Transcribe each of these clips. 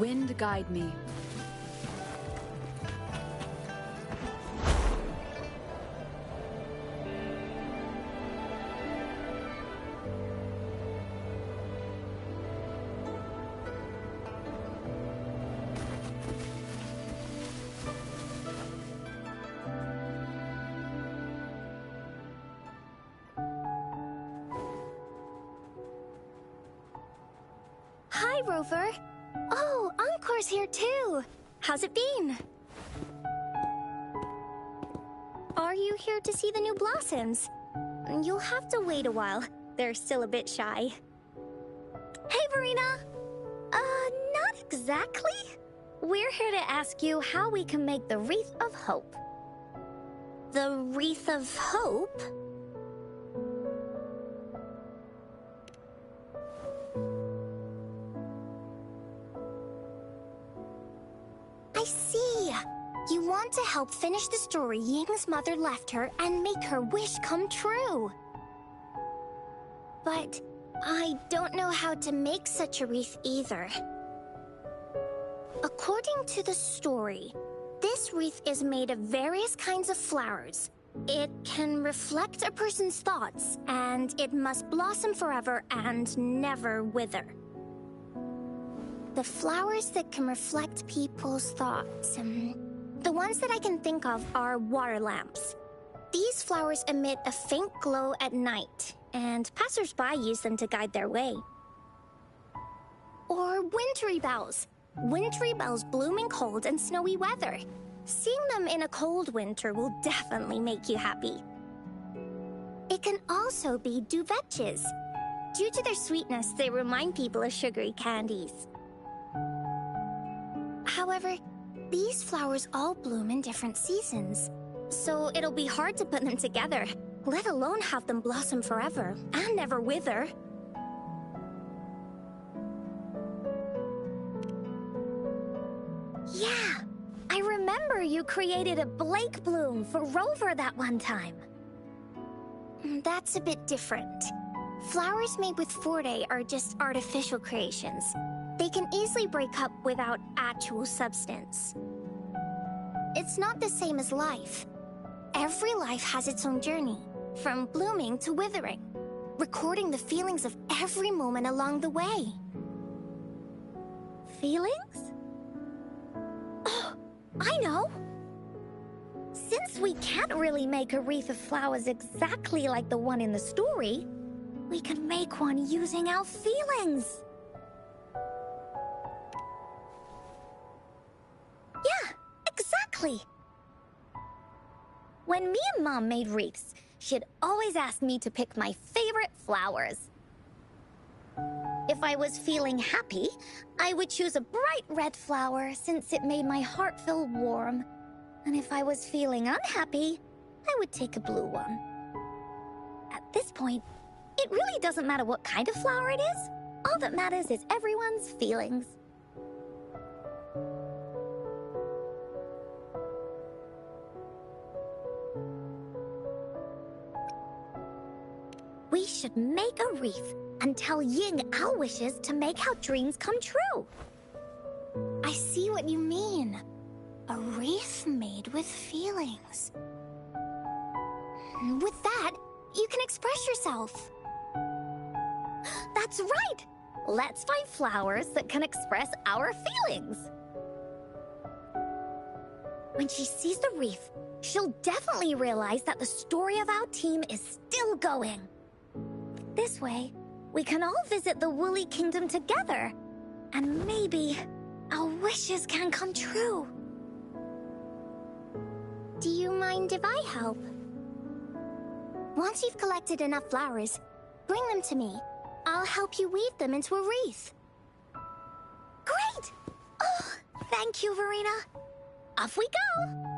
Wind guide me. Hi, Rover. Oh, Encore's here too. How's it been? Are you here to see the new blossoms? You'll have to wait a while. They're still a bit shy. Hey, Verena! Not exactly. We're here to ask you how we can make the Wreath of Hope. The Wreath of Hope? I see. You want to help finish the story Ying's mother left her and make her wish come true. But I don't know how to make such a wreath either. According to the story, this wreath is made of various kinds of flowers. It can reflect a person's thoughts, and it must blossom forever and never wither. The flowers that can reflect people's thoughts. The ones that I can think of are water lamps. These flowers emit a faint glow at night, and passers-by use them to guide their way. Or wintry bells. Wintry bells bloom in cold and snowy weather. Seeing them in a cold winter will definitely make you happy. It can also be duvetches. Due to their sweetness, they remind people of sugary candies. However, these flowers all bloom in different seasons, so it'll be hard to put them together, let alone have them blossom forever and never wither. Yeah, I remember you created a Blake bloom for Rover that one time. That's a bit different. Flowers made with vurt are just artificial creations. They can easily break up without actual substance. It's not the same as life. Every life has its own journey, from blooming to withering, recording the feelings of every moment along the way. Feelings? Oh, I know! Since we can't really make a wreath of flowers exactly like the one in the story, we can make one using our feelings. Yeah, exactly. When me and Mom made wreaths, she'd always ask me to pick my favorite flowers. If I was feeling happy, I would choose a bright red flower since it made my heart feel warm. And if I was feeling unhappy, I would take a blue one. At this point, it really doesn't matter what kind of flower it is. All that matters is everyone's feelings. We should make a wreath and tell Ying our wishes to make our dreams come true. I see what you mean. A wreath made with feelings. With that, you can express yourself. That's right! Let's find flowers that can express our feelings. When she sees the wreath, she'll definitely realize that the story of our team is still going. This way, we can all visit the Woolly Kingdom together, and maybe our wishes can come true. Do you mind if I help? Once you've collected enough flowers, bring them to me. I'll help you weave them into a wreath. Great! Oh, thank you, Verena. Off we go!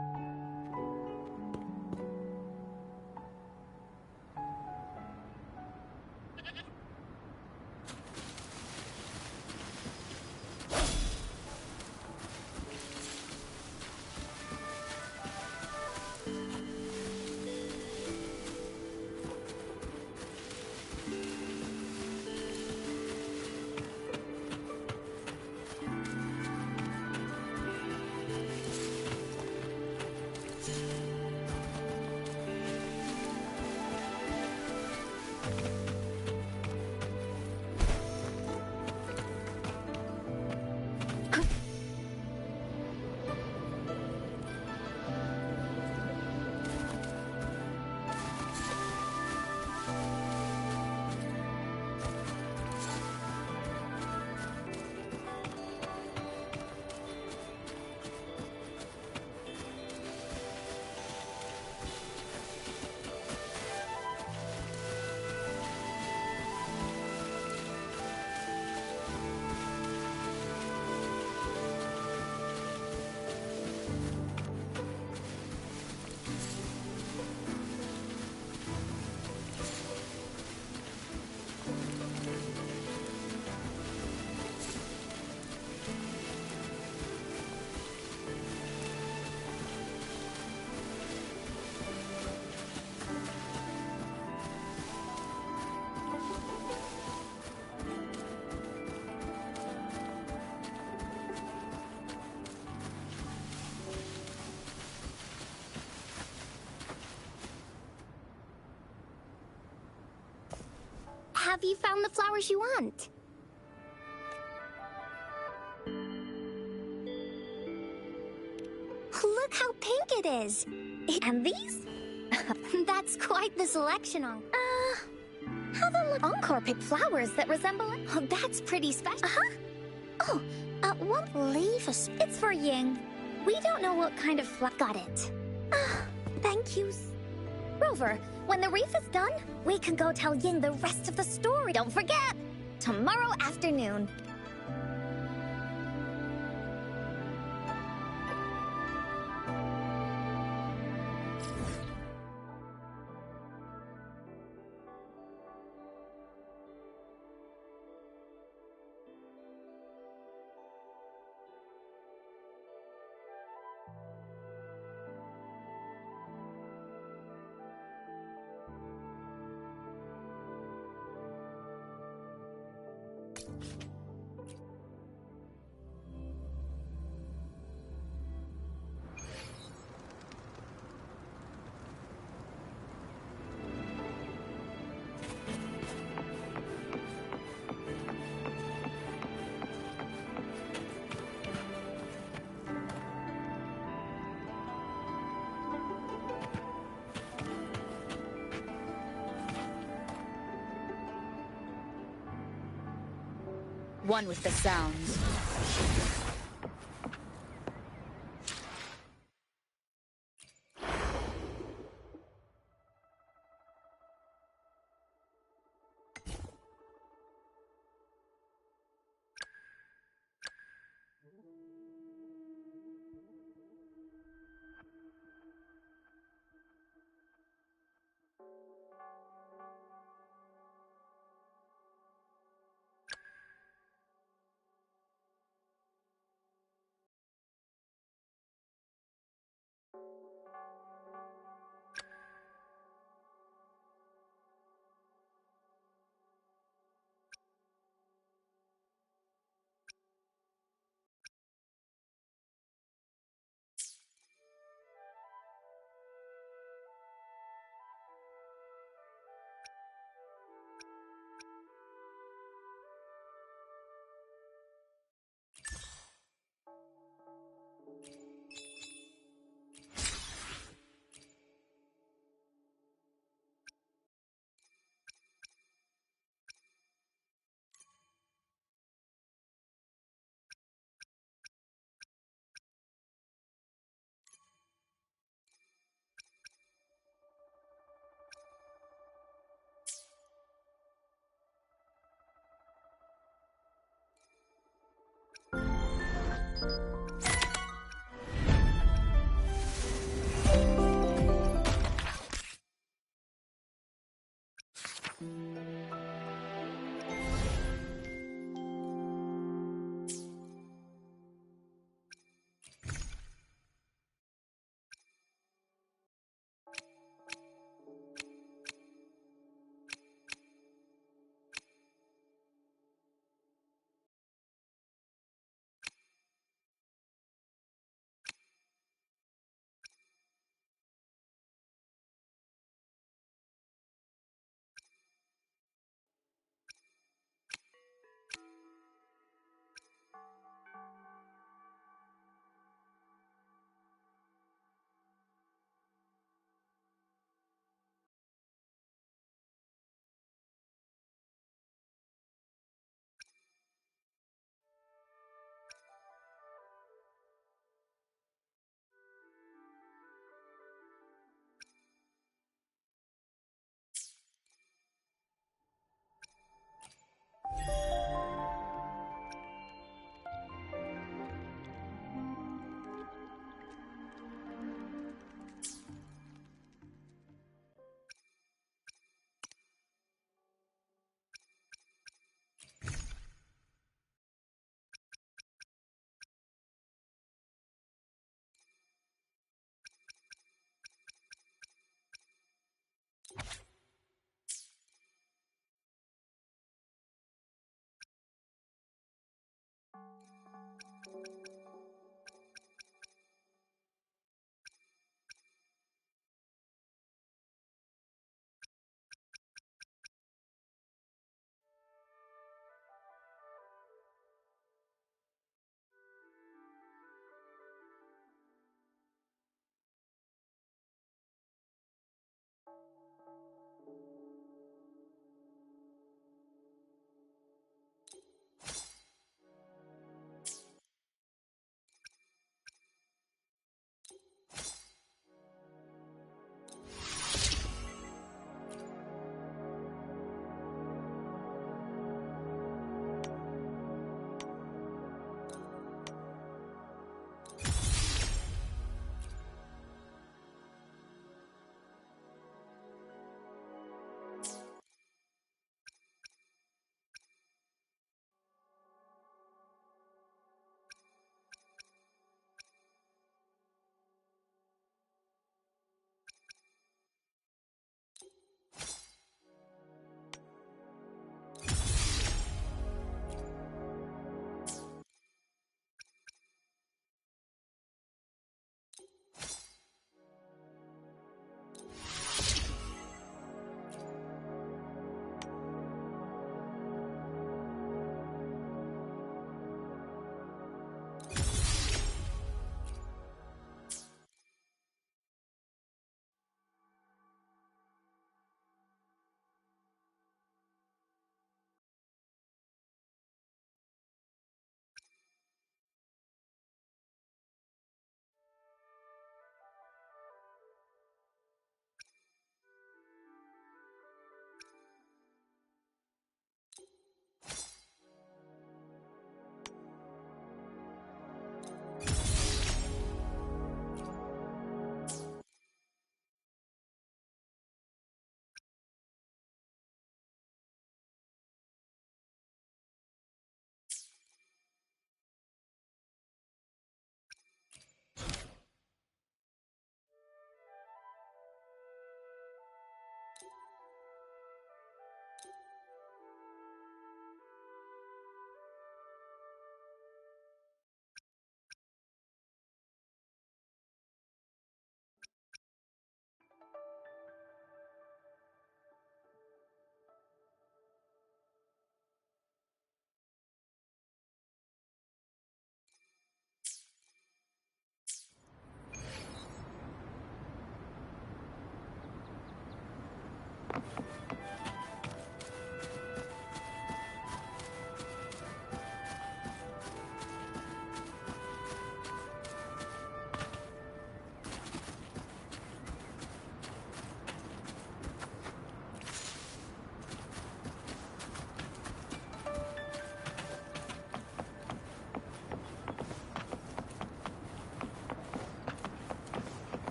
Have you found the flowers you want? Look how pink it is! And these? That's quite the selection, how the Encore picked flowers that resemble it? Oh, that's pretty special. Oh, won't leave us. It's for Ying. We don't know what kind of flower. Got it. Thank you. Rover, when the reef is done, we can go tell Ying the rest of the story. Don't forget, tomorrow afternoon. One with the sounds.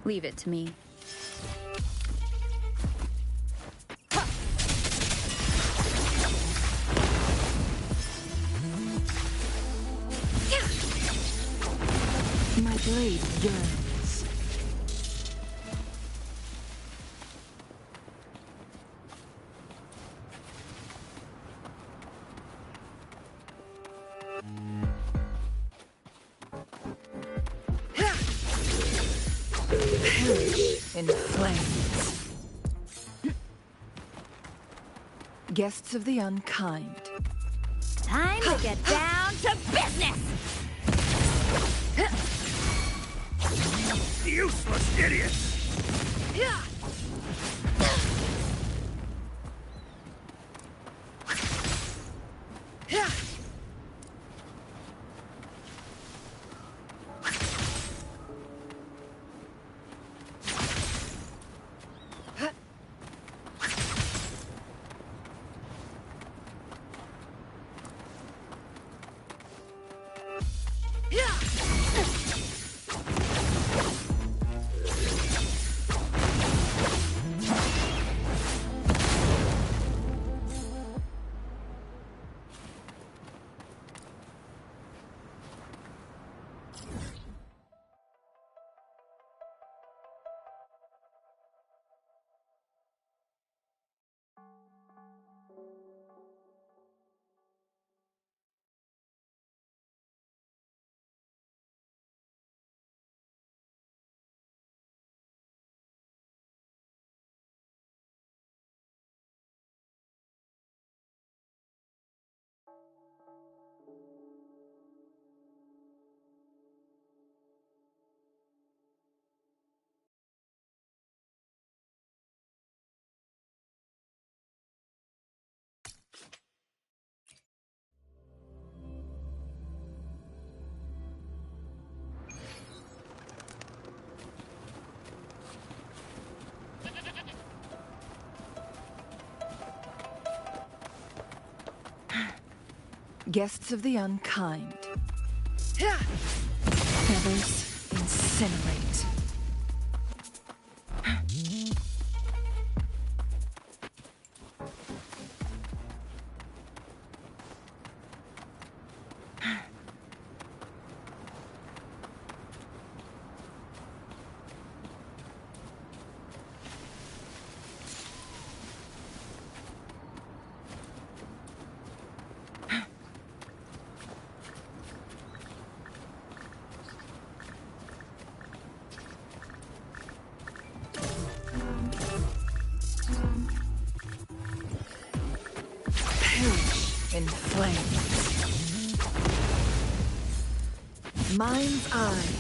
Leave it to me. My blade yearns. Perish in flames. Guests of the unkind. Time to get down to business! Useless idiots! Guests of the unkind. Feathers incinerate. In flames. Mind's eye.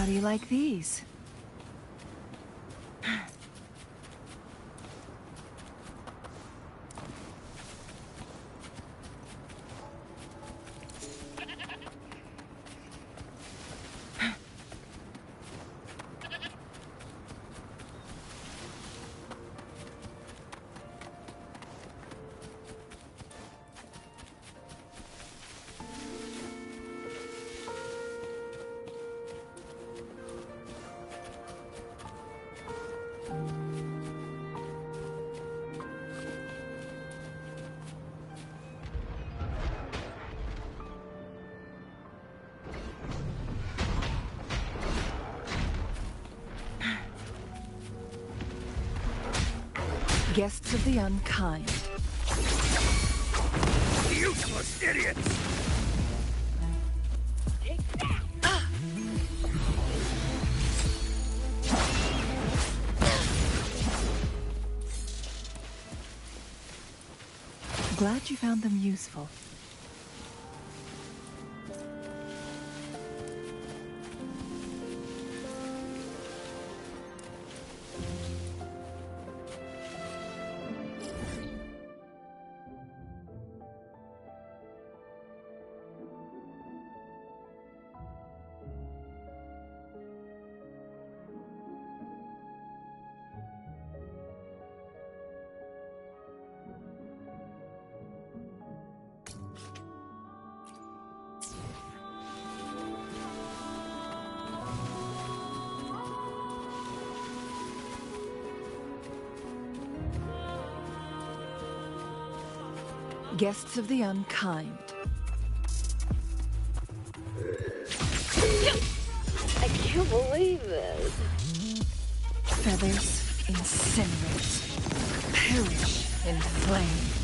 do you like these? Guests of the unkind. Useless idiots! Glad you found them useful. Guests of the unkind. I can't believe this. Feathers incinerate. Perish in flames.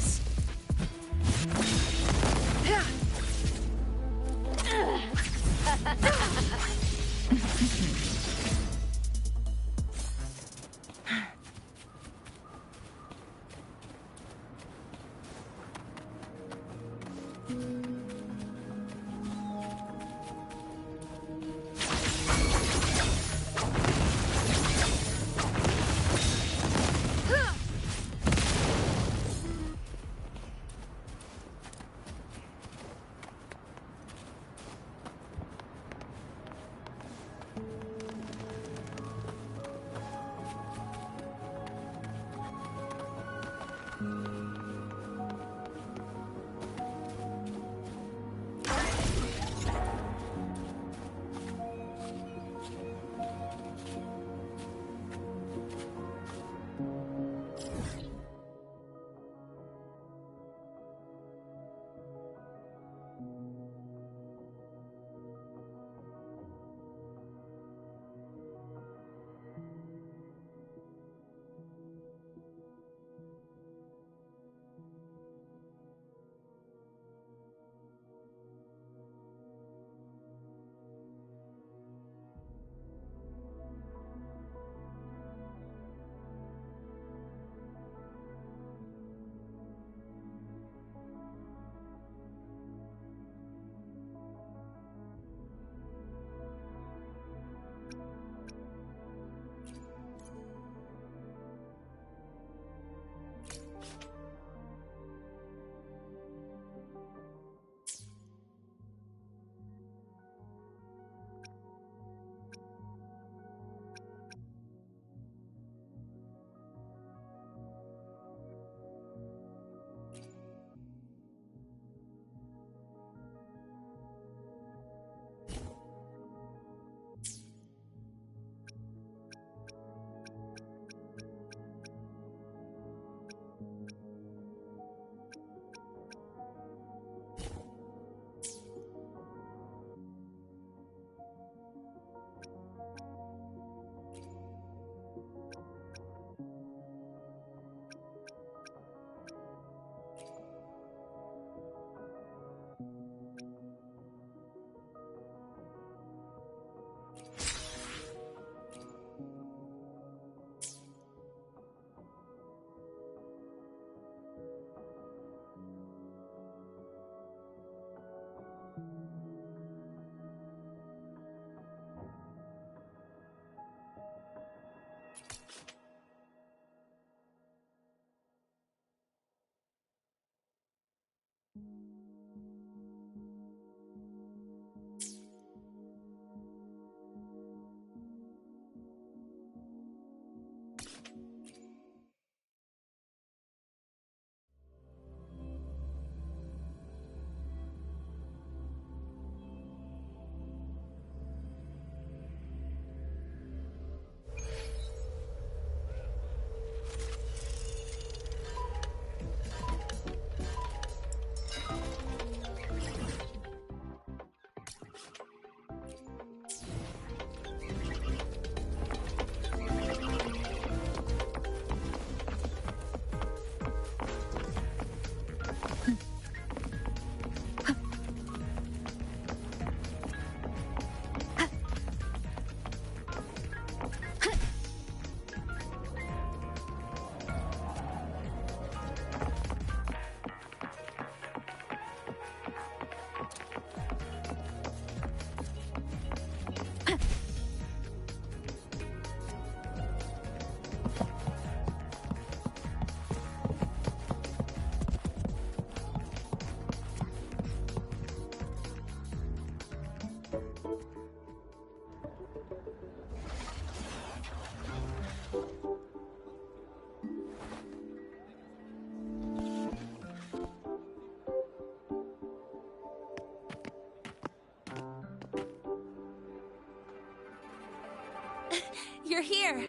You're here!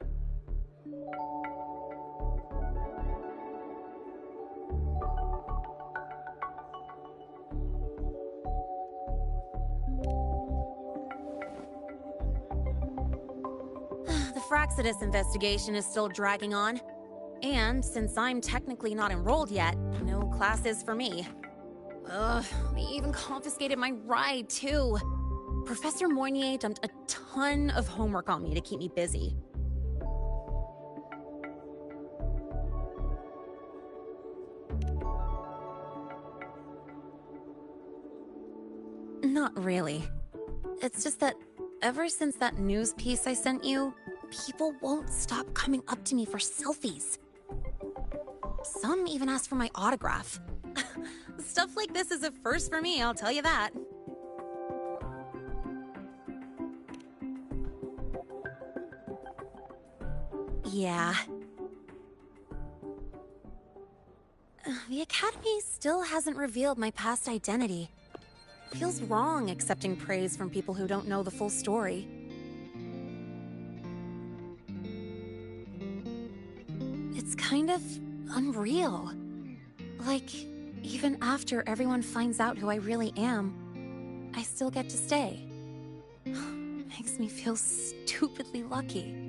The Fraxidus investigation is still dragging on. And since I'm technically not enrolled yet, no classes for me. Ugh, they even confiscated my ride, too. Professor Moynier dumped a ton of homework on me to keep me busy. Not really. It's just that ever since that news piece I sent you, people won't stop coming up to me for selfies. Some even ask for my autograph. Stuff like this is a first for me, I'll tell you that. Yeah. The Academy still hasn't revealed my past identity. Feels wrong accepting praise from people who don't know the full story. It's kind of unreal. Like, even after everyone finds out who I really am, I still get to stay. Makes me feel stupidly lucky.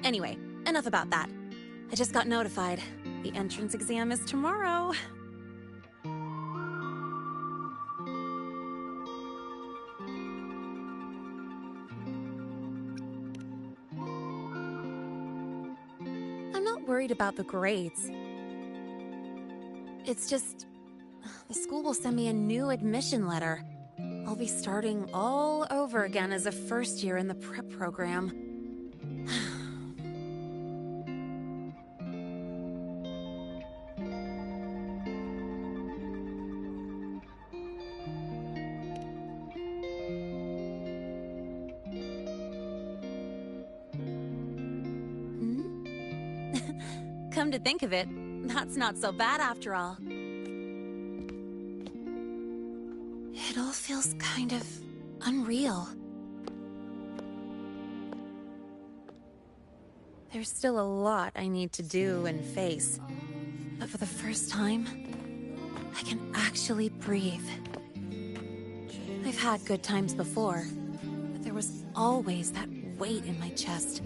Anyway, enough about that. I just got notified. The entrance exam is tomorrow. I'm not worried about the grades. It's just, the school will send me a new admission letter. I'll be starting all over again as a first year in the prep program. Come to think of it, that's not so bad after all. It all feels kind of unreal. There's still a lot I need to do and face, but for the first time, I can actually breathe. I've had good times before, but there was always that weight in my chest.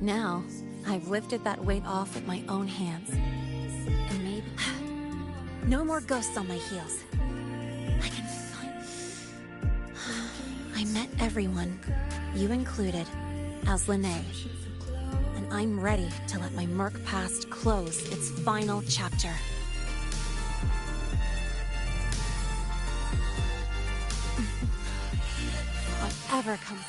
Now, I've lifted that weight off with my own hands. And maybe... no more ghosts on my heels. I can find... I met everyone, you included, as Lene. And I'm ready to let my Merc past close its final chapter. Whatever comes...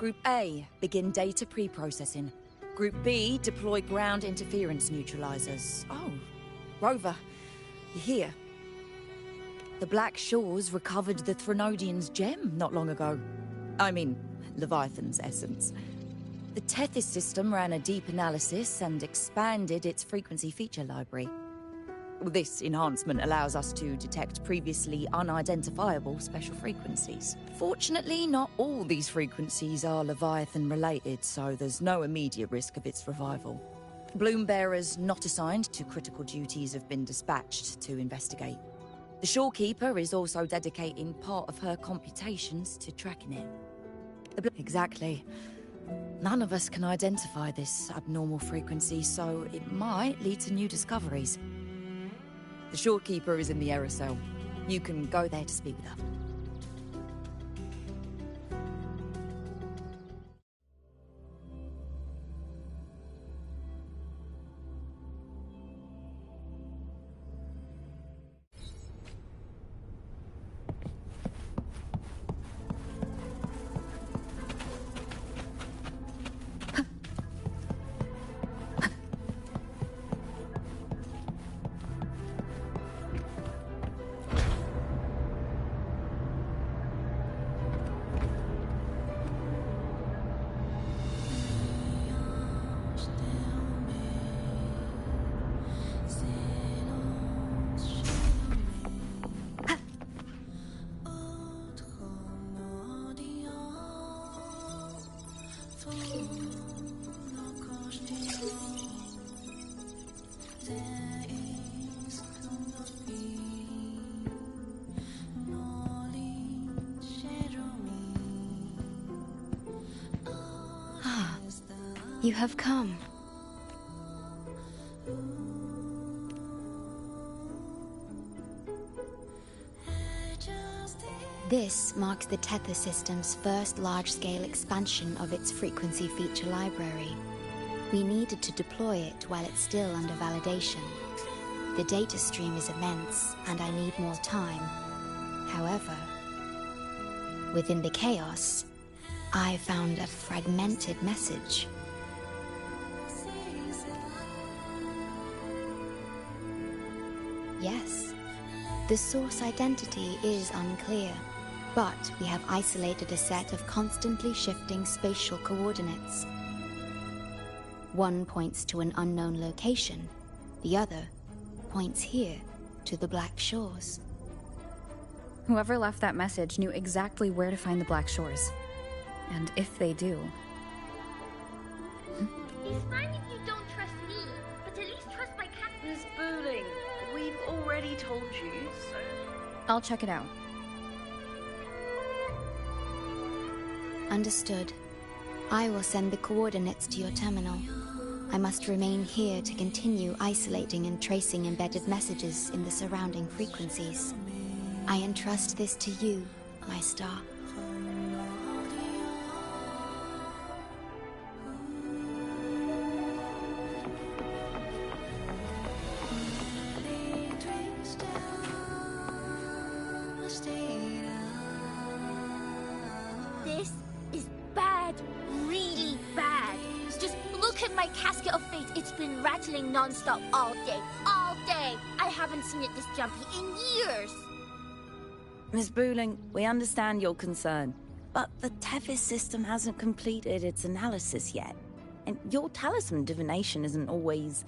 Group A, begin data pre-processing. Group B, deploy ground interference neutralizers. Oh, Rover, you're here. The Black Shores recovered the Threnodian's gem not long ago. I mean, Leviathan's essence. The Tethys system ran a deep analysis and expanded its frequency feature library. This enhancement allows us to detect previously unidentifiable special frequencies. Fortunately, not all these frequencies are Leviathan-related, so there's no immediate risk of its revival. Bloom bearers not assigned to critical duties have been dispatched to investigate. The Shorekeeper is also dedicating part of her computations to tracking it. Exactly. None of us can identify this abnormal frequency, so it might lead to new discoveries. The Shorekeeper is in the error cell. You can go there to speak with her. You have come. This marks the Tethys system's first large-scale expansion of its frequency feature library. We needed to deploy it while it's still under validation. The data stream is immense, and I need more time. However, within the chaos, I found a fragmented message. Yes, the source identity is unclear, but we have isolated a set of constantly shifting spatial coordinates. One points to an unknown location, the other points here to the Black Shores. Whoever left that message knew exactly where to find the Black Shores. And if they do... It's fine if you don't trust me, but at least trust my cat. Miss Booling, we've already told you, so... I'll check it out. Understood. I will send the coordinates to your terminal. I must remain here to continue isolating and tracing embedded messages in the surrounding frequencies. I entrust this to you, my star. This is bad, really bad. Just look at my casket of fate. It's been rattling non-stop all day, all day. I haven't seen it this jumpy in years. Miss Booling, we understand your concern, but the Tethys system hasn't completed its analysis yet. And your talisman divination isn't always...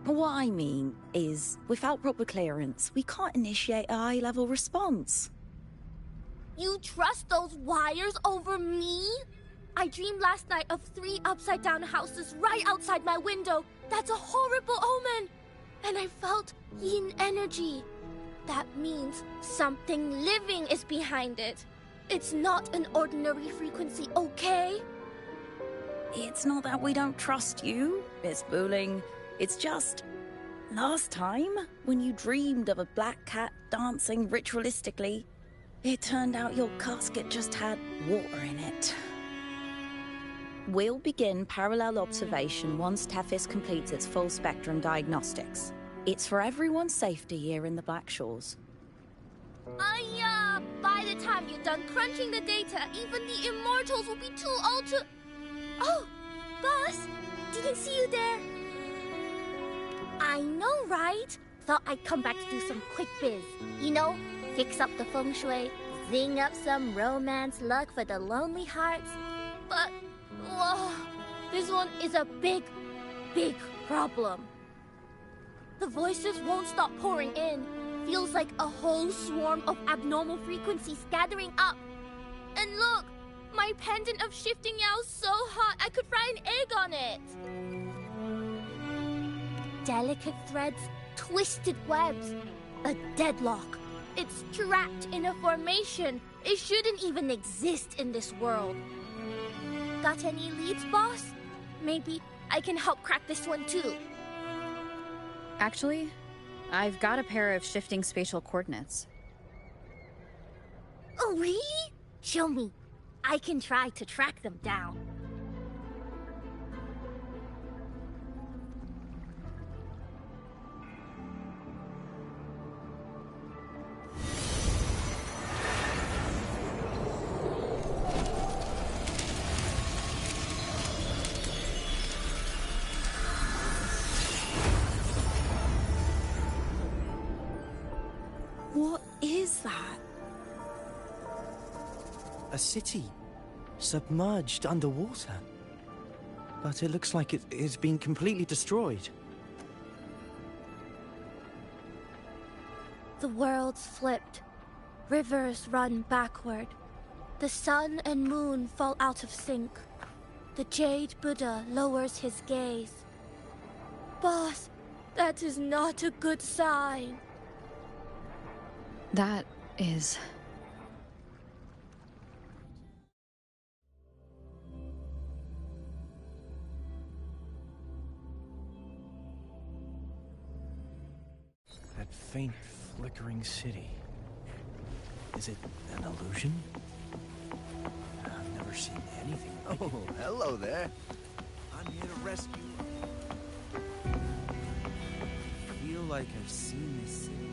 What I mean is, without proper clearance, we can't initiate a high-level response. You trust those wires over me? I dreamed last night of 3 upside-down houses right outside my window. That's a horrible omen. And I felt yin energy. That means something living is behind it. It's not an ordinary frequency, okay? It's not that we don't trust you, Miss Booling. It's just... last time, when you dreamed of a black cat dancing ritualistically, it turned out your casket just had water in it. We'll begin parallel observation once Tethys completes its full spectrum diagnostics. It's for everyone's safety here in the Black Shores. By the time you're done crunching the data, even the immortals will be too old to... Oh, boss, didn't see you there. I know, right? Thought I'd come back to do some quick biz. You know, fix up the feng shui, zing up some romance luck for the lonely hearts. But, whoa, this one is a big problem. The voices won't stop pouring in. Feels like a whole swarm of abnormal frequencies gathering up. And look, my pendant of shifting yow's so hot I could fry an egg on it. Delicate threads, twisted webs, a deadlock. It's trapped in a formation. It shouldn't even exist in this world. Got any leads, boss? Maybe I can help crack this one too. Actually, I've got a pair of shifting spatial coordinates. Oh, really? Show me. I can try to track them down. What is that? A city, submerged underwater. But it looks like it's been completely destroyed. The world's flipped. Rivers run backward. The sun and moon fall out of sync. The Jade Buddha lowers his gaze. Boss, that is not a good sign. That is... That faint, flickering city. Is it an illusion? I've never seen anything like Oh, hello there. I'm here to rescue you. I feel like I've seen this city.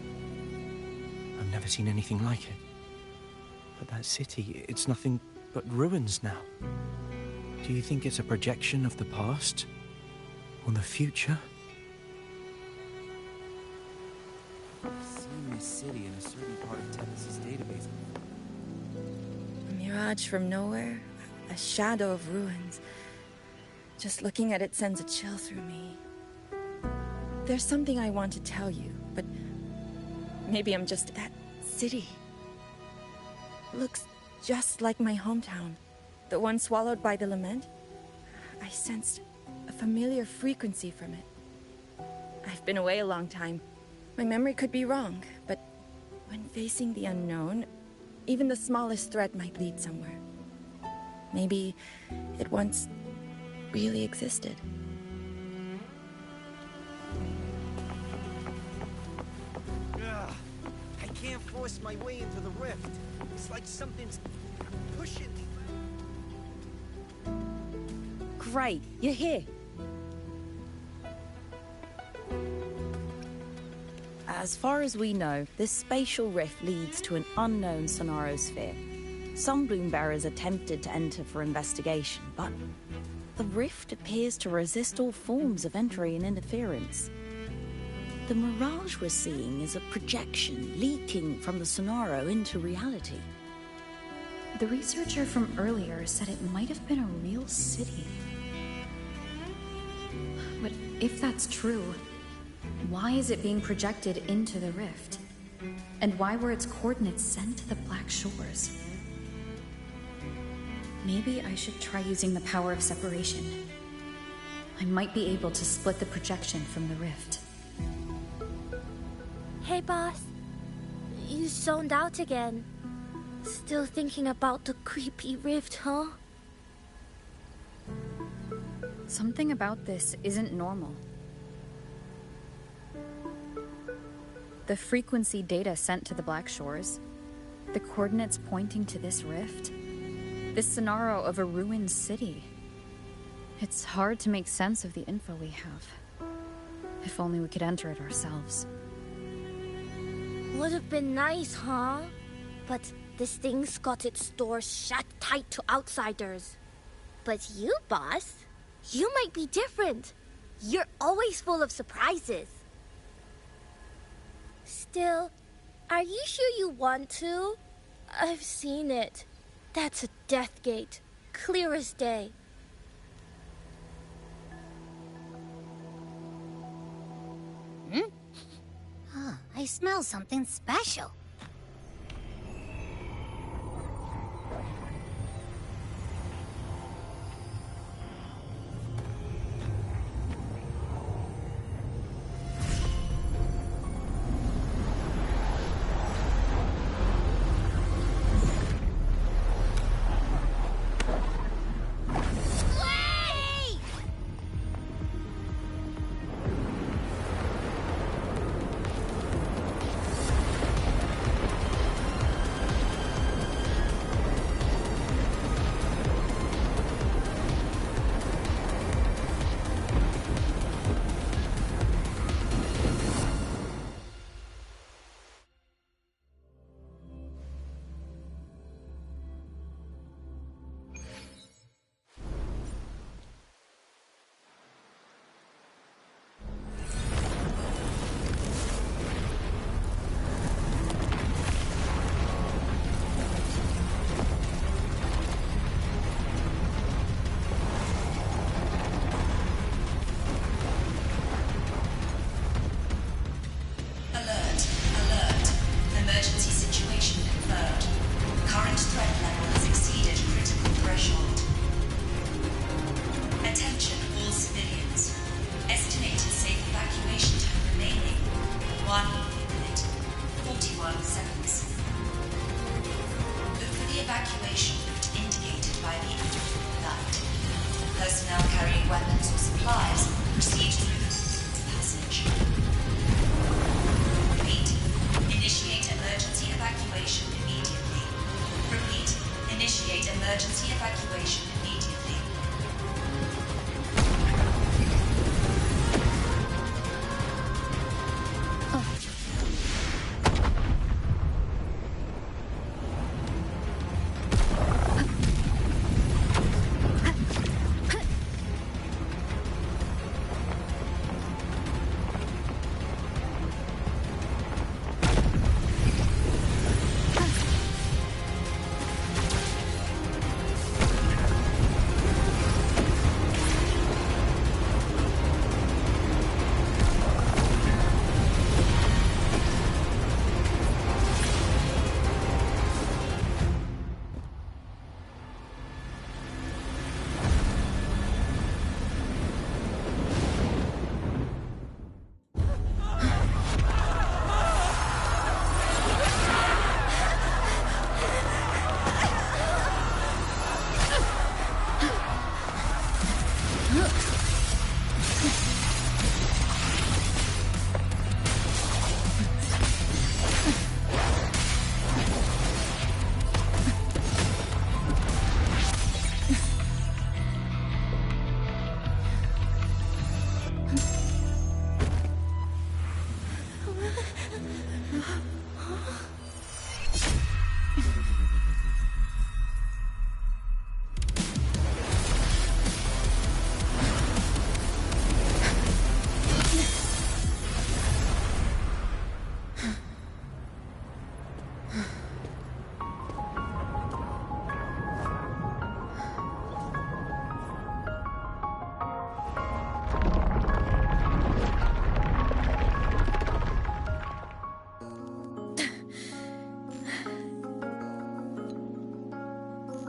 I've never seen anything like it. But that city, it's nothing but ruins now. Do you think it's a projection of the past? Or the future? I've seen this city in a certain part of Tethys' database. A mirage from nowhere, a shadow of ruins. Just looking at it sends a chill through me. There's something I want to tell you, but maybe I'm just that city. Looks just like my hometown, the one swallowed by the lament. I sensed a familiar frequency from it. I've been away a long time. My memory could be wrong, but when facing the unknown, even the smallest thread might lead somewhere. Maybe it once really existed. I can't force my way into the rift. It's like something's pushing me. Great, you're here. As far as we know, this spatial rift leads to an unknown sonarosphere. Some bloom-bearers attempted to enter for investigation, but the rift appears to resist all forms of entry and interference. The mirage we're seeing is a projection leaking from the sonaro into reality. The researcher from earlier said it might have been a real city. But if that's true, why is it being projected into the rift? And why were its coordinates sent to the Black Shores? Maybe I should try using the power of separation. I might be able to split the projection from the rift. Hey, boss. You zoned out again. Still thinking about the creepy rift, huh? Something about this isn't normal. The frequency data sent to the Black Shores, the coordinates pointing to this rift, this sonaro of a ruined city. It's hard to make sense of the info we have. If only we could enter it ourselves. Would have been nice, huh? But this thing's got its doors shut tight to outsiders. But you, boss, you might be different. You're always full of surprises. Still, are you sure you want to? I've seen it. That's a death gate, clear as day. Oh, I smell something special.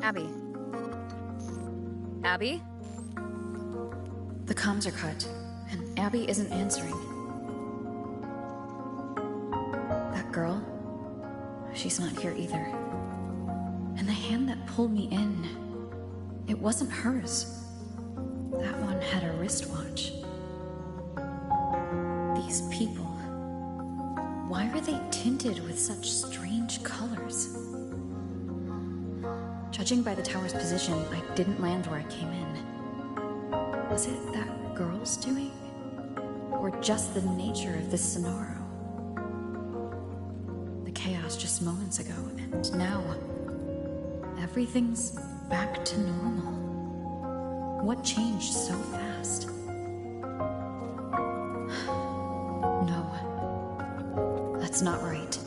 Abby? Abby? The comms are cut, and Abby isn't answering. That girl, she's not here either. And the hand that pulled me in, it wasn't hers. That one had a wristwatch. These people, why are they tinted with such strange colors? Judging by the tower's position, I didn't land where I came in. Was it that girl's doing? Or just the nature of this Sonaro? just moments ago, and now everything's back to normal. What changed so fast? No, that's not right.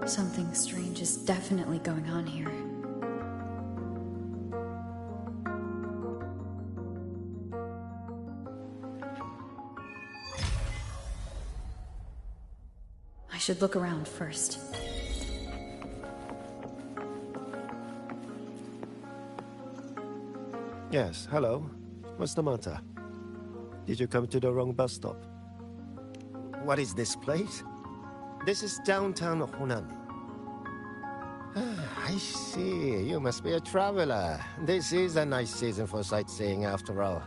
Something strange is definitely going on here. I should look around first. Yes, hello. What's the matter? Did you come to the wrong bus stop? What is this place? This is downtown Honami. I see. You must be a traveler. This is a nice season for sightseeing after all.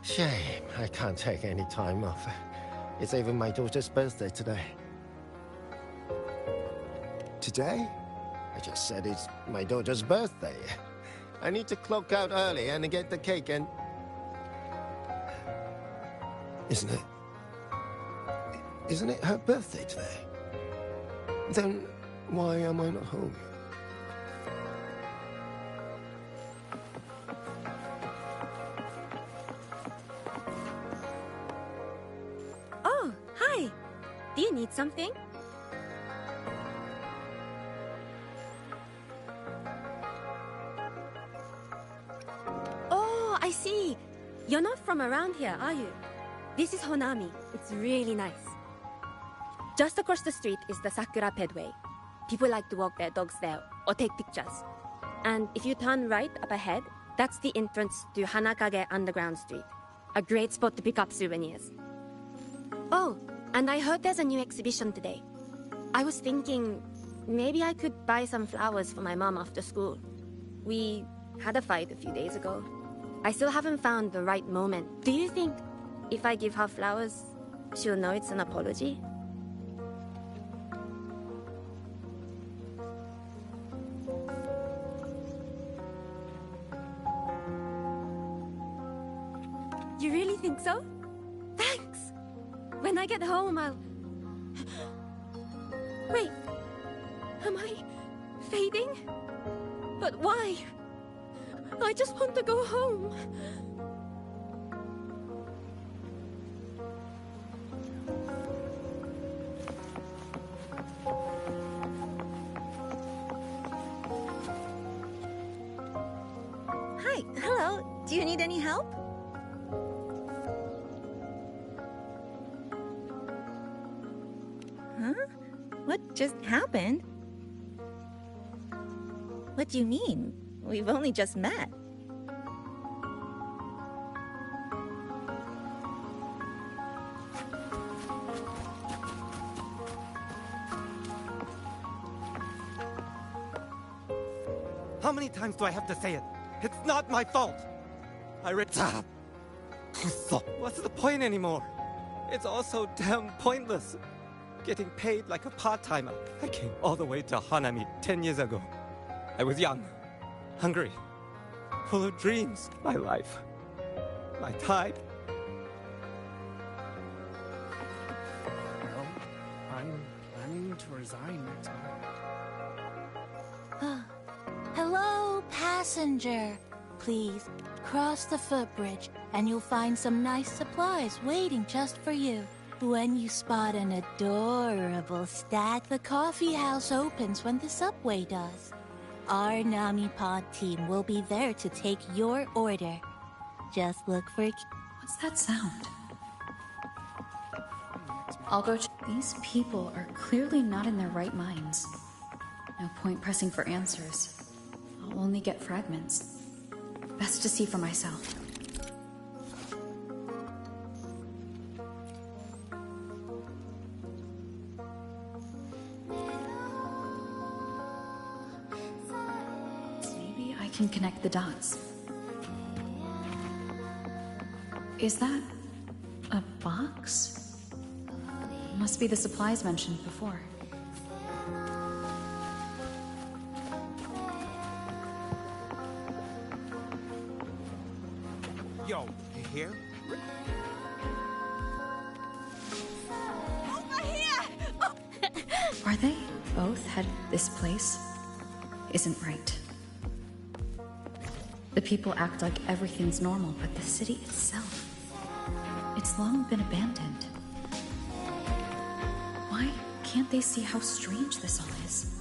Shame, I can't take any time off. It's even my daughter's birthday today. Today? I just said it's my daughter's birthday. I need to clock out early and get the cake and... Isn't it her birthday today? Then why am I not home? Oh, hi. Do you need something? Oh, I see. You're not from around here, are you? This is Honami. It's really nice. Just across the street is the Sakura Pedway. People like to walk their dogs there or take pictures. And if you turn right up ahead, that's the entrance to Hanakage Underground Street. A great spot to pick up souvenirs. Oh, and I heard there's a new exhibition today. I was thinking maybe I could buy some flowers for my mom after school. We had a fight a few days ago. I still haven't found the right moment. Do you think if I give her flowers, she'll know it's an apology? You really think so? Thanks! When I get home, I'll... Wait, am I fading? But why? I just want to go home. Hi, hello. Do you need any help? Huh? What just happened? What do you mean? We've only just met. How many times do I have to say it? It's not my fault! I ripped up. What's the point anymore? It's all so damn pointless. Getting paid like a part-timer. I came all the way to Hanami 10 years ago. I was young, hungry, full of dreams. My life, my time. Well, I'm planning to resign next month. Hello, passenger. Please, cross the footbridge, and you'll find some nice supplies waiting just for you. When you spot an adorable stack, the coffee house opens when the subway does. Our Nami Pod team will be there to take your order. Just look for... What's that sound? I'll go These people are clearly not in their right minds. No point pressing for answers. I'll only get fragments. Best to see for myself. Maybe I can connect the dots. Is that a box? Must be the supplies mentioned before. Yo, you hear? Over here! Oh. Are they both headed this place? Isn't right. The people act like everything's normal, but the city itself, it's long been abandoned. Why can't they see how strange this all is?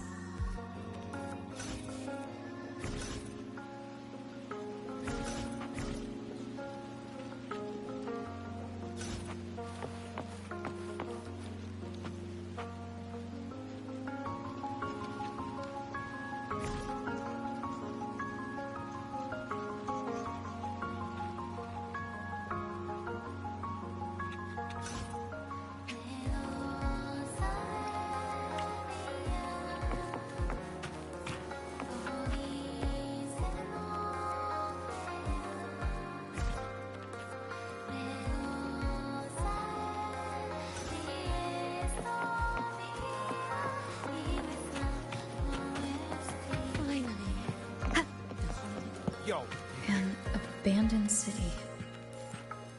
An abandoned city.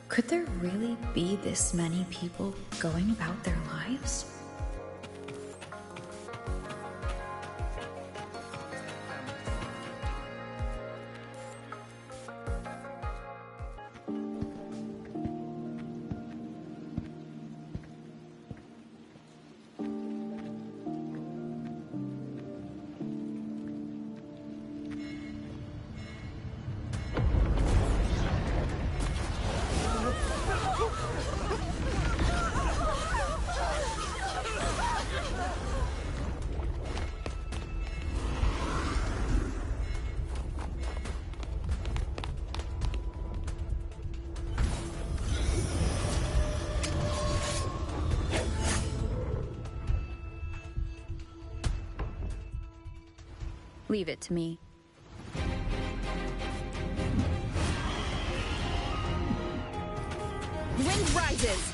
Could there really be this many people going about their lives? Leave it to me. Wind rises!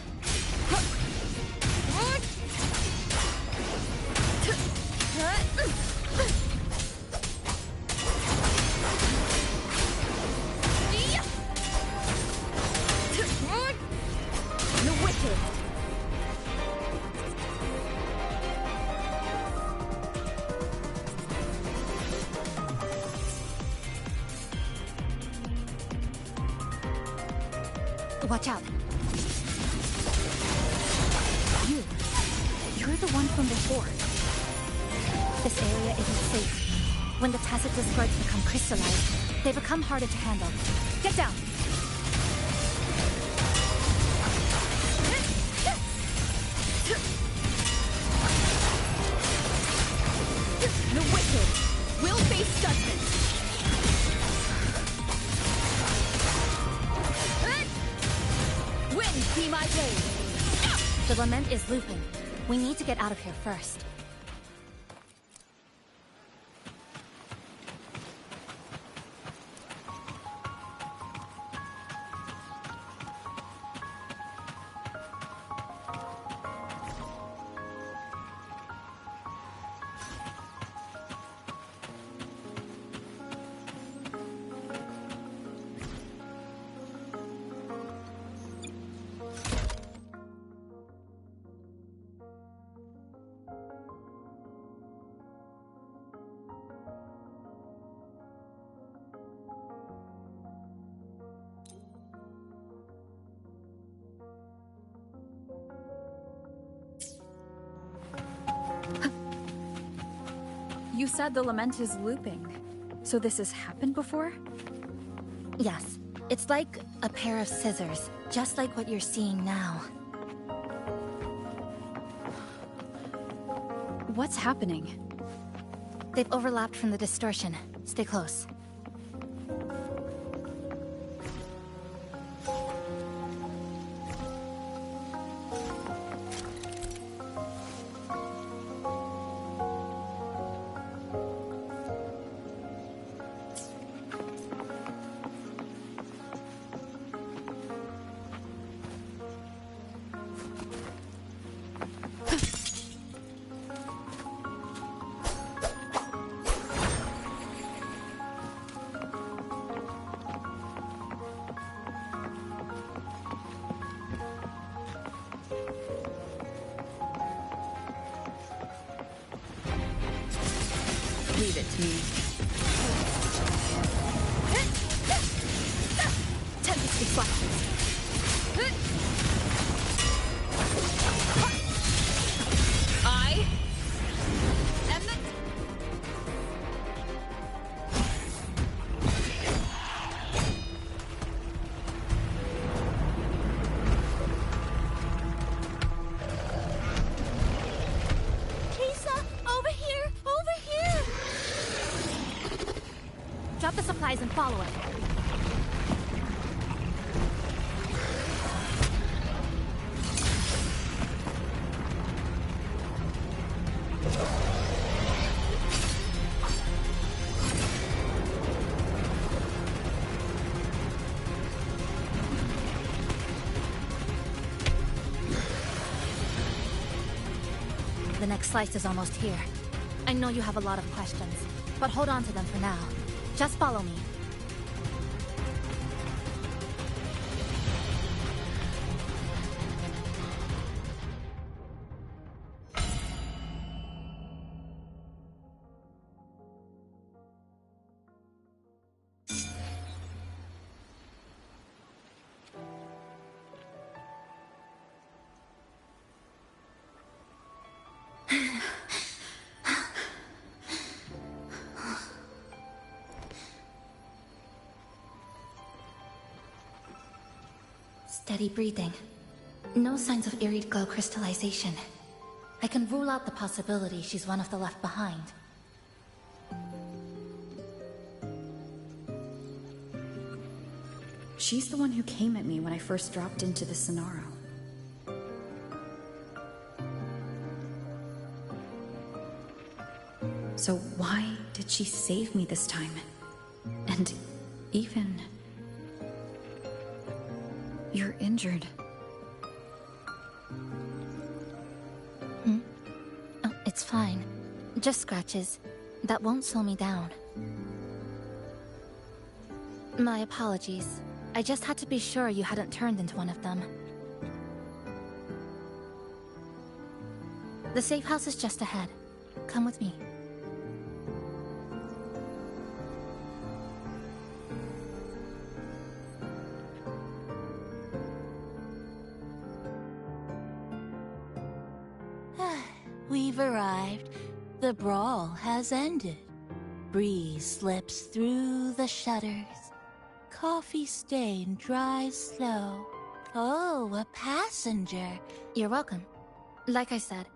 The wicked! Watch out. You're the one from before. This area isn't safe. When the Tacitus spurts become crystallized, they become harder to handle. Get down! The wicked will face judgment! Wind be my blade! The lament is looping. We need to get out of here first. You said the lament is looping. So this has happened before? Yes. It's like a pair of scissors, just like what you're seeing now. What's happening? They've overlapped from the distortion. Stay close. Leave it to me. Tempest flashes. I am the... Lisa, over here! Over here! Drop the supplies and follow it. The next slice is almost here. I know you have a lot of questions, but hold on to them for now. Just follow me. Steady breathing. No signs of Irid glow crystallization. I can rule out the possibility she's one of the left behind. She's the one who came at me when I first dropped into the Sonaro. So why did she save me this time? And even... You're injured. Oh, it's fine. Just scratches. That won't slow me down. My apologies. I just had to be sure you hadn't turned into one of them. The safe house is just ahead. Come with me. We've arrived. The brawl has ended. Breeze slips through the shutters. Coffee stain dries slow. Oh, a passenger. You're welcome. Like I said,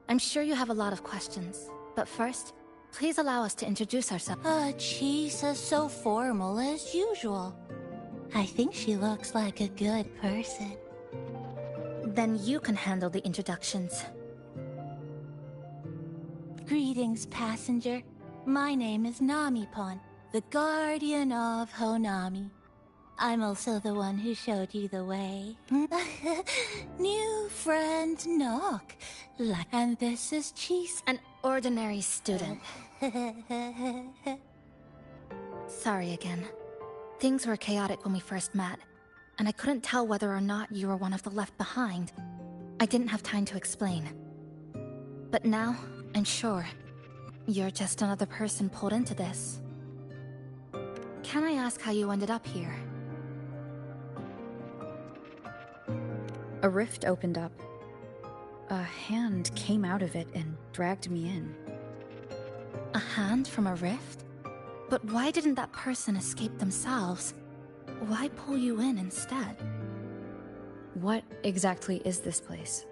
I'm sure you have a lot of questions. But first, please allow us to introduce ourselves. She's so formal as usual. I think she looks like a good person. Then you can handle the introductions. Greetings, passenger. My name is Namipon, the guardian of Honami. I'm also the one who showed you the way. New friend knock. And this is Cheese. An ordinary student. Sorry again. Things were chaotic when we first met, and I couldn't tell whether or not you were one of the left behind. I didn't have time to explain. But now, I'm sure. You're just another person pulled into this. Can I ask how you ended up here? A rift opened up. A hand came out of it and dragged me in. A hand from a rift? But why didn't that person escape themselves? Why pull you in instead? What exactly is this place?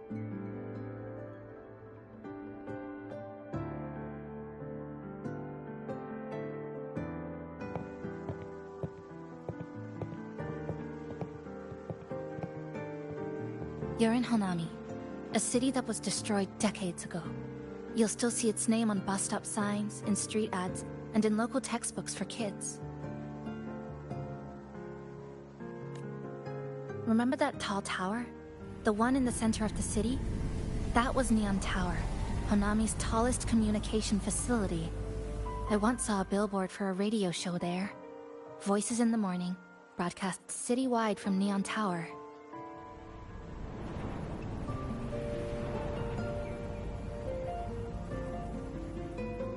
You're in Honami, a city that was destroyed decades ago. You'll still see its name on bus-stop signs, in street ads, and in local textbooks for kids. Remember that tall tower? The one in the center of the city? That was Neon Tower, Honami's tallest communication facility. I once saw a billboard for a radio show there. Voices in the morning, broadcast citywide from Neon Tower.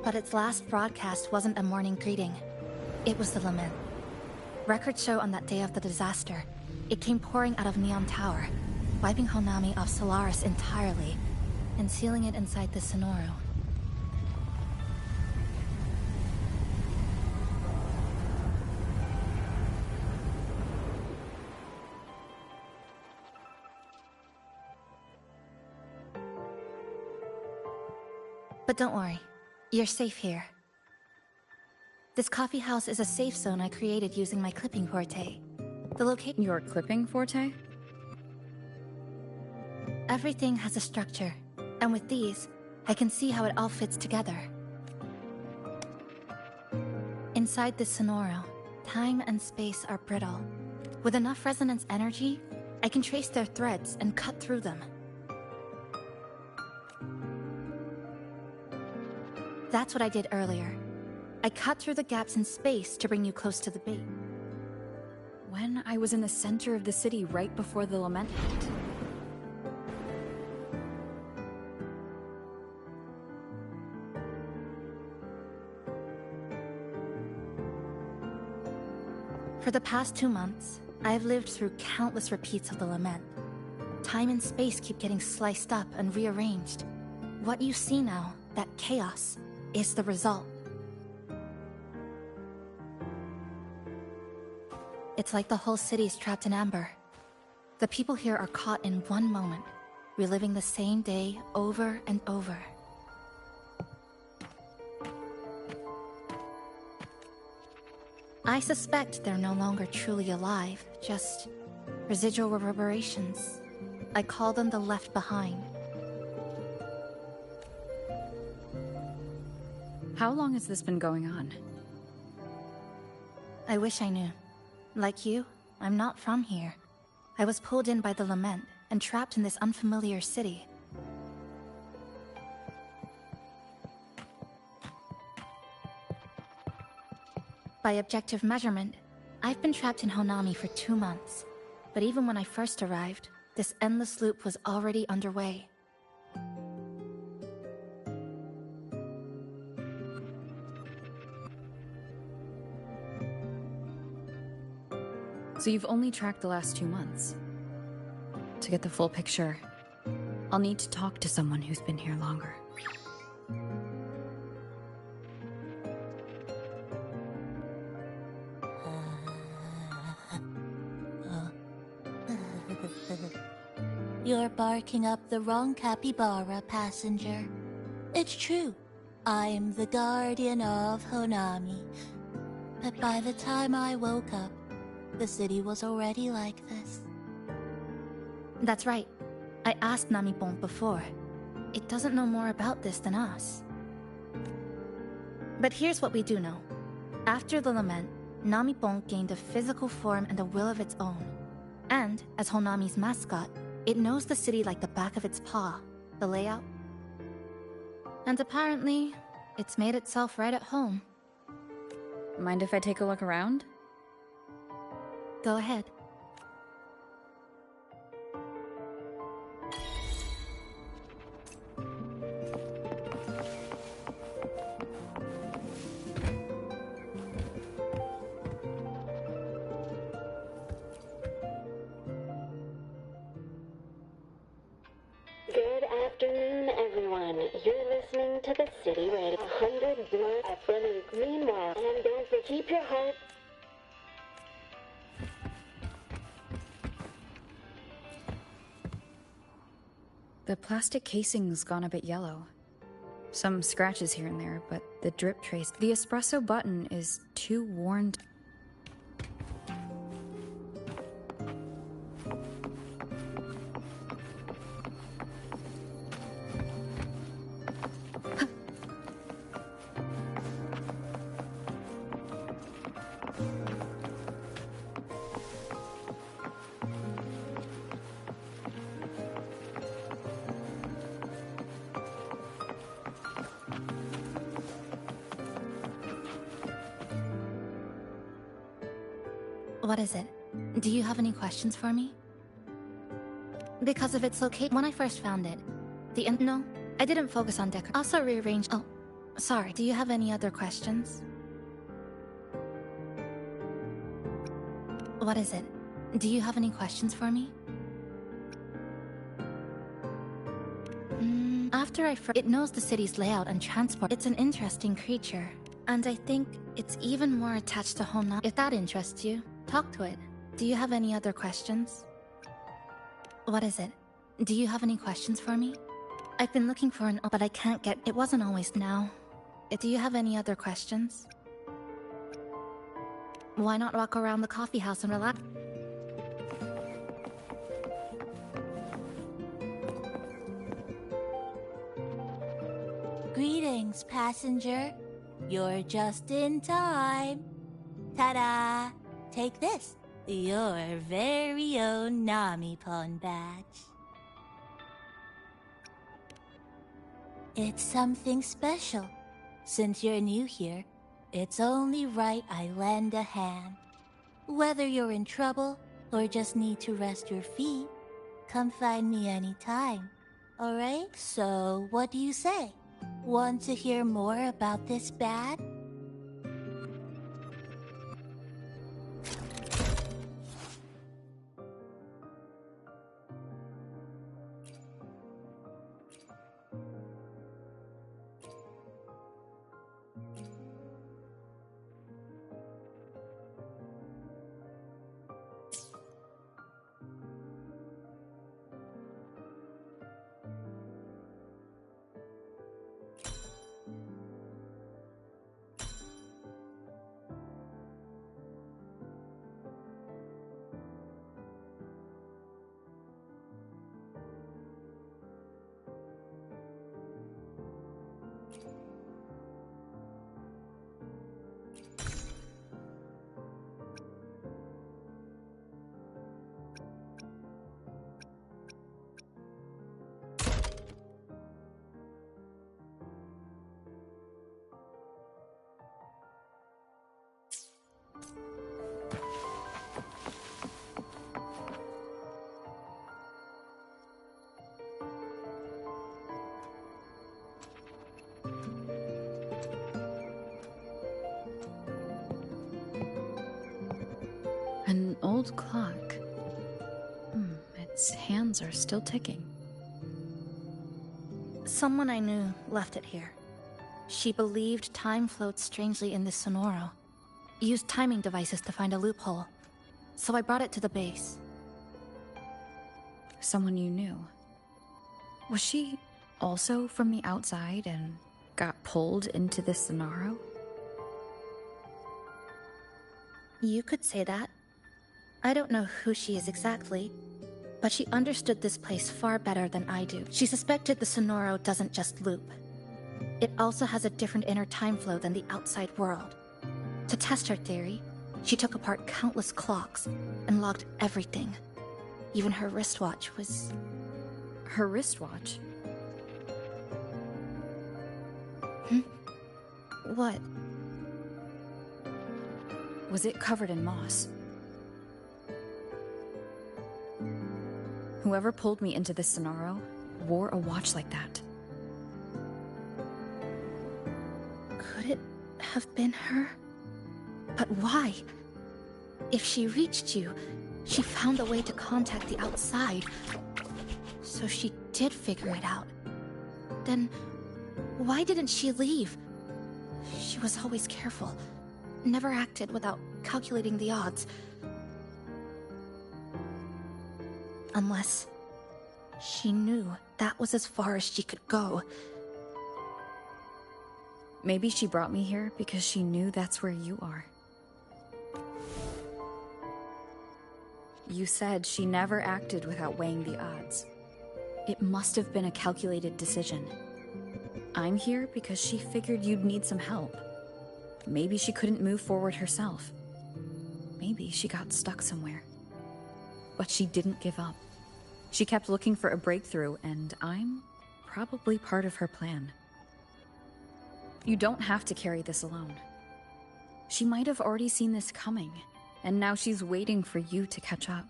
But its last broadcast wasn't a morning greeting. It was the lament. Records show on that day of the disaster, it came pouring out of Neon Tower, wiping Honami off Solaris entirely, and sealing it inside the Sonoro. But don't worry, you're safe here. This coffee house is a safe zone I created using my clipping forte. The location— Your clipping forte? Everything has a structure, and with these, I can see how it all fits together. Inside this Sonoro, time and space are brittle. With enough resonance energy, I can trace their threads and cut through them. That's what I did earlier. I cut through the gaps in space to bring you close to the bait. When I was in the center of the city right before the lament hit. For the past 2 months, I've lived through countless repeats of the lament. Time and space keep getting sliced up and rearranged. What you see now, that chaos, is the result. It's like the whole city's trapped in amber. The people here are caught in one moment, reliving the same day over and over. I suspect they're no longer truly alive, just residual reverberations. I call them the left behind. How long has this been going on? I wish I knew. Like you, I'm not from here. I was pulled in by the lament and trapped in this unfamiliar city. By objective measurement, I've been trapped in Honami for 2 months. But even when I first arrived, this endless loop was already underway. So you've only tracked the last 2 months. To get the full picture, I'll need to talk to someone who's been here longer. You're barking up the wrong capybara, passenger. It's true, I'm the guardian of Honami. But by the time I woke up, the city was already like this. That's right. I asked Namipon before. It doesn't know more about this than us. But here's what we do know. After the lament, Namipon gained a physical form and a will of its own. And, as Honami's mascot, it knows the city like the back of its paw, the layout. And apparently, it's made itself right at home. Mind if I take a look around? Go ahead. Good afternoon, everyone. You're listening to the City Radio 100 Blood FM. Meanwhile, and don't forget, keep your heart. The plastic casing's gone a bit yellow. Some scratches here and there, but the drip trace... The espresso button is too worn... What is it? Do you have any questions for me? Because of its location, when I first found it, no, I didn't focus on decor. Also rearranged. Oh, Sorry, do you have any other questions? What is it? Do you have any questions for me? It knows the city's layout and transport. It's an interesting creature. And I think it's even more attached to Hona. If that interests you, talk to it. Do you have any other questions? What is it? Do you have any questions for me? I've been looking for but I can't get... It wasn't always now. Do you have any other questions? Why not walk around the coffee house and relax? Greetings, passenger. You're just in time. Ta-da! Take this. Your very own Nami-pon badge. It's something special. Since you're new here, it's only right I lend a hand. Whether you're in trouble or just need to rest your feet, come find me anytime. Alright? So, what do you say? Want to hear more about this badge? An old clock. Its hands are still ticking. Someone I knew left it here. She believed time floats strangely in this Sonoro. Used timing devices to find a loophole. So I brought it to the base. Someone you knew. Was she also from the outside and got pulled into this Sonoro? You could say that. I don't know who she is exactly, but she understood this place far better than I do. She suspected the Sonoro doesn't just loop. It also has a different inner time flow than the outside world. To test her theory, she took apart countless clocks and logged everything. Even her wristwatch was... Her wristwatch? What? Was it covered in moss? Whoever pulled me into this Sonoro wore a watch like that. Could it have been her? But why? If she reached you, she found a way to contact the outside. So she did figure it out. Then, why didn't she leave? She was always careful. Never acted without calculating the odds. Unless she knew that was as far as she could go. Maybe she brought me here because she knew that's where you are. You said she never acted without weighing the odds. It must have been a calculated decision. I'm here because she figured you'd need some help. Maybe she couldn't move forward herself. Maybe she got stuck somewhere. But she didn't give up. She kept looking for a breakthrough, and I'm probably part of her plan. You don't have to carry this alone. She might have already seen this coming, and now she's waiting for you to catch up.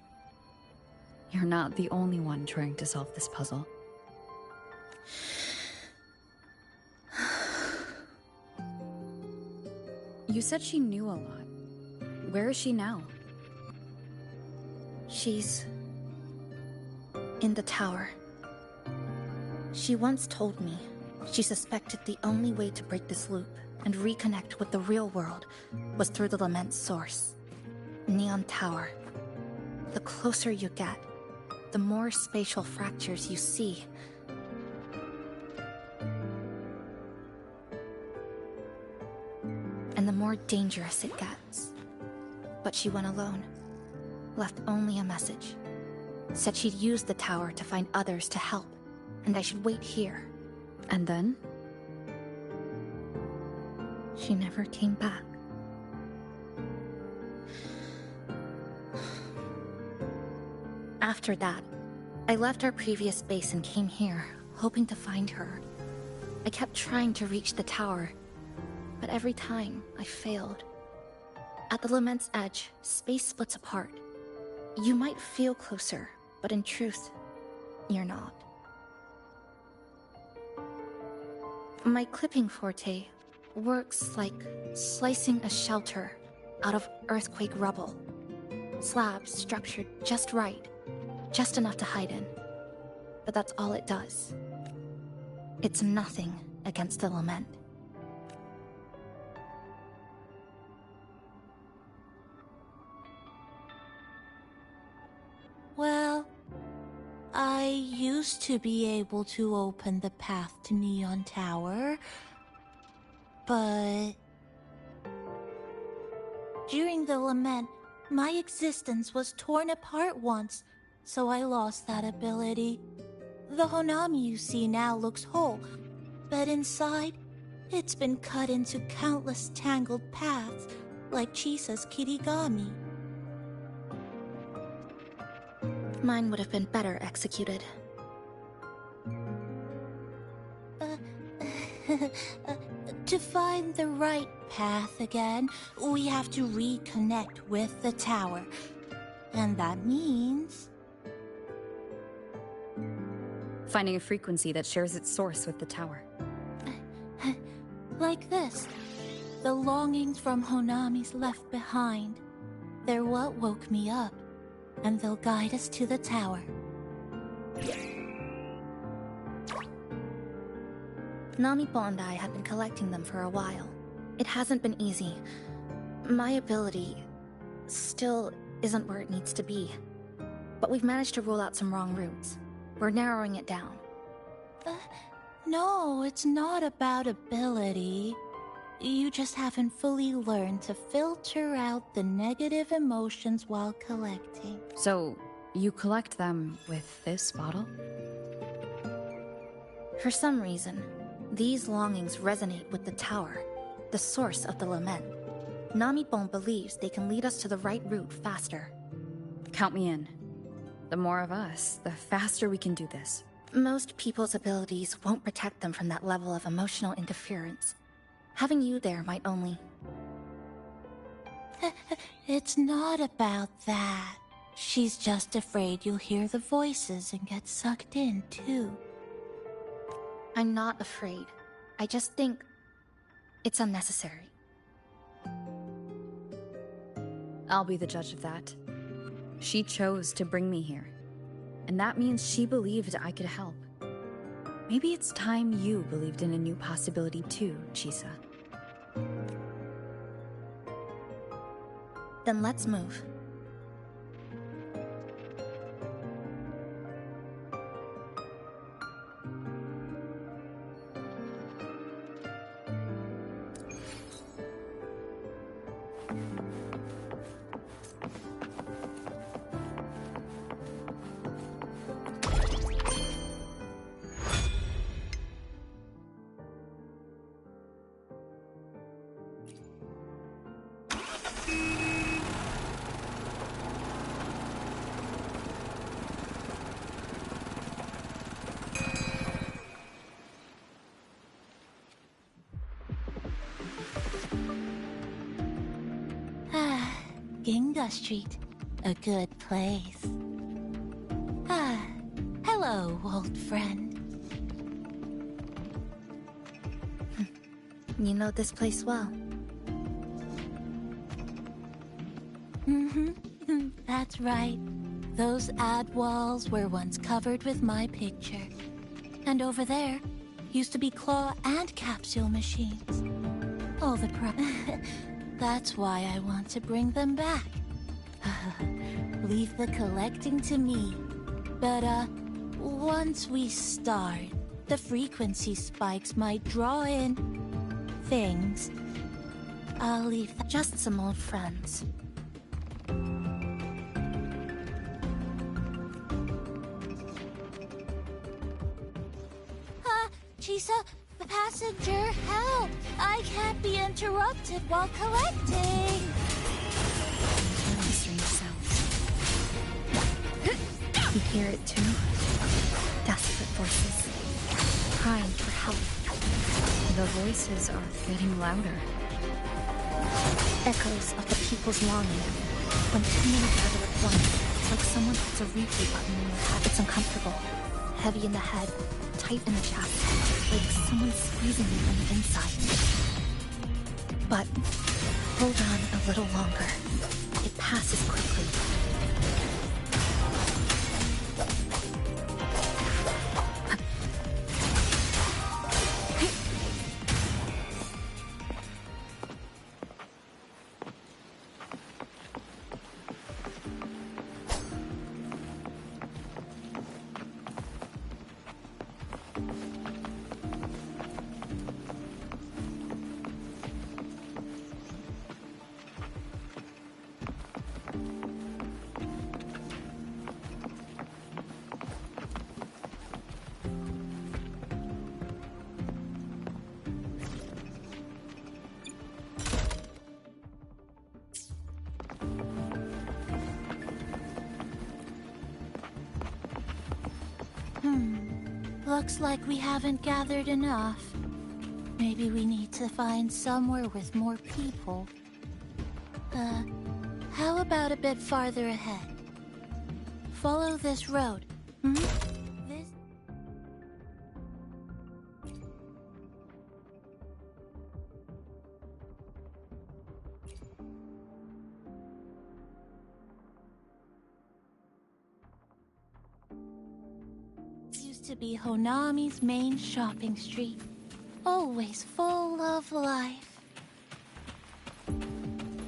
You're not the only one trying to solve this puzzle. You said she knew a lot. Where is she now? She's in the tower. She once told me she suspected the only way to break this loop and reconnect with the real world was through the Lament's source, Neon Tower. The closer you get, the more spatial fractures you see. And the more dangerous it gets. But she went alone, left only a message. Said she'd use the tower to find others to help, and I should wait here. And then? She never came back. After that, I left our previous base and came here, hoping to find her. I kept trying to reach the tower, but every time I failed. At the Lament's edge, space splits apart. You might feel closer, but in truth, you're not. My clipping forte works like slicing a shelter out of earthquake rubble. Slabs structured just right, just enough to hide in. But that's all it does. It's nothing against the Lament. Well, I used to be able to open the path to Neon Tower, but during the Lament, my existence was torn apart once, so I lost that ability. The Honami you see now looks whole, but inside, it's been cut into countless tangled paths, like Chisa's Kirigami. Mine would have been better executed. To find the right path again, we have to reconnect with the tower. And that means... finding a frequency that shares its source with the tower. Like this. The longings from Honami's left behind. They're what woke me up, and they'll guide us to the tower. Namipo and I have been collecting them for a while. It hasn't been easy. My ability still isn't where it needs to be. But we've managed to rule out some wrong routes. We're narrowing it down. No, it's not about ability. You just haven't fully learned to filter out the negative emotions while collecting. So, you collect them with this bottle? For some reason, these longings resonate with the tower, the source of the Lament. Namipon believes they can lead us to the right route faster. Count me in. The more of us, the faster we can do this. Most people's abilities won't protect them from that level of emotional interference. Having you there might only... It's not about that. She's just afraid you'll hear the voices and get sucked in, too. I'm not afraid. I just think it's unnecessary. I'll be the judge of that. She chose to bring me here. And that means she believed I could help. Maybe it's time you believed in a new possibility too, Chisa. Then let's move. Ginga Street, a good place. Hello, old friend. You know this place well. That's right. Those ad walls were once covered with my picture. And over there used to be claw and capsule machines. All the That's why I want to bring them back. Leave the collecting to me. But, once we start, the frequency spikes might draw in things. I'll leave just some old friends. Chisa, passenger, help! I can't be interrupted while collecting. Strange sounds. You hear it too? Desperate voices, crying for help. The voices are getting louder. Echoes of the people's longing. When too many gather at once, it's like someone puts a replay button in your head. It's uncomfortable. Heavy in the head, tight in the chest, like someone squeezing you from the inside. But hold on a little longer. It passes quickly. Looks like we haven't gathered enough. Maybe we need to find somewhere with more people. How about a bit farther ahead? Follow this road. This... used to be Honami's main shopping street. Always full of life.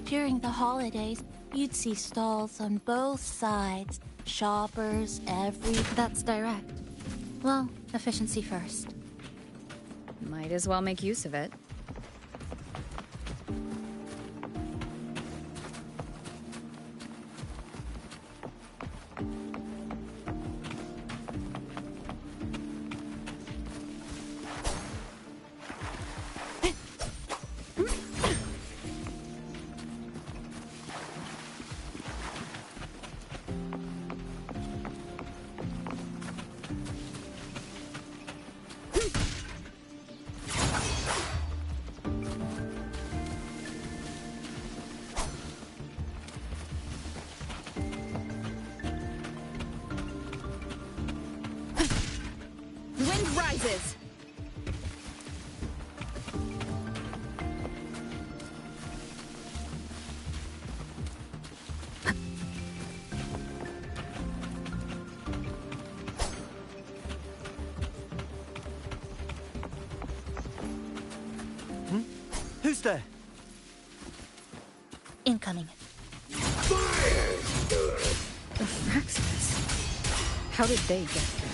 During the holidays, you'd see stalls on both sides. Shoppers That's direct. Well, efficiency first. Might as well make use of it. Who's there? Incoming. The Fraxes. How did they get here?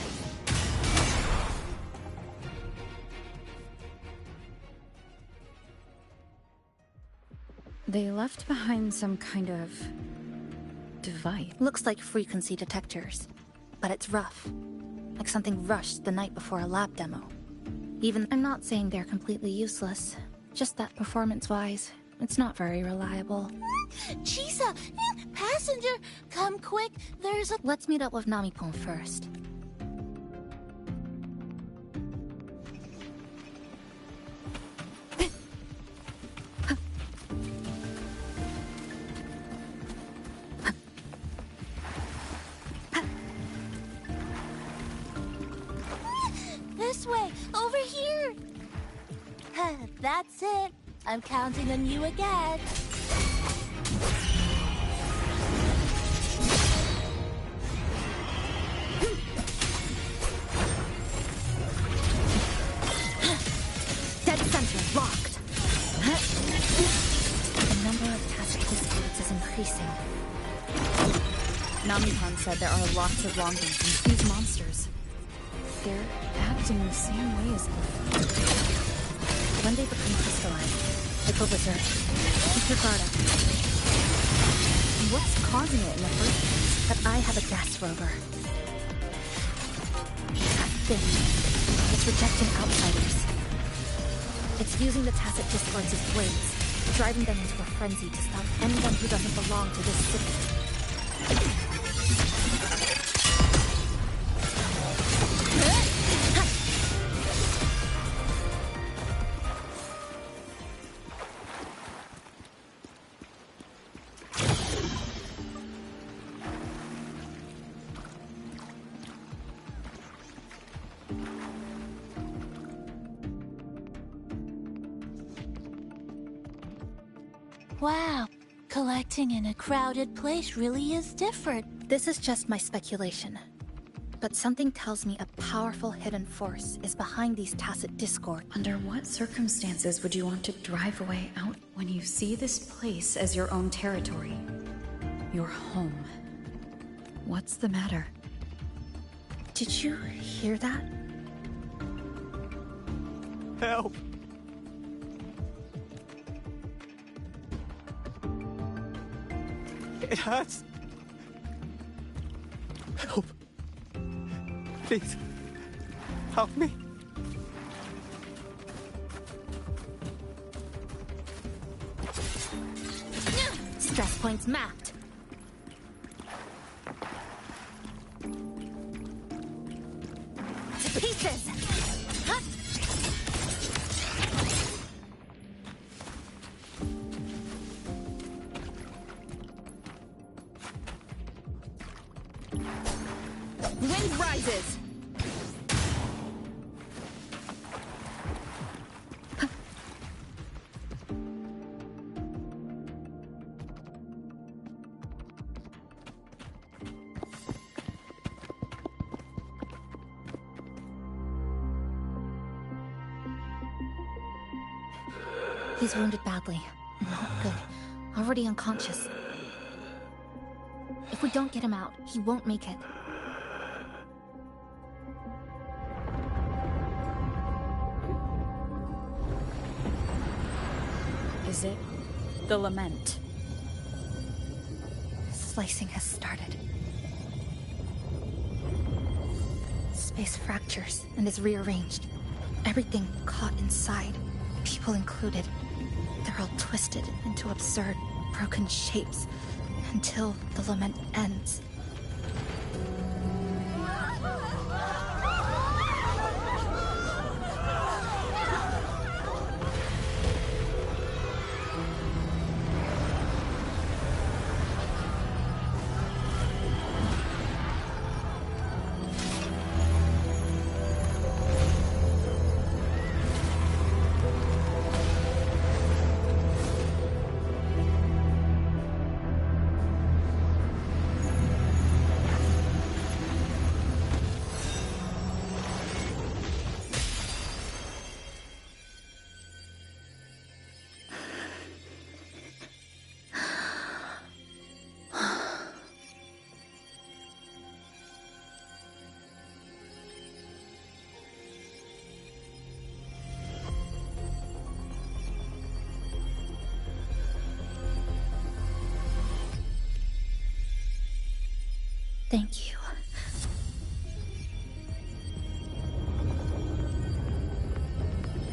They left behind some kind of device. Looks like frequency detectors, but it's rough. Like something rushed the night before a lab demo. I'm not saying they're completely useless. Just that performance-wise, it's not very reliable. Chisa! Passenger! Come quick! Let's meet up with Namipon first. This way! Over here! That's it. I'm counting on you again. increasing. Nami-san said there are lots of longings in these monsters. They're acting the same way as them. When they become crystallized, they go berserk. Keep your guard up. What's causing it in the first place? But I have a gas rover. That thing. It's rejecting outsiders. It's using the tacit discords as blades, driving them into a frenzy to stop anyone who doesn't belong to this city. Wow, collecting in a crowded place really is different. This is just my speculation. But something tells me a powerful hidden force is behind these tacit discord. Under what circumstances would you want to drive away out when you see this place as your own territory? Your home. What's the matter? Did you hear that? Help! It hurts. Help. Please. Help me. Stress points mapped. To pieces! Huh? Wind rises! He's wounded badly. Not good. Already unconscious. If we don't get him out, he won't make it. Is it the lament? Slicing has started. Space fractures and is rearranged. Everything caught inside, people included. They're all twisted into absurd, broken shapes until the lament ends. Thank you.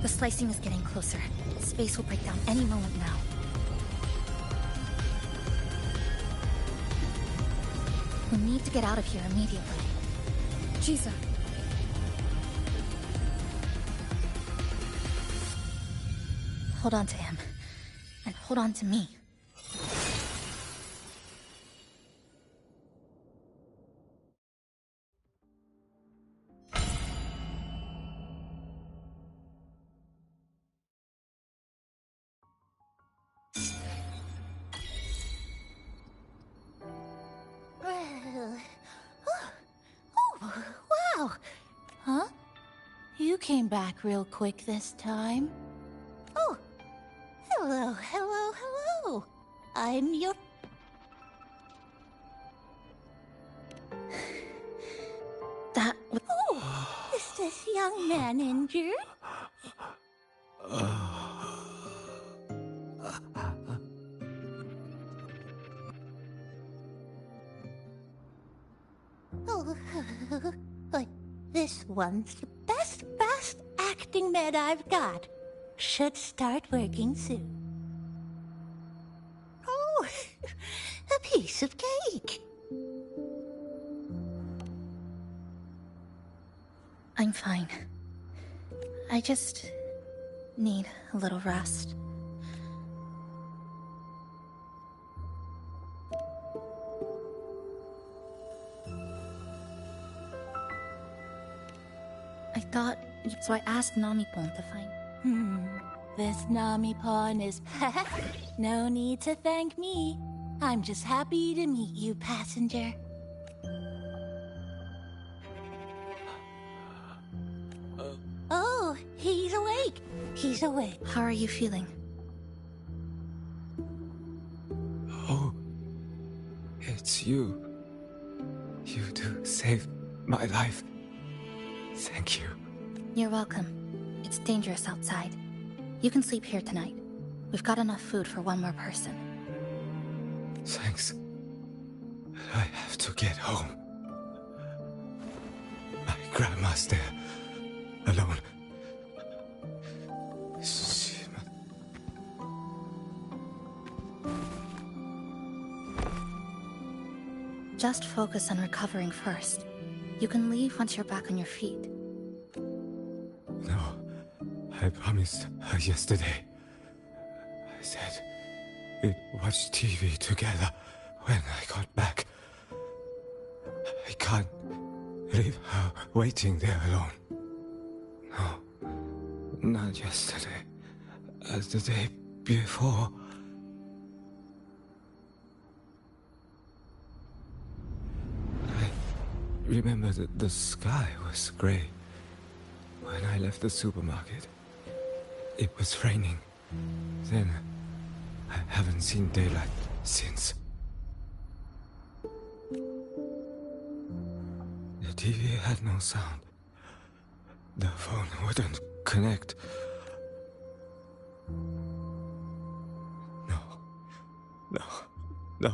The slicing is getting closer. Space will break down any moment now. We need to get out of here immediately. Jesus. Hold on to him. And hold on to me. Wow! Huh? You came back real quick this time. Oh! Hello, hello, hello! I'm your... young man injured? Oh, but this one's the best acting med I've got. Should start working soon. Oh, a piece of cake. I'm fine. I just need a little rest. I thought, so I asked Namipon to find. This Namipon is... No need to thank me. I'm just happy to meet you, passenger. Oh, he's awake. He's awake. How are you feeling? Oh, it's you. You do save my life. Thank you. You're welcome. It's dangerous outside. You can sleep here tonight. We've got enough food for one more person. Thanks. I have to get home. My grandma's there, alone. Just focus on recovering first. You can leave once you're back on your feet. No, I promised her yesterday. I said we'd watch TV together when I got back. I can't leave her waiting there alone. No, not yesterday. The day before. I remember that the sky was grey. When I left the supermarket, it was raining. Then, I haven't seen daylight since. The TV had no sound. The phone wouldn't connect. No.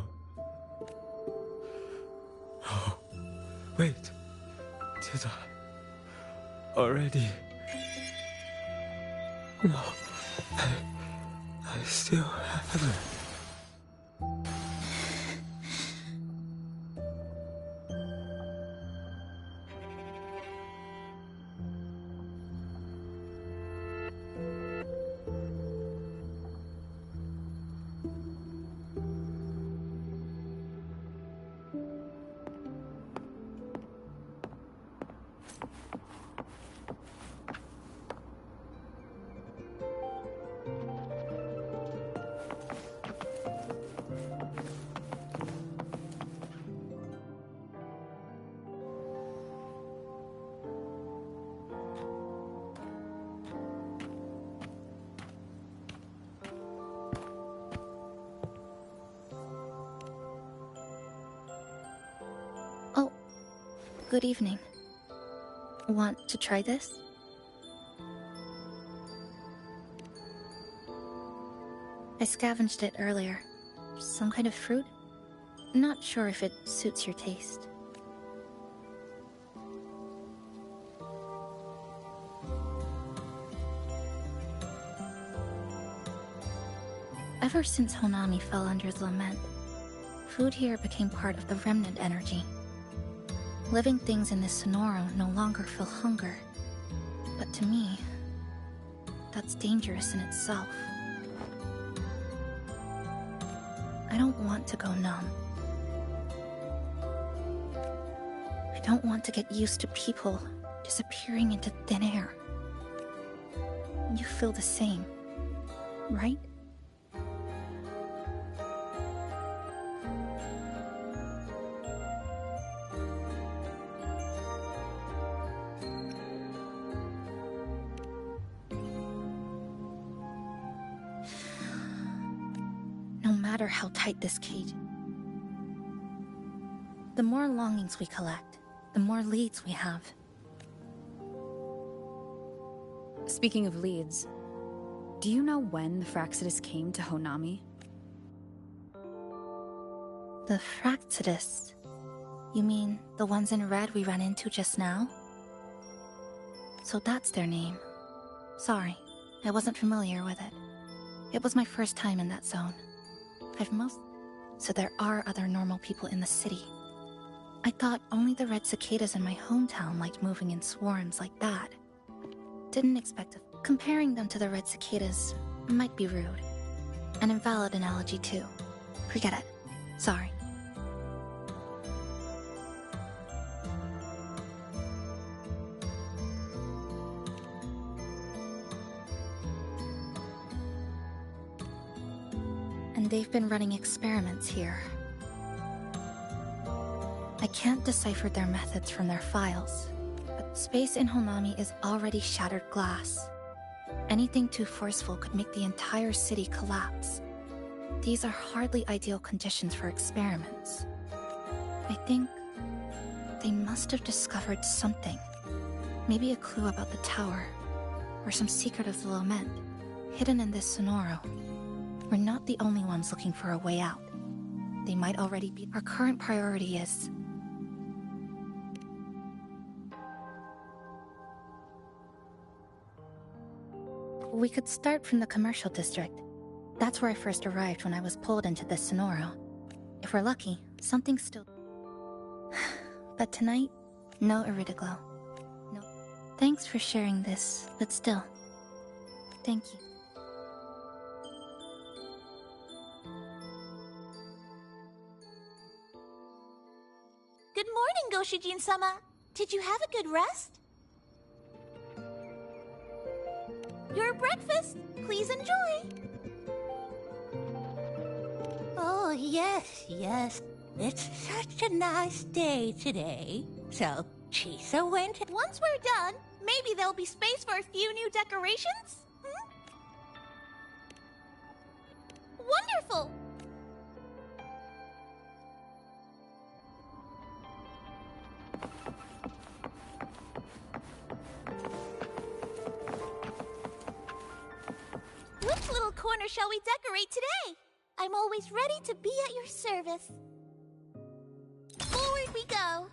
Oh, wait. Did I already? No. I still haven't. Good evening. Want to try this? I scavenged it earlier. Some kind of fruit? Not sure if it suits your taste. Ever since Honami fell under the lament, food here became part of the remnant energy. Living things in this Sonoro no longer feel hunger. But to me, that's dangerous in itself. I don't want to go numb. I don't want to get used to people disappearing into thin air. You feel the same, right? No matter how tight this cage, the more longings we collect, the more leads we have. Speaking of leads, do you know when the Fraxidus came to Honami? The Fraxidus? You mean the ones in red we ran into just now? So that's their name. Sorry, I wasn't familiar with it. It was my first time in that zone. So there are other normal people in the city. I thought only the red cicadas in my hometown liked moving in swarms like that. Didn't expect it. Comparing them to the red cicadas might be rude. An invalid analogy too. Forget it. Sorry. And they've been running experiments here. I can't decipher their methods from their files, but space in Honami is already shattered glass. Anything too forceful could make the entire city collapse. These are hardly ideal conditions for experiments. I think they must have discovered something. Maybe a clue about the tower, or some secret of the lament, hidden in this Sonoro. We're not the only ones looking for a way out. They might already be. Our current priority is... We could start from the commercial district. That's where I first arrived when I was pulled into this Sonoro. If we're lucky, something's still... But tonight, no Iridoglow. No. Thanks for sharing this, but still. Thank you. Good morning, Goshijin-sama. Did you have a good rest? Your breakfast, please enjoy. Oh, yes. It's such a nice day today. So, Chisa went... Once we're done, maybe there'll be space for a few new decorations? Wonderful! Which little corner shall we decorate today? I'm always ready to be at your service. Forward we go.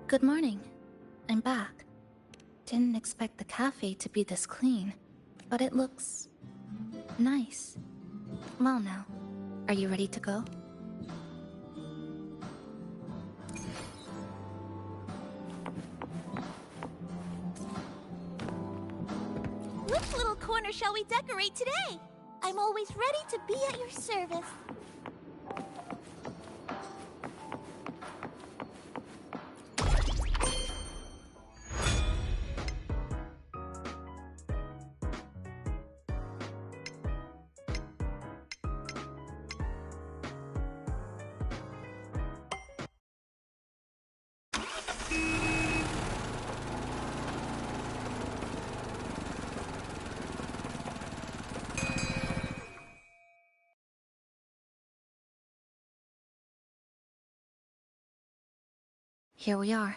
Good morning. I'm back. Didn't expect the cafe to be this clean, but it looks... nice. Well now, are you ready to go? Which little corner shall we decorate today? I'm always ready to be at your service. Here we are.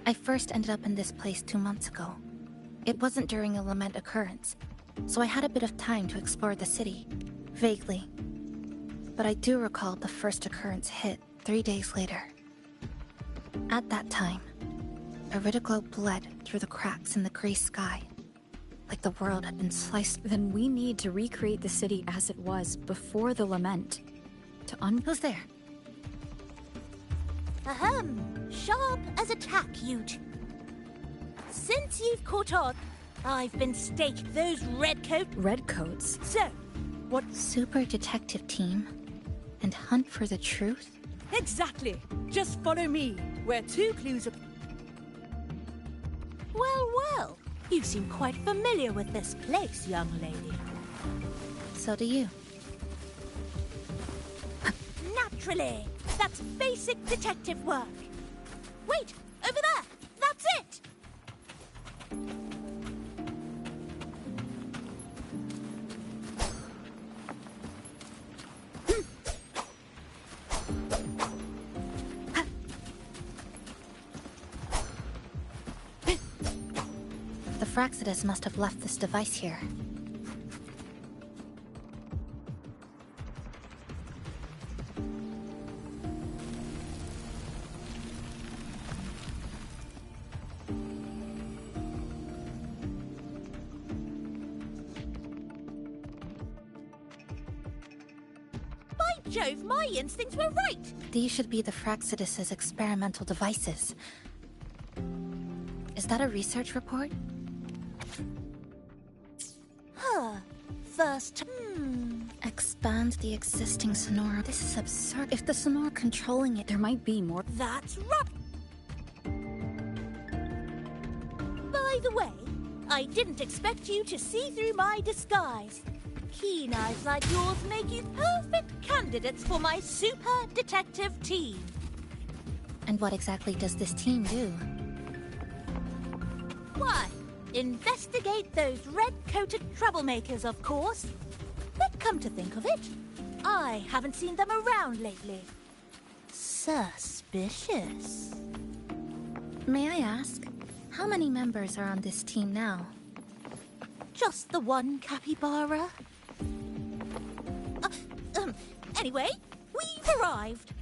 I first ended up in this place 2 months ago. It wasn't during a lament occurrence, so I had a bit of time to explore the city, vaguely. But I do recall the first occurrence hit 3 days later. At that time, Iridoglow bled through the cracks in the gray sky, like the world had been sliced. Then we need to recreate the city as it was before the lament. Who's there? Ahem, sharp as a tack, Ute. Since you've caught on, I've been staking those redcoats. Redcoats? So, What super detective team? And hunt for the truth? Exactly. Just follow me. Where 2 clues are... Well, well. You seem quite familiar with this place, young lady. So do you. Naturally. That's basic detective work. Wait! Over there! That's it! The Fraxidus must have left this device here. By Jove, my instincts were right! These should be the Fraxidus's experimental devices. Is that a research report? Huh. First... Expand the existing Sonora. This is absurd. If the Sonora controlling it, there might be more. That's right! By the way, I didn't expect you to see through my disguise. Keen eyes like yours make you perfect candidates for my super detective team. And what exactly does this team do? Why, investigate those red-coated troublemakers, of course. But come to think of it, I haven't seen them around lately. Suspicious. May I ask, how many members are on this team now? Just the one capybara. Anyway, we've arrived.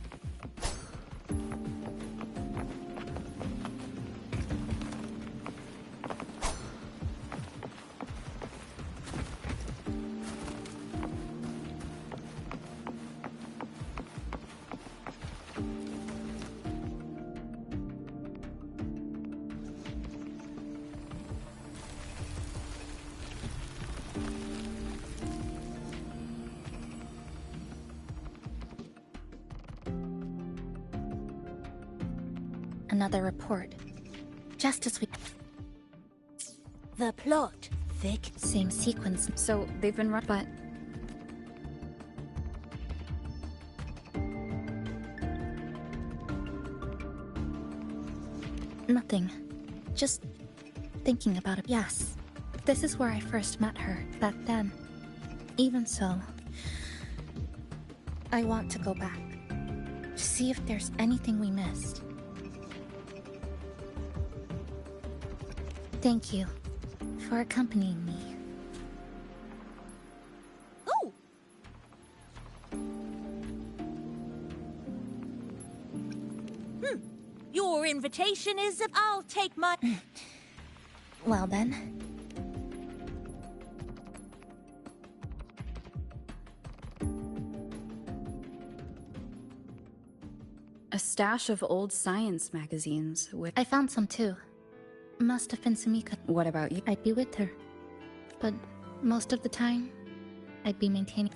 Another report. Just as we... The plot, Vic. Same sequence. So they've been run, but... Nothing. Just thinking about it. Yes, this is where I first met her, back then. Even so, I want to go back. To see if there's anything we missed. Thank you for accompanying me. Oh! Your invitation is... I'll take my... Well then. A stash of old science magazines with... I found some too. Must have been Sumika. What about you? I'd be with her. But most of the time, I'd be maintaining...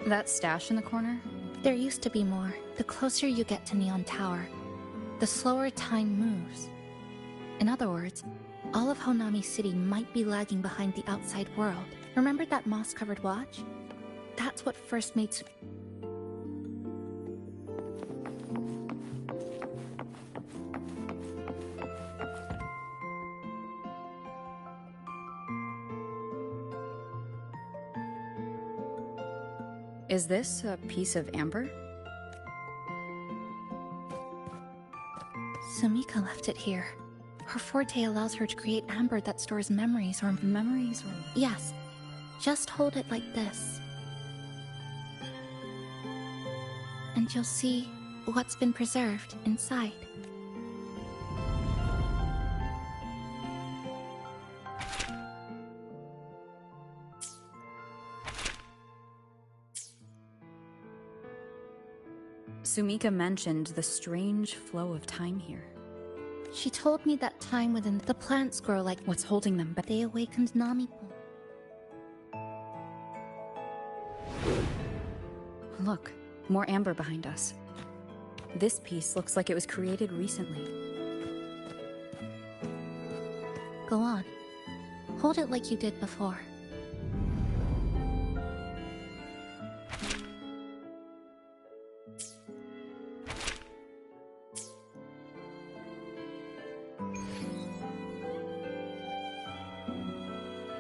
That stash in the corner? There used to be more. The closer you get to Neon Tower, the slower time moves. In other words, all of Honami City might be lagging behind the outside world. Remember that moss-covered watch? That's what first made... Is this a piece of amber? Sumika left it here. Her forte allows her to create amber that stores memories or... Memories or... Yes. Just hold it like this. And you'll see what's been preserved inside. Sumika mentioned the strange flow of time here. She told me that time within the plants grow like what's holding them, but they awakened Nami. Look, more amber behind us. This piece looks like it was created recently. Go on. Hold it like you did before.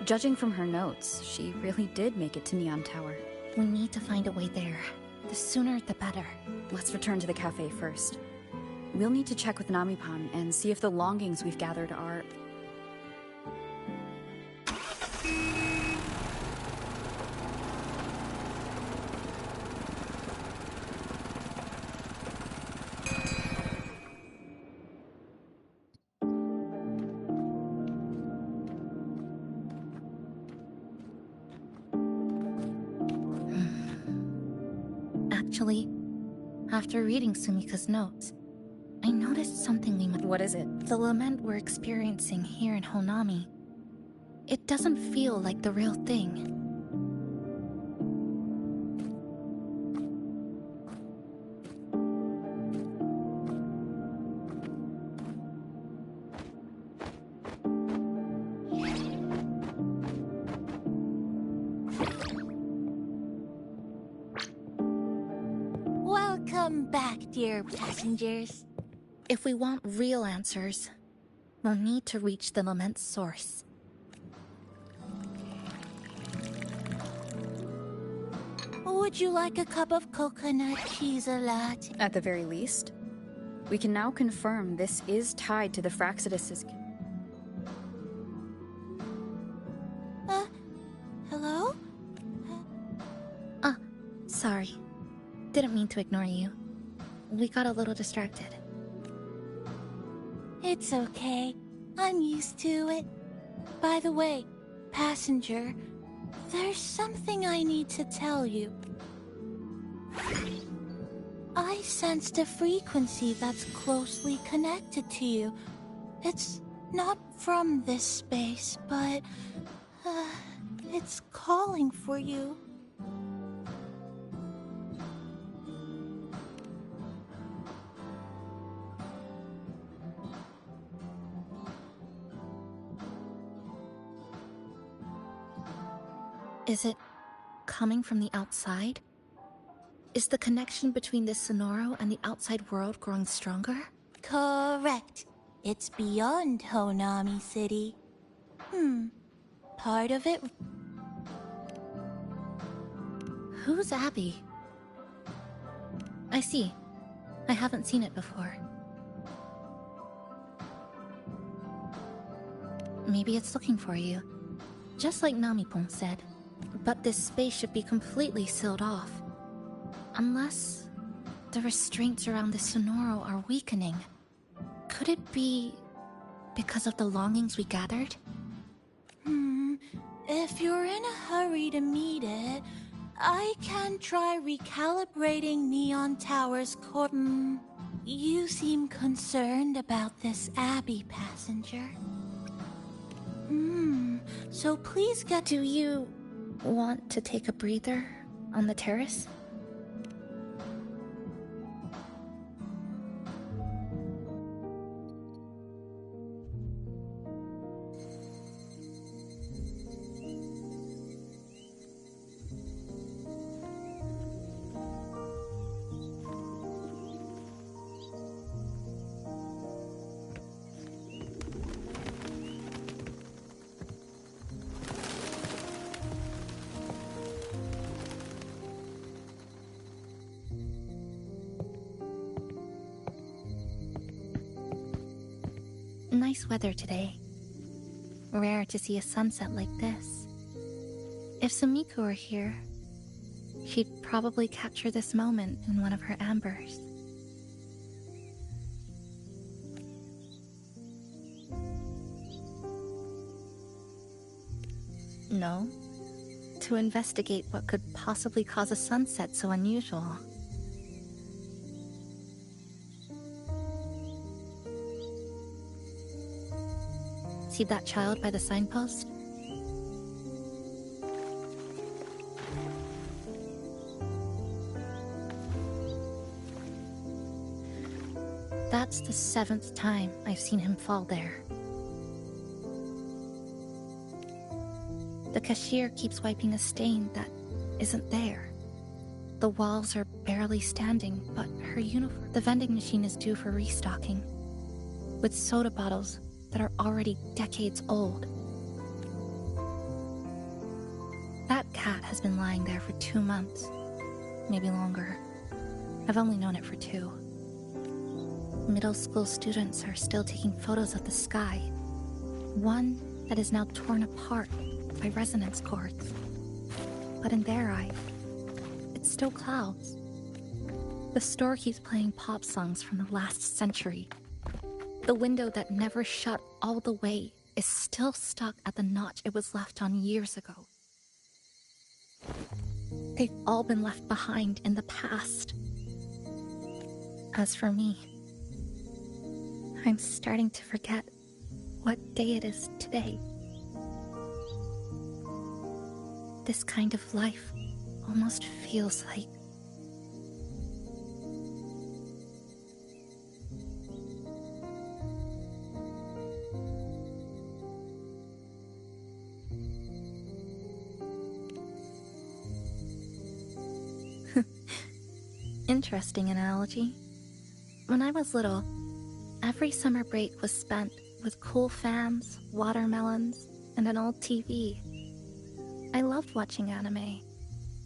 Judging from her notes, she really did make it to Neon Tower. We need to find a way there. The sooner, the better. Let's return to the cafe first. We'll need to check with Namipan and see if the longings we've gathered are... Actually, after reading Sumika's notes, I noticed something we might... What is it? The lament we're experiencing here in Honami. It doesn't feel like the real thing. Welcome back, dear passengers. If we want real answers, we'll need to reach the lament's source. Would you like a cup of coconut cheese latte? At the very least, we can now confirm this is tied to the Fraxidus'... Hello? Sorry. Didn't mean to ignore you. We got a little distracted. It's okay. I'm used to it. By the way, passenger, there's something I need to tell you. I sensed a frequency that's closely connected to you. It's not from this space, but it's calling for you. Is it coming from the outside? Is the connection between this Sonoro and the outside world growing stronger? Correct. It's beyond Honami City. Part of it... Who's Abby? I see. I haven't seen it before. Maybe it's looking for you. Just like Namipon said. But this space should be completely sealed off. Unless the restraints around the Sonoro are weakening. Could it be because of the longings we gathered? If you're in a hurry to meet it, I can try recalibrating Neon Tower's core. You seem concerned about this Abbey, passenger. So please get... Do you want to take a breather on the terrace? nice weather today. Rare to see a sunset like this. If Sumiko were here, she'd probably capture this moment in one of her ambers. No? To investigate what could possibly cause a sunset so unusual. See that child by the signpost? That's the 7th time I've seen him fall there. The cashier keeps wiping a stain that isn't there. The walls are barely standing, but her uniform... The vending machine is due for restocking, with soda bottles that are already decades old. That cat has been lying there for 2 months, maybe longer. I've only known it for 2. Middle school students are still taking photos of the sky, one that is now torn apart by resonance cords. But in their eye, it's still clouds. The store keeps playing pop songs from the last century. The window that never shut all the way is still stuck at the notch it was left on years ago. They've all been left behind in the past. As for me, I'm starting to forget what day it is today. This kind of life almost feels like... Interesting analogy. When I was little, every summer break was spent with cool fans, watermelons, and an old TV. I loved watching anime,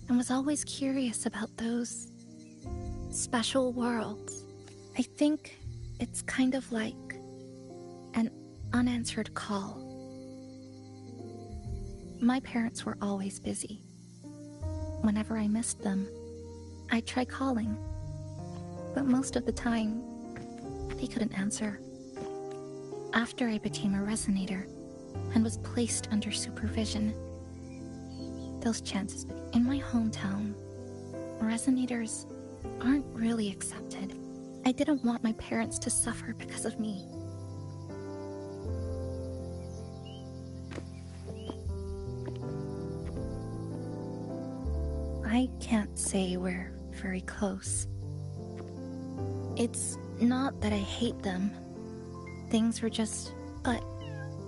and was always curious about those special worlds. I think it's kind of like an unanswered call. My parents were always busy. Whenever I missed them, I'd try calling, but most of the time, they couldn't answer. After I became a resonator and was placed under supervision, those chances... In my hometown, resonators aren't really accepted. I didn't want my parents to suffer because of me. I can't say we're very close. It's not that I hate them. Things were just... But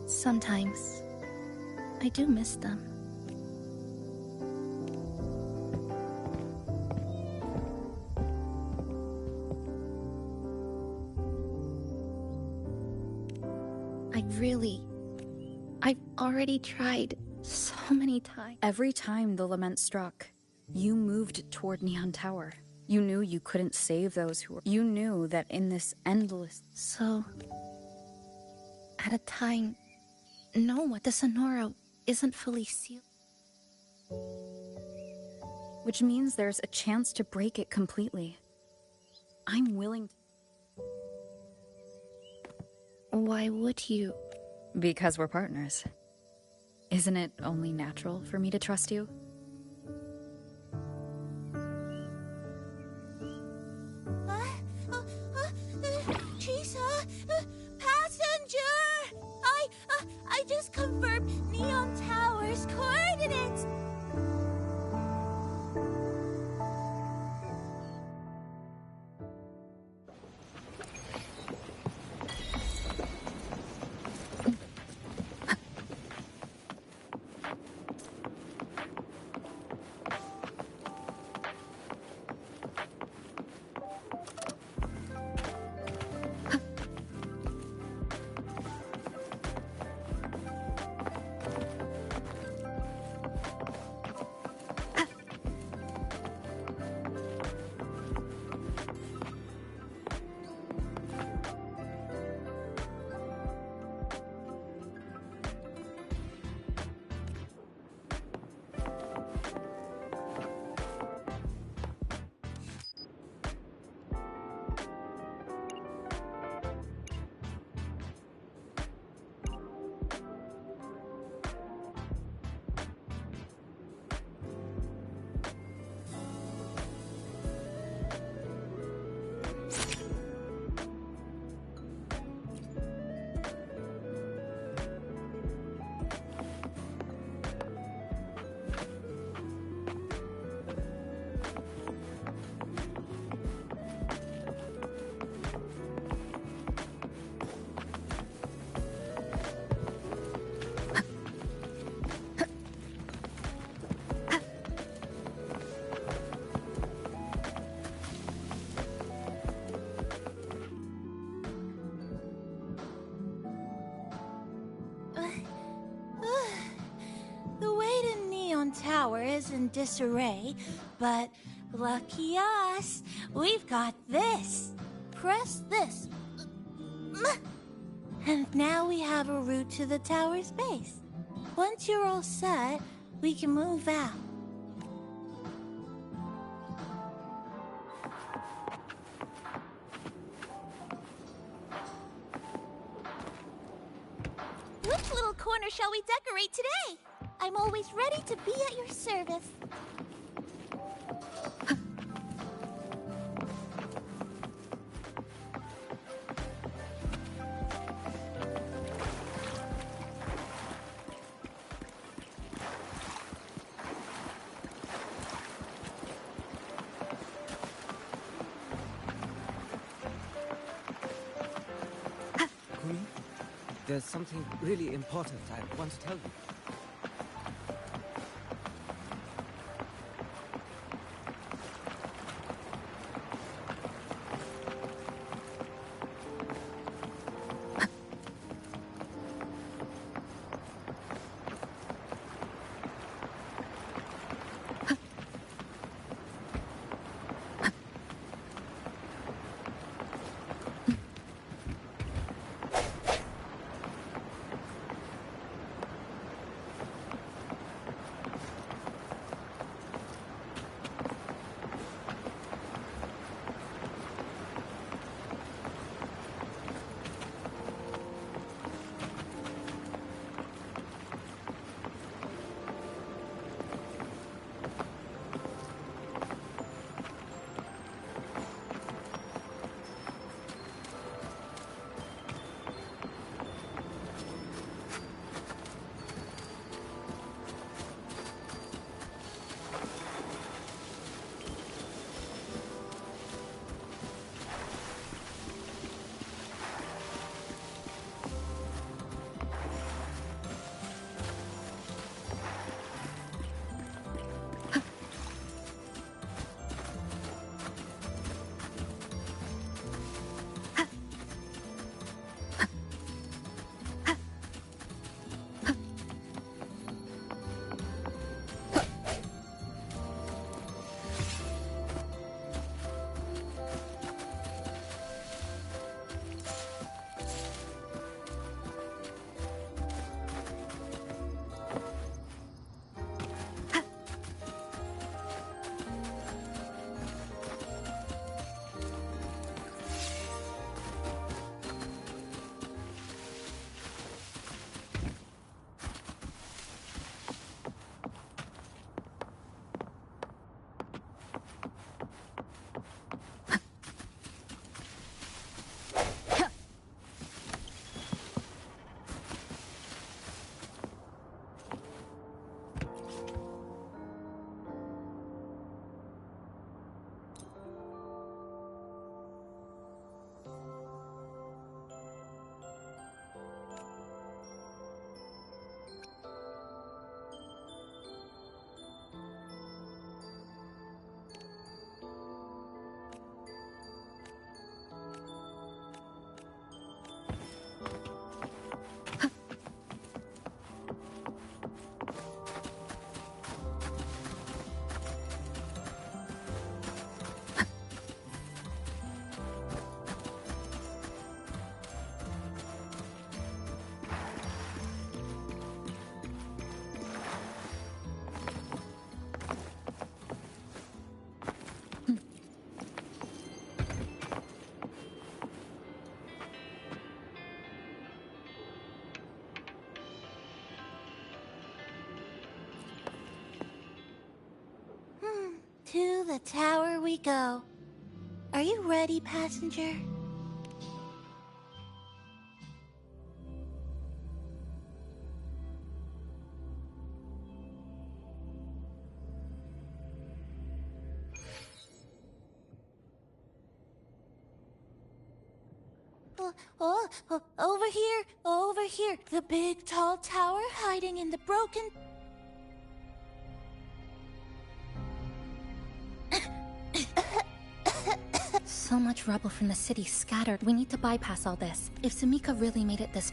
sometimes I do miss them. I've already tried so many times. Every time the lament struck, you moved toward Neon Tower. You knew you couldn't save those who were... You knew that in this endless... So, at a time, no one... The Sonoro isn't fully sealed. Which means there's a chance to break it completely. I'm willing... Why would you? Because we're partners. Isn't it only natural for me to trust you? Chisa! Passenger! I just confirmed Neon Tower's coordinates! in disarray, but lucky us, we've got this. Press this. And now we have a route to the tower's base. Once you're all set, we can move out. Which little corner shall we decorate today? I'm always ready to be at your service. Kumi, there's something really important I want to tell you. To the tower we go. Are you ready, passenger? Over here. The big tall tower hiding in the broken... So much rubble from the city scattered. We need to bypass all this. If Sumika really made it this...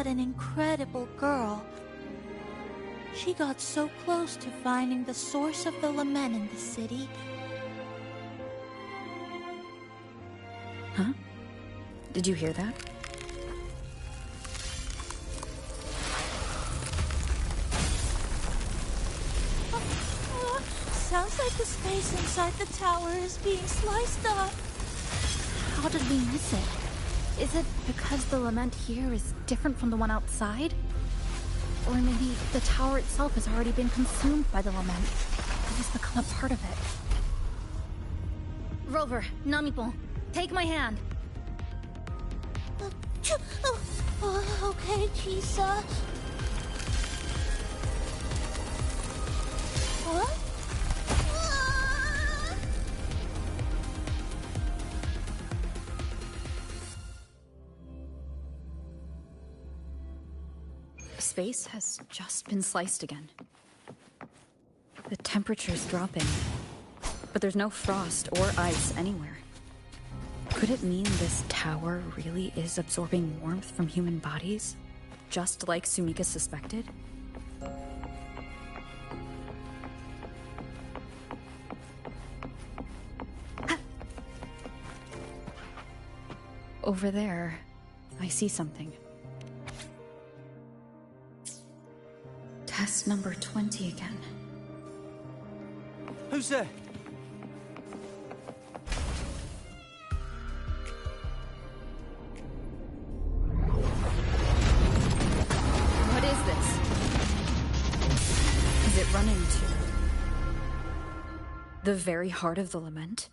what an incredible girl. She got so close to finding the source of the lament in the city. Huh? Did you hear that? Sounds like the space inside the tower is being sliced up. How did we miss it? Is it because the lament here is different from the one outside? Or maybe the tower itself has already been consumed by the lament. It has become a part of it. Rover, Namipon, take my hand. Okay, Chisa. What? Space has just been sliced again. The temperature's dropping, but there's no frost or ice anywhere. Could it mean this tower really is absorbing warmth from human bodies, just like Sumika suspected? Over there, I see something. Test number 20 again. Who's there? What is this? Is it running to the very heart of the lament?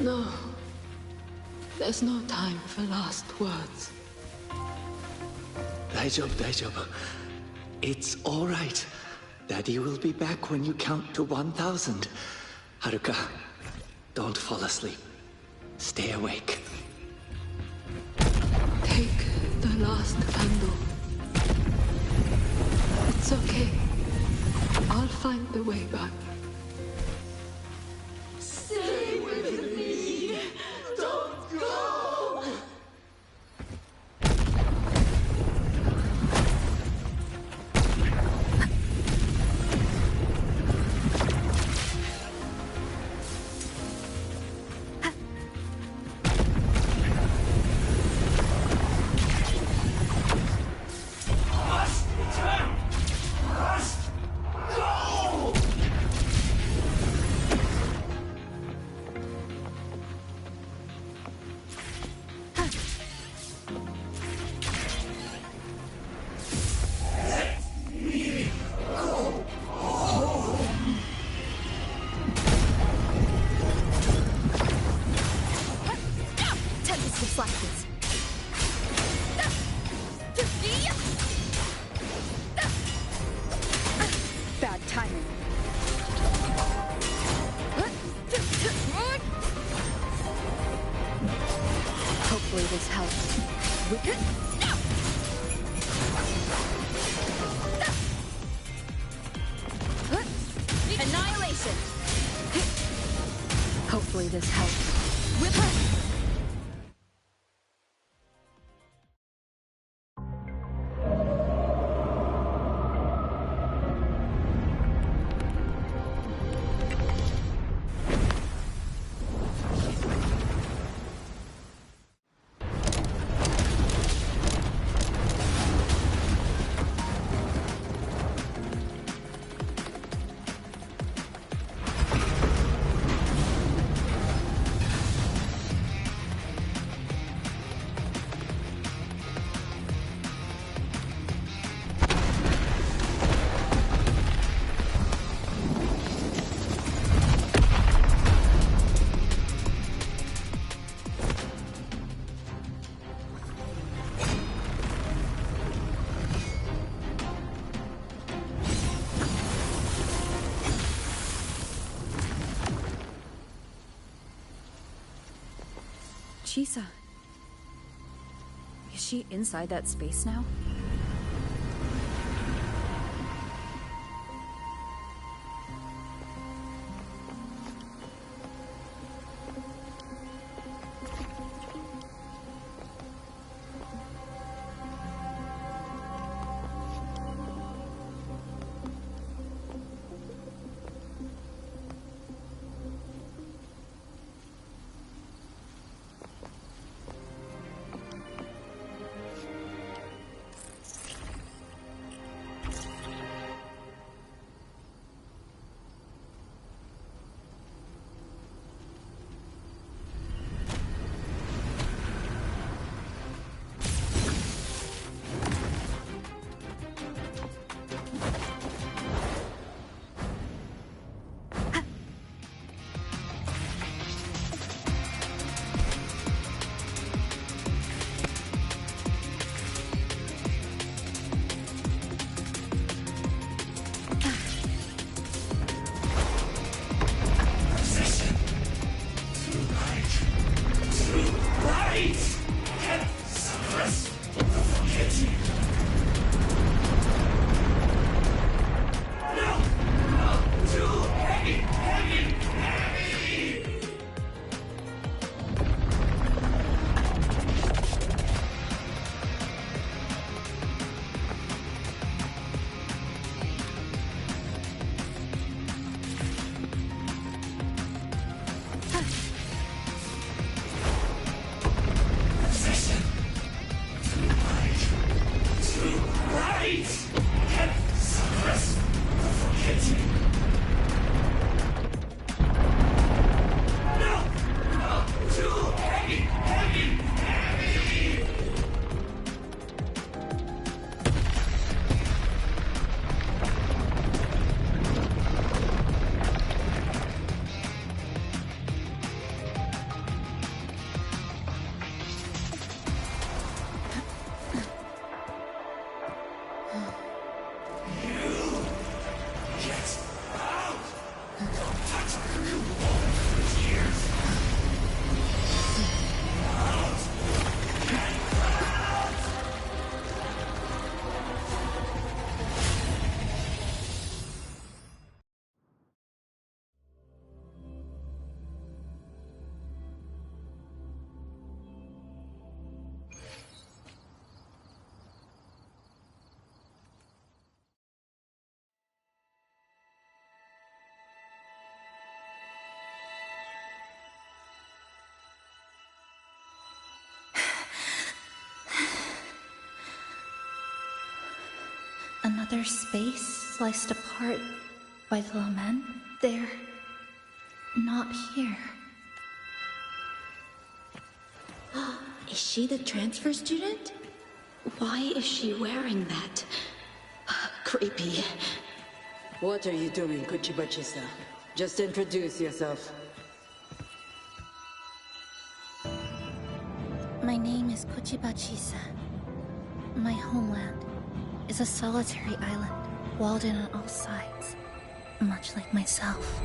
No. There's no time for last words. 大丈夫、大丈夫. It's all right. Daddy will be back when you count to 1,000. Haruka, don't fall asleep. Stay awake. Take the last candle. It's okay. I'll find the way back. Stay with me. Don't go. Bad timing. Hopefully this helps. Annihilation! Hopefully this helps. Whip her! Chisa. Is she inside that space now? Another space sliced apart by the lament? They're not here. Is she the transfer student? Why is she wearing that? Creepy. What are you doing, Kuchibachi-san? Just introduce yourself. My name is Kuchibachi-san. My homeland is a solitary island, walled in on all sides, much like myself.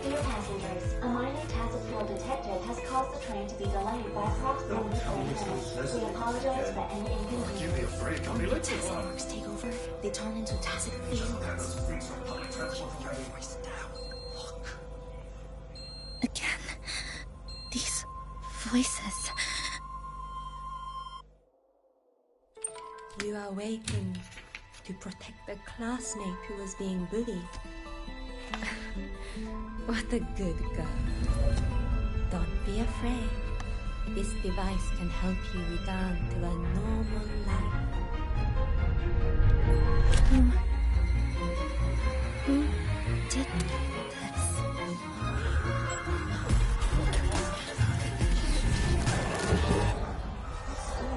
Dear passengers, a minor Tacit field detected has caused the train to be delayed by approximately 30 minutes. We apologize for any inconvenience. Give me a break, I'm When Tacit marks take over, they turn into Tacit fields. Again, these voices. You are waking to protect the classmate who was being bullied. What a good girl. Don't be afraid. This device can help you return to a normal life. Who did this?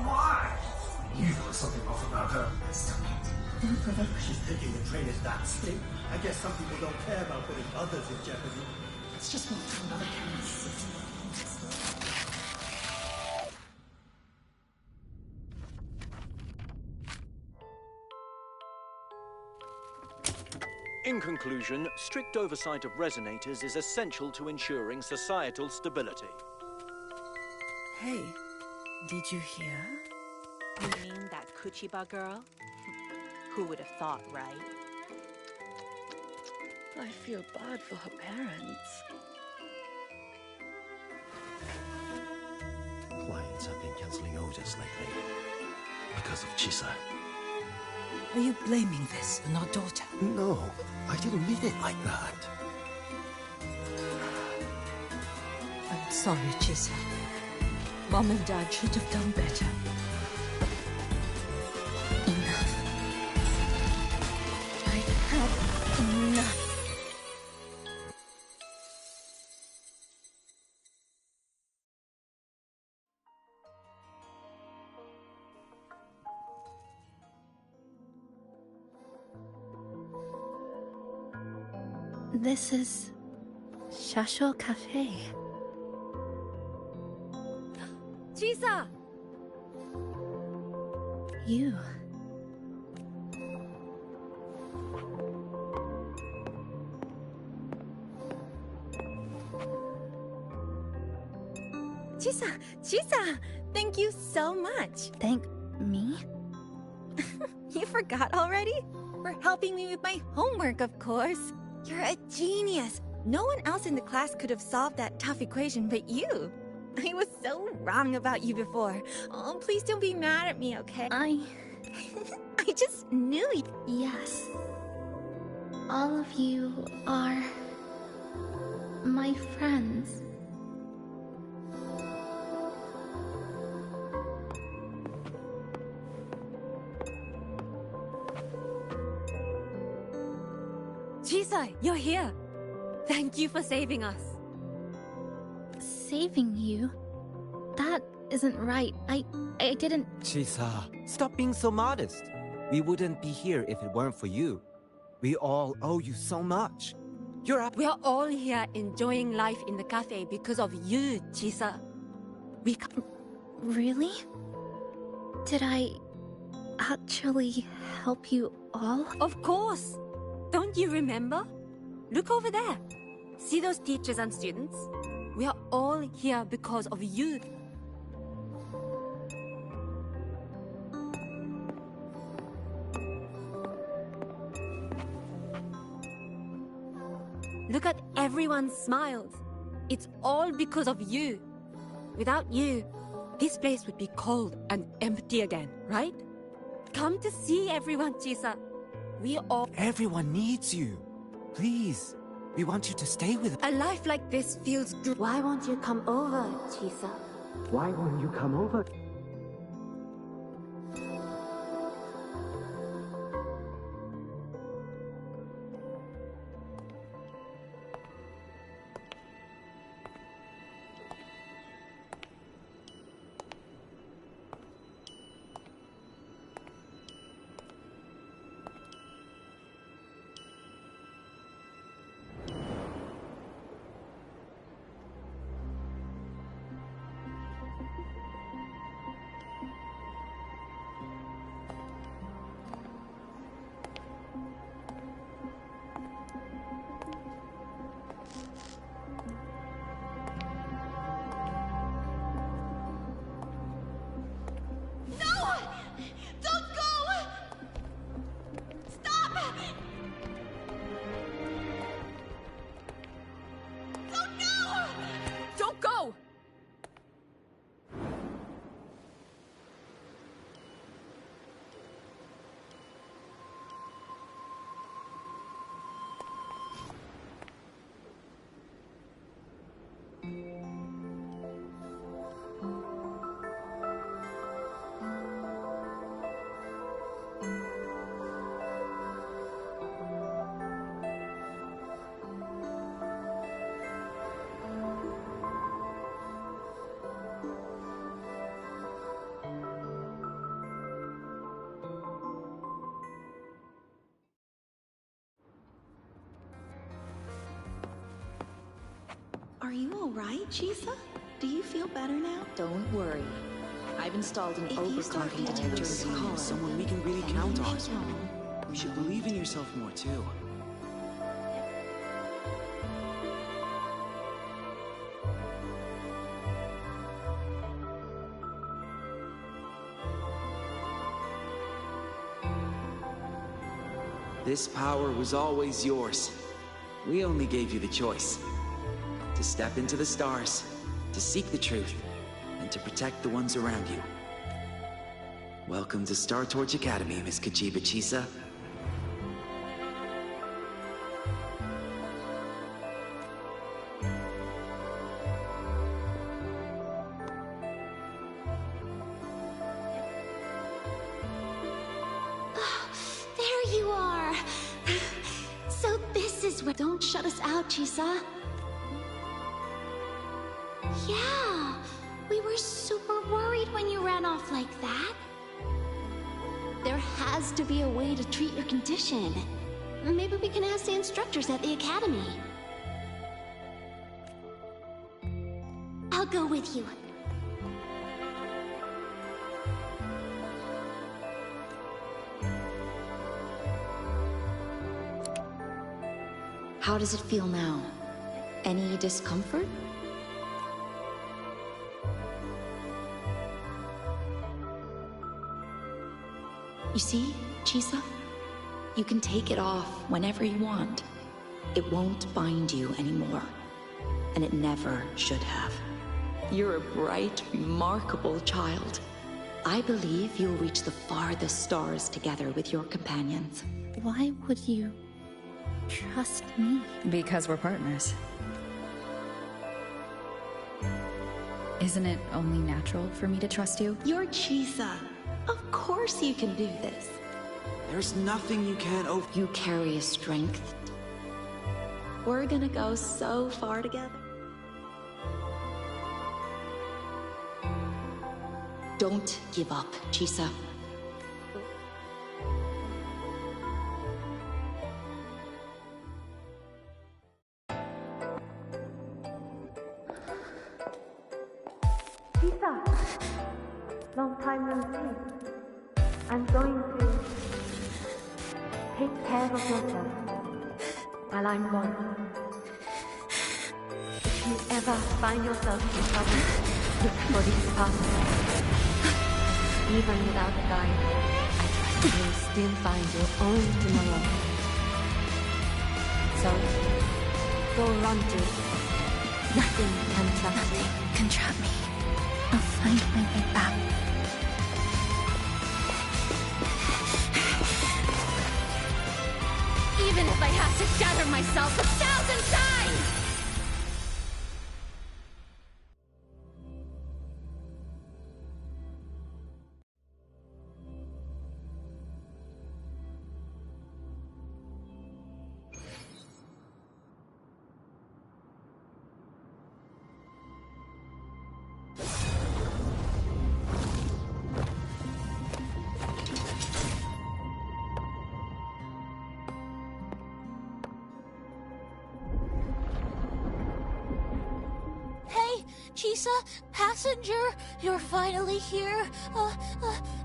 Why? You know something off about her. Stop it. She's thinking the train is that slick. I guess some people don't care about putting others in jeopardy. Let's just move to another campus. In conclusion, strict oversight of resonators is essential to ensuring societal stability. Hey, did you hear? You mean that Kuchiba girl? Who would have thought, right? I feel bad for her parents. Clients have been canceling orders lately because of Chisa. Are you blaming this on our daughter? No, I didn't mean it like that. I'm sorry, Chisa. Mom and Dad should have done better. Enough. I have enough. This is Shasho Cafe. Chisa! You. Chisa! Thank you so much. Thank me? You forgot already? For helping me with my homework, of course. You're a genius. No one else in the class could have solved that tough equation but you. I was so wrong about you before. Oh, please don't be mad at me, okay? I just knew you. Yes. All of you are my friends. Chisa, you're here. Thank you for saving us. Saving you? That isn't right. I didn't... Chisa, stop being so modest. We wouldn't be here if it weren't for you. We all owe you so much. You're up. We're all here enjoying life in the cafe because of you, Chisa. We can't... Really? Did I actually help you all? Of course! Don't you remember? Look over there. See those teachers and students? We are all here because of you. Look at everyone's smiles. It's all because of you. Without you, this place would be cold and empty again, right? Come to see everyone, Chisa. We all... Everyone needs you. Please, we want you to stay with us. A life like this feels good. Why won't you come over, Chisa? Why won't you come over? Are you alright, Chisa? Do you feel better now? Don't worry. I've installed an overclocking detector in the car. Someone we can really count on. You should believe in yourself more, too. This power was always yours. We only gave you the choice. To step into the stars, to seek the truth, and to protect the ones around you. Welcome to Star Torch Academy, Miss Kachiba Chisa. There you are! So this is where... Don't shut us out, Chisa. Yeah, we were super worried when you ran off like that. There has to be a way to treat your condition. Maybe we can ask the instructors at the academy. I'll go with you. How does it feel now? Any discomfort? You see, Chisa? You can take it off whenever you want. It won't bind you anymore. And it never should have. You're a bright, remarkable child. I believe you'll reach the farthest stars together with your companions. Why would you trust me? Because we're partners. Isn't it only natural for me to trust you? You're Chisa. Of course you can do this. There's nothing you can't over... You carry a strength. We're gonna go so far together. Don't give up, Chisa. Chisa! Long time no see. I'm going to take care of yourself while I'm gone. If you ever find yourself in trouble, look for these paths. Even without a guide, you'll still find your own tomorrow. So, go run to it. Nothing can trap me. Nothing can trap me. I'll find my way back. Even if I have to shatter myself 1,000 times! Chisa, passenger, you're finally here.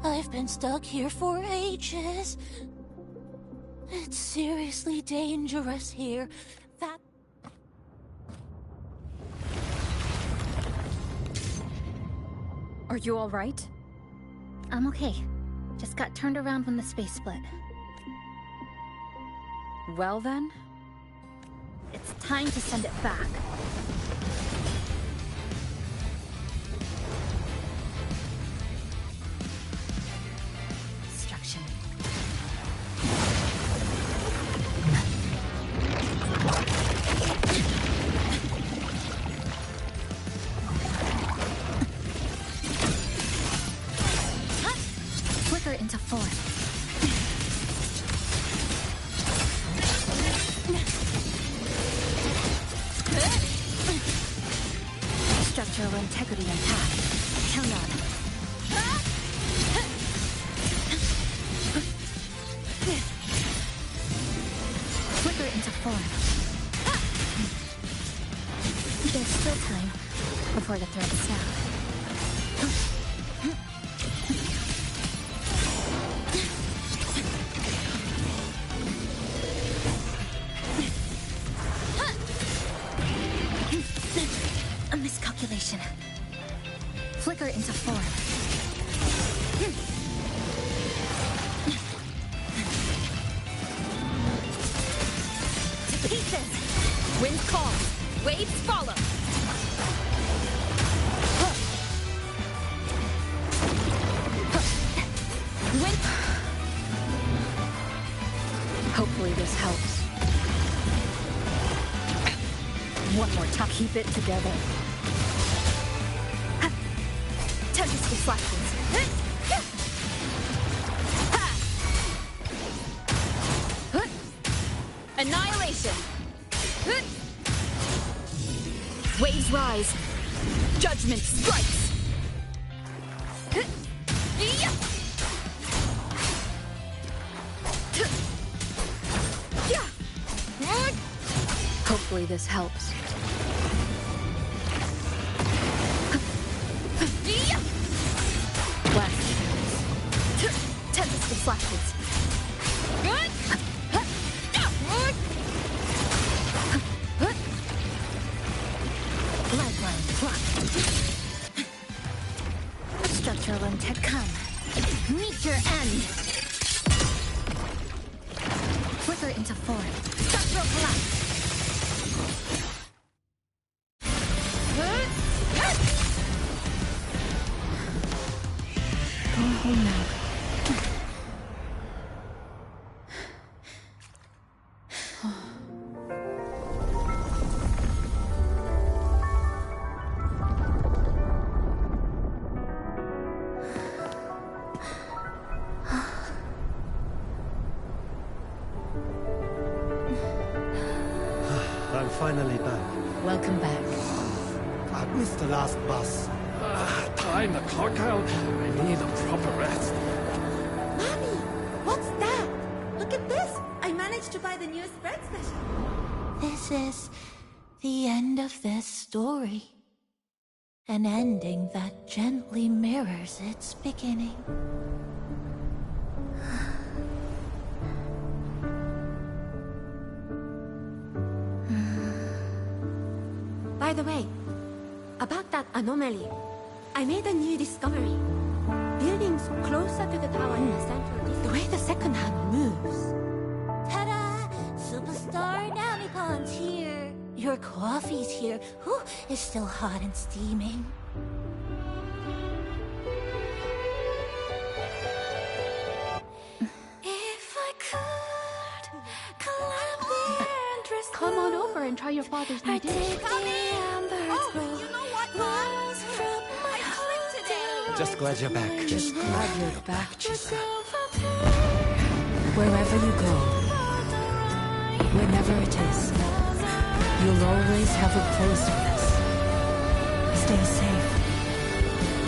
I've been stuck here for ages. It's seriously dangerous here. Are you all right? I'm okay. Just got turned around when the space split. Well then? It's time to send it back. Destruction. Flicker into form. Structural integrity intact. Carry on. Flicker into form. There's still time before the threat snaps. A miscalculation. Flicker into form. Waves follow! Wind! Hopefully this helps. One more time. Keep it together. Tempest deflections. Annihilation. Waves rise. Judgment strikes. Hopefully this helps. Blast. Tempest deflections. Lifeline pluck. Structural intent come. Meet your end. Flicker into form. Structural collapse. Go home now. I'm finally back. Welcome back. I missed the last bus. Time the clock out. I need a proper rest. Mommy, what's that? Look at this. I managed to buy the newest bread special. This is the end of this story. An ending that gently mirrors its beginning. By the way, about that anomaly, I made a new discovery. Buildings closer to the tower in the center, the way the second hand moves. Ta-da! Superstar Namicon's here. Your coffee's here. Ooh, it's still hot and steaming. If I could climb the entrance. Come on over and try your father's new dish. Just glad you're back. Just glad you're back, Chisa. Wherever you go, whenever it is, you'll always have a place with us. Stay safe.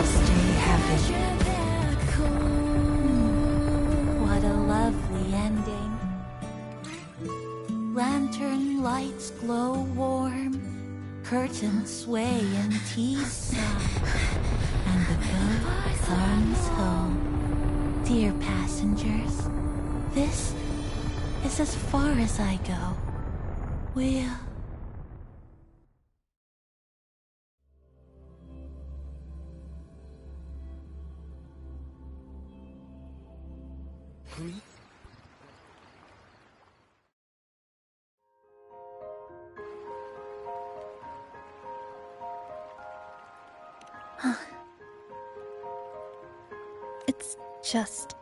Stay happy. What a lovely ending. Lantern lights glow warm. Curtains sway in tea-side. And the boat comes home. Dear passengers, this is as far as I go. We'll... It's just...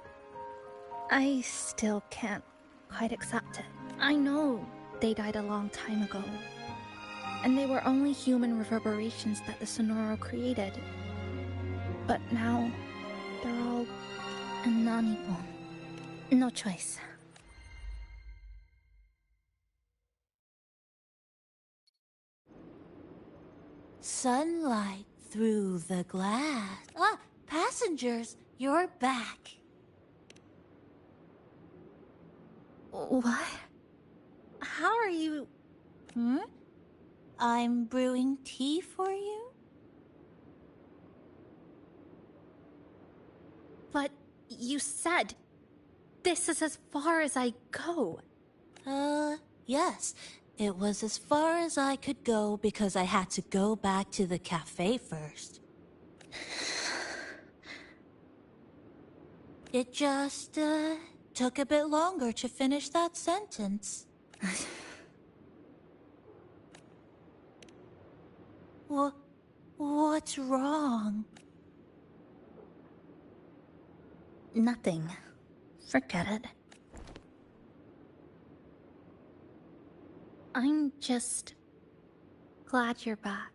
I still can't quite accept it. I know they died a long time ago. And they were only human reverberations that the Sonoro created. But now, they're all... Nanibon. No choice. Sunlight through the glass. Ah, passengers, you're back. What? How are you... I'm brewing tea for you? But you said... This is as far as I go. Yes. It was as far as I could go because I had to go back to the cafe first. It just, took a bit longer to finish that sentence. What's wrong? Nothing. Forget it. I'm just glad you're back.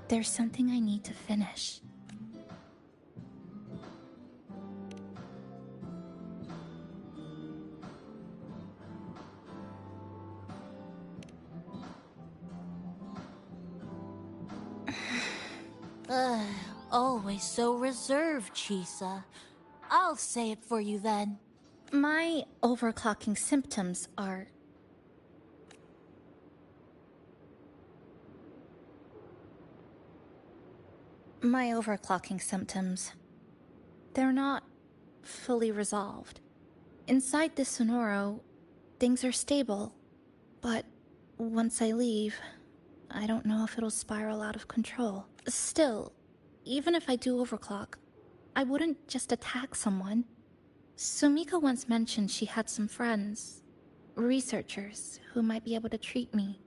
There's something I need to finish. Always so reserved, Chisa. I'll say it for you then. My overclocking symptoms are... My overclocking symptoms... They're not fully resolved. Inside this Sonoro, things are stable. But once I leave, I don't know if it'll spiral out of control. Still, even if I do overclock, I wouldn't just attack someone. Sumika once mentioned she had some friends, researchers, who might be able to treat me.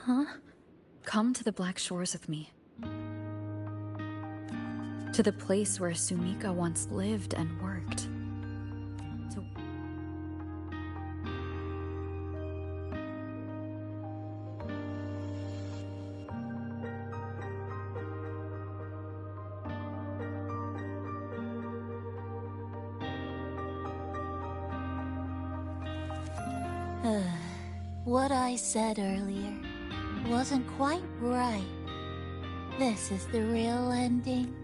Huh? Come to the Black Shores with me. To the place where Sumika once lived and worked. What I said earlier wasn't quite right. This is the real ending.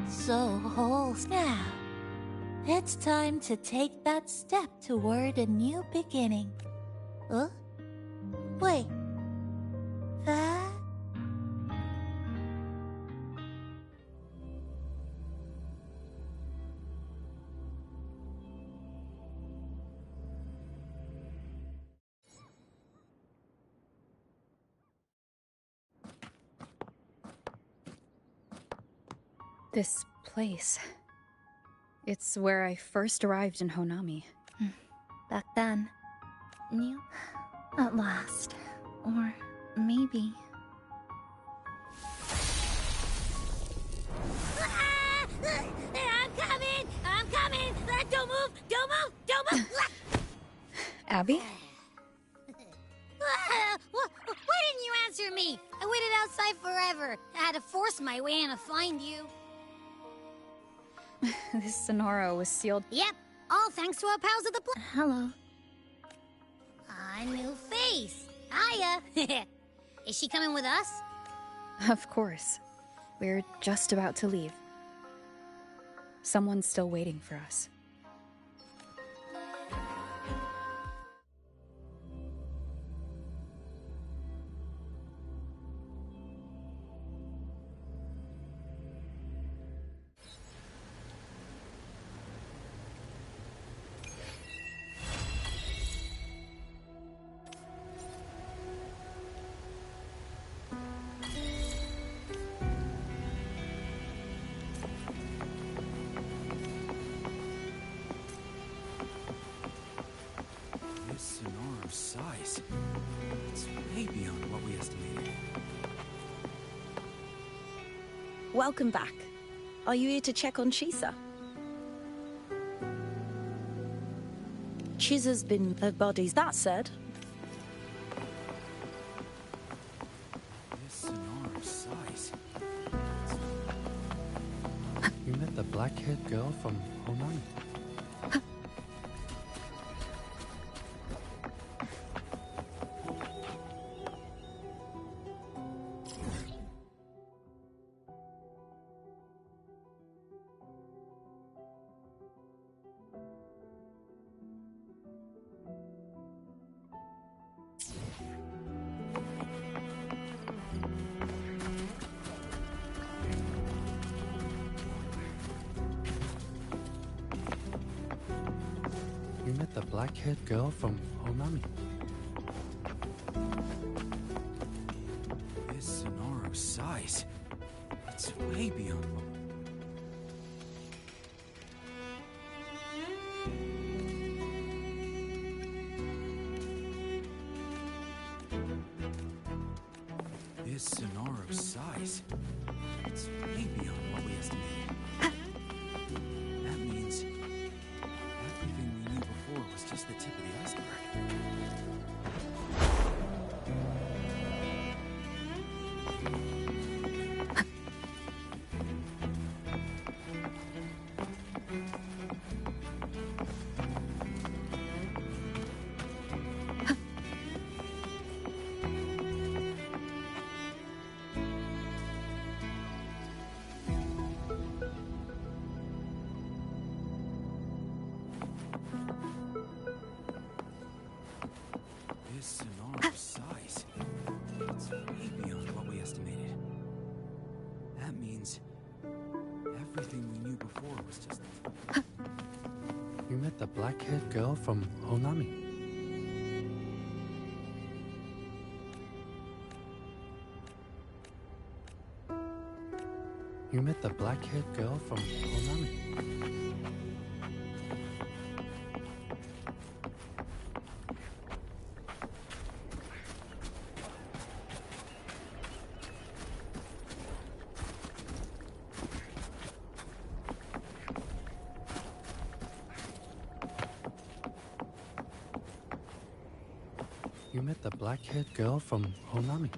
So, Holes, now, it's time to take that step toward a new beginning. Huh? Wait. That? This place. It's where I first arrived in Honami. Back then. New? At last. Or maybe... I'm coming! I'm coming! Don't move! Don't move! Don't move! Abby? Why didn't you answer me? I waited outside forever. I had to force my way in to find you. This Sonoro was sealed. Yep, all thanks to our pals at the Hello. A new face. Hiya. Is she coming with us? Of course. We're just about to leave. Someone's still waiting for us. This Sonoro's size. It's way beyond what we estimated. Welcome back. Are you here to check on Chisa? Chisa's been her bodies. That said, This Sonoro's size. You met the black-haired girl from Honami? met the black-haired girl from Honami. This Sonora's size. It's way beyond what... This Sonora's size. It's way beyond what we estimated. That means everything we knew before was just the tip of the iceberg. This Sonora's size. It's way beyond what we estimated. That means everything we knew before was just... You met the black-haired girl from Honami. You met the black-haired girl from Honami. You met the black-haired girl from Honami.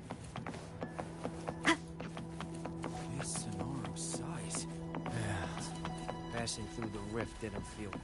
This Sonora's size. Yeah. Passing through the rift didn't feel great.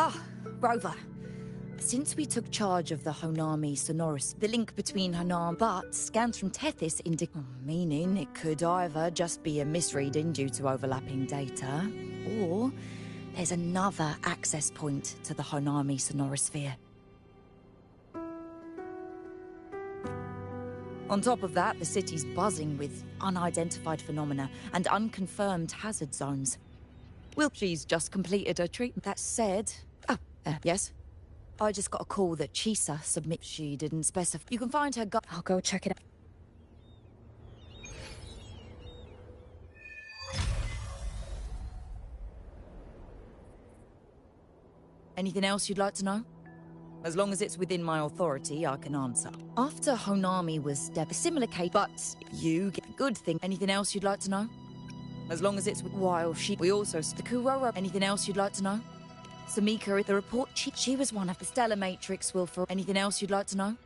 Ah, Rover. Since we took charge of the Honami Sonorous, the link between Honami but scans from Tethys meaning it could either just be a misreading due to overlapping data, or there's another access point to the Honami Sonorosphere. On top of that, the city's buzzing with unidentified phenomena and unconfirmed hazard zones. She's just completed her treatment. That said... yes? I just got a call that Chisa submit. She didn't specify. You can find her I'll go check it out. Anything else you'd like to know? As long as it's within my authority, I can answer. After Honami was a similar case, but you get a good thing. Anything else you'd like to know? As long as it's while we also the Kuroro. Anything else you'd like to know? Samika, the report she was one of the Stellar Matrix will for anything else you'd like to know?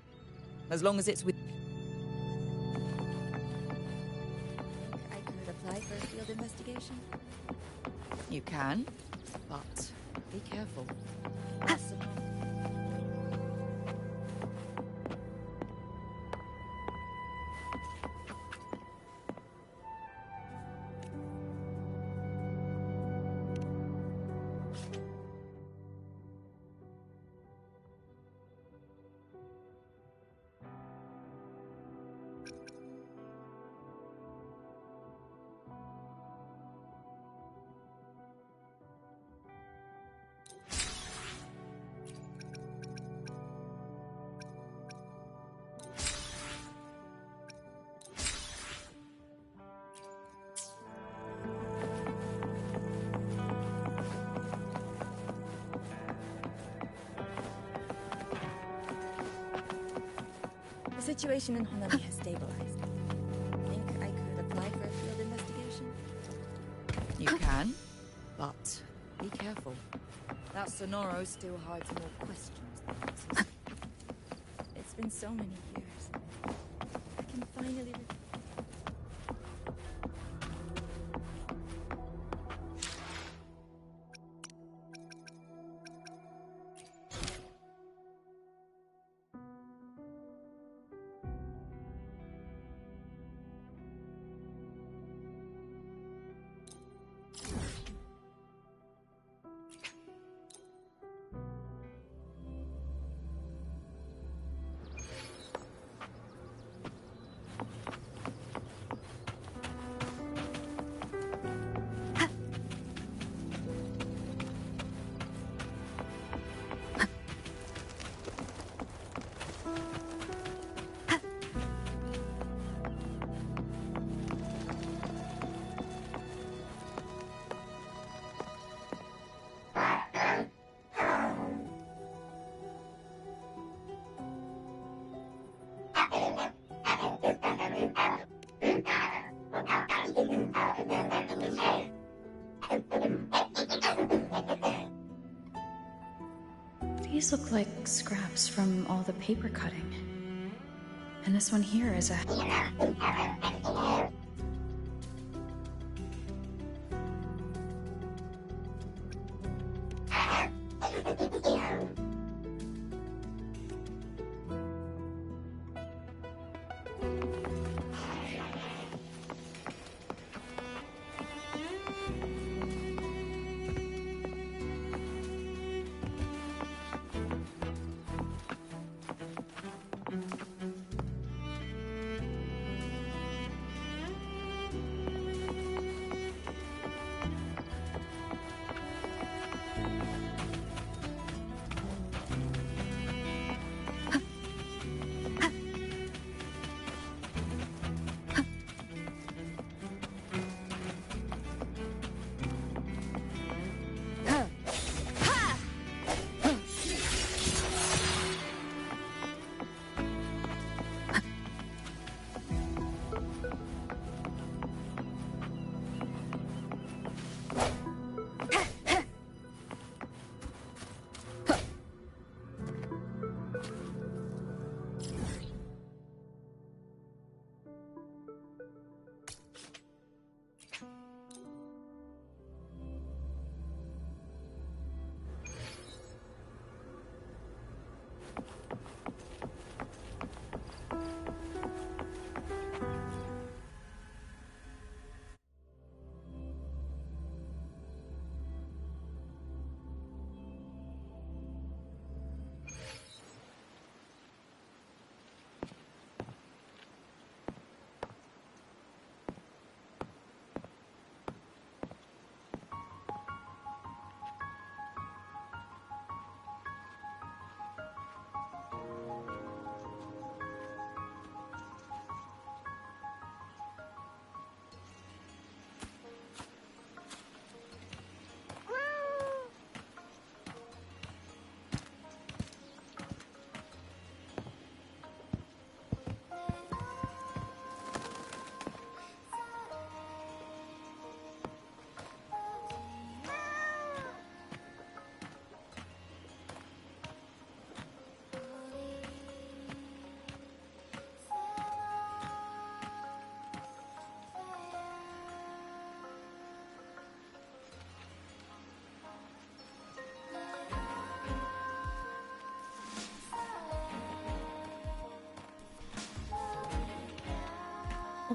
As long as it's with I could apply for a field investigation. You can, but be careful. The situation in Honami has stabilized. Think I could apply for a field investigation? You can, but be careful. That Sonoro still hides more questions than answers. It's been so many years. I can finally... These look like scraps from all the paper cutting. And this one here is a...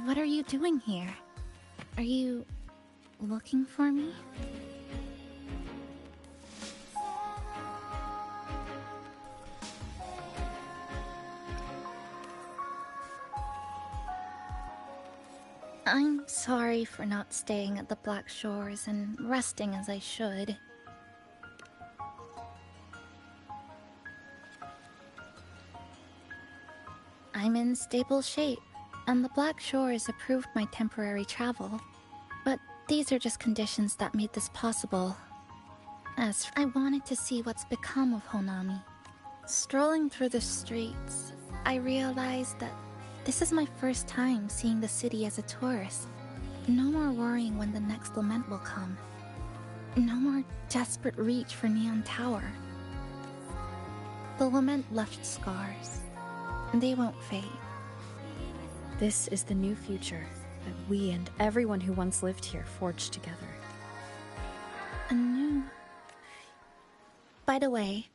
What are you doing here? Are you looking for me? I'm sorry for not staying at the Black Shores and resting as I should. I'm in stable shape, and the Black Shores approved my temporary travel. But these are just conditions that made this possible. As I wanted to see what's become of Honami. Strolling through the streets, I realized that this is my first time seeing the city as a tourist. No more worrying when the next lament will come. No more desperate reach for Neon Tower. The lament left scars. They won't fade. This is the new future that we and everyone who once lived here forged together. A new... By the way,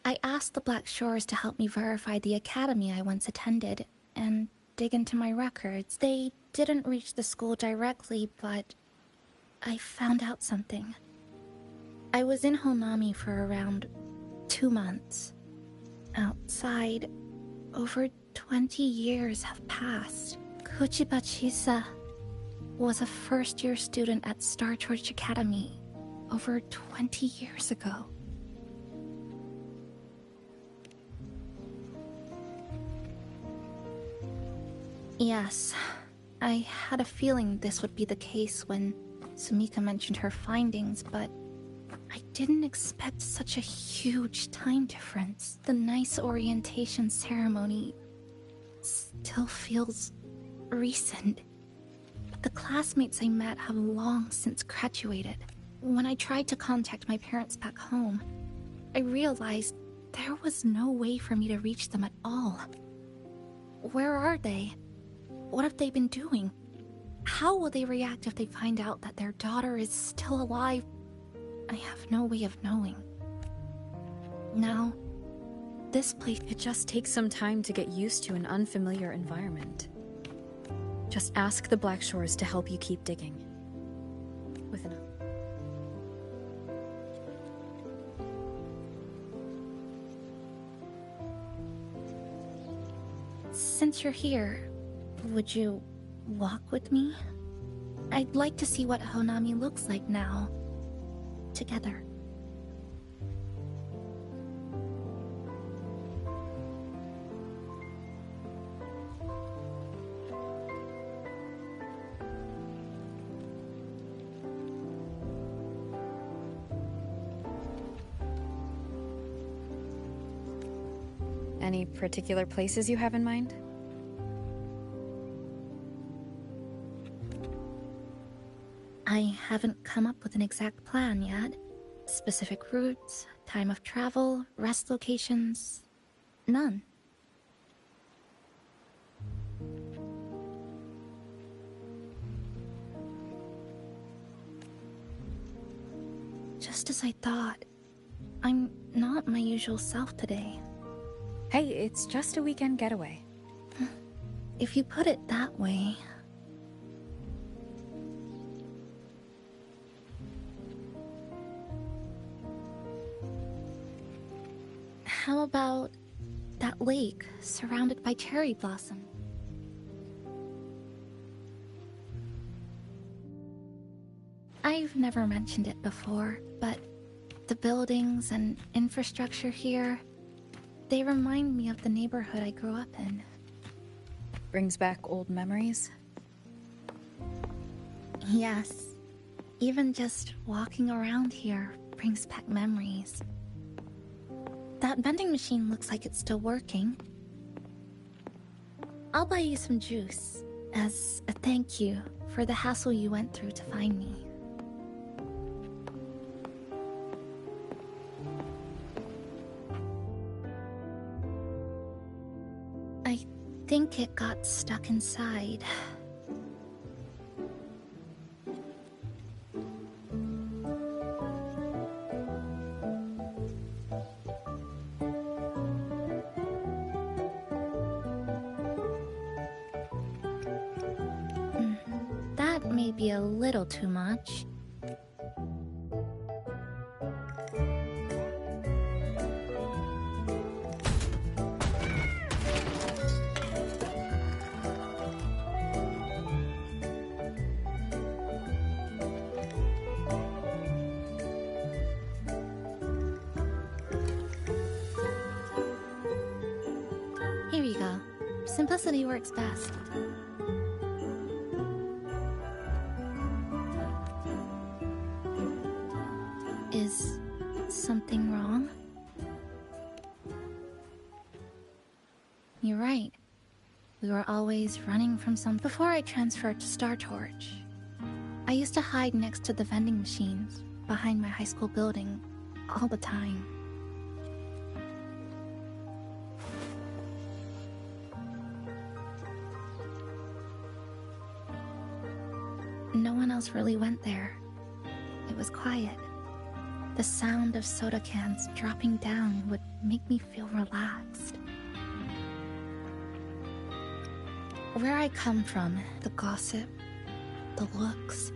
I asked the Black Shores to help me verify the academy I once attended and dig into my records. They didn't reach the school directly, but I found out something. I was in Honami for around 2 months. Outside, over 20 years have passed. Kuchiba Chisa was a first-year student at Star Torch Academy over 20 years ago. Yes, I had a feeling this would be the case when Sumika mentioned her findings, but I didn't expect such a huge time difference. The nice orientation ceremony still feels recent, but the classmates I met have long since graduated. When I tried to contact my parents back home, I realized there was no way for me to reach them at all. Where are they? What have they been doing? How will they react if they find out that their daughter is still alive? I have no way of knowing. Now, this place... It just takes some time to get used to an unfamiliar environment. Just ask the Black Shores to help you keep digging. With enough. Since you're here, would you walk with me? I'd like to see what Honami looks like now. Together. Any particular places you have in mind? I haven't come up with an exact plan yet. Specific routes, time of travel, rest locations... none. Just as I thought. I'm not my usual self today. Hey, it's just a weekend getaway. If you put it that way... How about that lake surrounded by cherry blossom? I've never mentioned it before, but the buildings and infrastructure here, they remind me of the neighborhood I grew up in. Brings back old memories? Yes. Even just walking around here brings back memories. That vending machine looks like it's still working. I'll buy you some juice, as a thank you for the hassle you went through to find me. I think it got stuck inside. may be a little too much. Here you go. Simplicity works best. Is something wrong? You're right. We were always running from something. Before I transferred to Star Torch, I used to hide next to the vending machines behind my high school building all the time. No one else really went there. It was quiet. The sound of soda cans dropping down would make me feel relaxed. Where I come from, the gossip, the looks,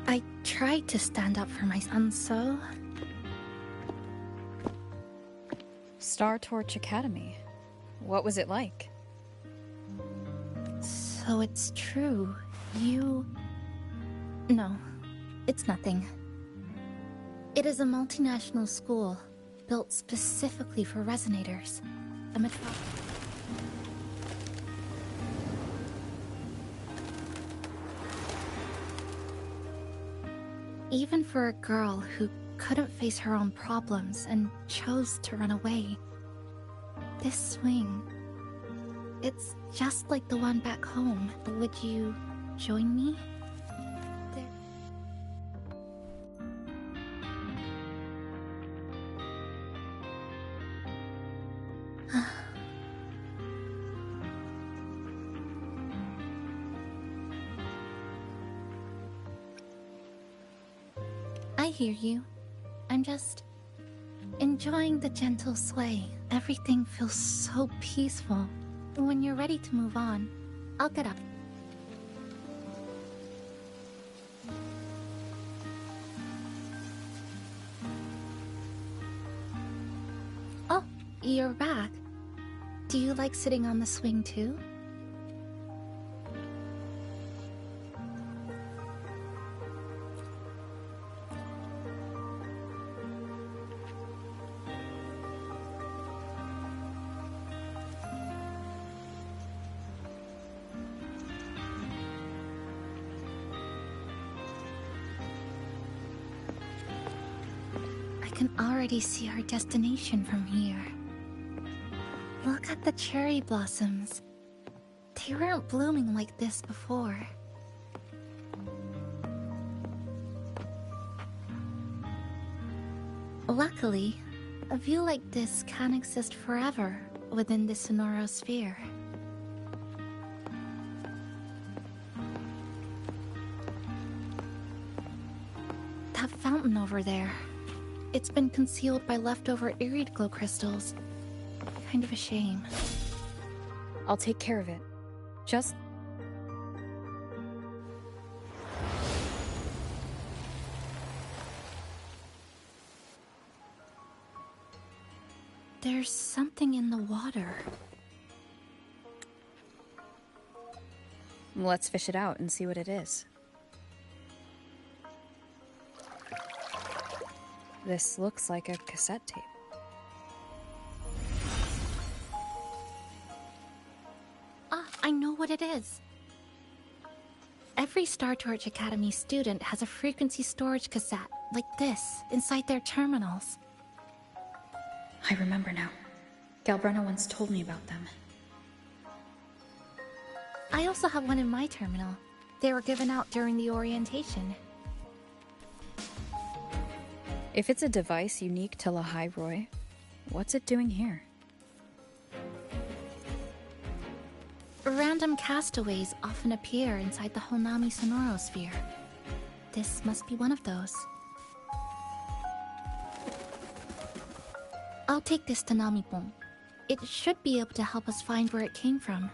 I tried to stand up for my son, so... Star Torch Academy. What was it like? So it's true. You... No, it's nothing. It is a multinational school, built specifically for resonators. Even for a girl who couldn't face her own problems and chose to run away. This swing, it's just like the one back home. Would you join me? I hear you. I'm just enjoying the gentle sway. Everything feels so peaceful. When you're ready to move on, I'll get up. Oh, you're back. Do you like sitting on the swing too? I can already see our destination from here. Look at the cherry blossoms. They weren't blooming like this before. Luckily, a view like this can exist forever within the Sonoro sphere. That fountain over there. It's been concealed by leftover irid glow crystals. Kind of a shame. I'll take care of it. Just... There's something in the water. Let's fish it out and see what it is. This looks like a cassette tape. Ah, I know what it is. Every Star Torch Academy student has a frequency storage cassette, like this, inside their terminals. I remember now. Galbrena once told me about them. I also have one in my terminal. They were given out during the orientation. If it's a device unique to Lahairoi, what's it doing here? Random castaways often appear inside the Honami Sonoro sphere. This must be one of those. I'll take this to Namipon. It should be able to help us find where it came from.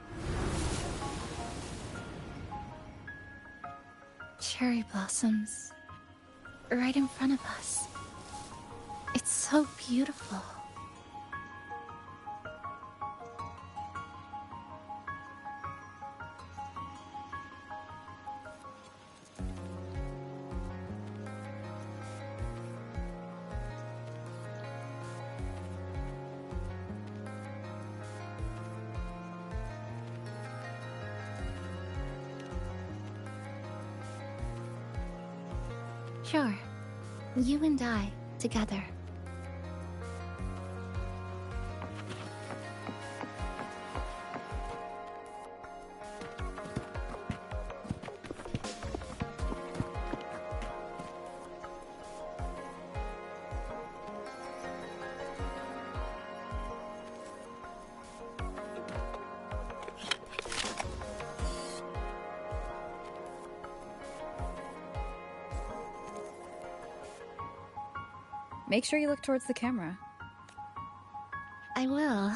cherry blossoms right in front of us. It's so beautiful. Sure. You and I, together. Make sure you look towards the camera. I will.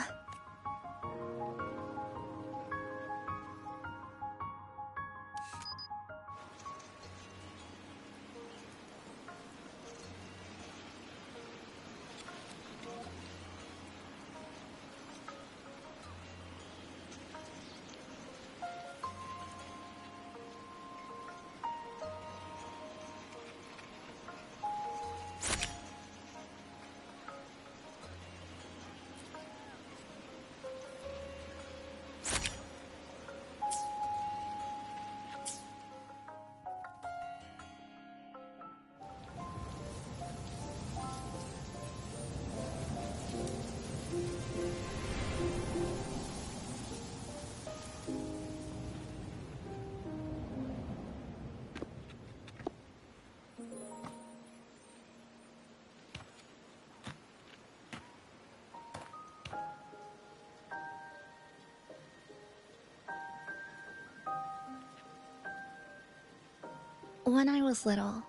When I was little,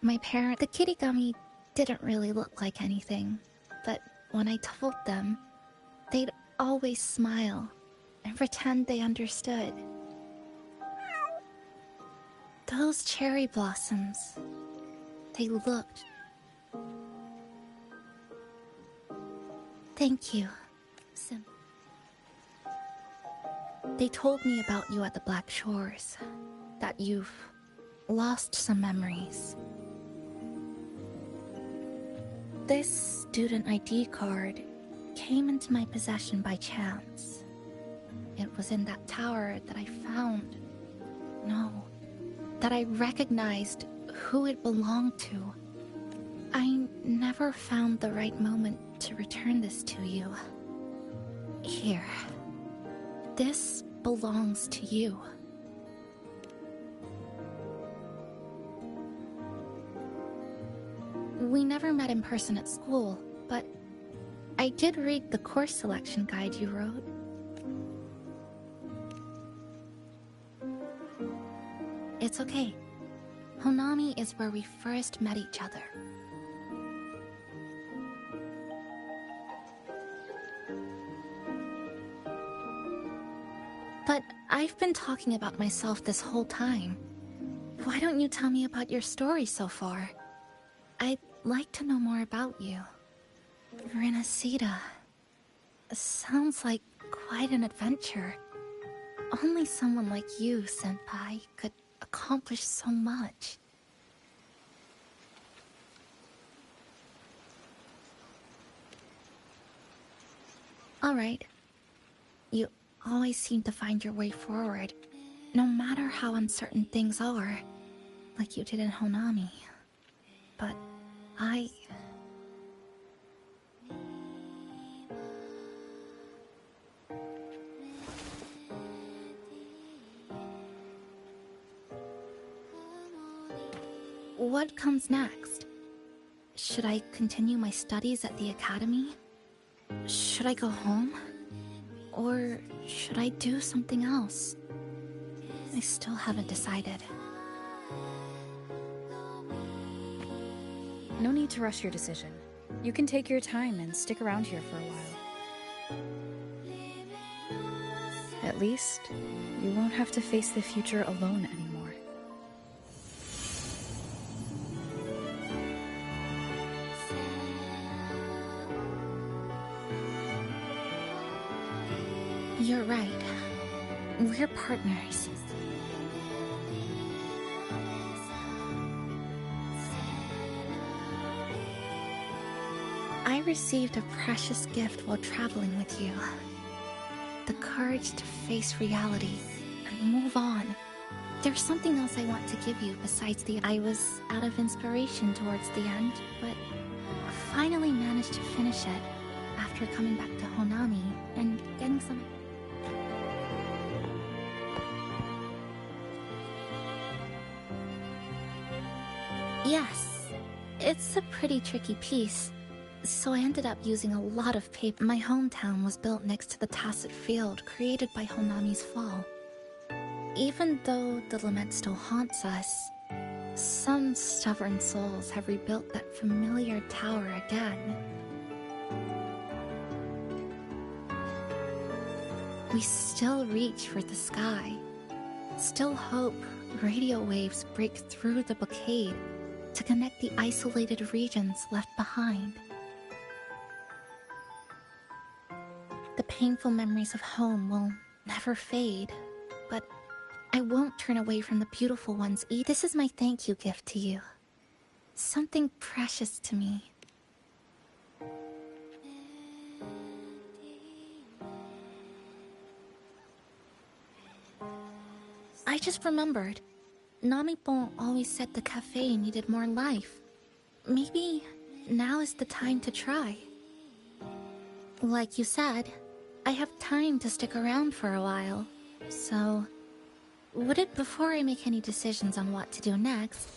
the Kirigami didn't really look like anything, but when I told them, they'd always smile and pretend they understood. Those cherry blossoms, they looked... Thank you, Sim. They told me about you at the Black Shores, that you've lost some memories. This student ID card came into my possession by chance. It was in that tower that I found. No, that I recognized who it belonged to. I never found the right moment to return this to you. Here. This belongs to you. We never met in person at school, but I did read the course selection guide you wrote. It's okay. Honami is where we first met each other. But I've been talking about myself this whole time. Why don't you tell me about your story so far? I'd like to know more about you. Renacida. Sounds like quite an adventure. Only someone like you, Senpai, could accomplish so much. Alright. You always seem to find your way forward, no matter how uncertain things are, like you did in Honami. But What comes next? Should I continue my studies at the academy? Should I go home? Or should I do something else? I still haven't decided. No need to rush your decision. You can take your time and stick around here for a while. At least, you won't have to face the future alone anymore. You're right. We're partners. I received a precious gift while traveling with you. The courage to face reality and move on. There's something else I want to give you besides the... I was out of inspiration towards the end, but finally managed to finish it after coming back to Honami and getting some... Yes, it's a pretty tricky piece, so I ended up using a lot of paper. My hometown was built next to the tacit field created by Honami's fall. Even though the lament still haunts us, some stubborn souls have rebuilt that familiar tower again. We still reach for the sky, still hope radio waves break through the blockade to connect the isolated regions left behind. The painful memories of home will never fade, but I won't turn away from the beautiful ones either. This is my thank you gift to you. Something precious to me. I just remembered. Namipon always said the cafe needed more life. Maybe now is the time to try. Like you said, I have time to stick around for a while, so... Would it, before I make any decisions on what to do next...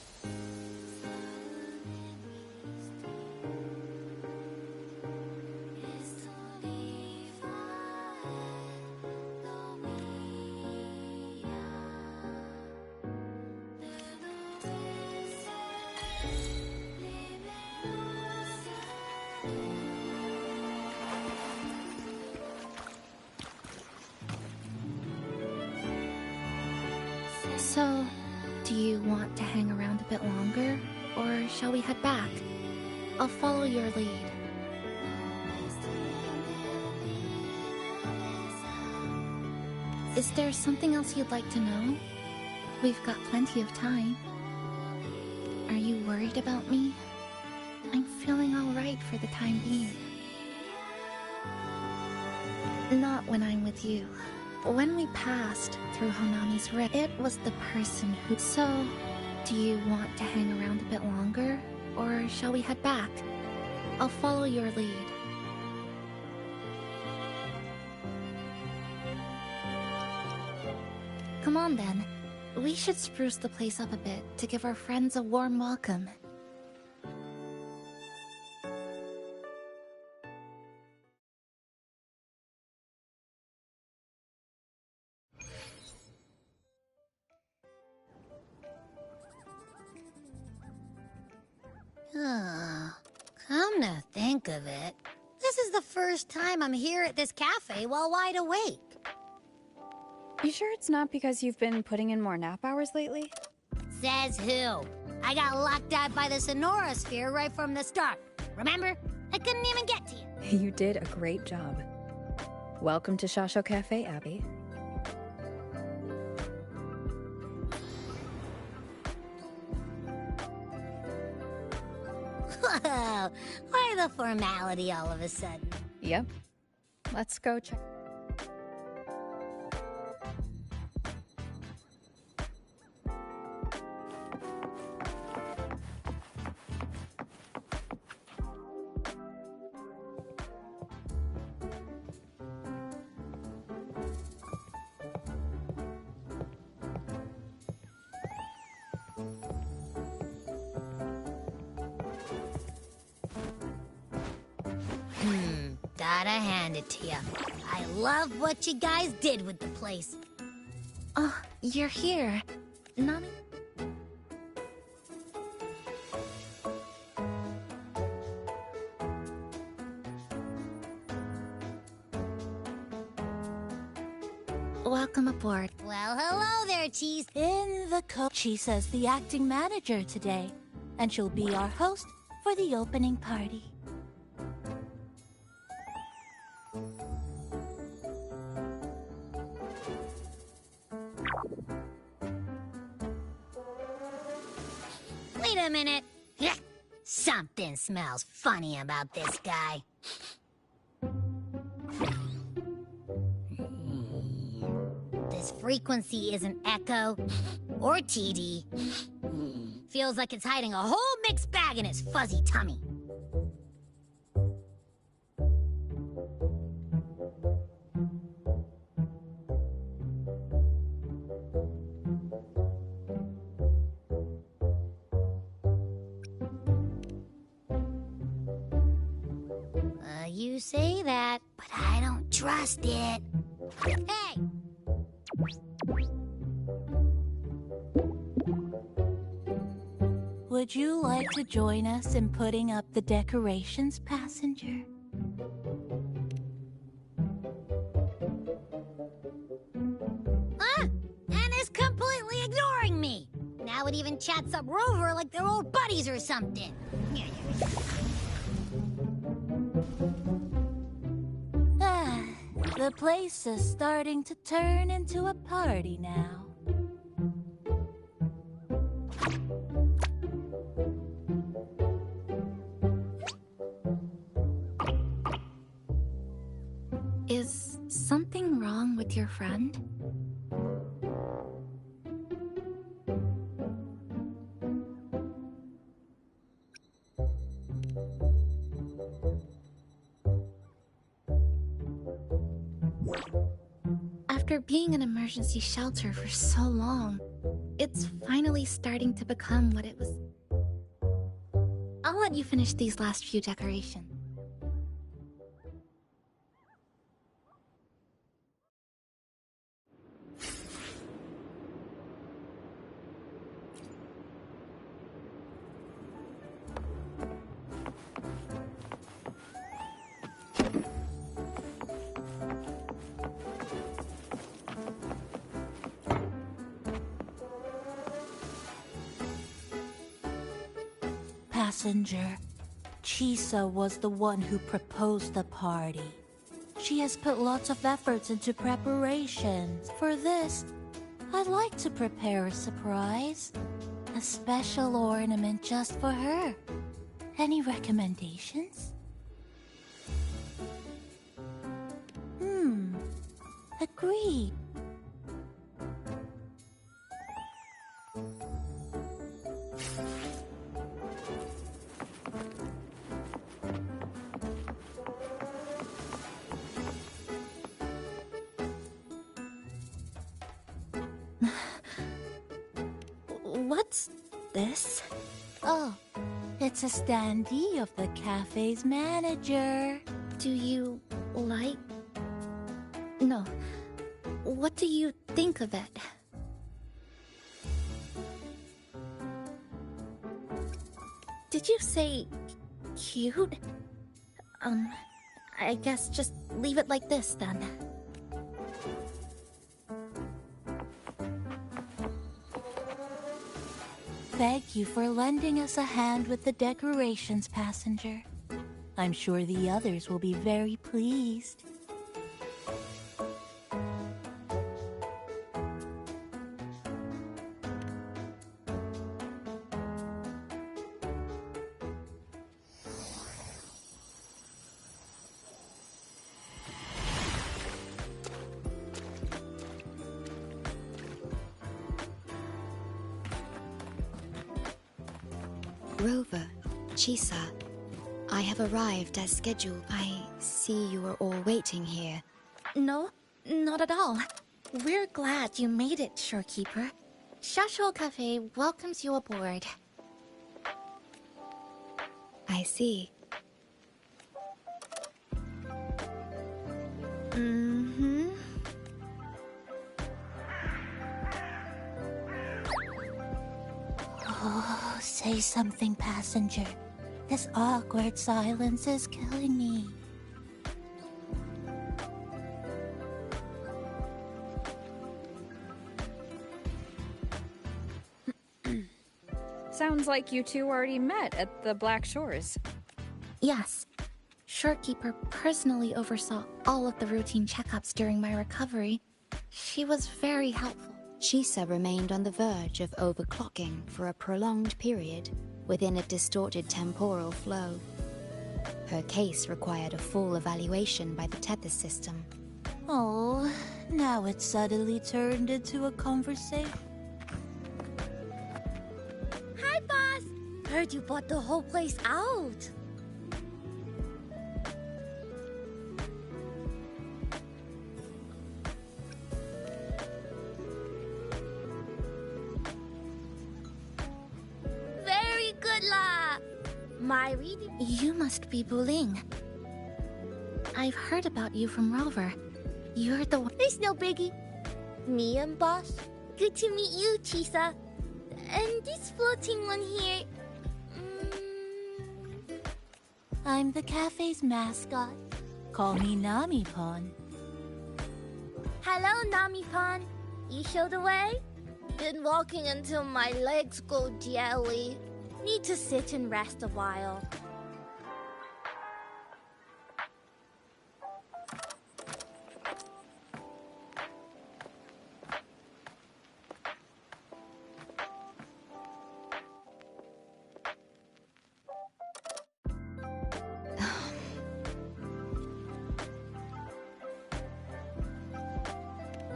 So, do you want to hang around a bit longer, or shall we head back? I'll follow your lead. Is there something else you'd like to know? We've got plenty of time. Are you worried about me? I'm feeling alright for the time being. Not when I'm with you. When we passed through Honami's rift, it was the person who... So, do you want to hang around a bit longer, or shall we head back? I'll follow your lead. Come on then. We should spruce the place up a bit to give our friends a warm welcome. Come to think of it, this is the first time I'm here at this cafe while wide awake. You sure it's not because you've been putting in more nap hours lately? Says who? I got locked out by the Sonora Sphere right from the start. Remember? I couldn't even get to you. You did a great job. Welcome to Shasho Cafe, Abby. Whoa, why the formality all of a sudden? Yep. Let's go check. Gotta hand it to you. I love what you guys did with the place. Oh, you're here. Nami? Welcome aboard. Well, hello there, Cheese. In the Chisa's the acting manager today, and she'll be our host for the opening party. Wait a minute. Something smells funny about this guy. This frequency isn't echo or TD. Feels like it's hiding a whole mixed bag in his fuzzy tummy. You say that, but I don't trust it. Hey! Would you like to join us in putting up the decorations, passenger? Ah! And is completely ignoring me! Now it even chats up Rover like they're old buddies or something. The place is starting to turn into a party now. Is something wrong with your friend? After being an emergency shelter for so long, it's finally starting to become what it was. I'll let you finish these last few decorations. Passenger, Chisa was the one who proposed the party. She has put lots of efforts into preparations. For this, I'd like to prepare a surprise. A special ornament just for her. Any recommendations? Agreed. What's this? Oh, it's a standee of the cafe's manager. Do you like... No. What do you think of it? Did you say cute? I guess just leave it like this then. Thank you for lending us a hand with the decorations, passenger. I'm sure the others will be very pleased. Rover, Chisa, I have arrived as scheduled. I see you are all waiting here. No, not at all. We're glad you made it, Shorekeeper. Shashol Cafe welcomes you aboard. I see. Oh, say something, passenger. This awkward silence is killing me. Sounds like you two already met at the Black Shores. Yes. Shorekeeper personally oversaw all of the routine checkups during my recovery. She was very helpful. Chisa remained on the verge of overclocking for a prolonged period within a distorted temporal flow. Her case required a full evaluation by the tether system. Oh, now it's suddenly turned into a conversation. Hi, boss! Heard you bought the whole place out. Very good, La! My reading... You must be Buling. I've heard about you from Rover. You're the one... It's no biggie. Me and boss? Good to meet you, Chisa. And this floating one here... I'm the cafe's mascot. Call me Nami-pon. Hello, Nami-pon. You show the way? Been walking until my legs go jelly. Need to sit and rest a while.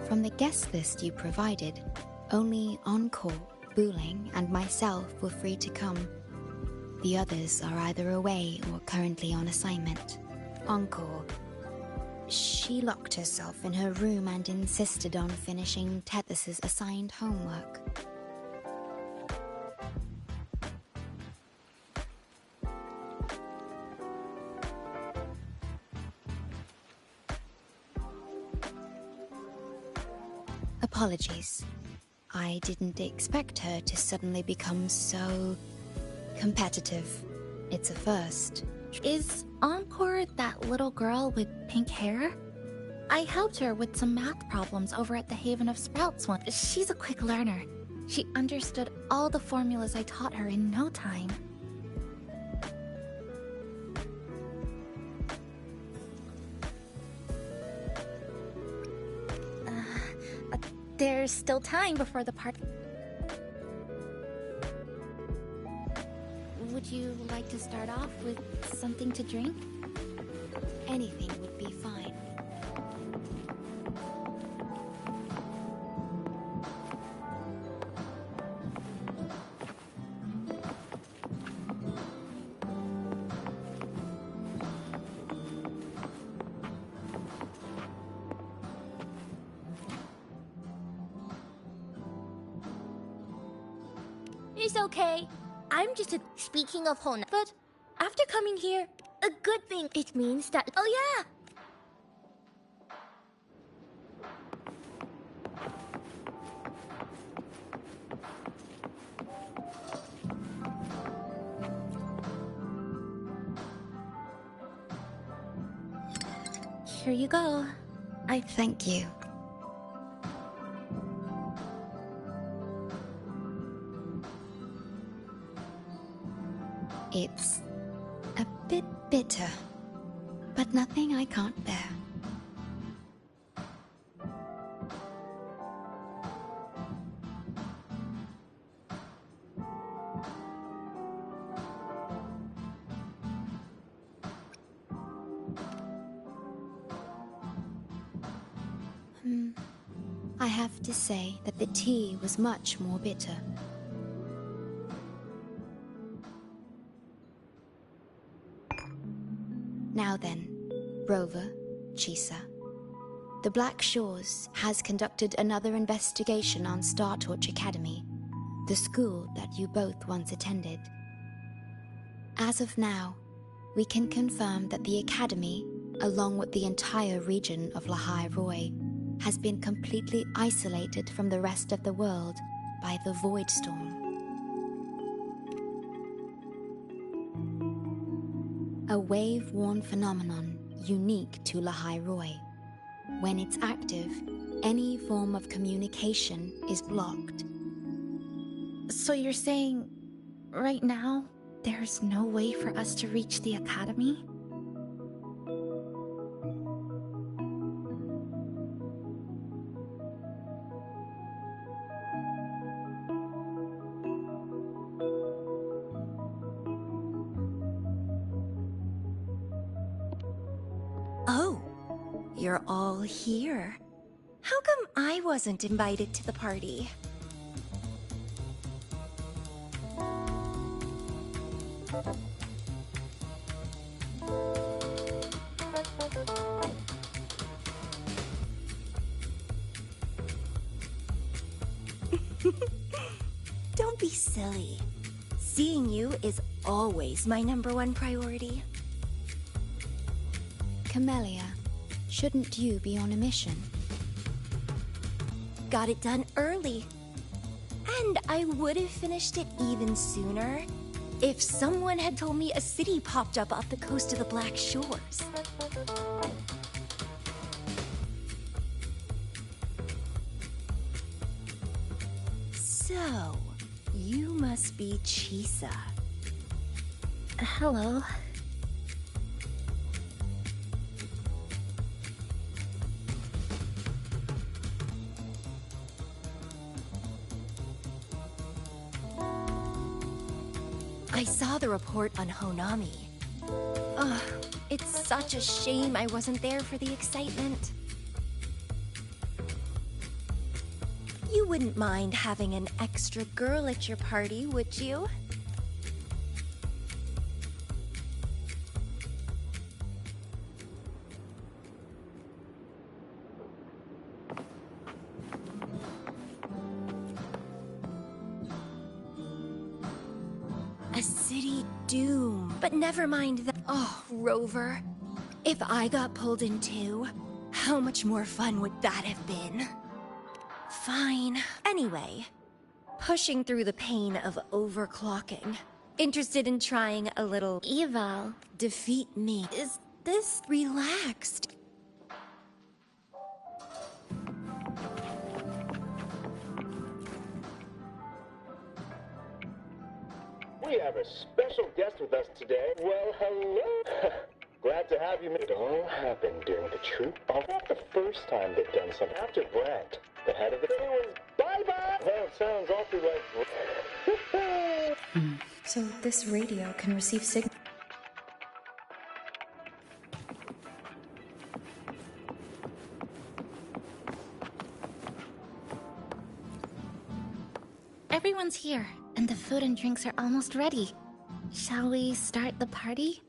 From the guest list you provided, only Encore, Buling, and myself were free to come. The others are either away or currently on assignment. Encore. She locked herself in her room and insisted on finishing Tethys' assigned homework. Apologies. I didn't expect her to suddenly become so competitive. It's a first. Is Encore that little girl with pink hair? I helped her with some math problems over at the Haven of Sprouts once. She's a quick learner. She understood all the formulas I taught her in no time. There's still time before the party. Would you like to start off with something to drink? Anything would be fine. It's okay. I'm just a... Speaking of Hona, but after coming here, a good thing. It means that... Oh yeah! Here you go. I thank you. It's a bit bitter, but nothing I can't bear. I have to say that the tea was much more bitter. Now then, Rover, Chisa. The Black Shores has conducted another investigation on Star Torch Academy, the school that you both once attended. As of now, we can confirm that the Academy, along with the entire region of Lahai Roi, has been completely isolated from the rest of the world by the Void Storm. A wave-worn phenomenon unique to Lahai Roi. When it's active, any form of communication is blocked. So you're saying, right now, there's no way for us to reach the Academy? you're all here. How come I wasn't invited to the party? Don't be silly. Seeing you is always my #1 priority. Camellia, shouldn't you be on a mission? Got it done early. And I would have finished it even sooner if someone had told me a city popped up off the coast of the Black Shores. So, you must be Chisa. Hello. I saw the report on Honami. Ugh, it's such a shame I wasn't there for the excitement. You wouldn't mind having an extra girl at your party, would you? A city doom. But never mind that. Oh, Rover. If I got pulled in too, how much more fun would that have been? Fine. Anyway, pushing through the pain of overclocking. Interested in trying a little eval. Defeat me. Is this relaxed? We have a special guest with us today. Well, hello. Glad to have you. It all happened during the troop. Not the first time they've done something. After Brant, the head of the thing was bye-bye. Well, it sounds awfully like... So this radio can receive signal. Everyone's here, and the food and drinks are almost ready. Shall we start the party?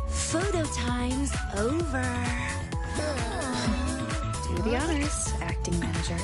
Photo time's over. Do the honors, acting manager.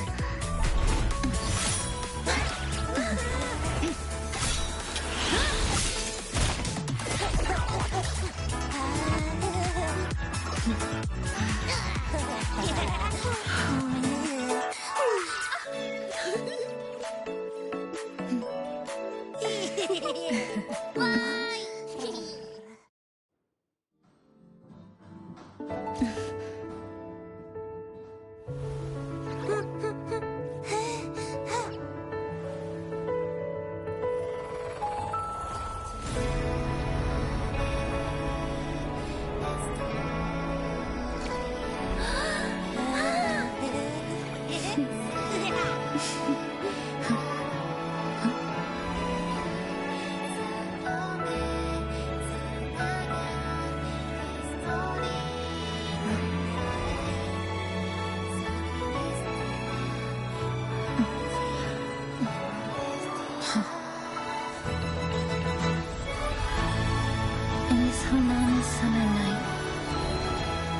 In this Honami summer night,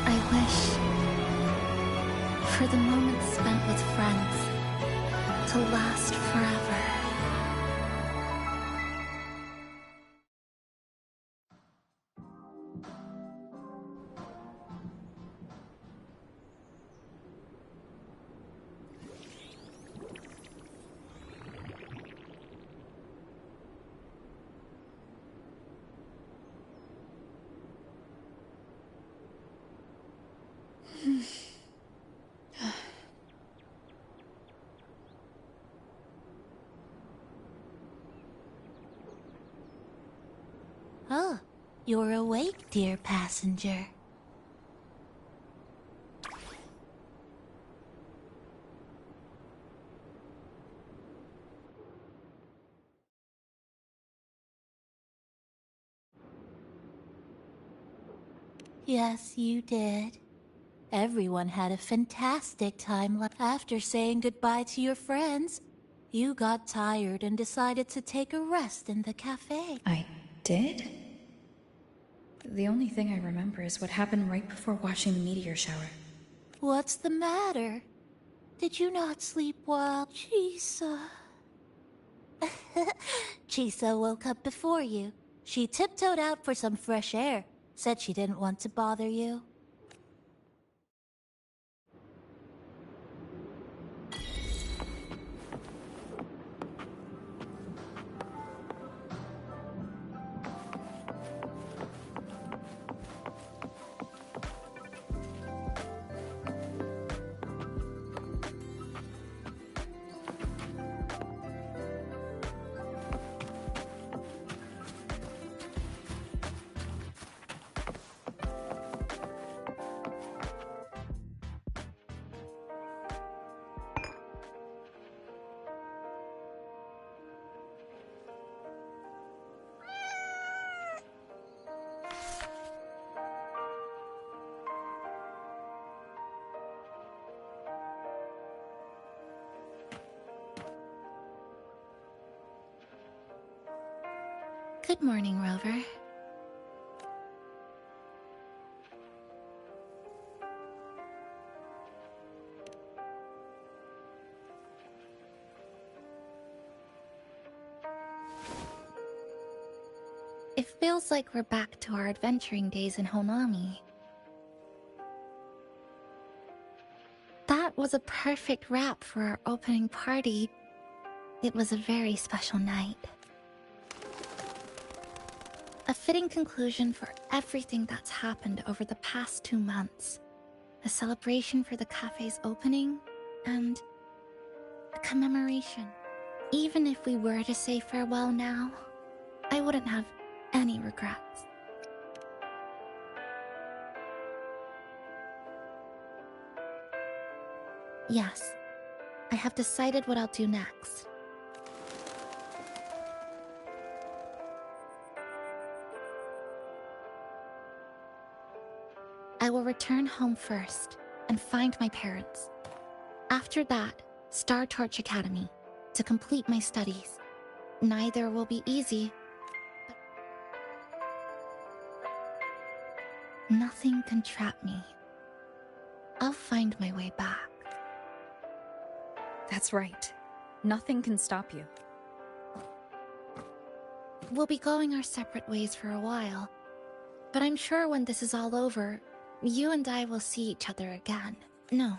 I wish for the moments spent with friends to last forever. Oh, you're awake, dear passenger. Yes, you did. Everyone had a fantastic time after saying goodbye to your friends. You got tired and decided to take a rest in the cafe. I did? The only thing I remember is what happened right before watching the meteor shower. What's the matter? Did you not sleep well, Chisa? Chisa woke up before you. She tiptoed out for some fresh air. Said she didn't want to bother you. Good morning, Rover. It feels like we're back to our adventuring days in Honami. That was a perfect wrap for our opening party. It was a very special night. A fitting conclusion for everything that's happened over the past 2 months. A celebration for the cafe's opening, and a commemoration. Even if we were to say farewell now, I wouldn't have any regrets. Yes, I have decided what I'll do next. I will return home first and find my parents. After that, Star Torch Academy to complete my studies. Neither will be easy, but nothing can trap me. I'll find my way back. That's right. Nothing can stop you. We'll be going our separate ways for a while, but I'm sure when this is all over, you and I will see each other again. No.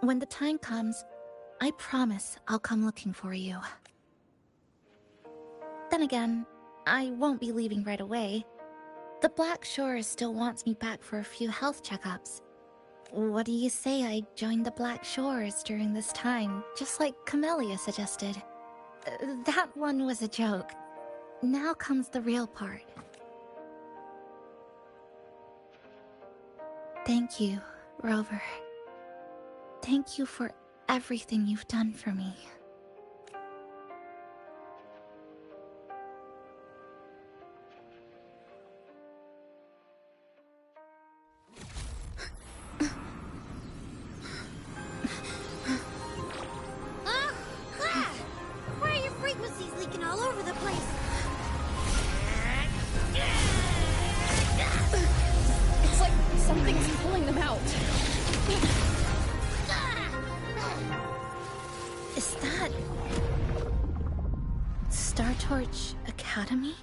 When the time comes, I promise I'll come looking for you. Then again, I won't be leaving right away. The Black Shores still wants me back for a few health checkups. What do you say I join the Black Shores during this time, just like Camellia suggested? That one was a joke. Now comes the real part. Thank you, Rover. Thank you for everything you've done for me. Why are your frequencies leaking all over the place? It's like something's pulling them out. Is that... Star Torch Academy?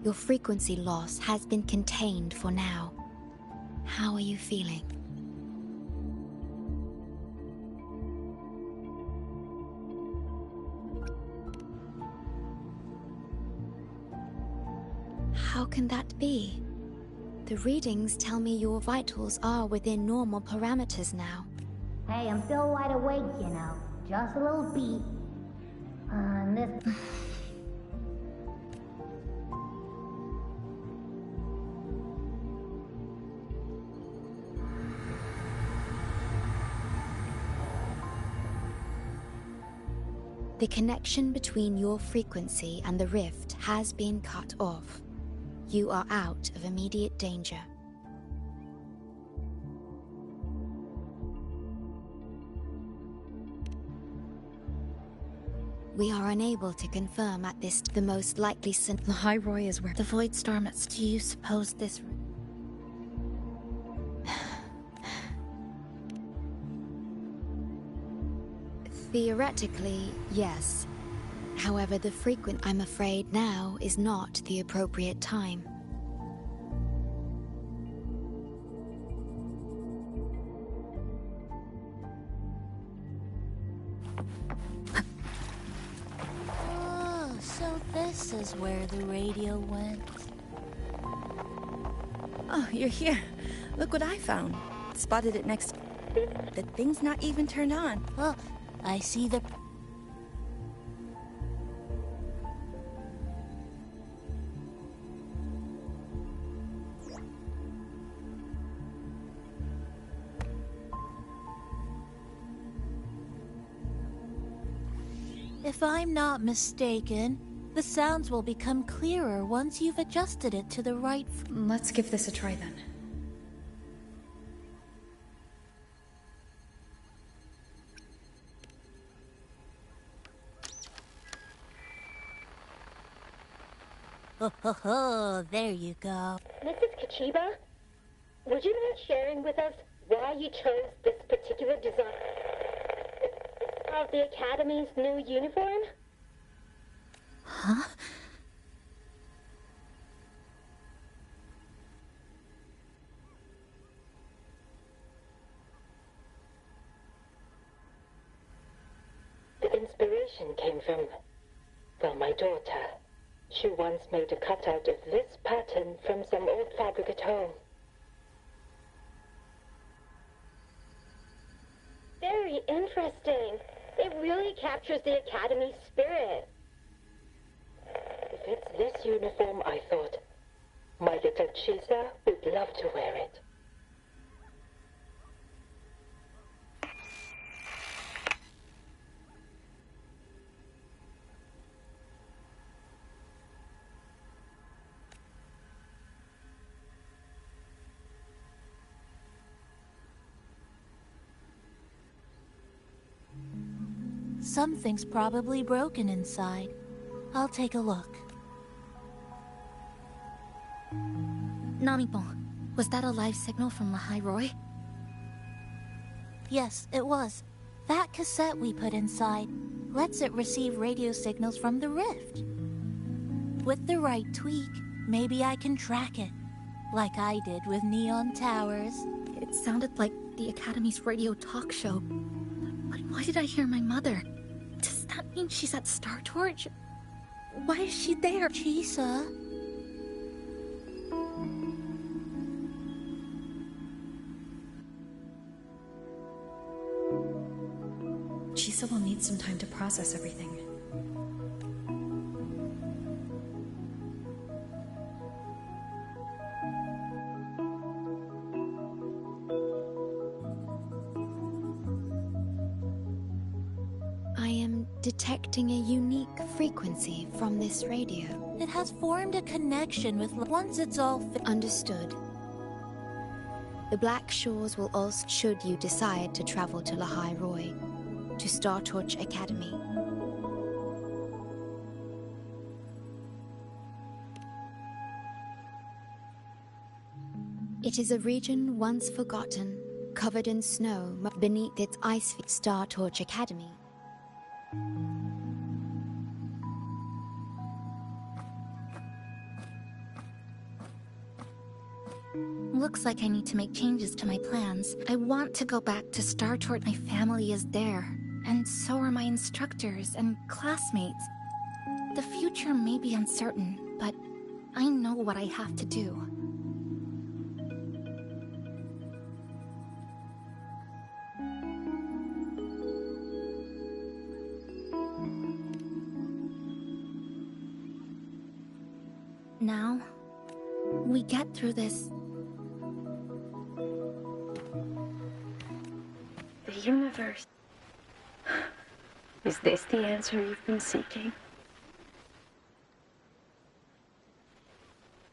Your frequency loss has been contained for now. How are you feeling? How can that be? The readings tell me your vitals are within normal parameters now. Hey, I'm still wide awake, you know. Just a little beat. And this... The connection between your frequency and the rift has been cut off. You are out of immediate danger. We are unable to confirm at this the most likely Lahai is where the Void Storm is. Do you suppose this... Theoretically, yes. However, I'm afraid now is not the appropriate time. Oh, so this is where the radio went. Oh, you're here. Look what I found. Spotted it next... The thing's not even turned on. Oh, I see the... If I'm not mistaken, the sounds will become clearer once you've adjusted it to the right... Let's give this a try then. Oh, there you go. Mrs. Kachiba, would you mind sharing with us why you chose this particular design of the Academy's new uniform? Huh? The inspiration came from, well, my daughter. She once made a cutout of this pattern from some old fabric at home. Very interesting. It really captures the Academy's spirit. If it's this uniform, I thought, my little Chisa would love to wear it. Something's probably broken inside. I'll take a look. Namipon, was that a live signal from Lahai? Yes, it was. That cassette we put inside lets it receive radio signals from the rift. With the right tweak, maybe I can track it, like I did with Neon Towers. It sounded like the Academy's radio talk show. But why did I hear my mother? Does that mean she's at Star Torch? Why is she there? Chisa? Chisa will need some time to process everything. I am detecting a unique frequency from this radio. It has formed a connection with... Once it's all... Understood. The Black Shores will also, should you decide to travel to Lahai Roi, to Star Torch Academy. It is a region once forgotten, covered in snow beneath its ice field. Star Torch Academy. Looks like I need to make changes to my plans. I want to go back to Star Torch. My family is there, and so are my instructors and classmates. The future may be uncertain, but I know what I have to do. Now, we get through this. The universe. Is this the answer you've been seeking?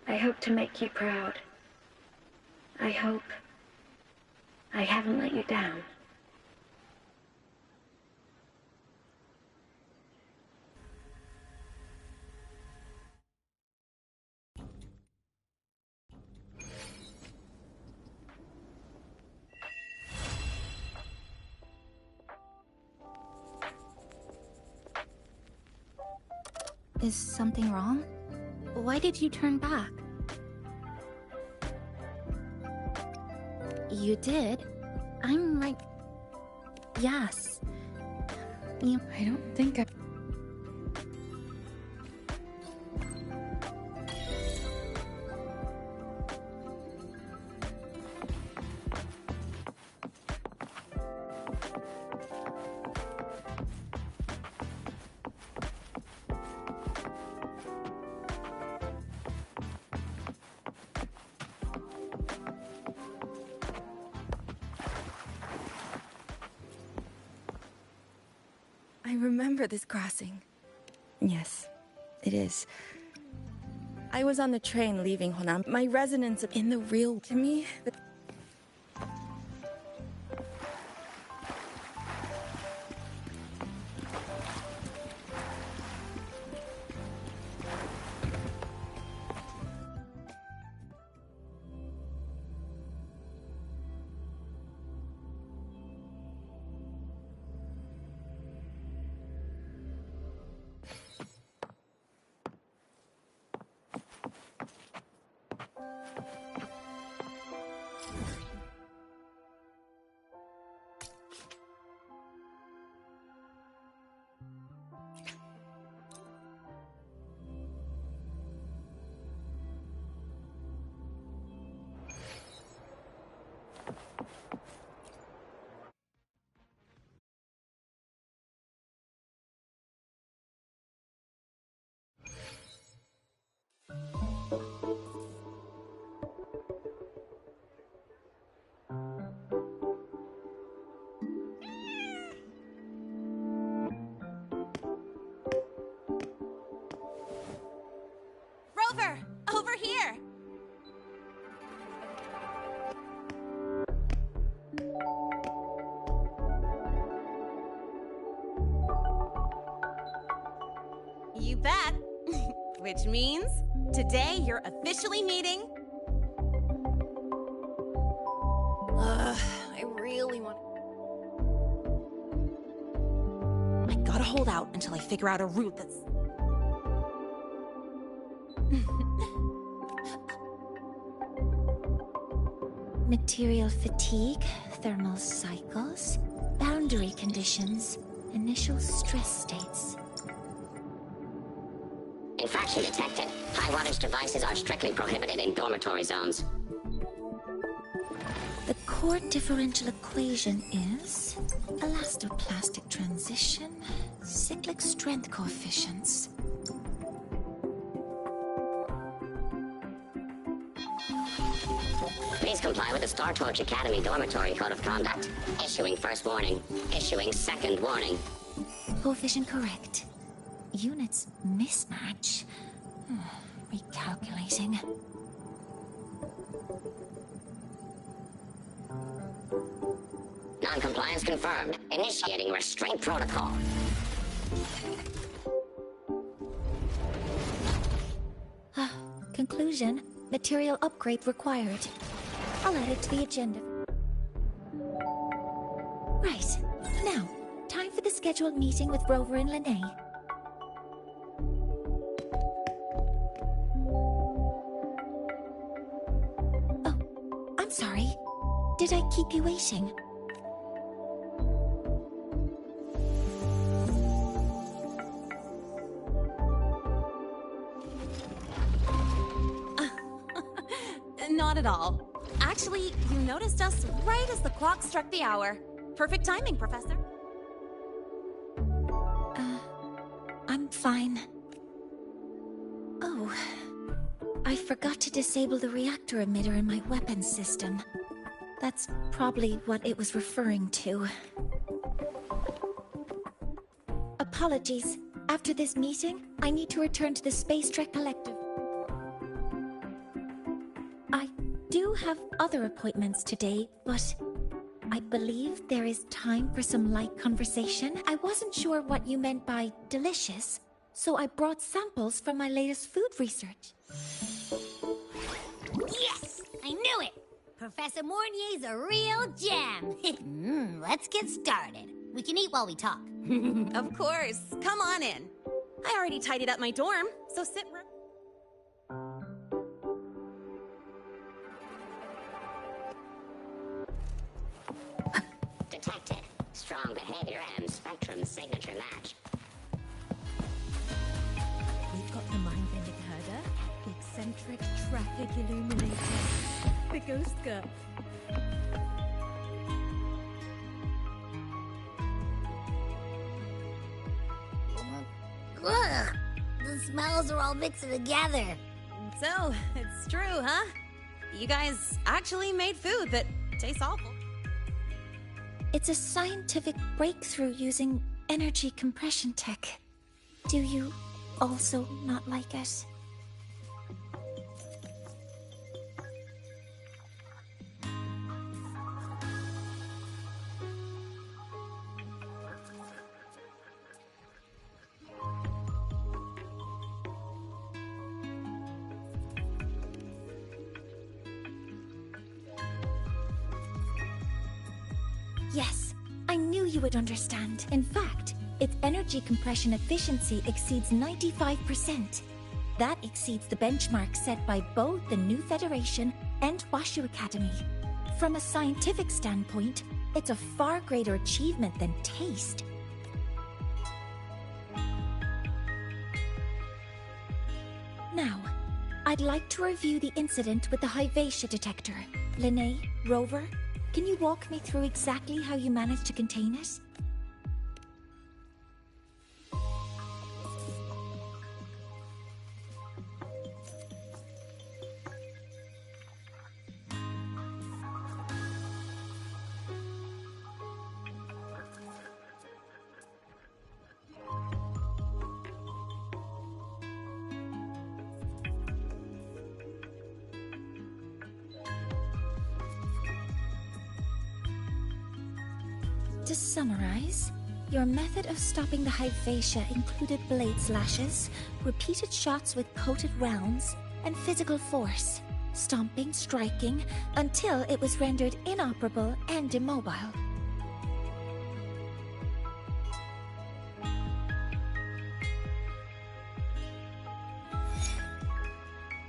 I hope to make you proud. I hope I haven't let you down. Is something wrong? Why did you turn back? You did? I'm right... Yes. I don't think I... I remember this crossing. Yes, it is. I was on the train leaving Honam. My resonance in the real to me. Rover! Over here! You bet! Which means, today you're officially meeting... I really want... I gotta hold out until I figure out a route that's... Material fatigue, thermal cycles, boundary conditions, initial stress states. Infraction detected. High wattage devices are strictly prohibited in dormitory zones. The core differential equation is elastoplastic transition, cyclic strength coefficients. Please comply with the Star Torch Academy Dormitory Code of Conduct. Issuing first warning. Issuing second warning. Coefficient correct. Units mismatch. Recalculating. Non-compliance confirmed. Initiating restraint protocol. Conclusion. Material upgrade required. I'll add it to the agenda. Right. Now, time for the scheduled meeting with Rover and Lene. Oh, I'm sorry. Did I keep you waiting? Not at all. Actually, you noticed us right as the clock struck the hour. Perfect timing, Professor. I'm fine. Oh, I forgot to disable the reactor emitter in my weapons system. That's probably what it was referring to. Apologies. After this meeting, I need to return to the Space Trek Collective. I do have other appointments today, but I believe there is time for some light conversation. I wasn't sure what you meant by delicious, so I brought samples from my latest food research. Yes! I knew it! Professor Mornier's a real gem. Let's get started. We can eat while we talk. Of course. Come on in. I already tidied up my dorm, so sit right... Detected. Strong behavior and spectrum signature match. We've got the mind-bending herder, the eccentric traffic illuminator, the ghost girl. Ugh, the smells are all mixed together. So, it's true, huh? You guys actually made food that tastes awful. It's a scientific breakthrough using energy compression tech. Do you also not like it? Yes, I knew you would understand. In fact, its energy compression efficiency exceeds 95%. That exceeds the benchmark set by both the New Federation and Washu Academy. From a scientific standpoint, it's a far greater achievement than taste. Now, I'd like to review the incident with the Hyvatia detector. Linnae, Rover, can you walk me through exactly how you managed to contain it? To summarize, your method of stopping the Hyvatia included blade slashes, repeated shots with coated rounds, and physical force, stomping, striking, until it was rendered inoperable and immobile.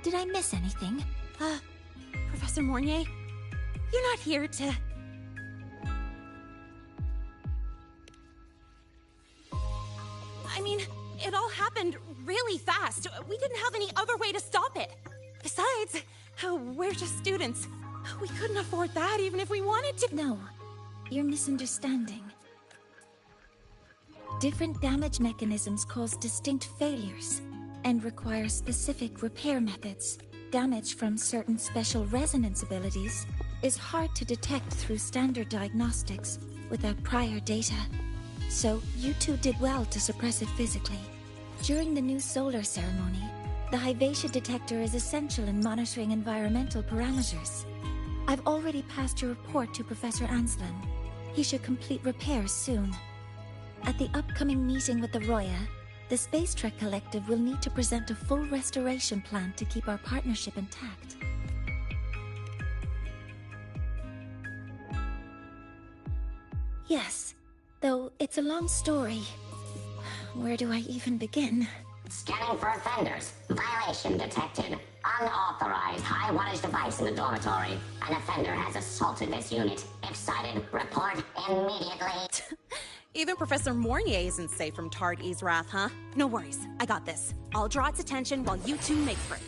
Did I miss anything? Professor Mornier, you're not here to... I mean, it all happened really fast. We didn't have any other way to stop it. Besides, we're just students. We couldn't afford that even if we wanted to. No, you're misunderstanding. Different damage mechanisms cause distinct failures and require specific repair methods. Damage from certain special resonance abilities is hard to detect through standard diagnostics without prior data. So, you two did well to suppress it physically. During the new solar ceremony, the Hyvatia detector is essential in monitoring environmental parameters. I've already passed your report to Professor Anslin. He should complete repairs soon. At the upcoming meeting with the Roya, the Space Trek Collective will need to present a full restoration plan to keep our partnership intact. Yes. Though it's a long story. Where do I even begin? Scanning for offenders. Violation detected. Unauthorized high wattage device in the dormitory. An offender has assaulted this unit. If cited, report immediately. Even Professor Mornier isn't safe from Targ E's wrath, huh? No worries. I got this. I'll draw its attention while you two make for it.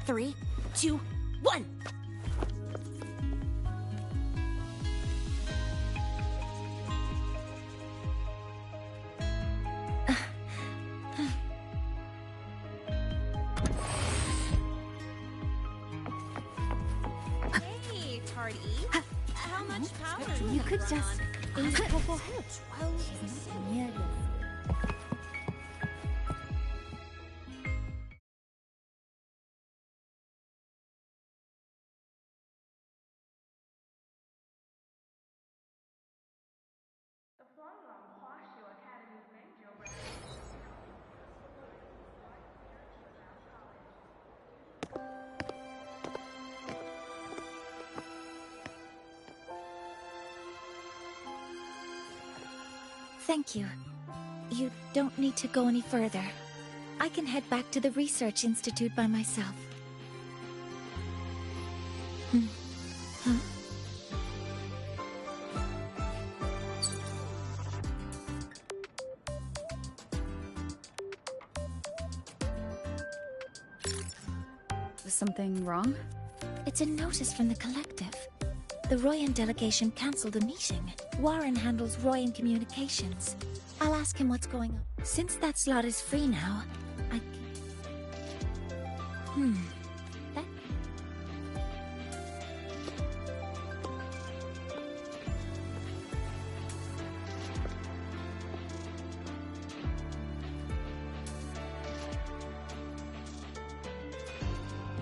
3, 2, 1. Hey, Tardy. How much power? You could just aim it for her. Thank you. You don't need to go any further. I can head back to the Research Institute by myself. Huh? Was something wrong? It's a notice from the collective. The Royan delegation cancelled a meeting. Warren handles Royan communications. I'll ask him what's going on. Since that slot is free now, I... That...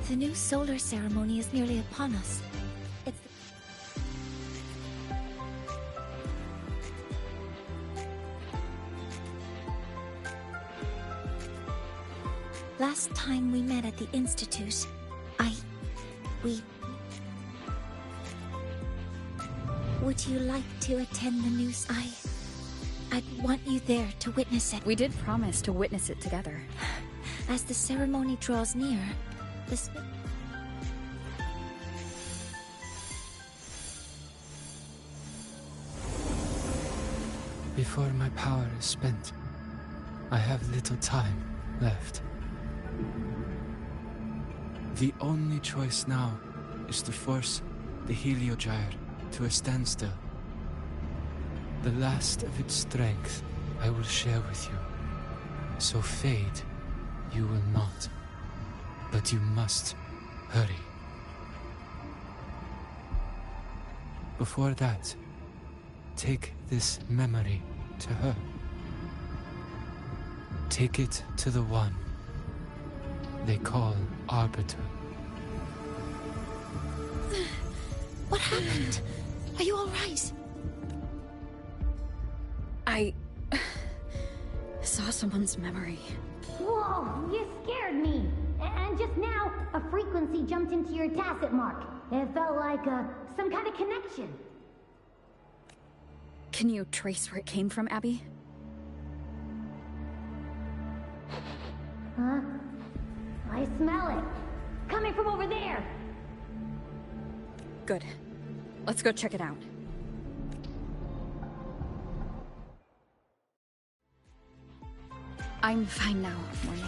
The new solar ceremony is nearly upon us. It's last time we met at the Institute, Would you like to attend the news? I'd want you there to witness it. We did promise to witness it together. As the ceremony draws near, Before my power is spent, I have little time left. The only choice now is to force the Heliogyre to a standstill. The last of its strength I will share with you. So fade, you will not. But you must hurry. Before that, take this memory to her. Take it to the one they call Arbiter. What happened? Are you all right? I saw someone's memory. Whoa, you scared me. And just now, a frequency jumped into your tacit mark. It felt like some kind of connection. Can you trace where it came from, Abby? Huh? I smell it. Coming from over there. Good. Let's go check it out. I'm fine now, Moyer.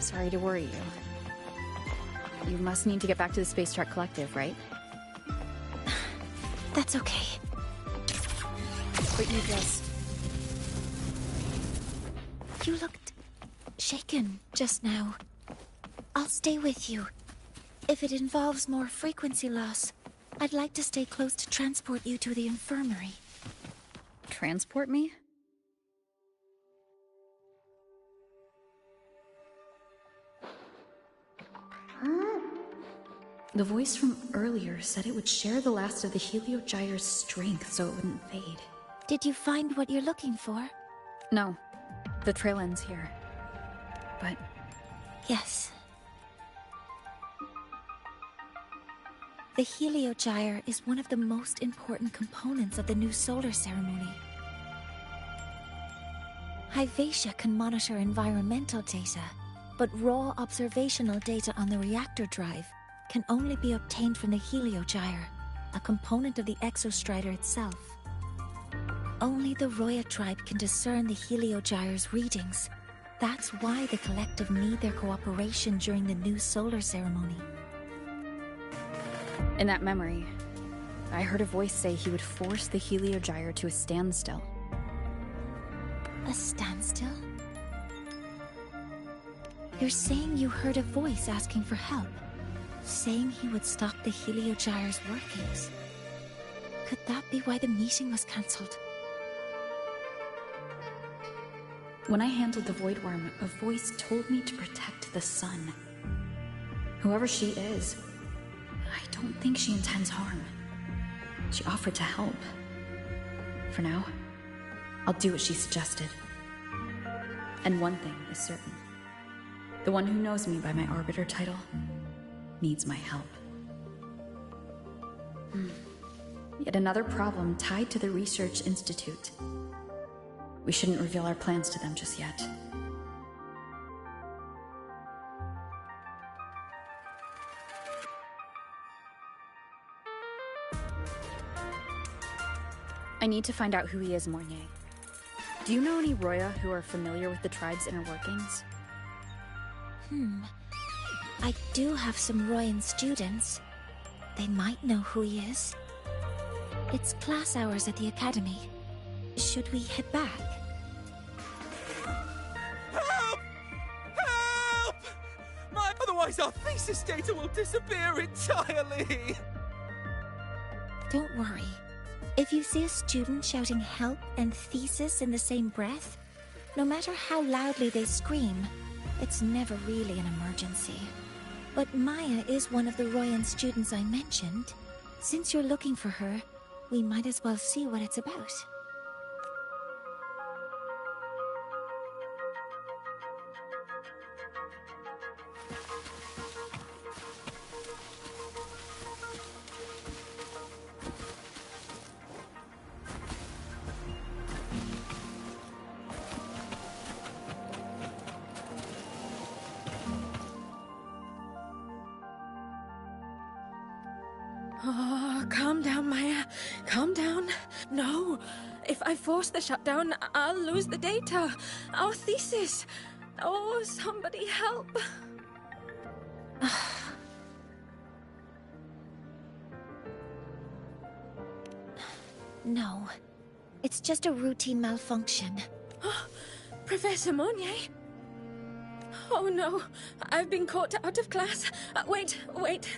Sorry to worry you. You must need to get back to the Space Trek Collective, right? That's okay. But you just... You looked shaken just now. I'll stay with you. If it involves more frequency loss, I'd like to stay close to transport you to the infirmary. Transport me? Huh? The voice from earlier said it would share the last of the Heliogyre's strength so it wouldn't fade. Did you find what you're looking for? No. The trail ends here. But... Yes. The Heliogyre is one of the most important components of the new solar ceremony. Hyvatia can monitor environmental data, but raw observational data on the reactor drive can only be obtained from the Heliogyre, a component of the Exostrider itself. Only the Roya tribe can discern the Heliogyre's readings, That's why the collective need their cooperation during the new solar ceremony. In that memory, I heard a voice say he would force the Heliogyre to a standstill. A standstill? You're saying you heard a voice asking for help, saying he would stop the Heliogyre's workings. Could that be why the meeting was cancelled? When I handled the Void Worm, a voice told me to protect the sun. Whoever she is, I don't think she intends harm. She offered to help. For now, I'll do what she suggested. And one thing is certain. The one who knows me by my Arbiter title needs my help. Yet another problem tied to the Research Institute. We shouldn't reveal our plans to them just yet. I need to find out who he is, Mornier. Do you know any Roya who are familiar with the tribe's inner workings? I do have some Royan students. They might know who he is. It's class hours at the academy. Should we head back? Help! Help! Otherwise our thesis data will disappear entirely! Don't worry. If you see a student shouting help and thesis in the same breath, no matter how loudly they scream, it's never really an emergency. But Maya is one of the Royan students I mentioned. Since you're looking for her, we might as well see what it's about. Oh, calm down, Maya. Calm down. No. If I force the shutdown, I'll lose the data. Our thesis. Oh, somebody help. No. It's just a routine malfunction. Professor Monnier? Oh no, I've been caught out of class. Wait,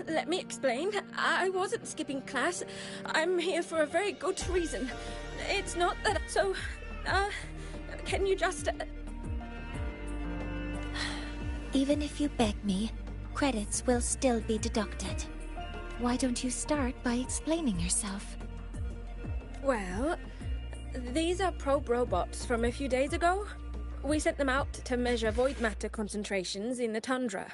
let me explain. I wasn't skipping class. I'm here for a very good reason. It's not that... So, can you just... Even if you beg me, credits will still be deducted. Why don't you start by explaining yourself? Well, these are probe robots from a few days ago. We sent them out to measure void matter concentrations in the tundra.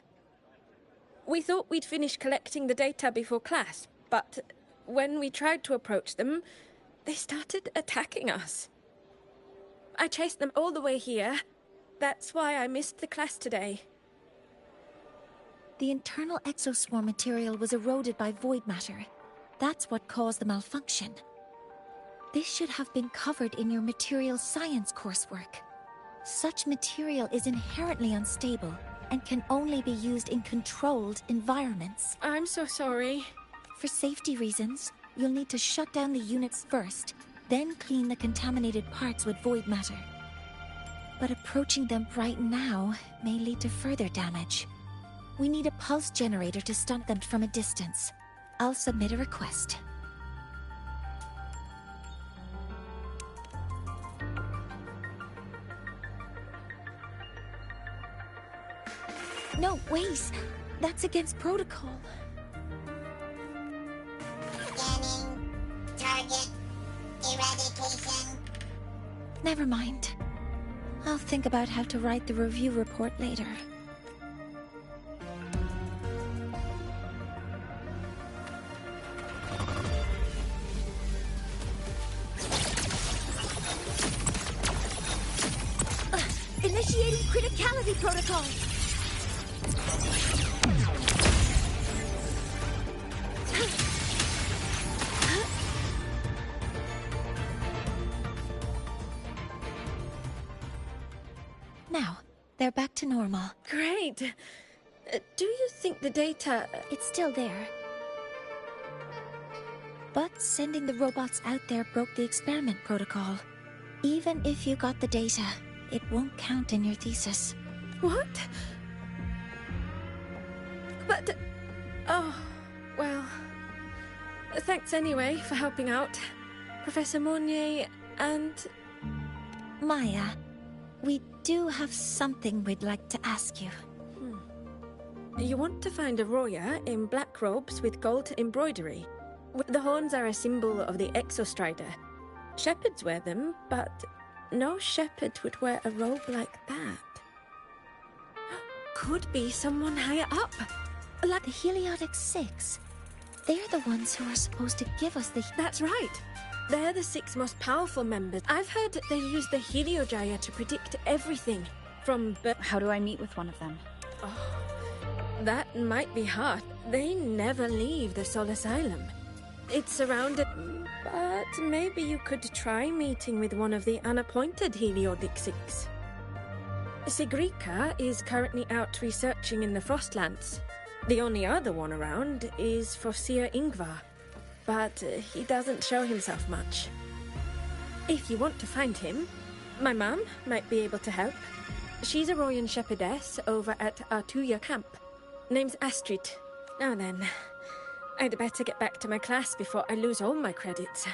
We thought we'd finish collecting the data before class, but when we tried to approach them, they started attacking us. I chased them all the way here. That's why I missed the class today. The internal exoswarm material was eroded by void matter. That's what caused the malfunction. This should have been covered in your material science coursework. Such material is inherently unstable and can only be used in controlled environments. I'm so sorry. For safety reasons, you'll need to shut down the units first, then clean the contaminated parts with void matter. But approaching them right now may lead to further damage. We need a pulse generator to stun them from a distance. I'll submit a request. No, wait! That's against protocol. Scanning. Target. Eradication. Never mind. I'll think about how to write the review report later. Initiating criticality protocol! Now, They're back to normal. Great. Do you think the data... It's still there. But sending the robots out there broke the experiment protocol. Even if you got the data, it won't count in your thesis. What? But... Oh, well... Thanks anyway for helping out, Professor Monnier and... Maya, we do have something we'd like to ask you. You want to find a Roya in black robes with gold embroidery. The horns are a symbol of the Exostrider. Shepherds wear them, but no shepherd would wear a robe like that. Could be someone higher up. Like the Heliotic Six. They're the ones who are supposed to give us the... That's right. They're the 6 most powerful members. I've heard they use the Heliojaya to predict everything, from... How do I meet with one of them? Oh, that might be hard. They never leave the Sol Asylum. It's surrounded... But maybe you could try meeting with one of the unappointed Heliotic Six. Sigrika is currently out researching in the Frostlands. The only other one around is Fossier Ingvar, but he doesn't show himself much. If you want to find him, my mum might be able to help. She's a Royan shepherdess over at Artuya camp. Name's Astrid. Now then, I'd better get back to my class before I lose all my credits.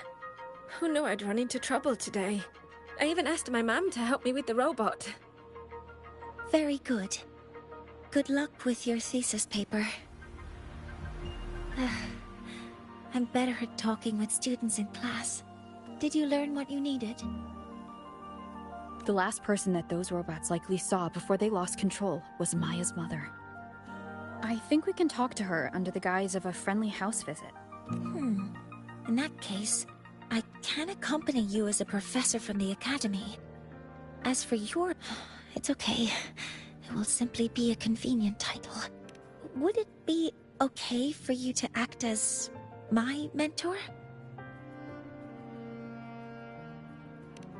Who knew I'd run into trouble today? I even asked my mum to help me with the robot. Very good. Good luck with your thesis paper. I'm better at talking with students in class. Did you learn what you needed? The last person that those robots likely saw before they lost control was Maya's mother. I think we can talk to her under the guise of a friendly house visit. In that case, I can accompany you as a professor from the academy. As for your... It's okay. It will simply be a convenient title. Would it be okay for you to act as my mentor?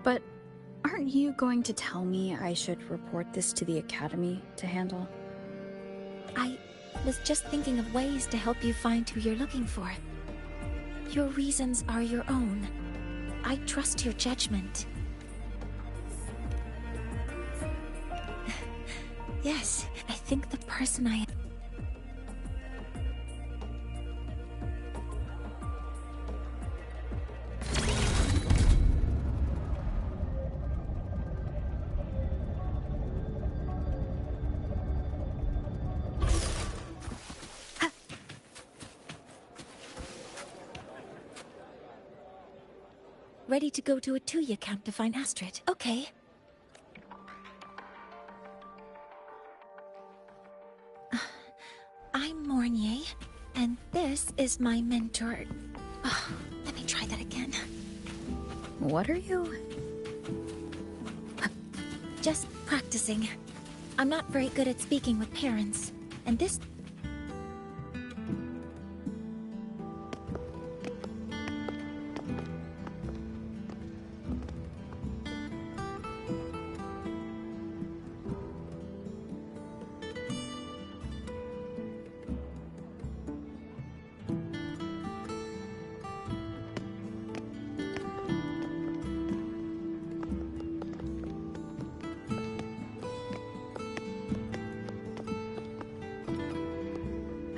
But aren't you going to tell me I should report this to the academy to handle? I was just thinking of ways to help you find who you're looking for. Your reasons are your own. I trust your judgment. Yes, I think the person I am... Ready to go to a Tuya camp to find Astrid. Okay. I'm Mornier, and this is my mentor. Oh, let me try that again. What are you? Just practicing. I'm not very good at speaking with parents, and this...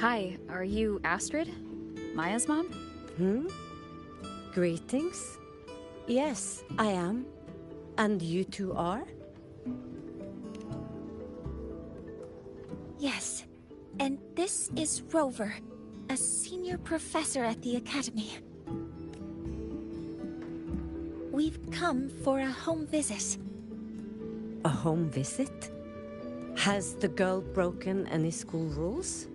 Hi, are you Astrid? Maya's mom? Greetings. Yes, I am. And you two are? Yes. And this is Rover, a senior professor at the academy. We've come for a home visit. A home visit? Has the girl broken any school rules?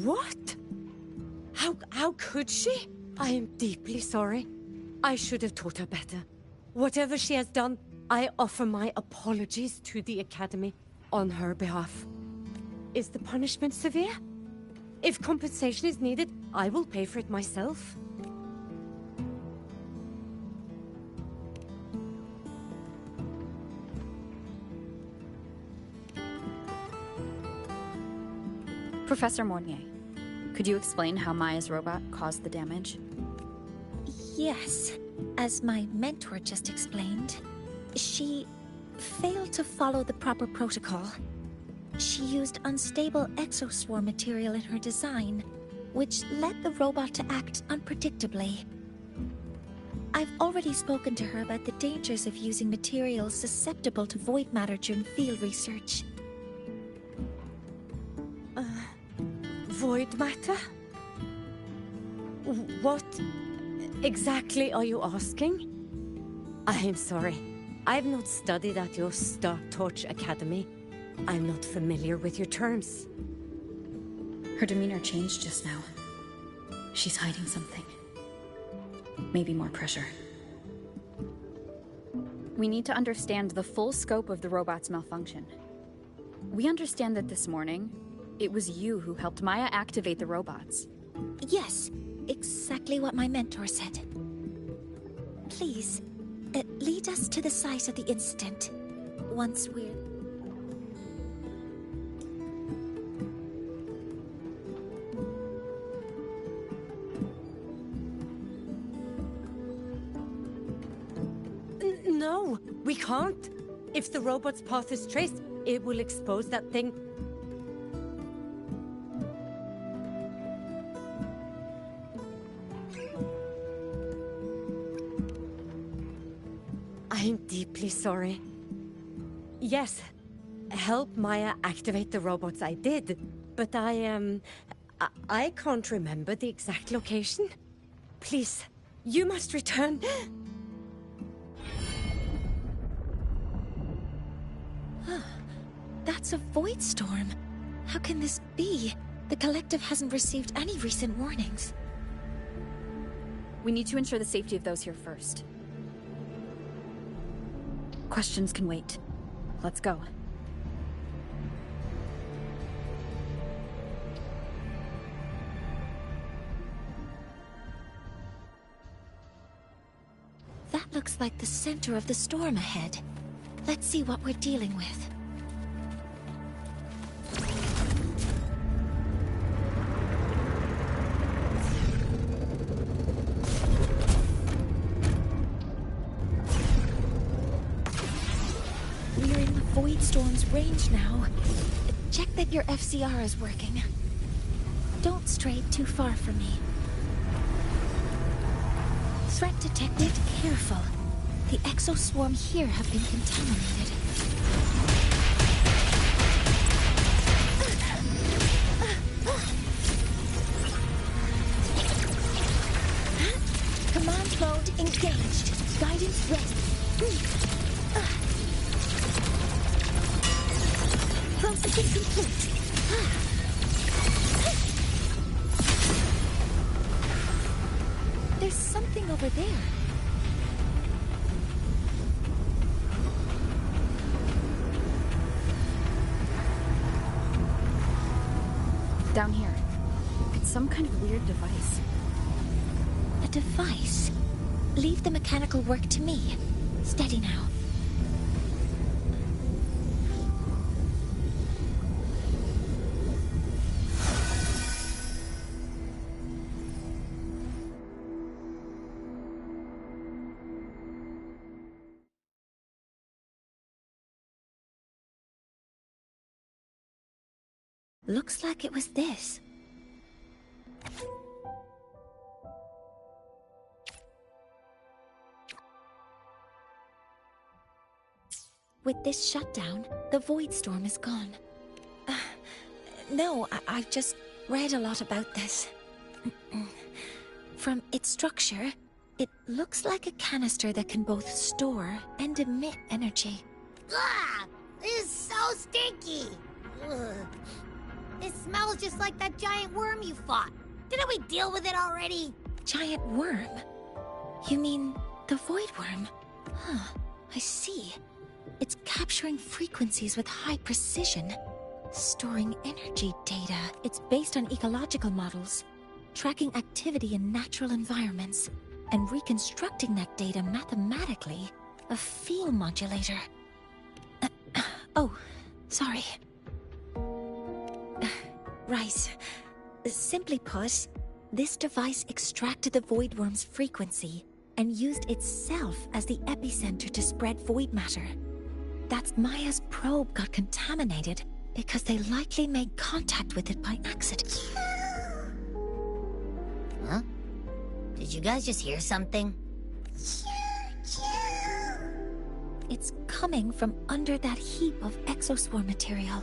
What? could she? I am deeply sorry. I should have taught her better. Whatever she has done, I offer my apologies to the Academy on her behalf. Is the punishment severe? If compensation is needed, I will pay for it myself. Professor Mornier, could you explain how Maya's robot caused the damage? Yes. As my mentor just explained, she failed to follow the proper protocol. She used unstable exoswarm material in her design, which led the robot to act unpredictably. I've already spoken to her about the dangers of using materials susceptible to void matter during field research. Void matter? What exactly are you asking? I am sorry. I've not studied at your Star Torch Academy. I'm not familiar with your terms. Her demeanor changed just now. She's hiding something. Maybe more pressure. We need to understand the full scope of the robot's malfunction. We understand that this morning, it was you who helped Maya activate the robots. Yes, exactly what my mentor said. Please, lead us to the site of the incident. Once we're... No, we can't. If the robot's path is traced, it will expose that thing. I'm deeply sorry. Yes, help Maya activate the robots I did, but I can't remember the exact location. Please, you must return. That's a void storm. How can this be? The collective hasn't received any recent warnings. We need to ensure the safety of those here first. Questions can wait. Let's go. That looks like the center of the storm ahead. Let's see what we're dealing with. We're in the Void Storm's range now. Check that your FCR is working. Don't stray too far from me. Threat detected. Careful. The exoswarm here have been contaminated. Command mode engaged. Guidance ready. Processing complete. There's something over there. Down here. It's some kind of weird device. A device? Leave the mechanical work to me. Steady now. Looks like it was this. With this shutdown, the Void Storm is gone. No, I've just read a lot about this. From its structure, it looks like a canister that can both store and emit energy. Ugh! This is so stinky! Ugh. It smells just like that giant worm you fought. Didn't we deal with it already? Giant worm? You mean the void worm? Huh, I see. It's capturing frequencies with high precision, storing energy data. It's based on ecological models, tracking activity in natural environments, and reconstructing that data mathematically. A field modulator. Oh, sorry. Right. Simply put, this device extracted the void worm's frequency and used itself as the epicenter to spread void matter. That's Maya's probe got contaminated because they likely made contact with it by accident. Huh? Did you guys just hear something? It's coming from under that heap of exoswarm material.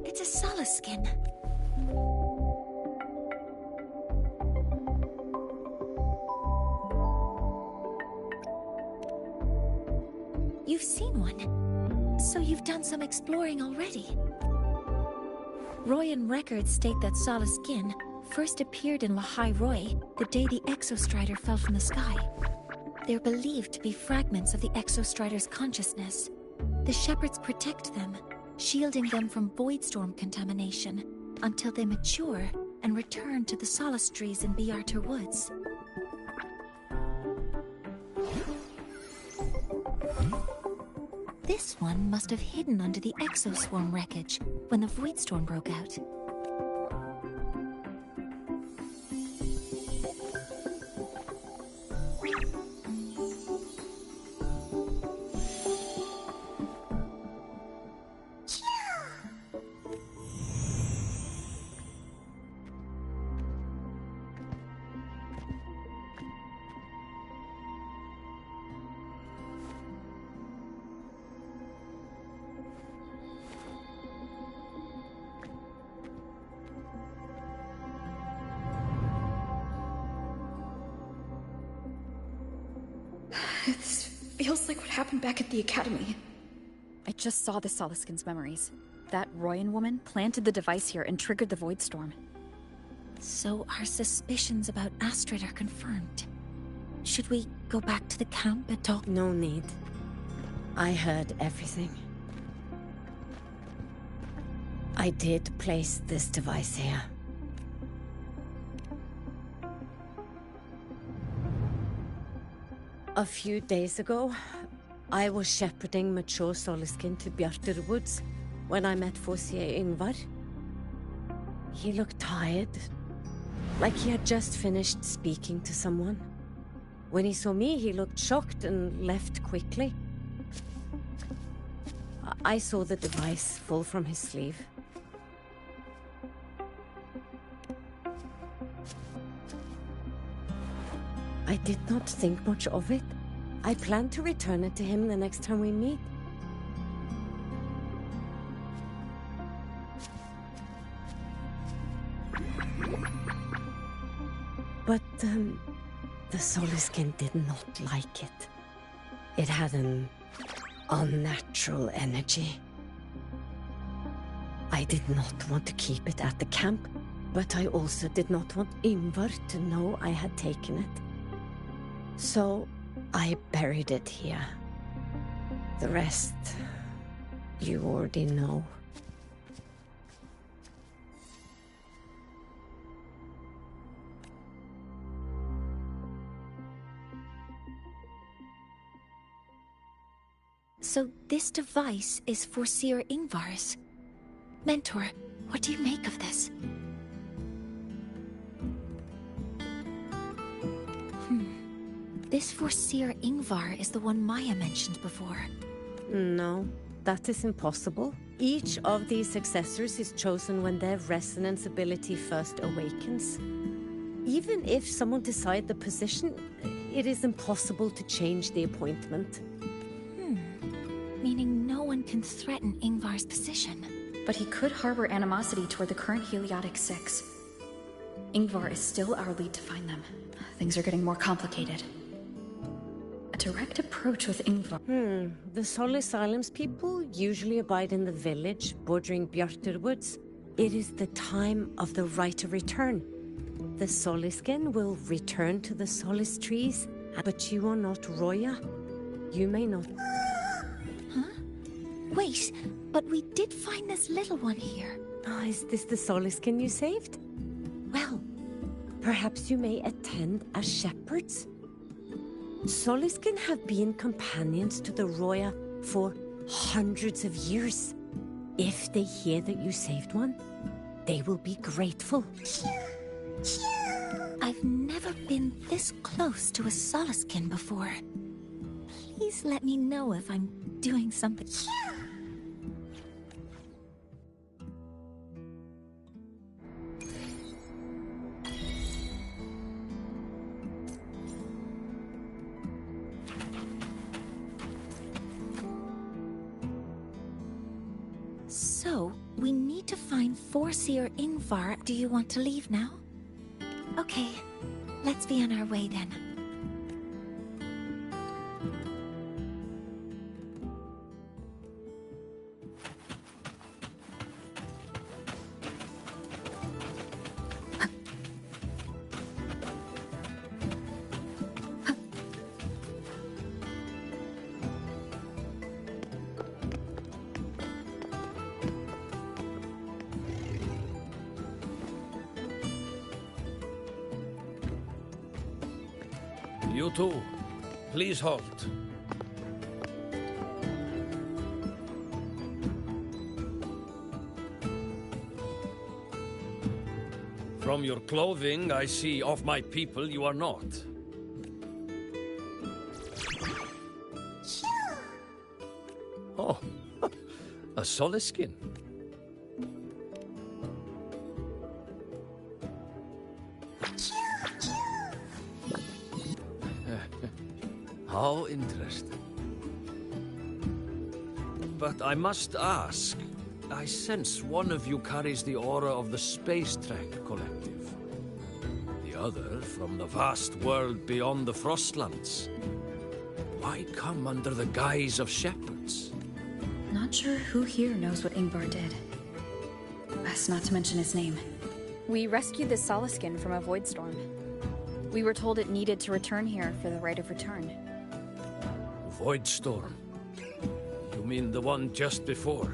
It's a Solace skin. You've seen one, so you've done some exploring already. Royan records state that Solace skin first appeared in Lahai Roy the day the Exostrider fell from the sky. They're believed to be fragments of the Exostrider's consciousness. The shepherds protect them, shielding them from voidstorm contamination until they mature and return to the Solace trees in Biarter Woods. This one must have hidden under the exoswarm wreckage when the voidstorm broke out. This feels like what happened back at the academy. I just saw the Solaskin's memories. That Royan woman planted the device here and triggered the void storm. So our suspicions about Astrid are confirmed. Should we go back to the camp and talk? No need. I heard everything. I did place this device here. A few days ago, I was shepherding mature Solaskin to Bjartur Woods when I met Fossier Ingvar. He looked tired, like he had just finished speaking to someone. When he saw me, he looked shocked and left quickly. I saw the device fall from his sleeve. I did not think much of it. I plan to return it to him the next time we meet. But, the Solaskin did not like it. It had an unnatural energy. I did not want to keep it at the camp, but I also did not want Ingvar to know I had taken it. So, I buried it here. The rest, you already know. So this device is for Seer Ingvar's. Mentor, what do you make of this? this Foreseer Ingvar is the one Maya mentioned before. No, that is impossible. Each of these successors is chosen when their resonance ability first awakens. Even if someone decides the position, it is impossible to change the appointment. Meaning no one can threaten Ingvar's position. But he could harbor animosity toward the current Heliotic Six. Ingvar is still our lead to find them. Things are getting more complicated. A direct approach with Ingvar. The Solis Islands people usually abide in the village bordering Bjartur Woods. It is the time of the right of return. The Soliskin will return to the Solis trees, but you are not Roya. You may not... Wait, but we did find this little one here. Is this the Soliskin you saved? Well, perhaps you may attend as shepherds. Soliskin have been companions to the Roya for hundreds of years. If they hear that you saved one, they will be grateful. I've never been this close to a Soliskin before. Please let me know if I'm doing something. So, we need to find Foreseer Ingvar. Do you want to leave now? Okay, let's be on our way then. You too. Please halt. From your clothing, I see of my people you are not. Oh, a Soliskin. How interesting. But I must ask, I sense one of you carries the aura of the Space Trek Collective. The other from the vast world beyond the Frostlands. Why come under the guise of shepherds? Not sure who here knows what Ingvar did. Best not to mention his name. We rescued the Soliskin from a void storm. We were told it needed to return here for the right of return. Void storm? You mean the one just before?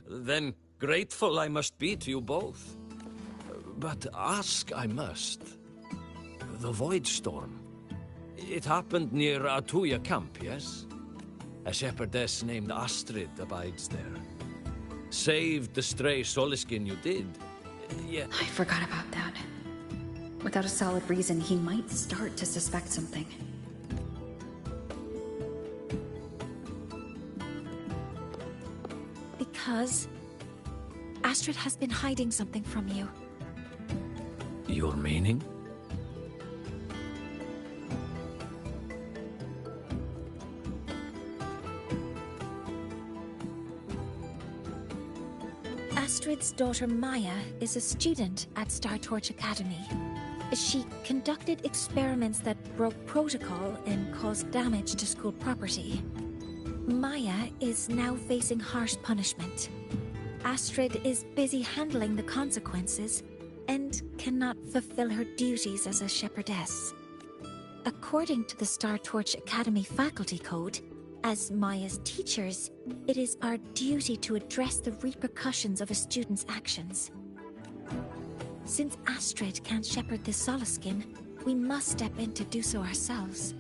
Then grateful I must be to you both. But ask I must. The Void Storm. It happened near Atuya camp, yes? A shepherdess named Astrid abides there. Saved the stray Soliskin you did. Yet... I forgot about that. Without a solid reason, he might start to suspect something. Because Astrid has been hiding something from you. Your meaning? Astrid's daughter Maya is a student at Star Torch Academy. She conducted experiments that broke protocol and caused damage to school property. Maya is now facing harsh punishment. Astrid is busy handling the consequences and cannot fulfill her duties as a shepherdess. According to the Star Torch Academy faculty code, as Maya's teachers, it is our duty to address the repercussions of a student's actions. Since Astrid can't shepherd the Soliskin, we must step in to do so ourselves.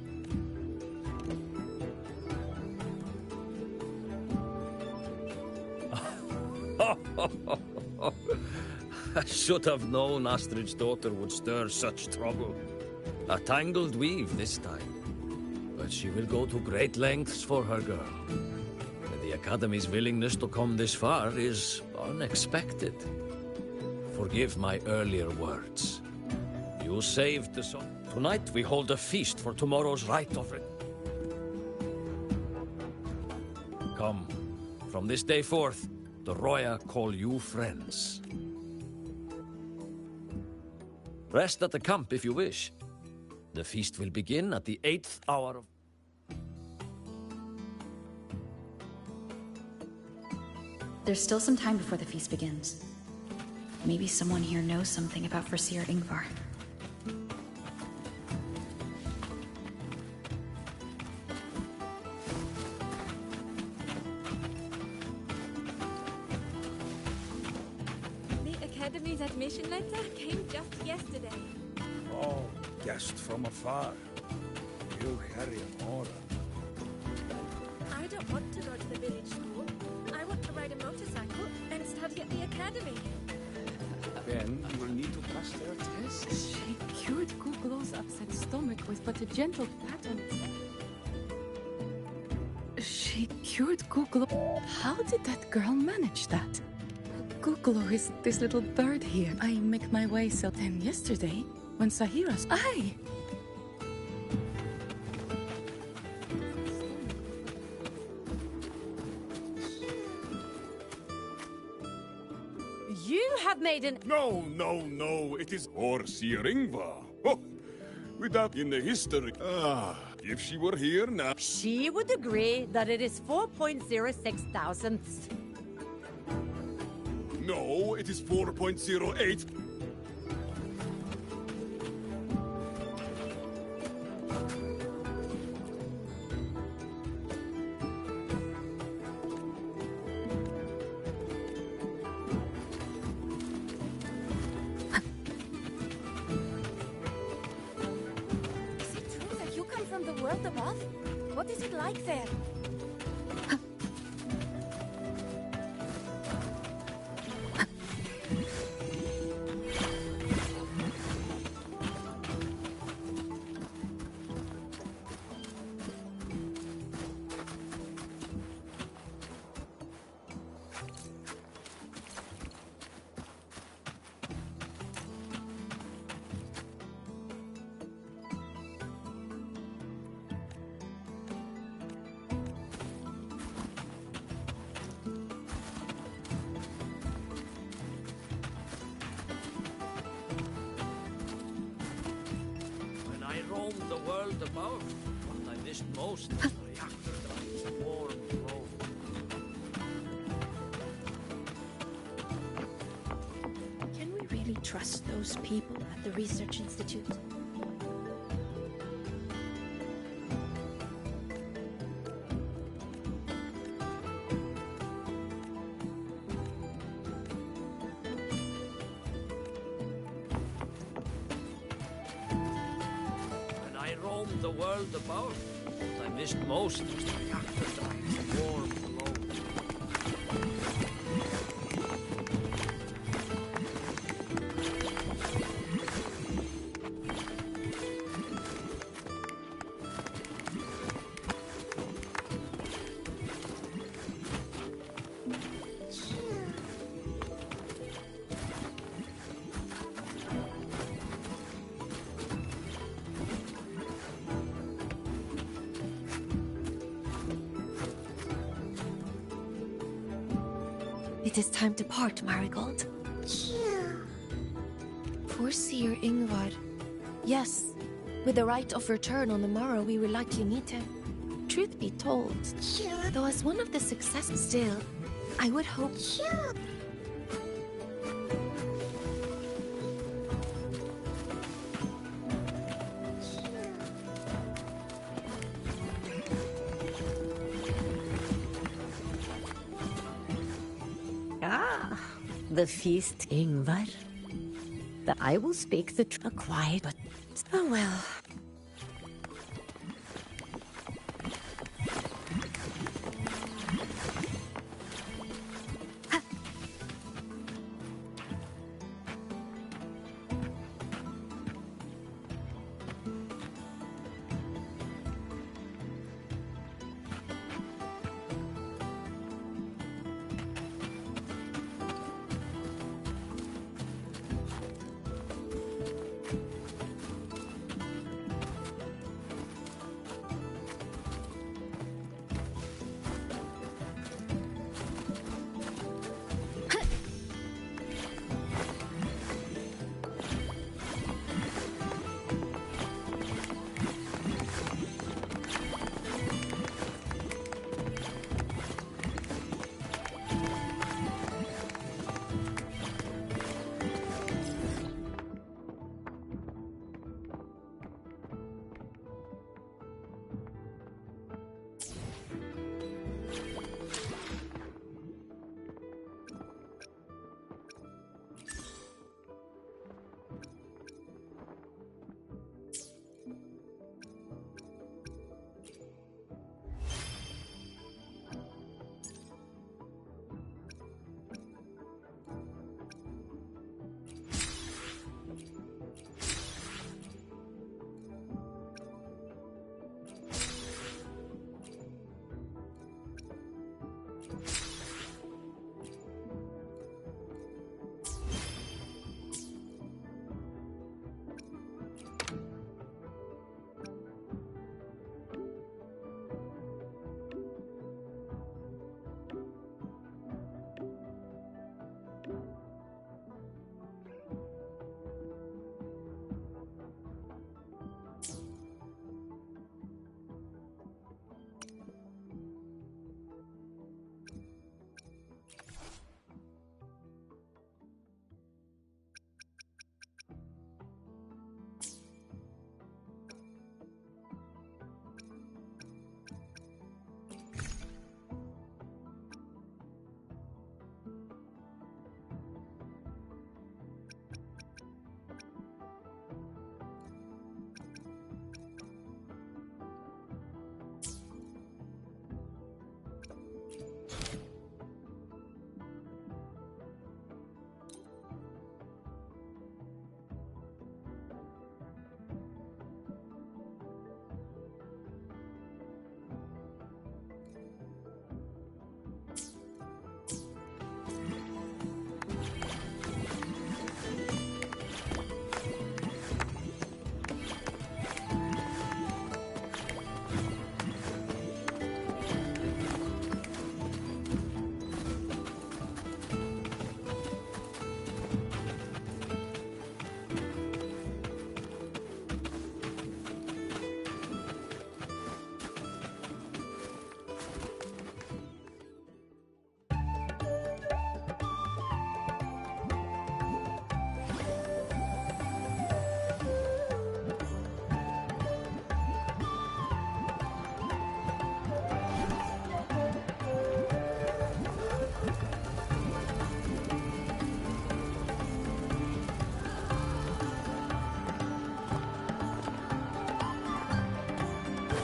I should have known Astrid's daughter would stir such trouble. A tangled weave this time. But she will go to great lengths for her girl. And the Academy's willingness to come this far is unexpected. Forgive my earlier words. You saved the son. Tonight we hold a feast for tomorrow's rite of it. Come, from this day forth, the Roya call you friends. Rest at the camp if you wish. The feast will begin at the 8th hour of... There's still some time before the feast begins. Maybe someone here knows something about Foreseer Ingvar. The Academy's admission letter came just yesterday. Oh, guest from afar. You carry an aura. I don't want to go to the village school. I want to ride a motorcycle and study at the Academy. Then you will need to pass their tests. She cured Googlo's upset stomach with but a gentle pat on its head. She cured Googlo. How did that girl manage that? Googlo is this little bird here. I make my way so. Then yesterday, when Sahira's. Aye! You have made an... No, no, no. It is Foreseer Ingvar. Oh, without in the history. Ah, if she were here now. She would agree that it is 4.06 thousandths. No, it is 4.08. Is it true that you come from the world above? What is it like there? When I roamed the world above, what I missed most was the reactor drive's warm glow. Can we really trust those people at the Research Institute? When I roamed the world above, what I missed most was the reactor drive's warm glow. It is time to part, Marigold. Foreseer Ingvar. Yes, with the right of return on the morrow, we will likely meet him. Truth be told, though as one of the successes still, I would hope... Ah, the feast, Ingvar. That I will speak the truth. Quiet, but... Oh well.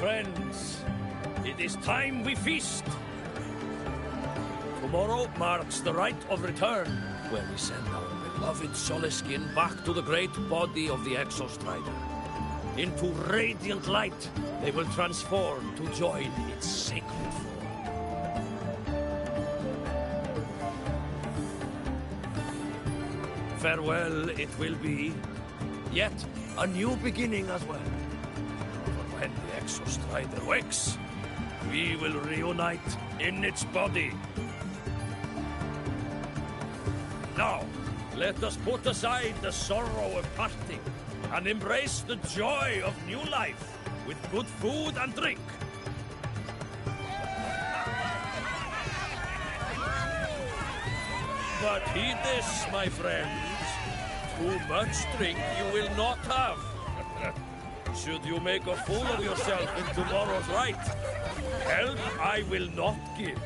friends, it is time we feast. Tomorrow marks the rite of return, where we send our beloved Soliskin back to the great body of the Exostrider. Into radiant light, they will transform to join its sacred form. Farewell it will be, yet a new beginning as well. For when the Exostrider wakes, we will reunite in its body. Now, let us put aside the sorrow of parting and embrace the joy of new life with good food and drink. But heed this, my friends. Too much drink you will not have. Should you make a fool of yourself in tomorrow's rite, help I will not give.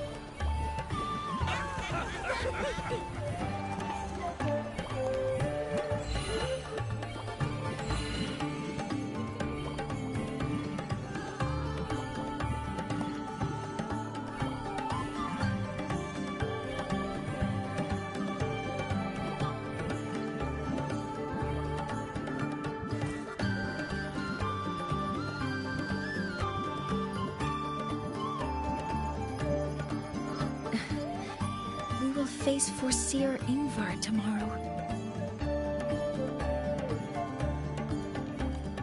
Face for Seer Ingvar tomorrow.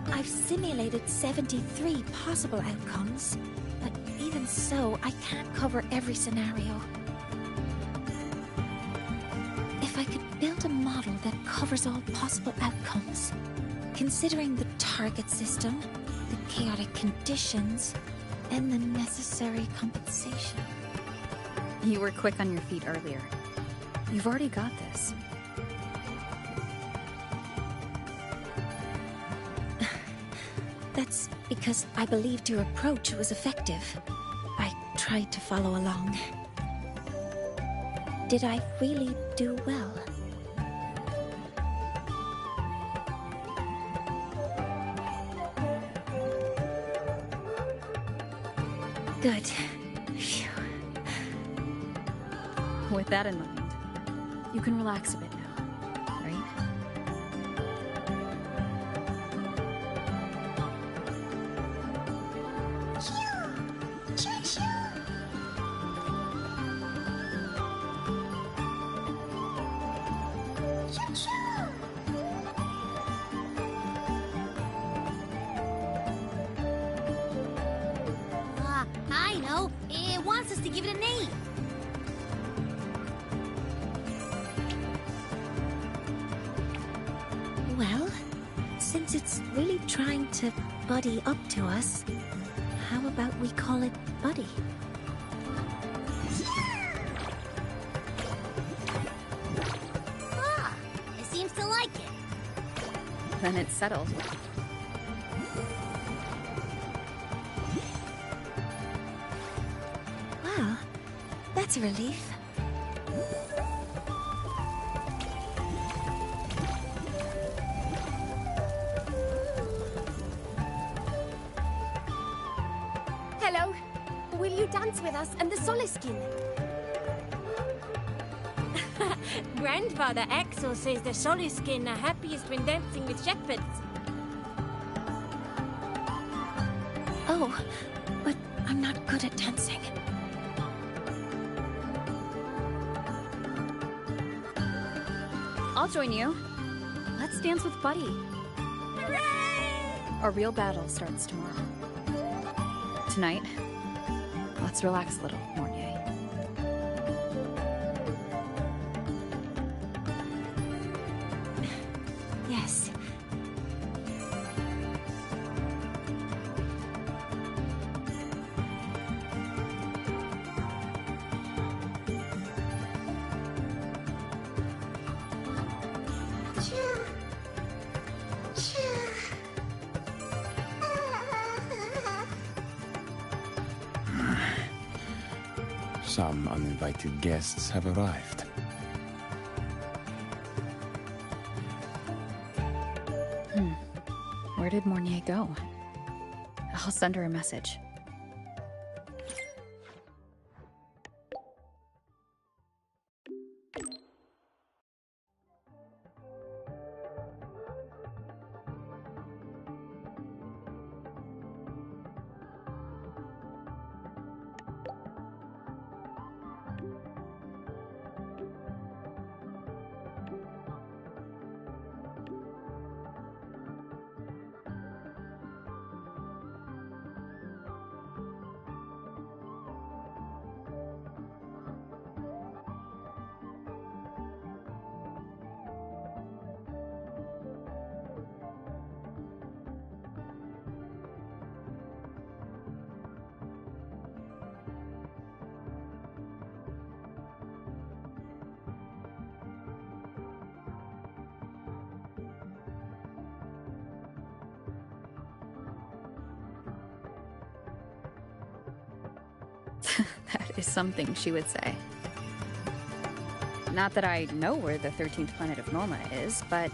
I've simulated 73 possible outcomes, but even so, I can't cover every scenario. If I could build a model that covers all possible outcomes, considering the target system, the chaotic conditions, and the necessary compensation. You were quick on your feet earlier. You've already got this. That's because I believed your approach was effective. I tried to follow along. Did I really do well? Good. Phew. With that in mind, you can relax a bit now, right? I know. It wants us to give it a name. Well, since it's really trying to buddy up to us, how about we call it Buddy? Ah, it seems to like it. Then it's settled. Well, that's a relief. Hello. Will you dance with us and the Soliskin? Grandfather Axel says the Soliskin are happiest when dancing with shepherds. Oh, but I'm not good at dancing. I'll join you. Let's dance with Buddy. Our real battle starts tomorrow. Tonight, let's relax a little, Mornier. Yes. Some uninvited guests have arrived. Where did Mornier go? I'll send her a message. That is something she would say. Not that I know where the 13th planet of Norma is, but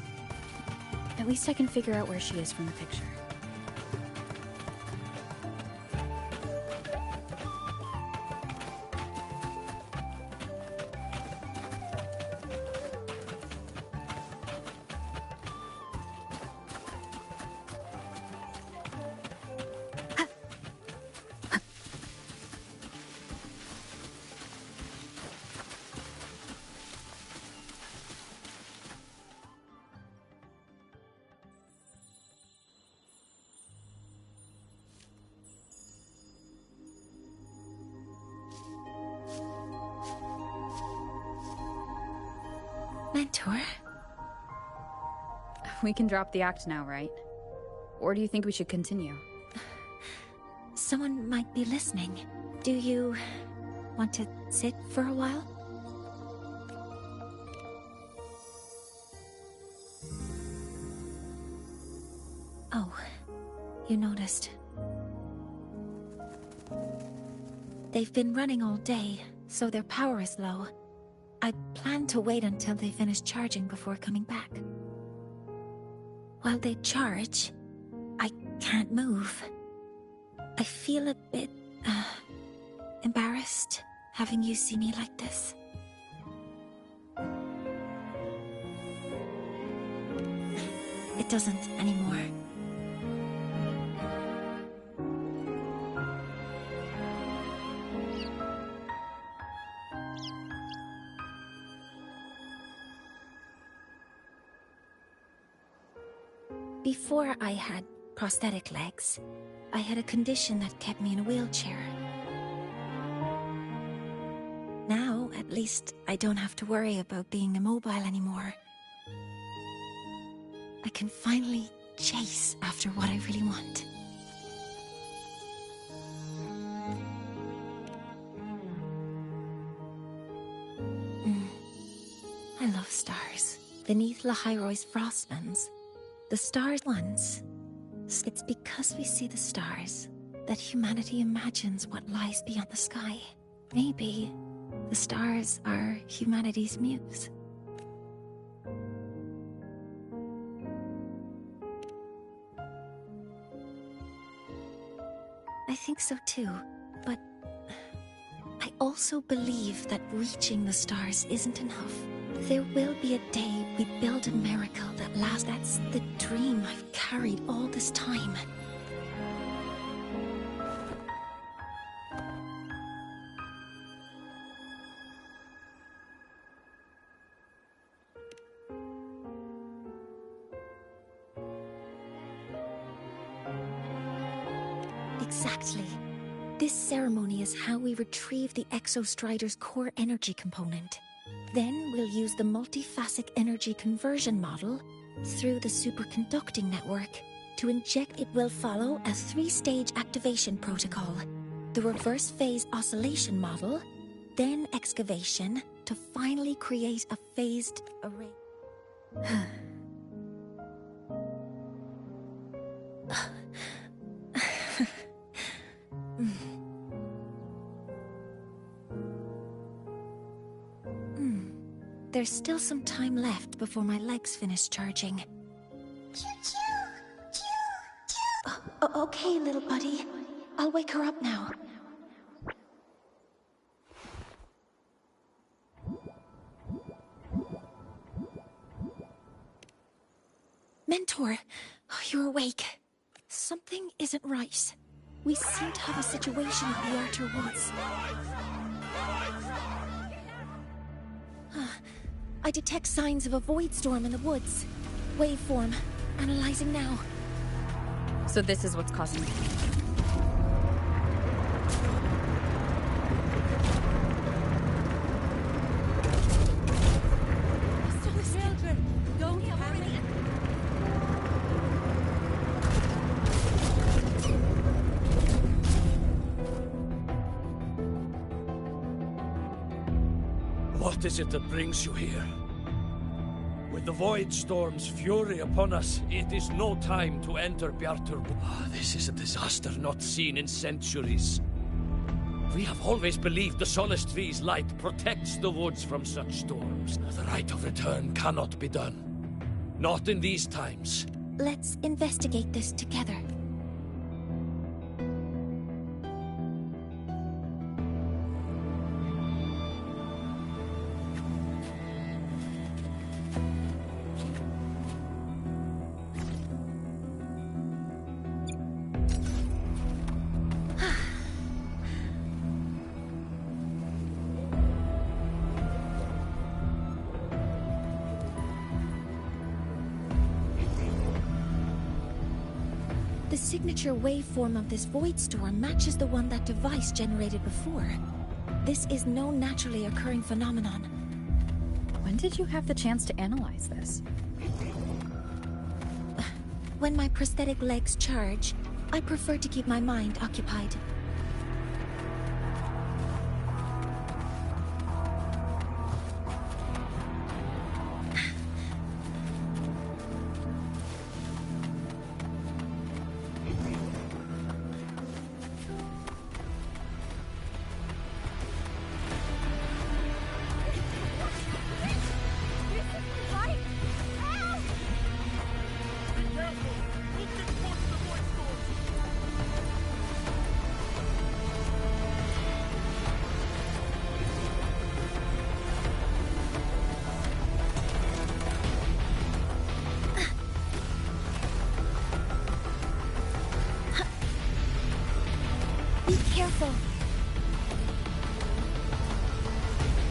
at least I can figure out where she is from the picture. Mentor? We can drop the act now, right? Or do you think we should continue? Someone might be listening. Do you want to sit for a while? Oh, you noticed. They've been running all day, so their power is low. I plan to wait until they finish charging before coming back. While they charge, I can't move. I feel a bit, embarrassed having you see me like this. It doesn't anymore. Before I had prosthetic legs, I had a condition that kept me in a wheelchair. Now, at least, I don't have to worry about being immobile anymore. I can finally chase after what I really want. I love stars. Beneath Lahairoy's frostlands, the stars once. It's because we see the stars that humanity imagines what lies beyond the sky. Maybe the stars are humanity's muse. I think so too, but I also believe that reaching the stars isn't enough. There will be a day we build a miracle that lasts. That's the dream I've carried all this time. Exactly. This ceremony is how we retrieve the Exostrider's core energy component. Then we'll use the multiphasic energy conversion model through the superconducting network to inject. It will follow a 3-stage activation protocol. The reverse phase oscillation model, then excavation to finally create a phased array. There's still some time left before my legs finish charging. Choo-choo! Choo-choo! Okay, little buddy. I'll wake her up now. Mentor, you're awake. Something isn't right. We seem to have a situation at the Outer Woods. I detect signs of a void storm in the woods. Waveform. Analyzing now. So this is what's causing it. What is it that brings you here? With the Void Storm's fury upon us, it is no time to enter Bjartur. This is a disaster not seen in centuries. We have always believed the Solace Tree's light protects the woods from such storms. The right of return cannot be done. Not in these times. Let's investigate this together. The signature waveform of this void storm matches the one that device generated before. This is no naturally occurring phenomenon. When did you have the chance to analyze this? When my prosthetic legs charge, I prefer to keep my mind occupied. Be careful.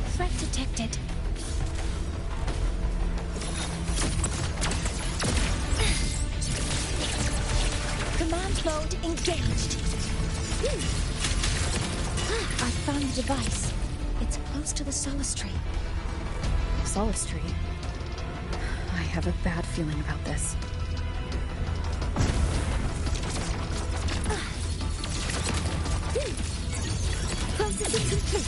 Threat detected. Command mode engaged. I found the device. It's close to the Solace Tree. Solace Tree? I have a bad feeling about this. Processing complete.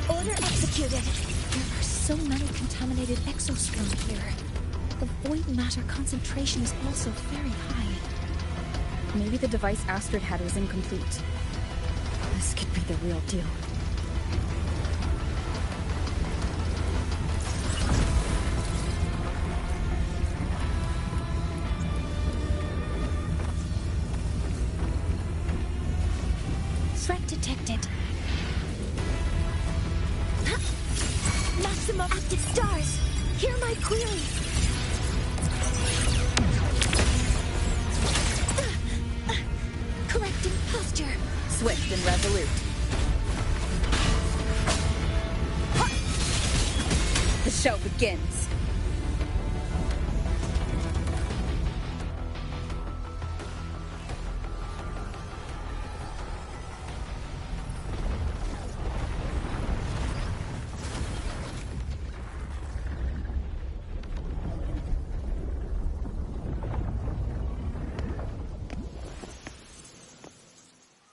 Order executed. There are so many contaminated exosperm here. The void matter concentration is also very high. Maybe the device Astrid had was incomplete. This could be the real deal. Threat detected. Maximum active stars. Hear my query. Correcting posture. Swift and resolute. The show begins.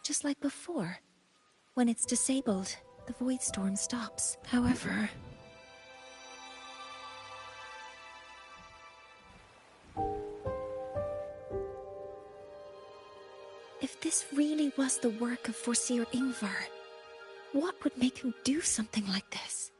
Just like before. When it's disabled, the void storm stops. However... if this really was the work of Foreseer Ingvar, what would make him do something like this?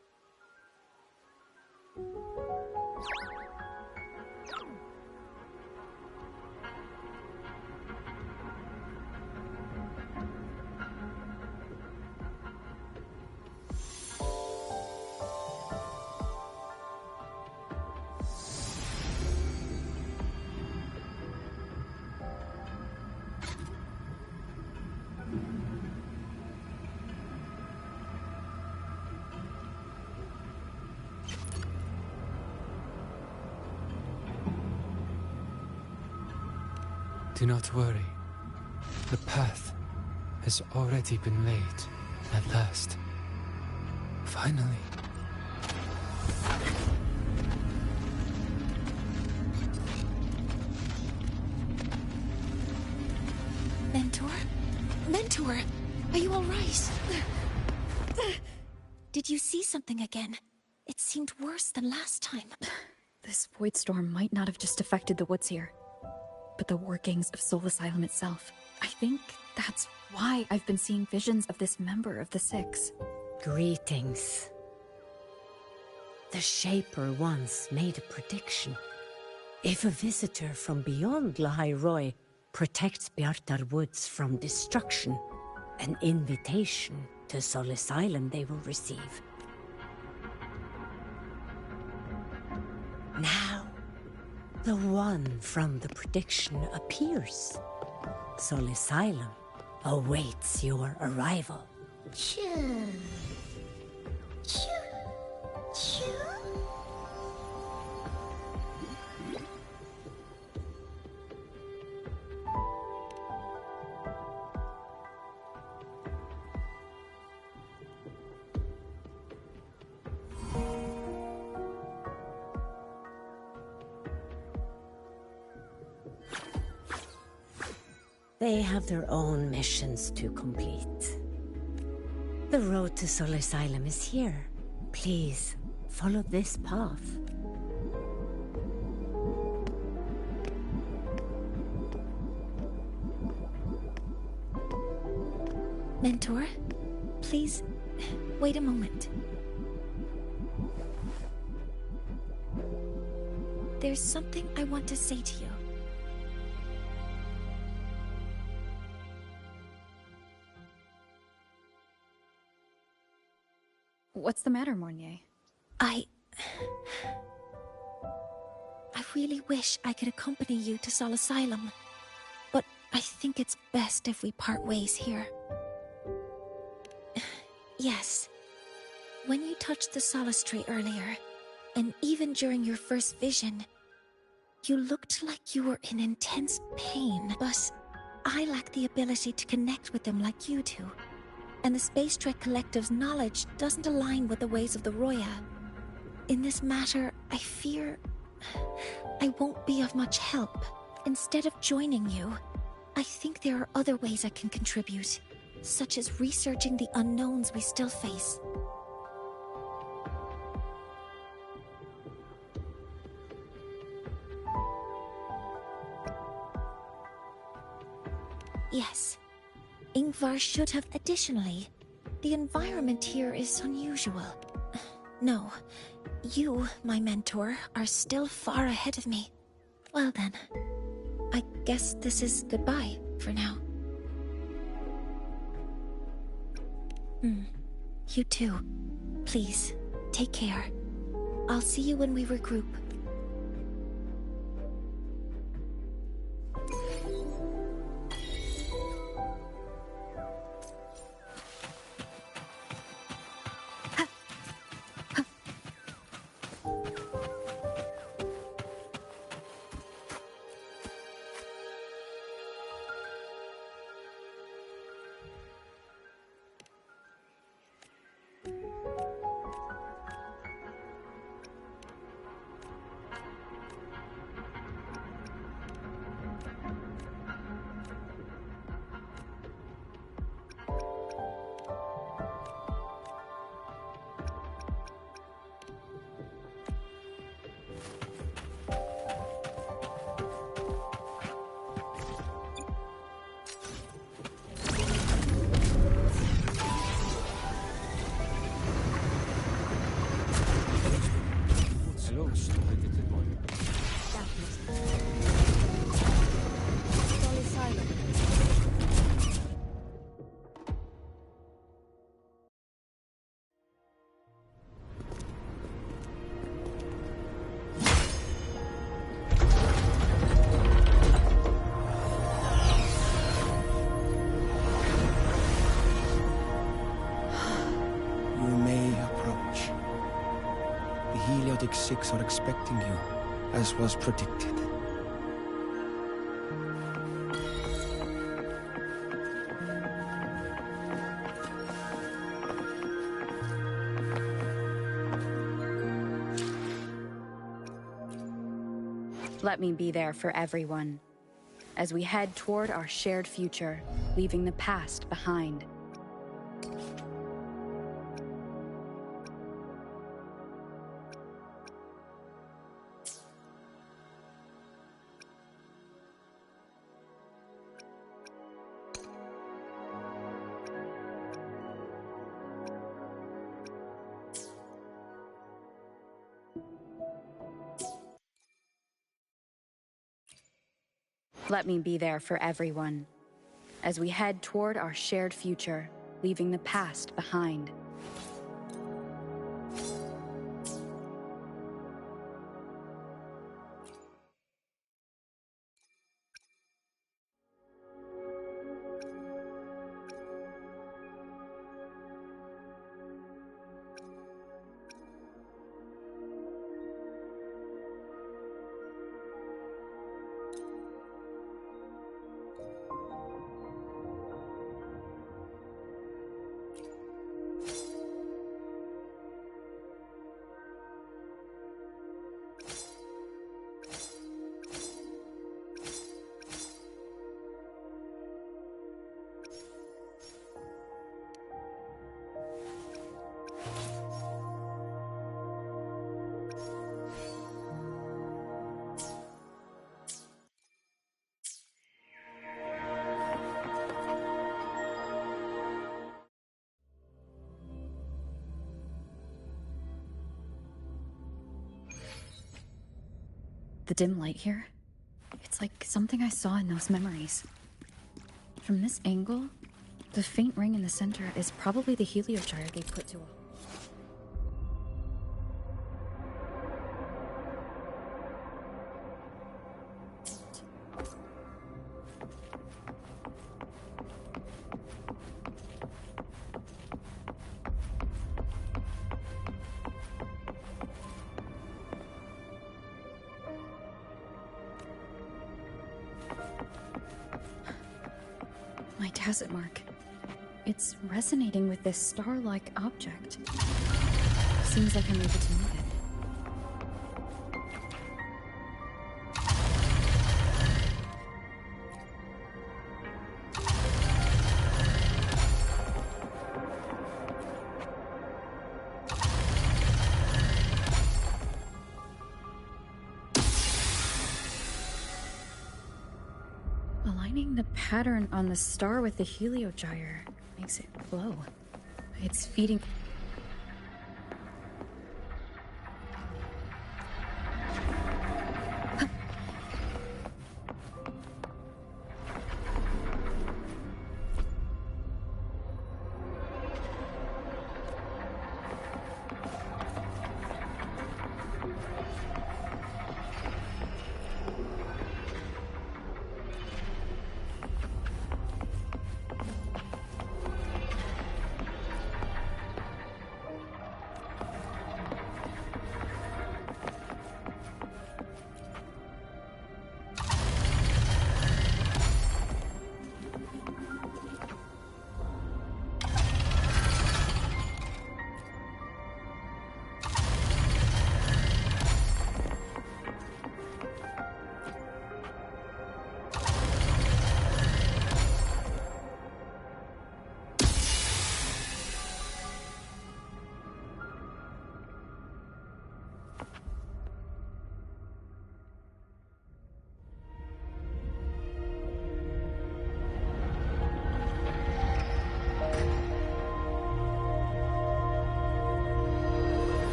Do not worry. The path has already been laid, at last. Finally. Mentor? Mentor! Are you alright? Did you see something again? It seemed worse than last time. This void storm might not have just affected the woods here, but the workings of Soul Asylum itself. I think that's why I've been seeing visions of this member of the Six. Greetings. The Shaper once made a prediction. If a visitor from beyond Lahai Roi protects Bjartar Woods from destruction, an invitation to Soul Asylum they will receive. Now, the one from the prediction appears. Soul Asylum awaits your arrival. Choo. Choo. Choo. They have their own missions to complete. The road to Soul Asylum is here. Please, follow this path. Mentor, please, wait a moment. There's something I want to say to you. What's the matter, Mornier? I really wish I could accompany you to Soul Asylum, but I think it's best if we part ways here. Yes, when you touched the Solace Tree earlier, and even during your first vision, you looked like you were in intense pain, but I lack the ability to connect with them like you do. And the Space Trek Collective's knowledge doesn't align with the ways of the Roya. In this matter, I fear I won't be of much help. Instead of joining you, I think there are other ways I can contribute, such as researching the unknowns we still face. Yes. Ingvar should have. Additionally, the environment here is unusual. No, you, my mentor, are still far ahead of me. Well then, I guess this is goodbye for now. You too. Please, take care. I'll see you when we regroup. Six are expecting you, as was predicted. Let me be there for everyone, as we head toward our shared future, leaving the past behind. Let me be there for everyone, as we head toward our shared future, leaving the past behind. The dim light here, it's like something I saw in those memories. From this angle, the faint ring in the center is probably the heliogyre they put to a... My tacit mark. It's resonating with this star-like object. Seems like I'm able to move it. Aligning the pattern on the star with the heliogyre makes it glow. It's feeding...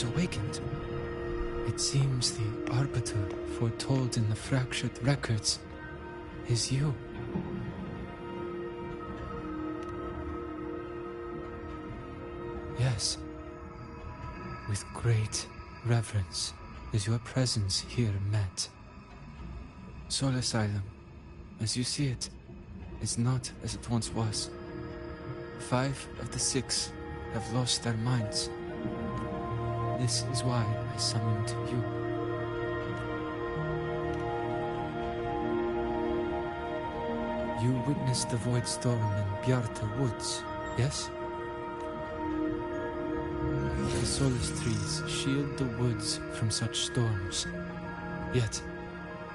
has awakened. It seems the Arbiter foretold in the fractured records is you. Yes. With great reverence is your presence here met. Soul Asylum, as you see it, is not as it once was. 5 of the 6 have lost their minds. This is why I summoned you. You witnessed the Void Storm in Bjarta Woods, yes? The Solace trees shield the woods from such storms. Yet,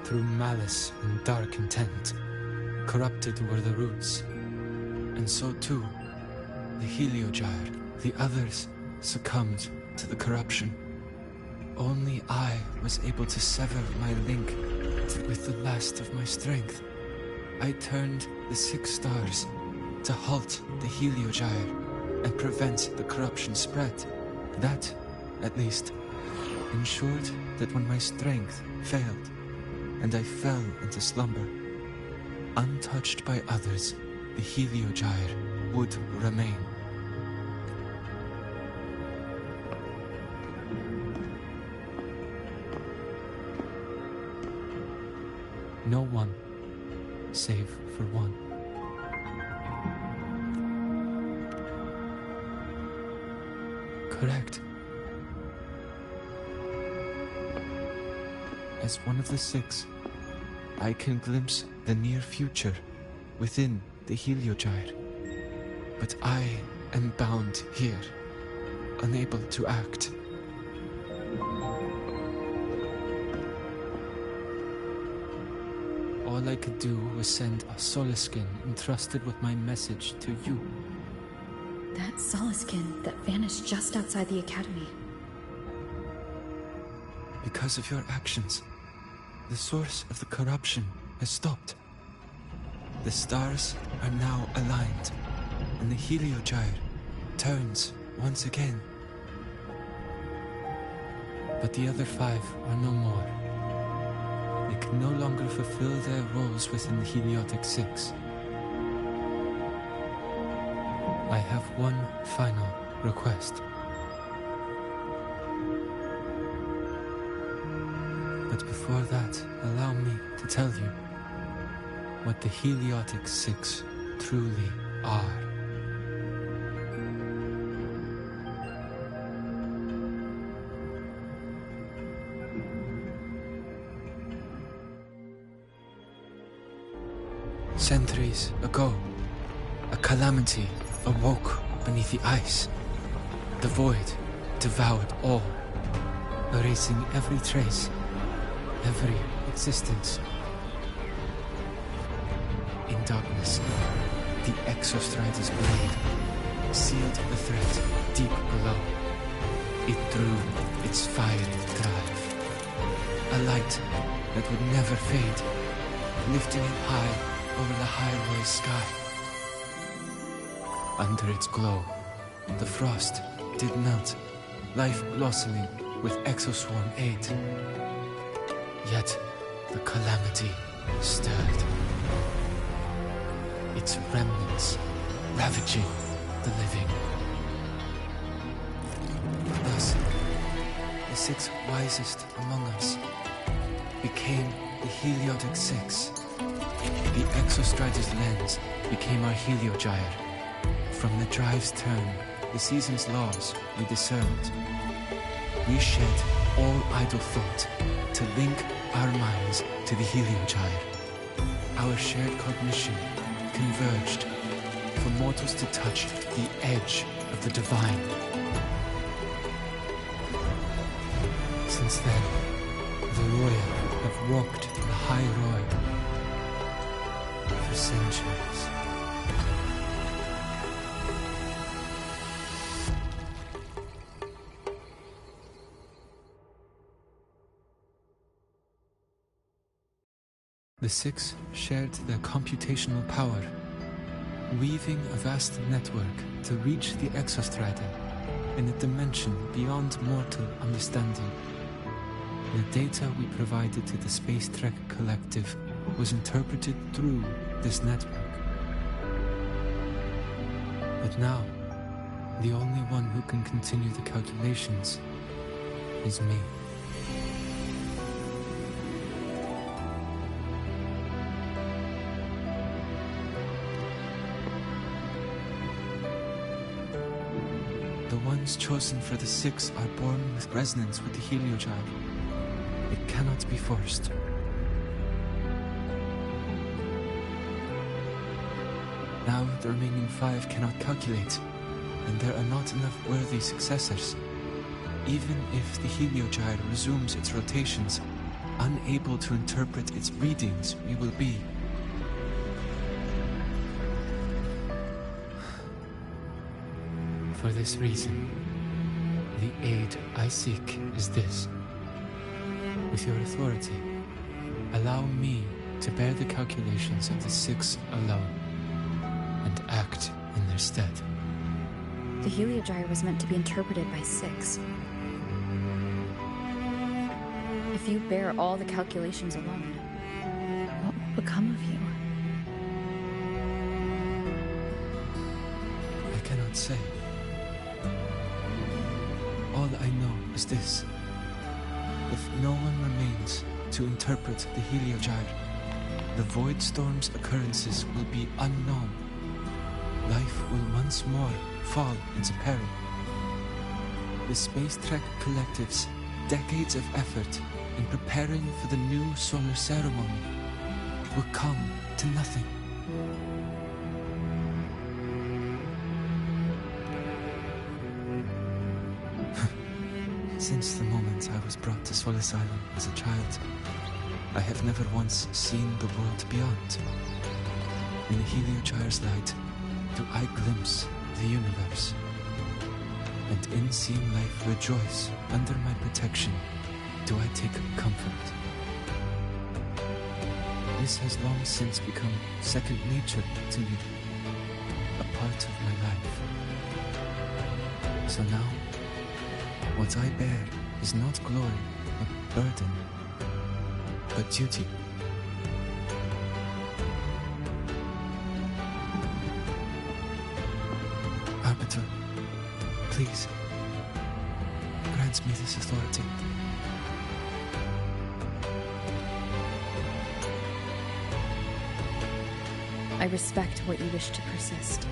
through malice and dark intent, corrupted were the roots. And so too, the Heliogyre, the others, succumbed to the corruption. Only I was able to sever my link with the last of my strength. I turned the 6 stars to halt the Heliogyre and prevent the corruption spread. That, at least, ensured that when my strength failed and I fell into slumber, untouched by others, the Heliogyre would remain. No one, save for one. Correct. As one of the 6, I can glimpse the near future within the Heliogyre. But I am bound here, unable to act. All I could do was send a Solaskin entrusted with my message to you. That Solaskin that vanished just outside the Academy. Because of your actions, the source of the corruption has stopped. The stars are now aligned, and the Heliogyre turns once again. But the other 5 are no more. They can no longer fulfill their roles within the Heliotic 6. I have one final request. But before that, allow me to tell you what the Heliotic 6 truly are. Centuries ago, a calamity awoke beneath the ice. The void devoured all, erasing every trace, every existence. In darkness, the Exostrider's blade sealed the threat deep below. It drew its fiery drive, a light that would never fade, lifting it high over the High sky. Under its glow, the frost did melt, life blossoming with Exoswarm aid. Yet, the calamity stirred, its remnants ravaging the living. Thus, the 6 wisest among us became the Heliotic 6. The Exostrider's lens became our Heliogyre. From the drive's turn, the season's laws we discerned. We shed all idle thought to link our minds to the Heliogyre. Our shared cognition converged for mortals to touch the edge of the divine. Since then, the Roya have walked the High Roy for centuries. The 6 shared their computational power, weaving a vast network to reach the Exostrider in a dimension beyond mortal understanding. The data we provided to the Space Trek Collective was interpreted through this network. But now, the only one who can continue the calculations is me. The ones chosen for the 6 are born with resonance with the heliogyre. It cannot be forced. Now the remaining 5 cannot calculate, and there are not enough worthy successors. Even if the heliogyre resumes its rotations, unable to interpret its readings, we will be. For this reason, the aid I seek is this. With your authority, allow me to bear the calculations of the 6 alone, and act in their stead. The heliogyre was meant to be interpreted by 6. If you bear all the calculations alone, what will become of you? I cannot say. All I know is this. If no one remains to interpret the heliogyre, the Void Storm's occurrences will be unknown. Life will once more fall into peril. The Space Trek Collective's decades of effort in preparing for the new solar ceremony will come to nothing. Since the moment I was brought to Solace Island as a child, I have never once seen the world beyond. In the heliogyre's light, do I glimpse the universe. And in seeing life rejoice under my protection, do I take comfort. This has long since become second nature to me, a part of my life. So now, what I bear is not glory, but burden, but duty. Arbiter, please, grant me this authority. I respect what you wish to persist.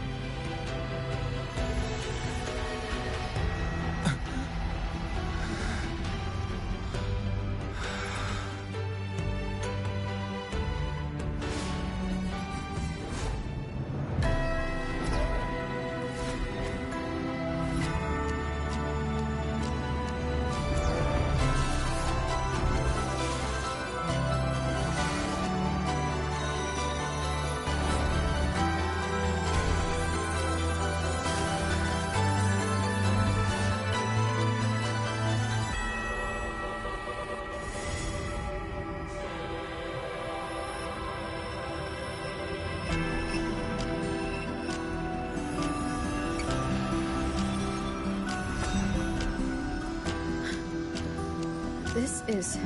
This is...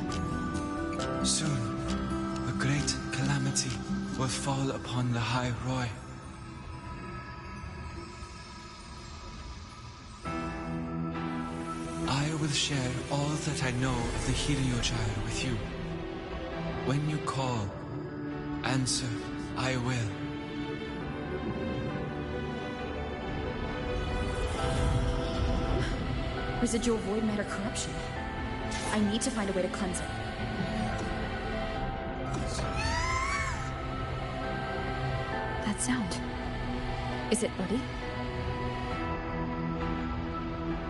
Soon, a great calamity will fall upon the High Roy. I will share all that I know of the heliogyre with you. When you call, answer, I will. Residual void matter corruption. I need to find a way to cleanse it. That sound. Is it Buddy?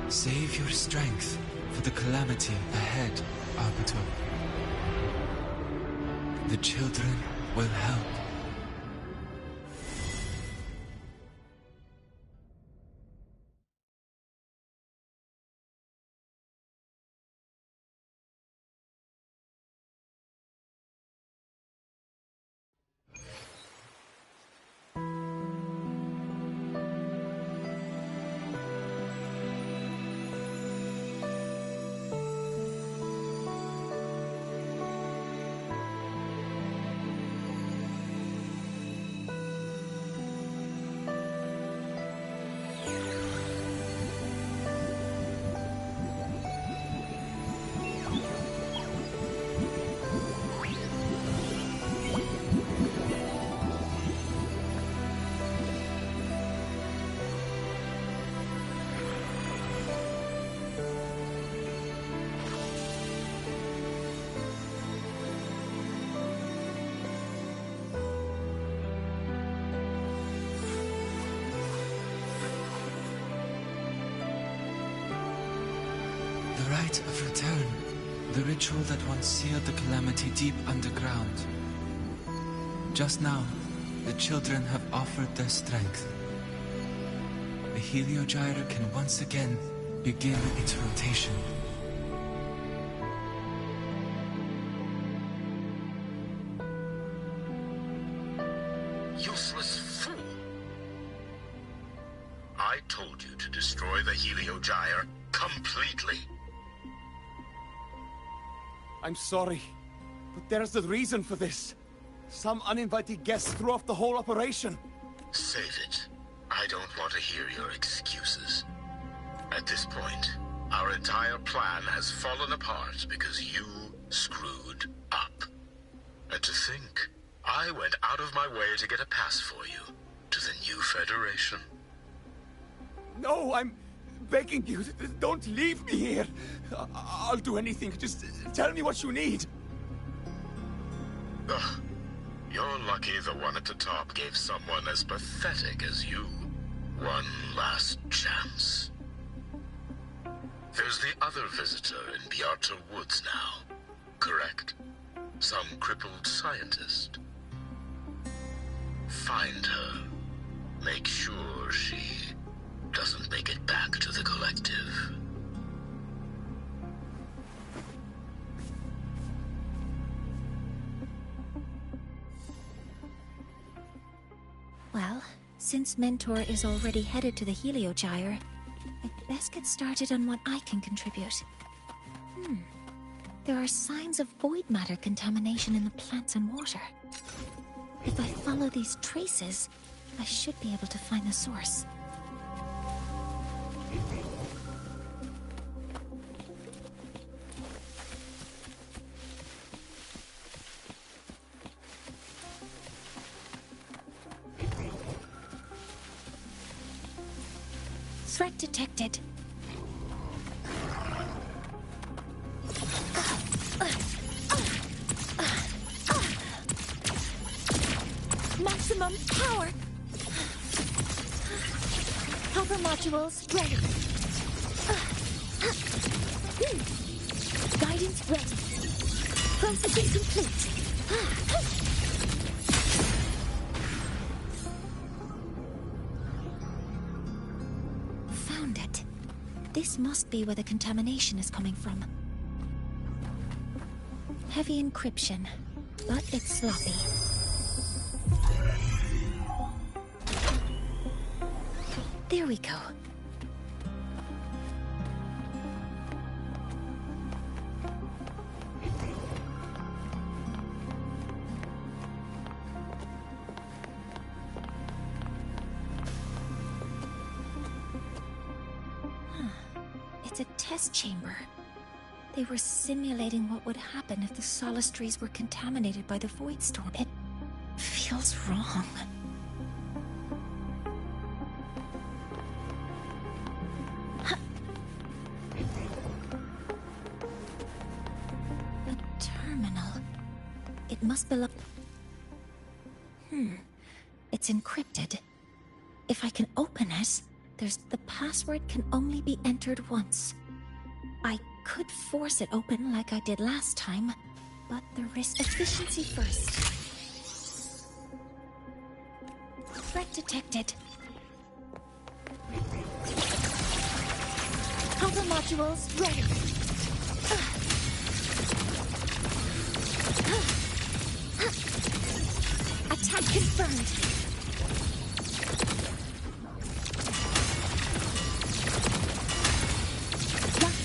Save your strength for the calamity ahead, Arbiter. The children will help. rite of return. The ritual that once sealed the calamity deep underground. Just now, the children have offered their strength. The Heliogyre can once again begin its rotation. Useless fool! I told you to destroy the Heliogyre completely. I'm sorry, but there's a reason for this. Some uninvited guests threw off the whole operation. Save it. I don't want to hear your excuses. At this point, our entire plan has fallen apart because you screwed up. And to think, I went out of my way to get a pass for you to the new Federation. No, I'm begging you, don't leave me here. I'll do anything, just tell me what you need. Ugh. You're lucky the one at the top gave someone as pathetic as you one last chance. There's the other visitor in Bjarta Woods now, correct? Some crippled scientist. Find her. Make sure she doesn't make it back to the collective. Well, since Mentor is already headed to the Heliogyre, I'd best get started on what I can contribute. There are signs of void matter contamination in the plants and water. If I follow these traces, I should be able to find the source. Threat detected. Maximum power! Cover modules ready. Guidance ready. Processing complete. Found it. This must be where the contamination is coming from. Heavy encryption, but it's sloppy. There we go. It's a test chamber. They were simulating what would happen if the Solace trees were contaminated by the Void Storm. It feels wrong. A terminal. It must belong. It's encrypted. If I can open it, the password can only be entered once. I could force it open like I did last time, but the risk efficiency first. Threat detected. Cover modules ready. Attack confirmed.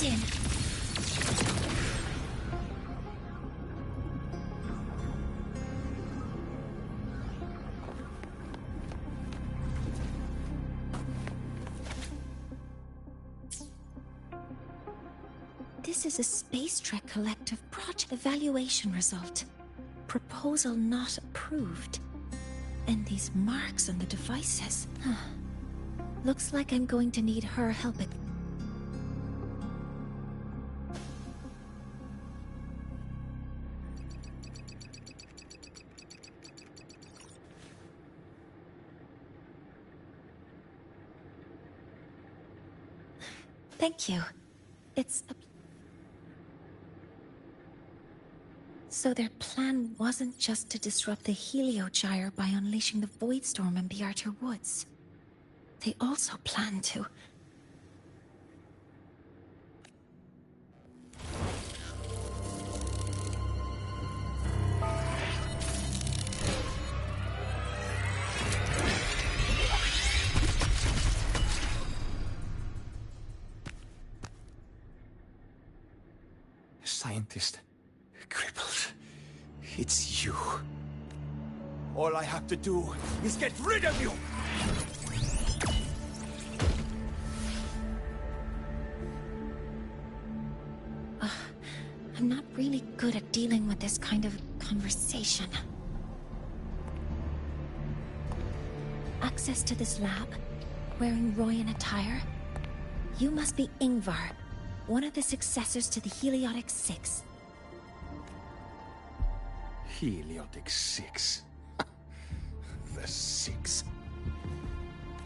In. This is a Space Trek Collective project evaluation result. Proposal not approved. And these marks on the devices. Looks like I'm going to need her help again. Thank you. It's a So their plan wasn't just to disrupt the Heliogyre by unleashing the Void Storm in Bjartar Woods. They also planned to... Scientist. Crippled. It's you. All I have to do is get rid of you! I'm not really good at dealing with this kind of conversation. Access to this lab? Wearing Royan attire? You must be Ingvar, one of the successors to the Heliotic Six. Heliotic Six. The Six.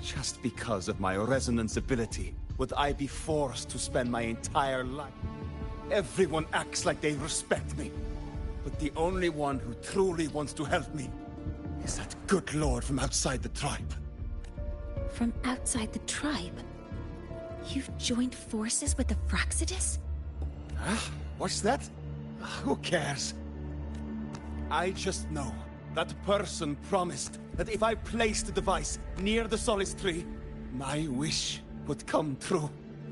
Just because of my resonance ability, would I be forced to spend my entire life? Everyone acts like they respect me. But the only one who truly wants to help me is that good lord from outside the tribe. From outside the tribe? You've joined forces with the Fraxidus? Huh? What's that? Who cares? I just know that person promised that if I placed the device near the Solace Tree, my wish would come true.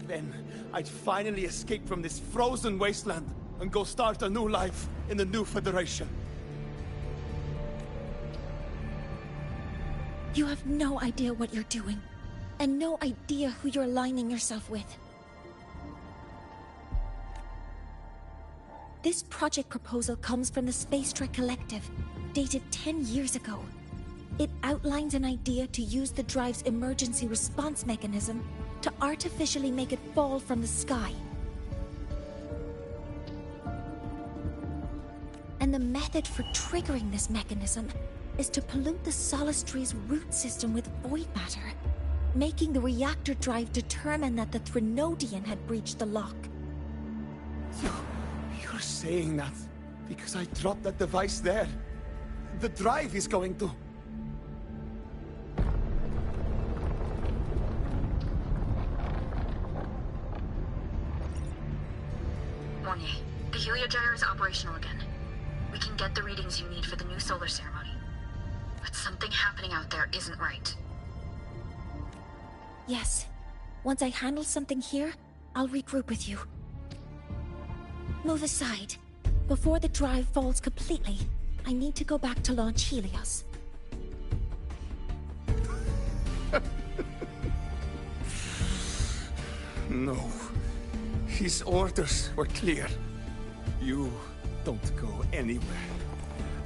Then I'd finally escape from this frozen wasteland and go start a new life in the new Federation. You have no idea what you're doing, and no idea who you're aligning yourself with. This project proposal comes from the Space Trek Collective, dated 10 years ago. It outlines an idea to use the drive's emergency response mechanism to artificially make it fall from the sky. And the method for triggering this mechanism is to pollute the Solace Tree's root system with void matter, making the reactor drive determine that the Threnodian had breached the lock. You're saying that because I dropped that device there? The drive is going to... Mornier, the Heliogyre is operational again. We can get the readings you need for the new solar ceremony. But something happening out there isn't right. Yes. Once I handle something here, I'll regroup with you. Move aside. Before the drive falls completely, I need to go back to launch Helios. No. His orders were clear. You don't go anywhere.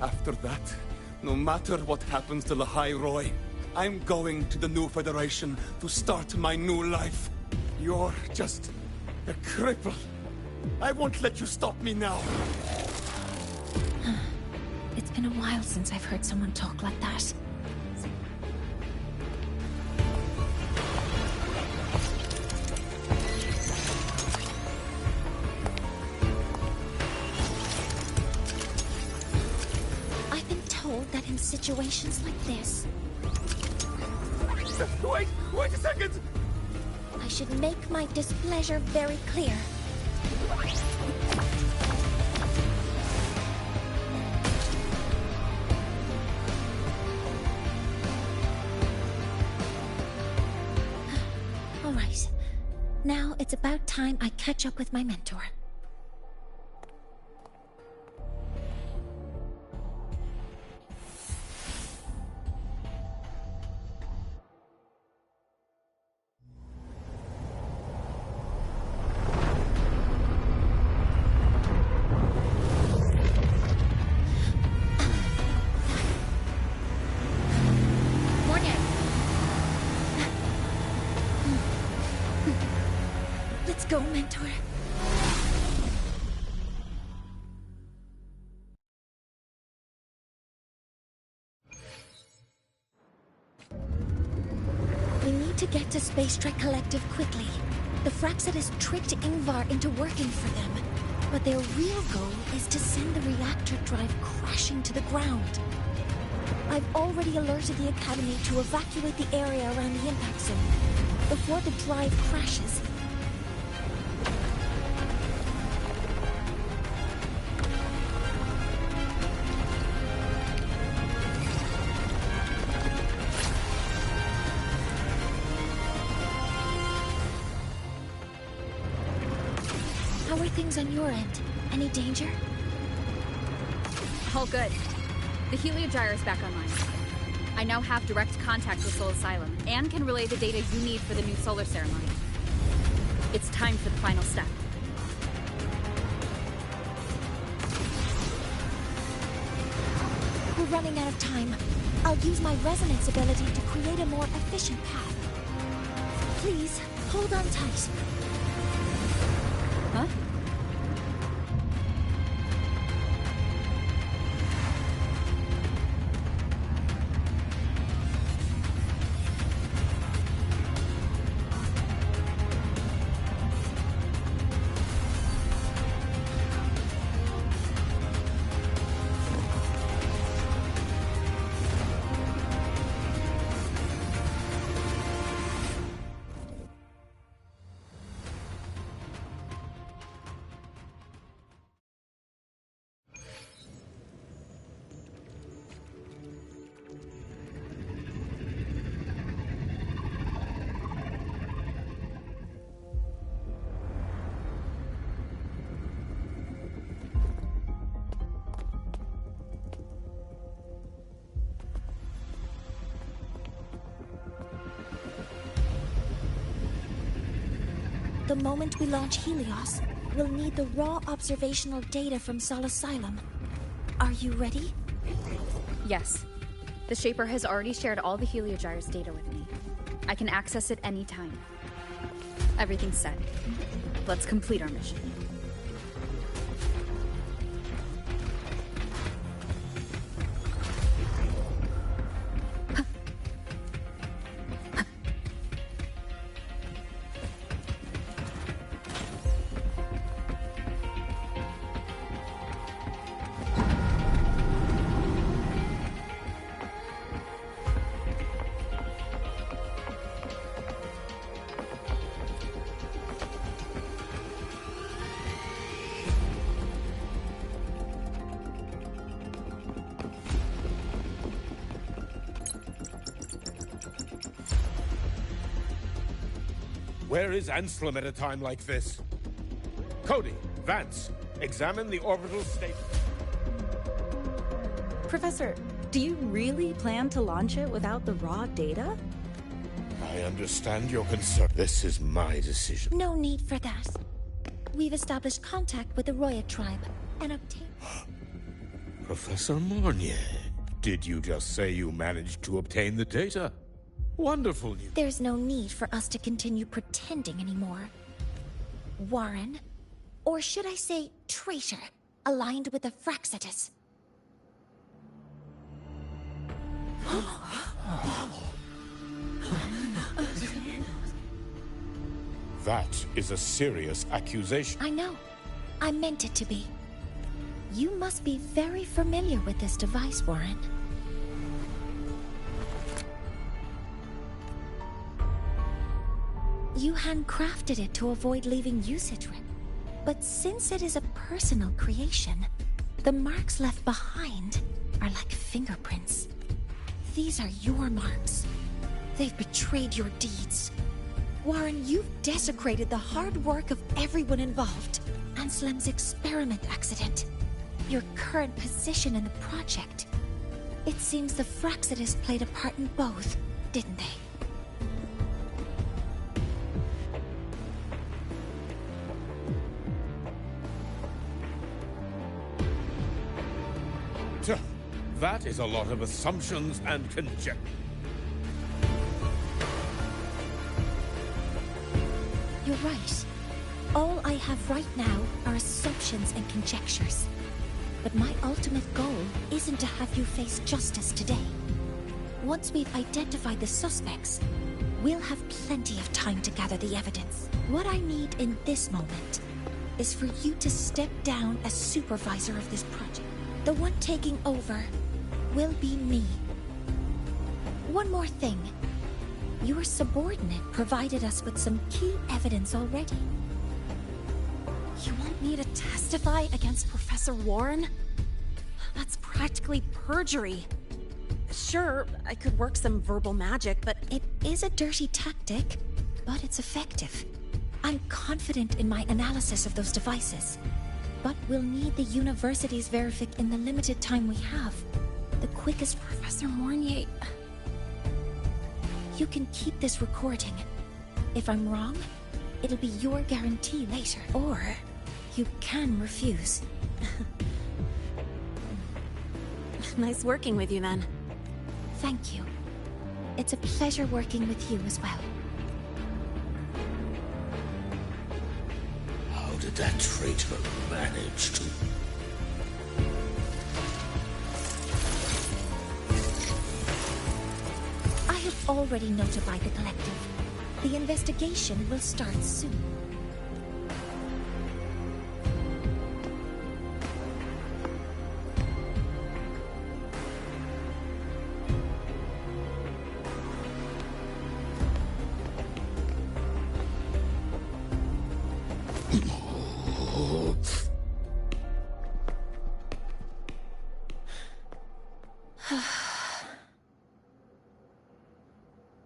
After that, no matter what happens to Lahai Roy, I'm going to the new Federation to start my new life. You're just a cripple. I won't let you stop me now. It's been a while since I've heard someone talk like that. I've been told that in situations like this... Wait a second! I should make my displeasure very clear. All right. Now it's about time I catch up with my mentor. Let's go, mentor. We need to get to Space Trek Collective quickly. The Fraxidus tricked Ingvar into working for them. But their real goal is to send the reactor drive crashing to the ground. I've already alerted the Academy to evacuate the area around the impact zone before the drive crashes. How are things on your end? Any danger? All good. The Heliogyre is back online. I now have direct contact with Soul Asylum, and can relay the data you need for the new solar ceremony. It's time for the final step. We're running out of time. I'll use my resonance ability to create a more efficient path. Please, hold on tight. Huh? The moment we launch Helios, we'll need the raw observational data from Sol Asylum. Are you ready? Yes. The Shaper has already shared all the Heliogyre's data with me. I can access it anytime. Everything's set. Let's complete our mission. Where is Anselm at a time like this? Cody, Vance, examine the orbital state. Professor, do you really plan to launch it without the raw data? I understand your concern. This is my decision. No need for that. We've established contact with the Roya tribe and obtained... Professor Mornier, did you just say you managed to obtain the data? Wonderful news. There's no need for us to continue pretending anymore. Warren, or should I say traitor, aligned with the Fraxitus. That is a serious accusation. I know. I meant it to be. You must be very familiar with this device, Warren. You handcrafted it to avoid leaving usage risk. But since it is a personal creation, the marks left behind are like fingerprints. These are your marks. They've betrayed your deeds. Warren, you've desecrated the hard work of everyone involved. Anselm's experiment accident. Your current position in the project. It seems the Fraxitus played a part in both, didn't they? That is a lot of assumptions and conjecture. You're right. All I have right now are assumptions and conjectures. But my ultimate goal isn't to have you face justice today. Once we've identified the suspects, we'll have plenty of time to gather the evidence. What I need in this moment is for you to step down as supervisor of this project. The one taking over will be me. One more thing. Your subordinate provided us with some key evidence already. You want me to testify against Professor Warren? That's practically perjury. Sure, I could work some verbal magic, but it is a dirty tactic, but it's effective. I'm confident in my analysis of those devices, but we'll need the university's verific in the limited time we have. The quickest. Professor Mornier... You can keep this recording. If I'm wrong, it'll be your guarantee later. Or you can refuse. Nice working with you, then. Thank you. It's a pleasure working with you as well. How did that traitor manage to... I have already notified the collective. The investigation will start soon.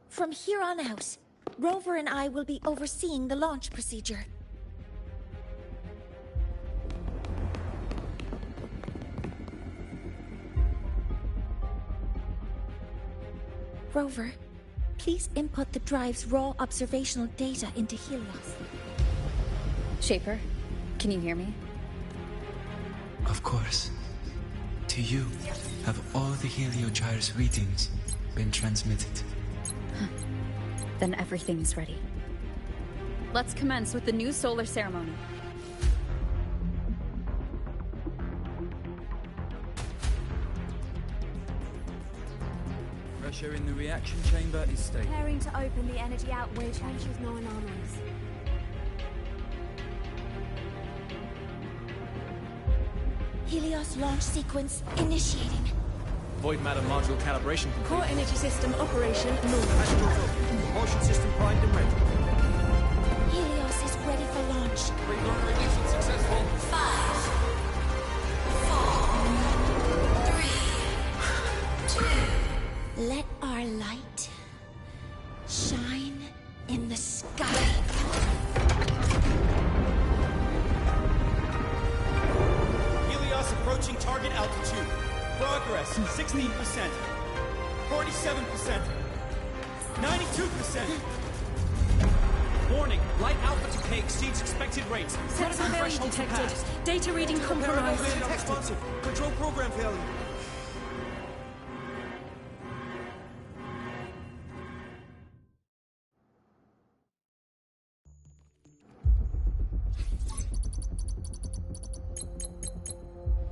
From here on out, Rover and I will be overseeing the launch procedure. Rover, please input the drive's raw observational data into Helios. Shaper, can you hear me? Of course. To you, have all the Heliogyre's readings been transmitted? Then everything is ready. Let's commence with the new solar ceremony. Pressure in the reaction chamber is stable. Preparing to open the energy outway changes no anomalies. Helios launch sequence initiating. Void matter module calibration complete. Core energy system operation normal. Astral propulsion system primed and ready. Helios is ready for launch. Reburner ignition successful. 5, 4, 3, 2. Let our light shine in the sky. Helios approaching target altitude. Progress 16%, 47%, 92%. Warning, light output decay exceeds expected rates. Sensor failure detected. Data reading compromised. Responsive. Control program failure.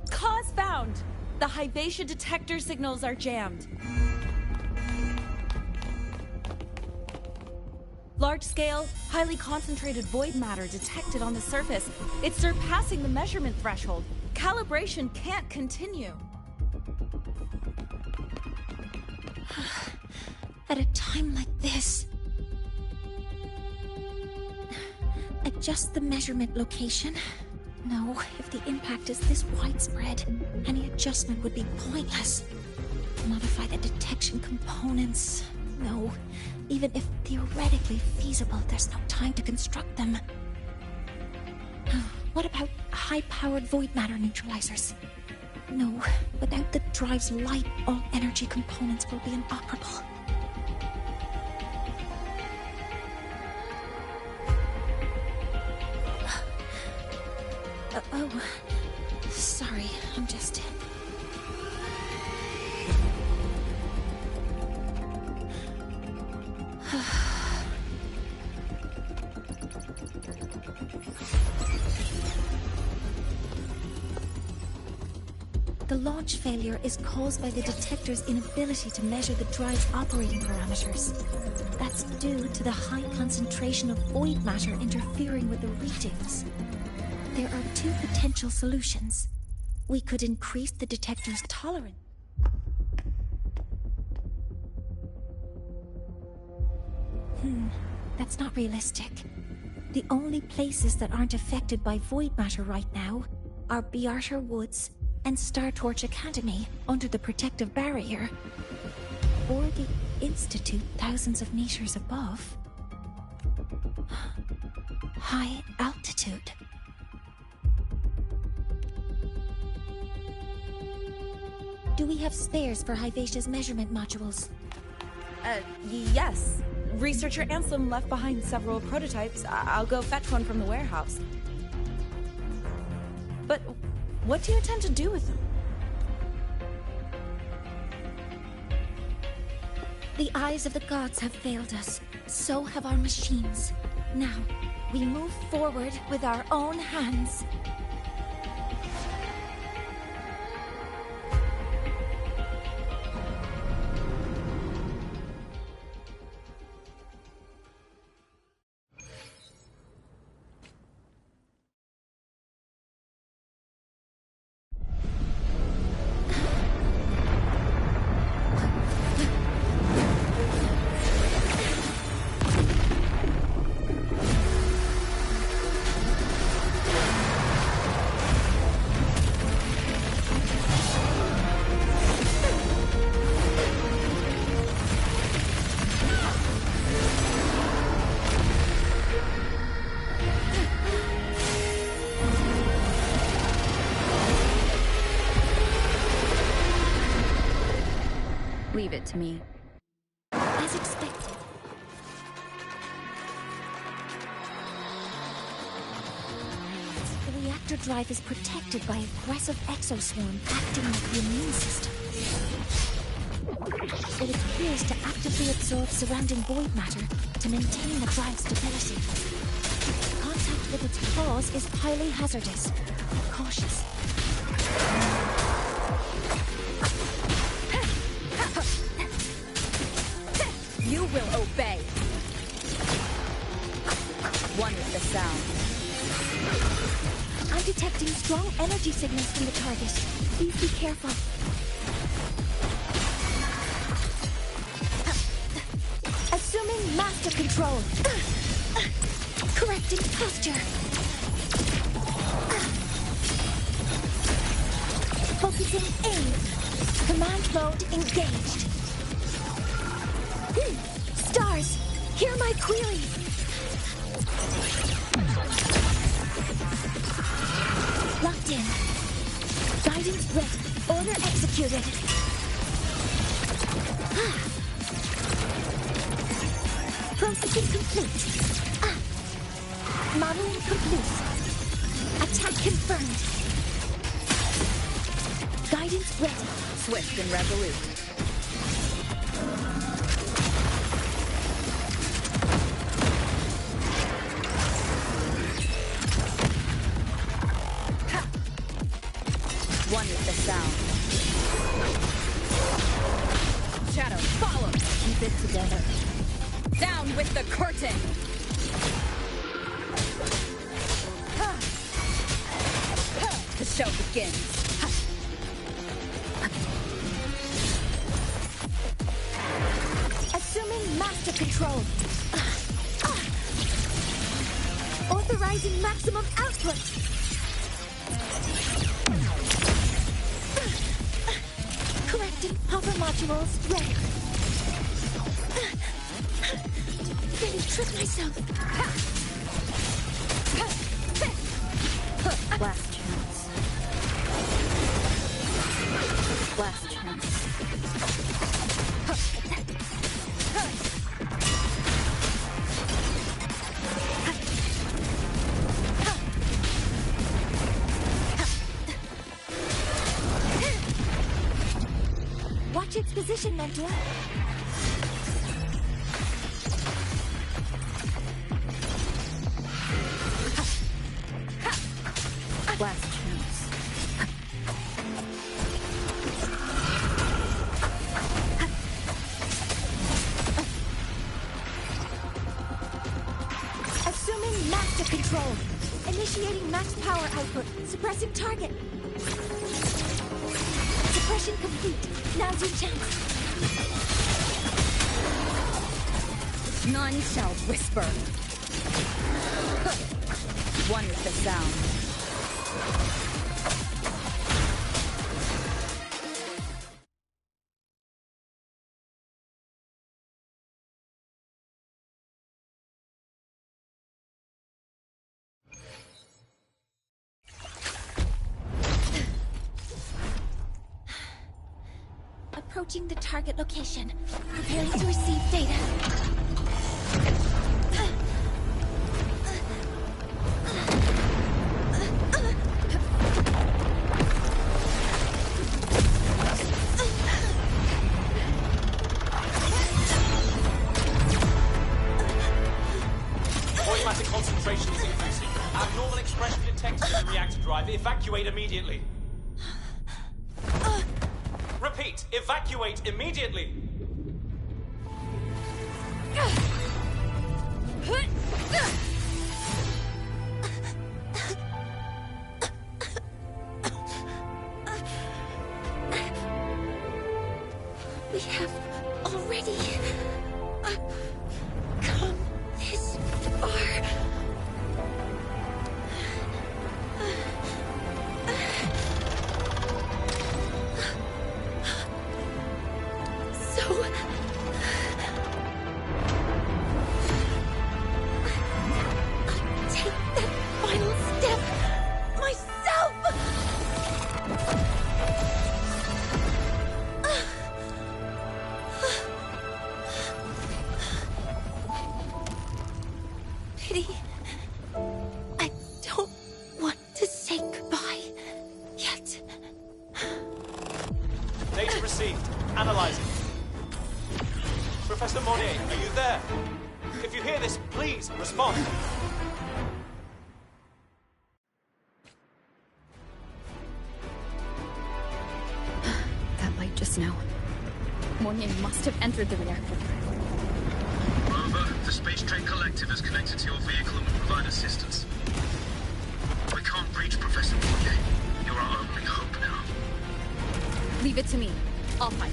Cause found! The Hybatia detector signals are jammed. Large-scale, highly concentrated void matter detected on the surface. It's surpassing the measurement threshold. Calibration can't continue. At a time like this... Adjust the measurement location. No, if the impact is this widespread, any adjustment would be pointless. Modify the detection components. No, even if theoretically feasible, there's no time to construct them. What about high-powered void matter neutralizers? No, without the drive's light, all energy components will be inoperable. Oh, sorry, I'm just... The launch failure is caused by the detector's inability to measure the drive's operating parameters. That's due to the high concentration of void matter interfering with the readings. There are two potential solutions. We could increase the detector's tolerance. That's not realistic. The only places that aren't affected by void matter right now are Bearter Woods and Star Torch Academy under the protective barrier. Or the Institute thousands of meters above. High altitude. Do we have spares for Hyvatia's measurement modules? Yes. Researcher Ansem left behind several prototypes. I'll go fetch one from the warehouse. But what do you intend to do with them? The eyes of the gods have failed us. So have our machines. Now, we move forward with our own hands. Leave it to me. As expected. The reactor drive is protected by aggressive exoswarm acting like the immune system. It appears to actively absorb surrounding void matter to maintain the drive stability. Contact with its claws is highly hazardous. Be cautious. You will obey. One with the sound. I'm detecting strong energy signals from the target. Please be careful. Assuming master control. Correcting posture. Focusing aim. Command mode engaged. Stars, hear my query. Locked in. Guidance ready. Order executed. Processing complete. Modeling complete. Attack confirmed. Guidance ready. Swift and resolute. One with the sound. Shadow, follow! Keep it together. Down with the curtain! The show begins. Assuming master control. Authorizing maximum output. Correcting hover modules ready. Nearly tripped myself. Last chance. Last chance. Watch its position, Mentor. Last chance. Assuming master control. Initiating max power output. Suppressing target. Suppression complete. Now's your chance. None shall whisper. One is the sound. Approaching the target location. Preparing to receive data. Automatic concentration is increasing. Abnormal expression detected in the reactor drive. Evacuate immediately. Repeat, evacuate immediately! We have already come this far. Data received. Analyzing. Professor Monnier, are you there? If you hear this, please respond. That light just now. Monnier must have entered the reactor. Rover, the Space Train Collective is connected to your vehicle and will provide assistance. We can't breach Professor Monnier. You're our only hope now. Leave it to me. I'll fight.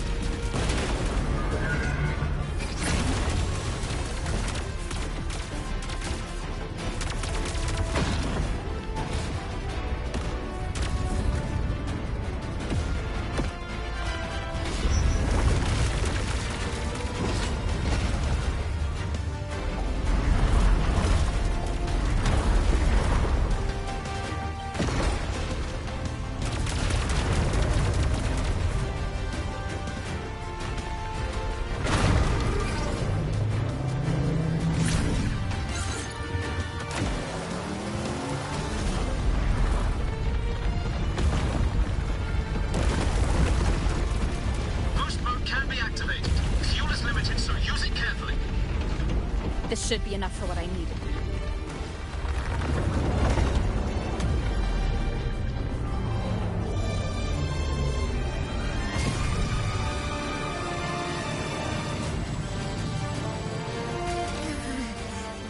This should be enough for what I need.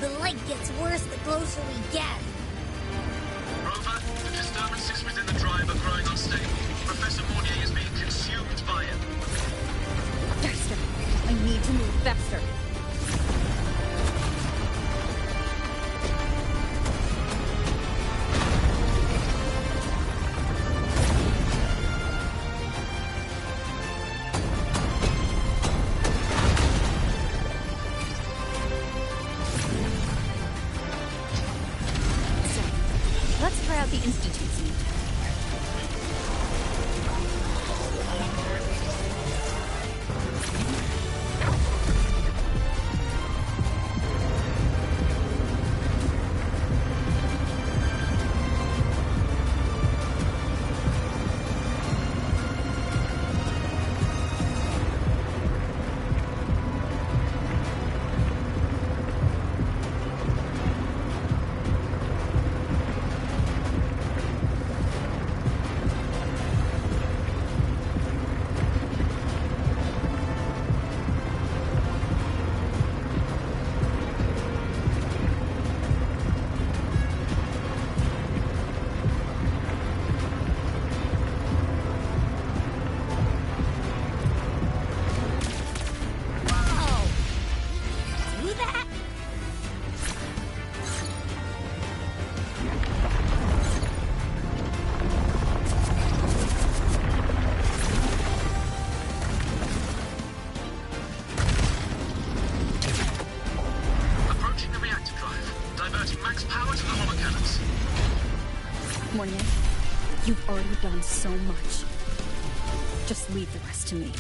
The light gets worse the closer we get. Rover, the disturbances within the drive are growing unstable. Professor Monnier is being consumed by it. Faster! I need to move faster. Let's try out the Institute suit. Mornier, you've already done so much. Just leave the rest to me.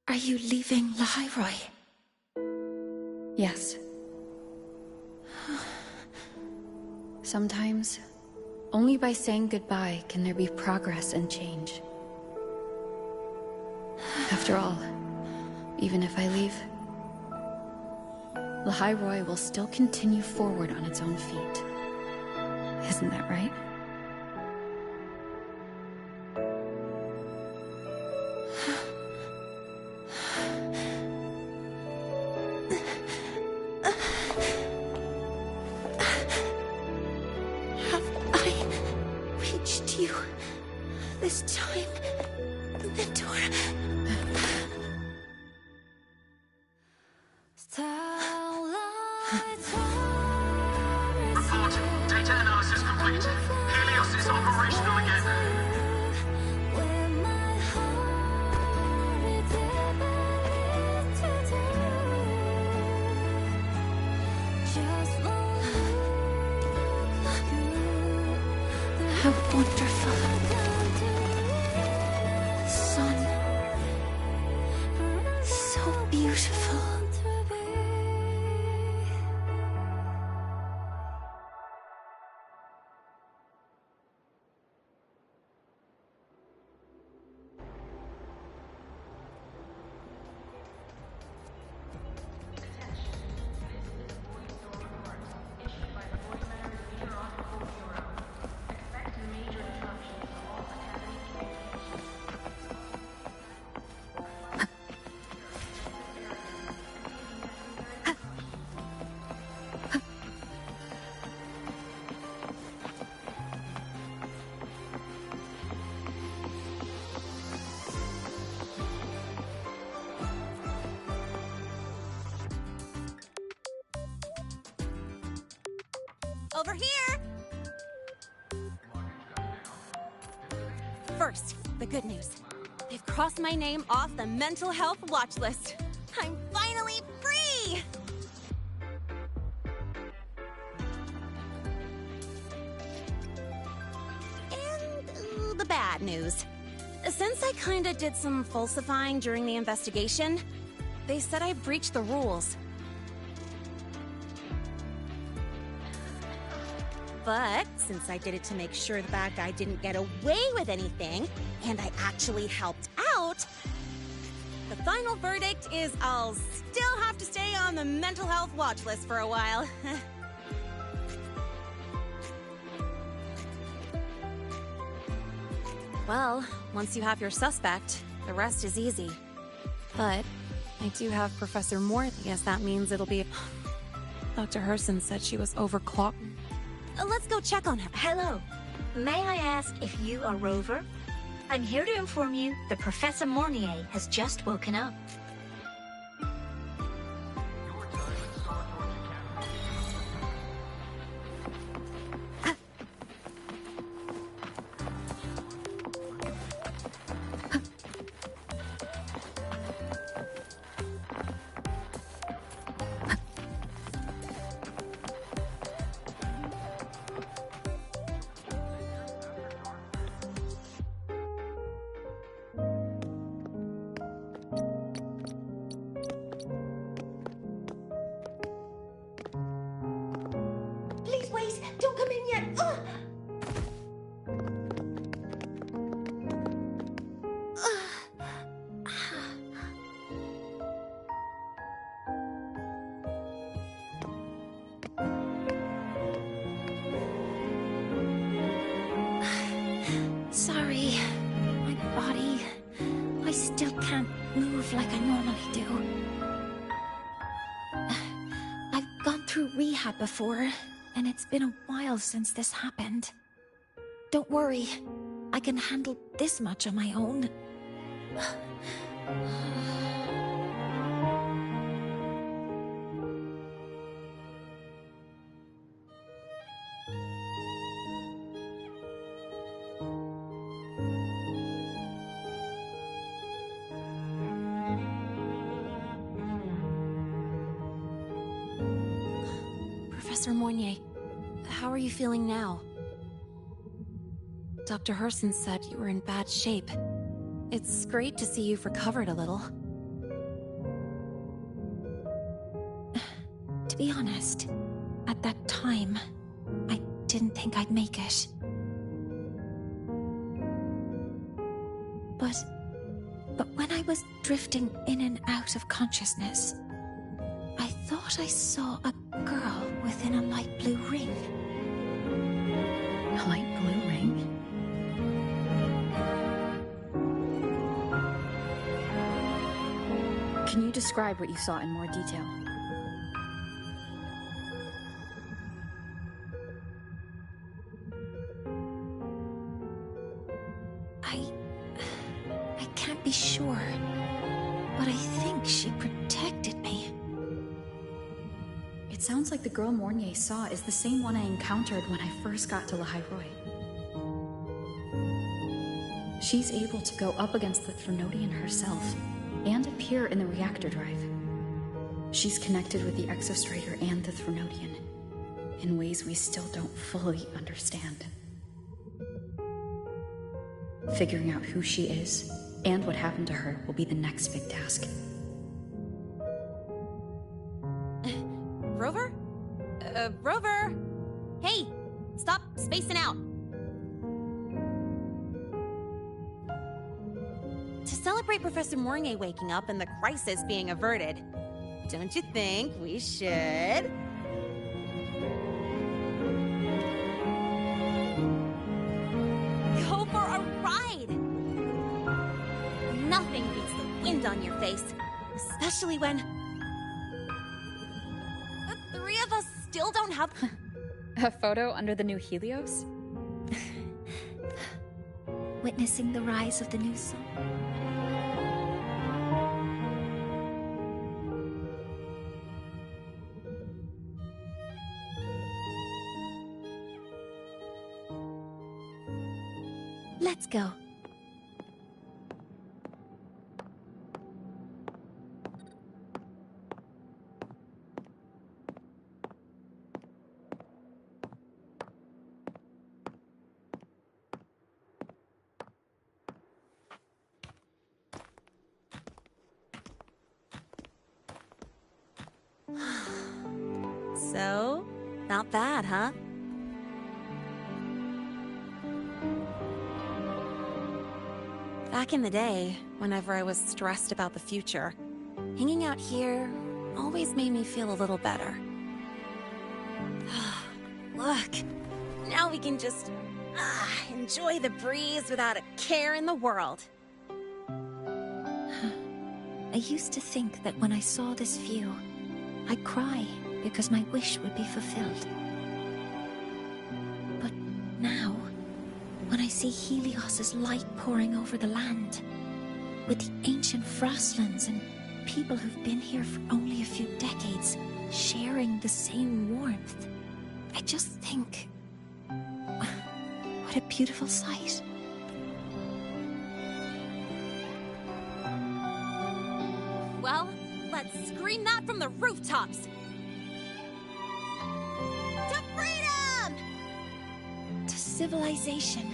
Are you leaving Lahairoi? Yes. Sometimes, only by saying goodbye can there be progress and change. After all, even if I leave, Lahairoi will still continue forward on its own feet. Isn't that right? This time, the door... Reporting. Data analysis complete. Helios is operational again. How wonderful. Sun. So beautiful. Over here! First, the good news. They've crossed my name off the mental health watch list. I'm finally free! And the bad news. Since I kinda did some falsifying during the investigation, they said I breached the rules. But since I did it to make sure the bad guy didn't get away with anything, and I actually helped out, the final verdict is I'll still have to stay on the mental health watch list for a while. Well, once you have your suspect, the rest is easy. But I do have Professor Moore. Yes, that means it'll be... Dr. Herson said she was overclocked. Let's go check on her. Hello. May I ask if you are Rover? I'm here to inform you that Professor Mornier has just woken up. still can't move like I normally do. I've gone through rehab before, and it's been a while since this happened. Don't worry, I can handle this much on my own. Professor Mournier, how are you feeling now? Dr. Herson said you were in bad shape. It's great to see you've recovered a little. To be honest, at that time, I didn't think I'd make it. But when I was drifting in and out of consciousness, I thought I saw a girl within a light blue ring. A light blue ring? Can you describe what you saw in more detail? I can't be sure, but I think she protected me. It sounds like the girl Mournier saw is the same one I encountered when I first got to Lahairoi. She's able to go up against the Threnodian herself and appear in the reactor drive. She's connected with the Exostrator and the Threnodian in ways we still don't fully understand. Figuring out who she is and what happened to her will be the next big task. Rover? Rover! Hey! Stop spacing out! To celebrate Professor Mournier waking up and the crisis being averted, don't you think we should... go for a ride? Nothing beats the wind on your face, especially when... the three of us still don't have... A photo under the new Helios? Witnessing the rise of the new sun. Let's go. So, not bad, huh? Back in the day, whenever I was stressed about the future, hanging out here always made me feel a little better. Look, now we can just enjoy the breeze without a care in the world. I used to think that when I saw this view, I'd cry because my wish would be fulfilled. But now, when I see Helios's light pouring over the land, with the ancient frostlands and people who've been here for only a few decades sharing the same warmth, I just think, what a beautiful sight. Well, let's scream that from the rooftops! To freedom! To civilization.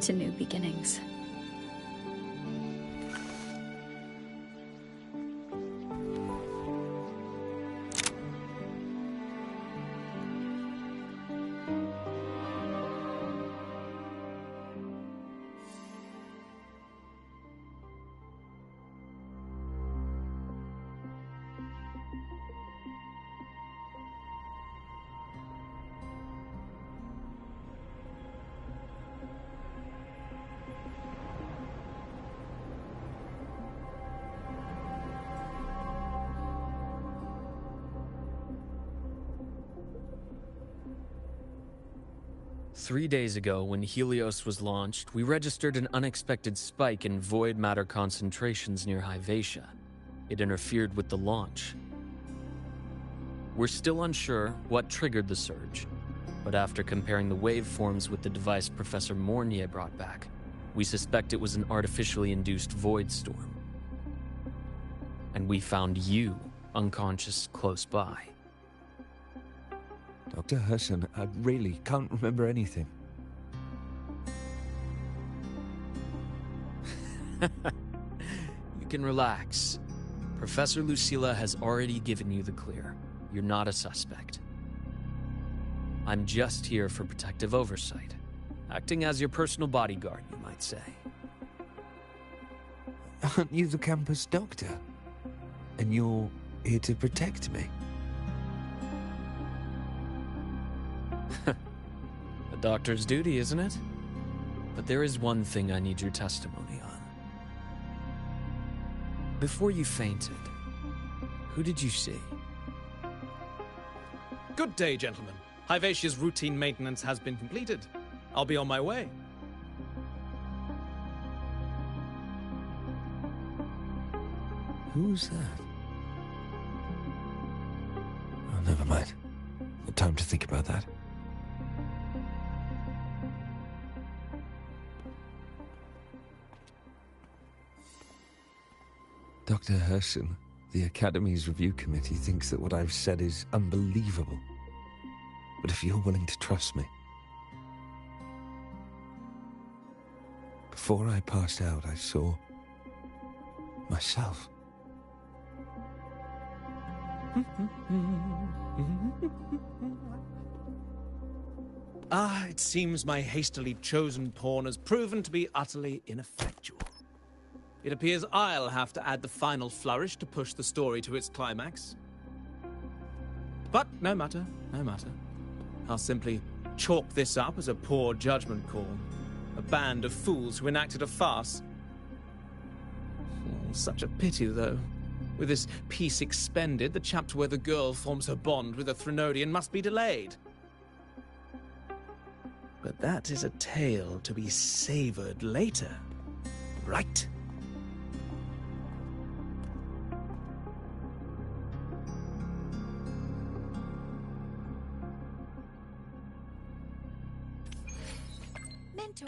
To new beginnings. 3 days ago, when Helios was launched, we registered an unexpected spike in void matter concentrations near Hyvatia. It interfered with the launch. We're still unsure what triggered the surge, but after comparing the waveforms with the device Professor Mornier brought back, we suspect it was an artificially induced void storm. And we found you unconscious close by. Dr. Herson, I really can't remember anything. You can relax. Professor Lucilla has already given you the clear. You're not a suspect. I'm just here for protective oversight, acting as your personal bodyguard, you might say. Aren't you the campus doctor? And you're here to protect me? A doctor's duty, isn't it? But there is one thing I need your testimony on. Before you fainted, who did you see? Good day, gentlemen. Hyvatia's routine maintenance has been completed. I'll be on my way. Who's that? Oh, never mind. No time to think about that. Dr. Herson, the Academy's review committee thinks that what I've said is unbelievable. But if you're willing to trust me... Before I passed out, I saw... myself. It seems my hastily chosen pawn has proven to be utterly ineffectual. It appears I'll have to add the final flourish to push the story to its climax. But no matter, no matter. I'll simply chalk this up as a poor judgment call. A band of fools who enacted a farce. Oh, such a pity, though. With this piece expended, the chapter where the girl forms her bond with a Threnodian must be delayed. But that is a tale to be savored later, right? Mentor.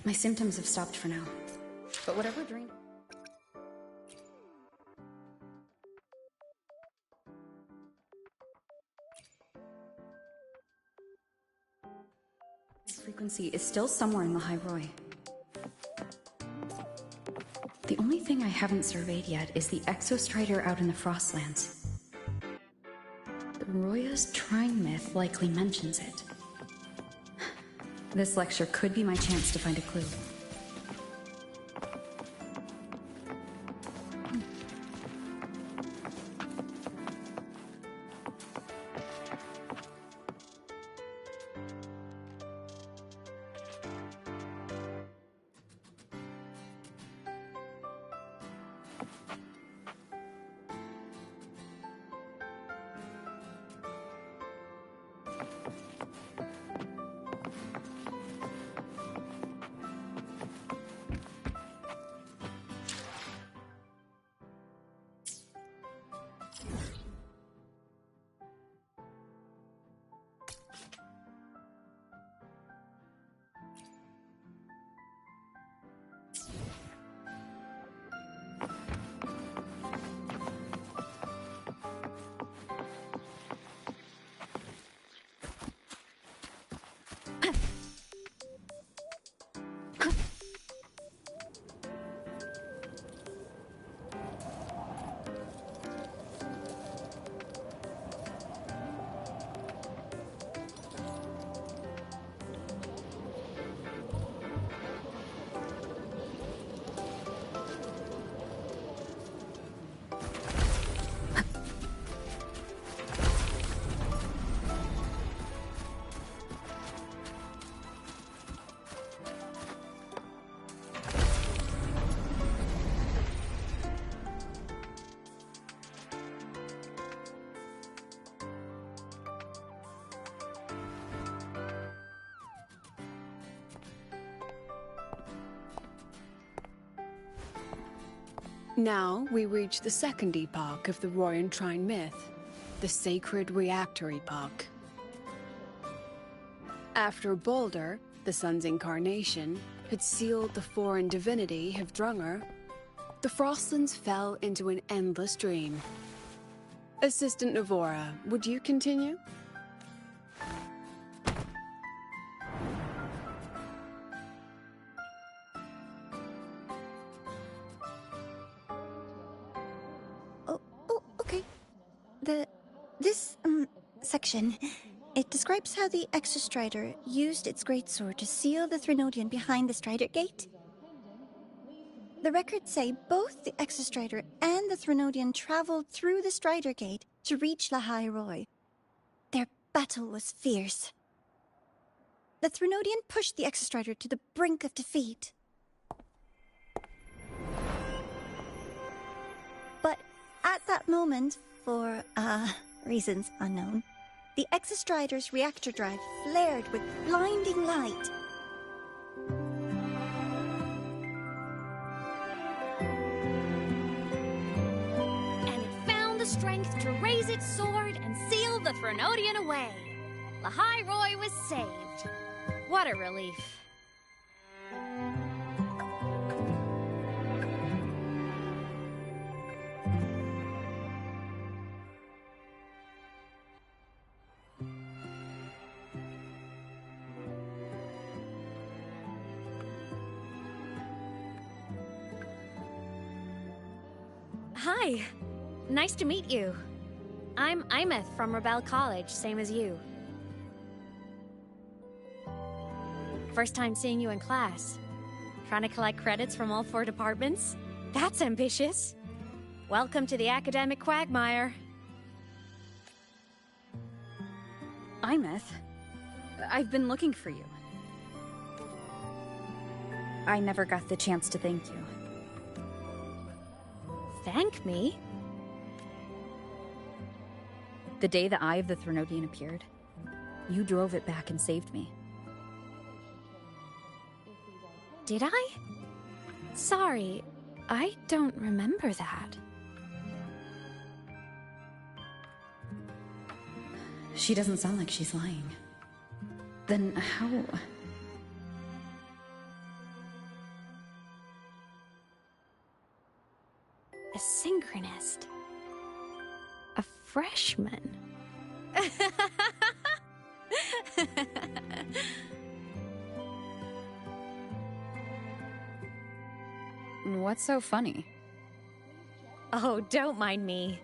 My symptoms have stopped for now. But whatever drained... frequency is still somewhere in the High Roy. The only thing I haven't surveyed yet is the exostrider out in the Frostlands. The Roya's Trine myth likely mentions it. This lecture could be my chance to find a clue. Now we reach the second epoch of the Roy and Trine myth, the Sacred Reactor Epoch. After Baldur, the sun's incarnation, had sealed the foreign divinity Hivdrungr, the Frostlands fell into an endless dream. Assistant Navora, would you continue? This section, it describes how the Exostrider used its greatsword to seal the Threnodian behind the Strider Gate. The records say both the Exostrider and the Threnodian traveled through the Strider Gate to reach La High Roy. Their battle was fierce. The Threnodian pushed the Exostrider to the brink of defeat. But at that moment, for, reasons unknown, the Exostrider's reactor drive flared with blinding light. And it found the strength to raise its sword and seal the Threnodian away. La High Roy was saved. What a relief. Hi. Nice to meet you. I'm Imeth from Rebel College, same as you. First time seeing you in class. Trying to collect credits from all 4 departments? That's ambitious. Welcome to the academic quagmire. Imeth, I've been looking for you. I never got the chance to thank you. Thank me? The day the Eye of the Threnodian appeared, you drove it back and saved me. Did I? Sorry, I don't remember that. She doesn't sound like she's lying. Then how... synchronist. A freshman? What's so funny? Oh, don't mind me.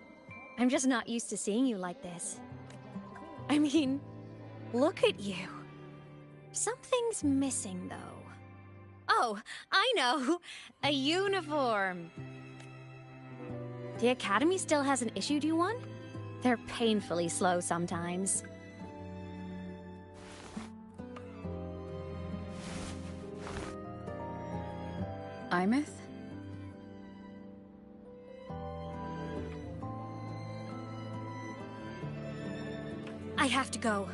I'm just not used to seeing you like this. I mean, look at you. Something's missing, though. Oh, I know! A uniform! The Academy still hasn't issued you one? They're painfully slow sometimes. Imeth? I have to go.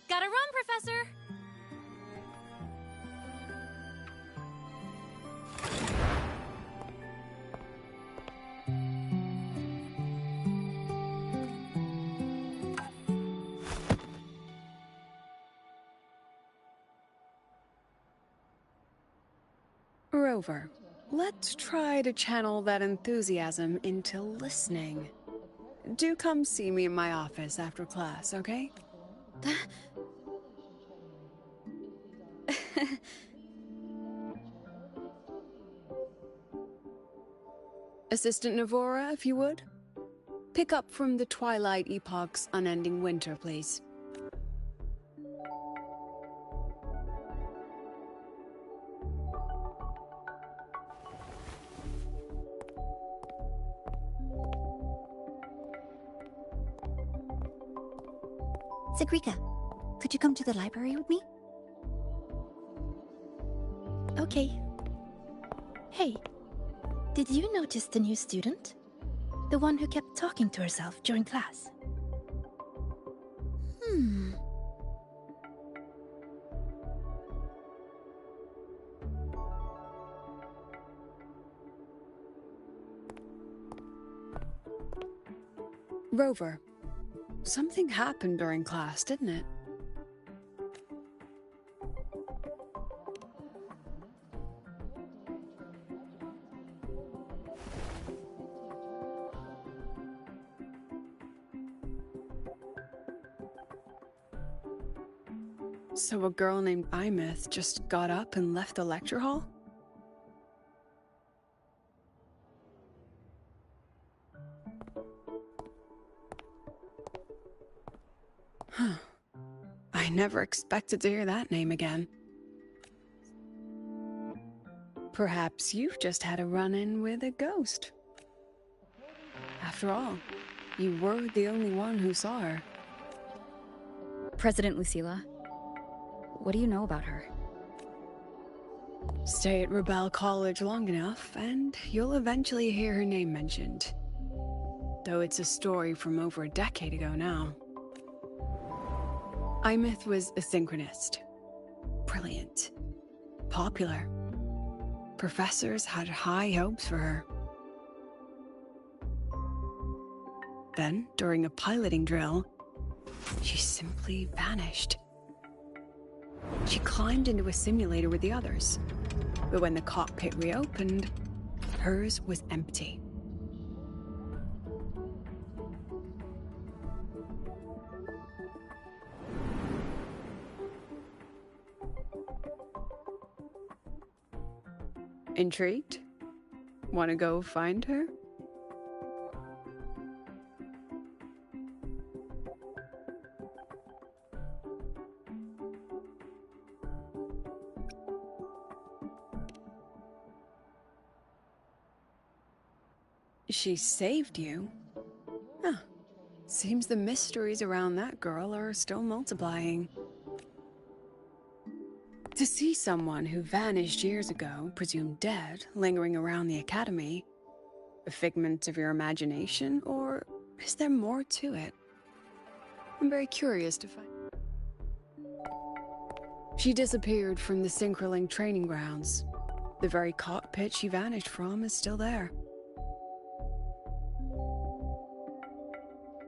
Gotta run, Professor! Rover, let's try to channel that enthusiasm into listening. Do come see me in my office after class, okay? Assistant Navora, if you would. Pick up from the Twilight Epoch's unending winter, please. Sigrika, could you come to the library with me? Okay. Hey, did you notice the new student? The one who kept talking to herself during class? Rover, something happened during class, didn't it? So a girl named Imeth just got up and left the lecture hall? Huh. I never expected to hear that name again. Perhaps you've just had a run-in with a ghost. After all, you were the only one who saw her. President Lucilla, what do you know about her? Stay at Rebel College long enough, and you'll eventually hear her name mentioned. Though it's a story from over a decade ago now. Imeth was a synchronist. Brilliant. Popular. Professors had high hopes for her. Then, during a piloting drill, she simply vanished. She climbed into a simulator with the others, but when the cockpit reopened, hers was empty. Intrigued? Want to go find her? She saved you? Huh. Seems the mysteries around that girl are still multiplying. To see someone who vanished years ago, presumed dead, lingering around the Academy, a figment of your imagination, or is there more to it? I'm very curious to find. She disappeared from the Synchroling training grounds. The very cockpit she vanished from is still there.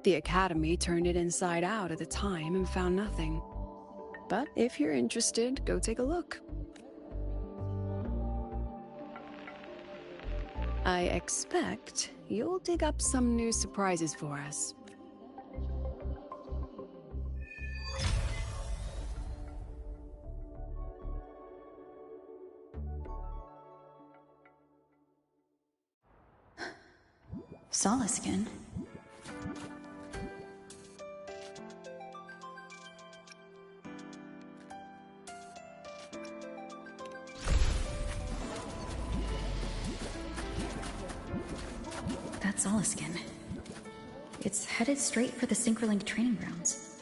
The Academy turned it inside out at the time and found nothing. But if you're interested, go take a look. I expect you'll dig up some new surprises for us. Solaskin? That's Solaskin. It's headed straight for the Synchrolinc training grounds.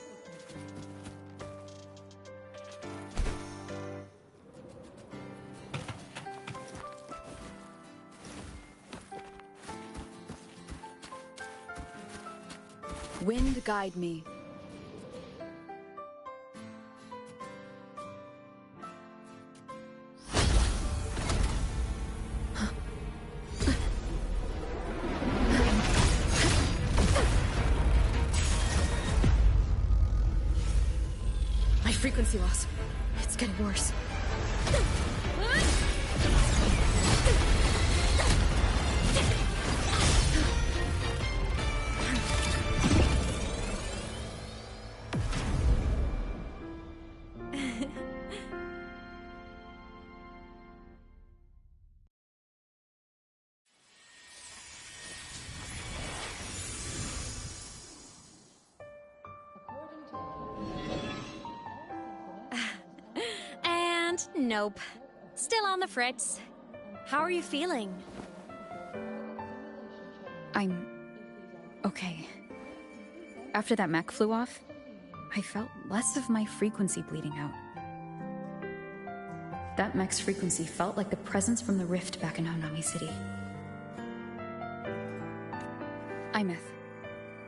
Wind guide me. My frequency loss. It's getting worse. Nope. Still on the fritz. How are you feeling? I'm... okay. After that mech flew off, I felt less of my frequency bleeding out. That mech's frequency felt like the presence from the rift back in Honami City. Imeth,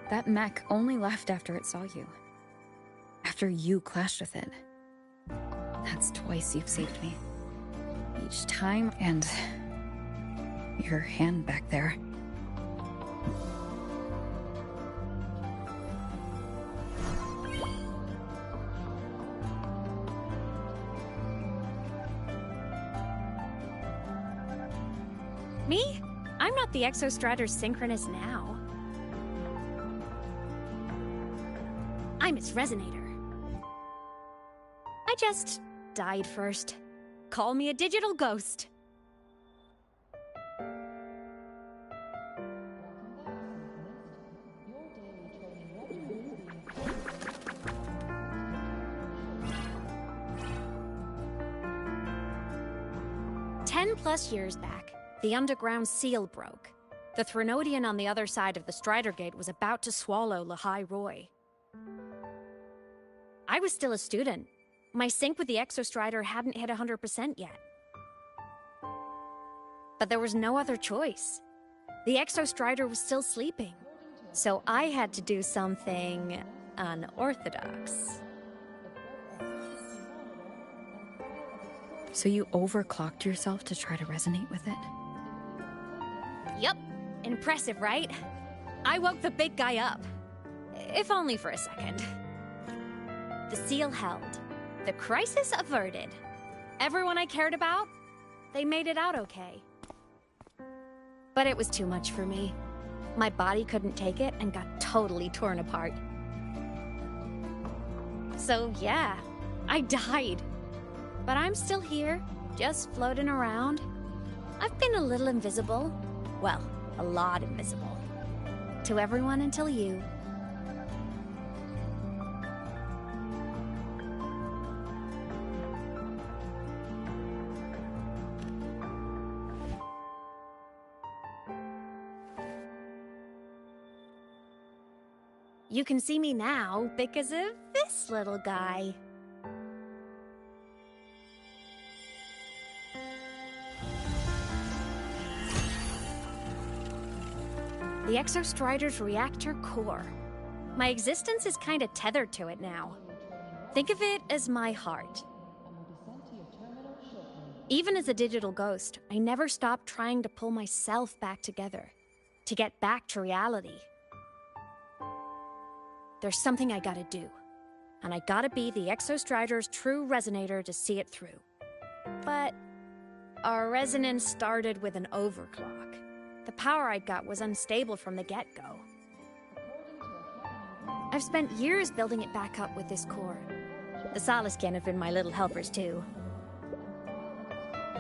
that mech only left after it saw you. After you clashed with it. That's twice you've saved me. Each time, and your hand back there. Me? I'm not the Exostrator's Synchronous now. I'm its Resonator. I just died first. Call me a digital ghost. +10 years back, the underground seal broke. The Threnodian on the other side of the Strider Gate was about to swallow Lahai Roy. I was still a student. My sync with the Exostrider hadn't hit 100% yet. But there was no other choice. The Exostrider was still sleeping. So I had to do something unorthodox. So you overclocked yourself to try to resonate with it? Yup. Impressive, right? I woke the big guy up. If only for a second. The seal held. The crisis averted. Everyone I cared about, they made it out okay. But it was too much for me. My body couldn't take it and got totally torn apart. So yeah, I died. But I'm still here, just floating around. I've been a little invisible. Well, a lot invisible. To everyone until you. You can see me now because of this little guy. The Exostrider's reactor core. My existence is kinda tethered to it now. Think of it as my heart. Even as a digital ghost, I never stopped trying to pull myself back together, to get back to reality. There's something I gotta do, and I gotta be the Exostrider's true resonator to see it through. But our resonance started with an overclock. The power I got was unstable from the get-go. I've spent years building it back up with this core. The Soliskin have been my little helpers too.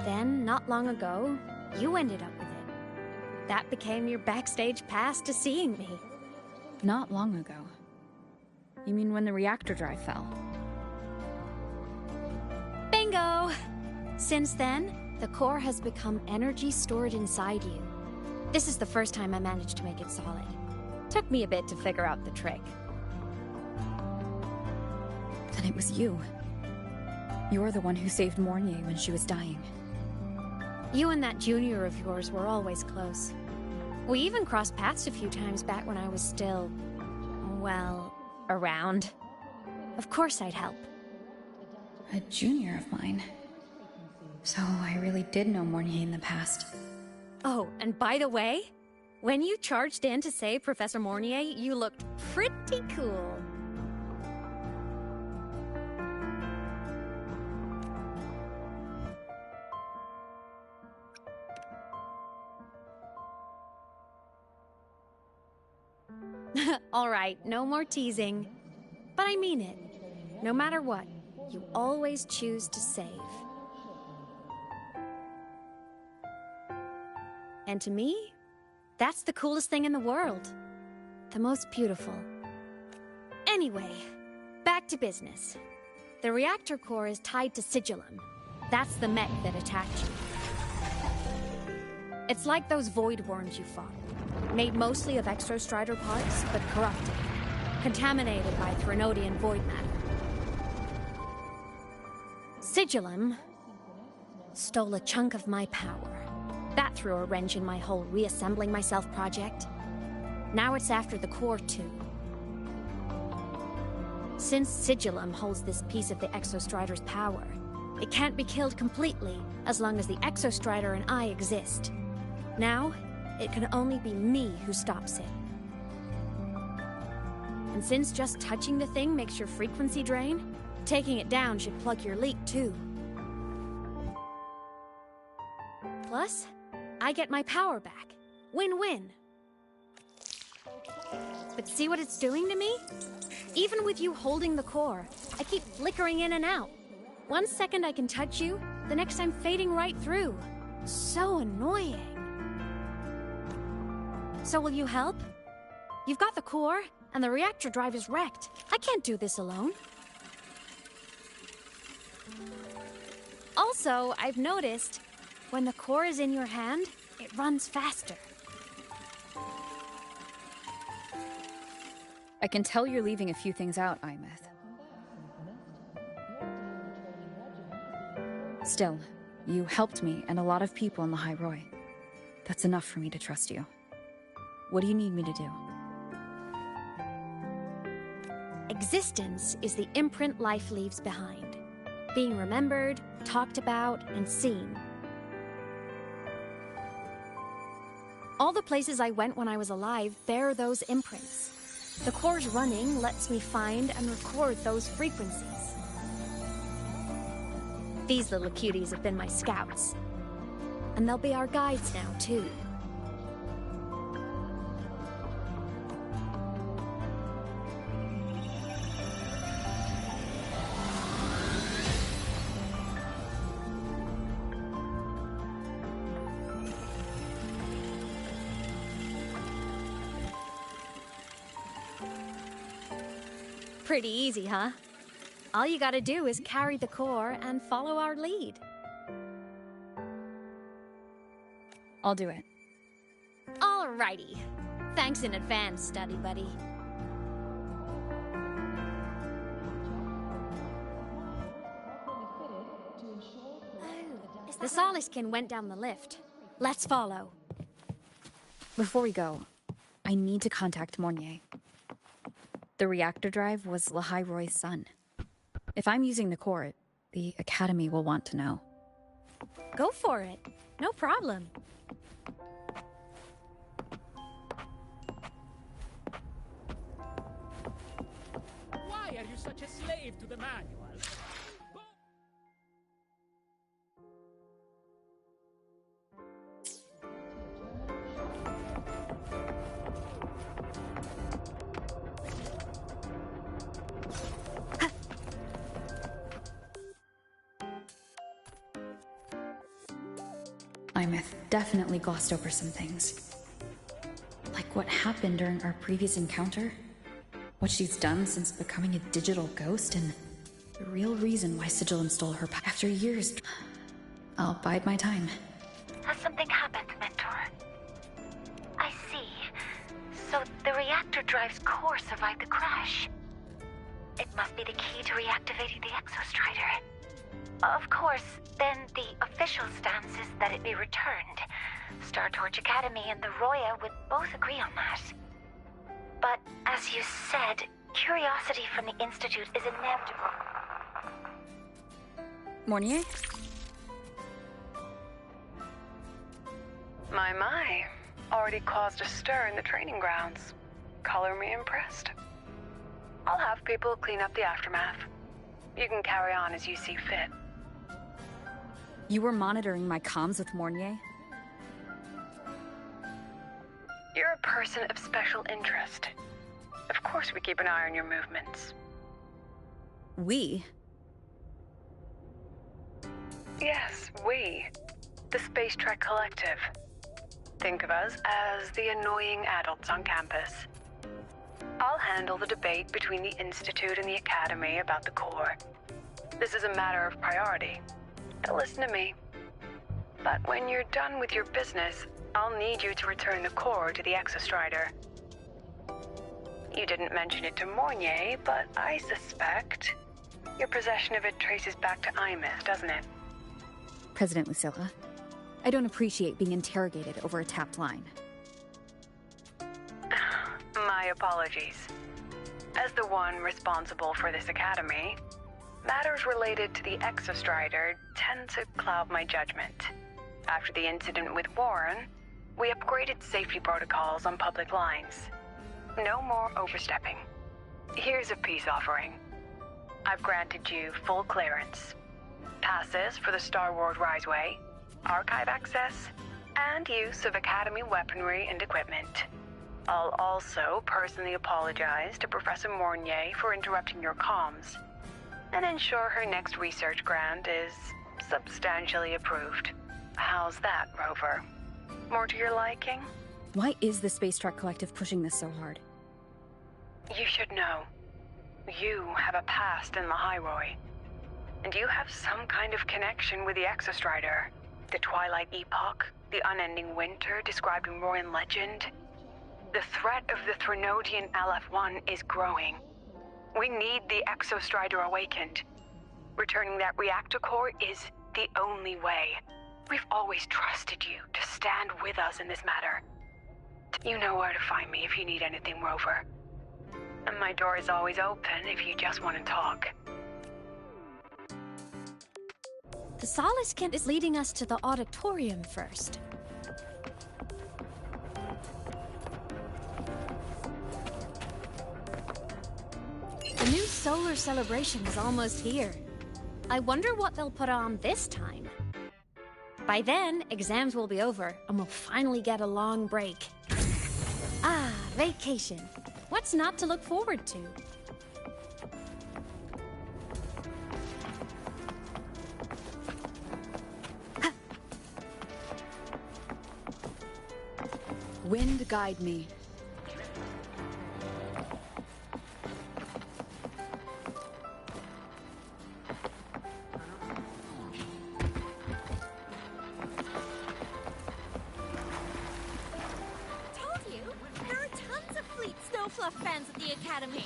Then, not long ago, you ended up with it. That became your backstage pass to seeing me. Not long ago. You mean when the reactor drive fell? Bingo! Since then, the core has become energy stored inside you. This is the first time I managed to make it solid. Took me a bit to figure out the trick. Then it was you. You're the one who saved Mornier when she was dying. You and that junior of yours were always close. We even crossed paths a few times back when I was still, well, around. Of course I'd help. A junior of mine. So I really did know Mornier in the past. Oh, and by the way, when you charged in to save Professor Mornier, you looked pretty cool. All right, no more teasing. But I mean it. No matter what, you always choose to save. And to me, that's the coolest thing in the world. The most beautiful. Anyway, back to business. The reactor core is tied to Sigillum. That's the mech that attacked you. It's like those void worms you fought. Made mostly of exostrider parts, but corrupted. Contaminated by Threnodian void matter. Sigillum stole a chunk of my power. That threw a wrench in my whole reassembling myself project. Now it's after the core too. Since Sigillum holds this piece of the Exostrider's power, it can't be killed completely as long as the Exostrider and I exist. Now, it can only be me who stops it. And since just touching the thing makes your frequency drain, taking it down should plug your leak too. Plus, I get my power back. Win-win. But see what it's doing to me? Even with you holding the core, I keep flickering in and out. 1 second I can touch you, the next I'm fading right through. So annoying. So will you help? You've got the core, and the reactor drive is wrecked. I can't do this alone. Also, I've noticed, when the core is in your hand, it runs faster. I can tell you're leaving a few things out, Imeth. Still, you helped me and a lot of people in the High Roy. That's enough for me to trust you. What do you need me to do? Existence is the imprint life leaves behind. Being remembered, talked about, and seen. All the places I went when I was alive bear those imprints. The core's running lets me find and record those frequencies. These little cuties have been my scouts. And they'll be our guides now, too. Pretty easy, huh? All you gotta do is carry the core and follow our lead. I'll do it. Alrighty. Thanks in advance, study buddy. The Soliskin went down the lift. Let's follow. Before we go, I need to contact Mornier. The reactor drive was Lahai Roy's son. If I'm using the core, the Academy will want to know. Go for it. No problem. Why are you such a slave to the manual? definitely glossed over some things. Like what happened during our previous encounter, what she's done since becoming a digital ghost, and the real reason why Sigilum stole her after years. I'll bide my time. Has something happened, Mentor? I see. So the reactor drive's core survived the crash. It must be the key to reactivating the Exostrider. Of course, then the official stance is that it be returned. Star Torch Academy and the Roya would both agree on that. But, as you said, curiosity from the Institute is inevitable. Mornier? My. Already caused a stir in the training grounds. Color me impressed. I'll have people clean up the aftermath. You can carry on as you see fit. You were monitoring my comms with Mornier? You're a person of special interest. Of course we keep an eye on your movements. We? Yes, we. The Space Trek Collective. Think of us as the annoying adults on campus. I'll handle the debate between the Institute and the Academy about the core. This is a matter of priority. They'll listen to me. But when you're done with your business, I'll need you to return the core to the Exostrider. You didn't mention it to Mornier, but I suspect your possession of it traces back to Imith, doesn't it? President Lucilla, I don't appreciate being interrogated over a tapped line. My apologies. As the one responsible for this academy, matters related to the Exostrider tend to cloud my judgment. After the incident with Warren, we upgraded safety protocols on public lines. No more overstepping. Here's a peace offering. I've granted you full clearance. Passes for the Star Wars Riseway, archive access, and use of Academy weaponry and equipment. I'll also personally apologize to Professor Mornier for interrupting your comms, and ensure her next research grant is substantially approved. How's that, Rover? More to your liking? Why is the Space Trek Collective pushing this so hard? You should know. You have a past in the Hyroi. And you have some kind of connection with the Exostrider. The Twilight Epoch, the unending winter described in Royan legend. The threat of the Threnodian LF-1 is growing. We need the Exostrider awakened. Returning that reactor core is the only way. We've always trusted you to stand with us in this matter. You know where to find me if you need anything, Rover. And my door is always open if you just want to talk. The Solace Kent is leading us to the auditorium first. The new solar celebration is almost here. I wonder what they'll put on this time. By then, exams will be over, and we'll finally get a long break. Ah, vacation. What's not to look forward to? Wind guide me. Fans at the Academy.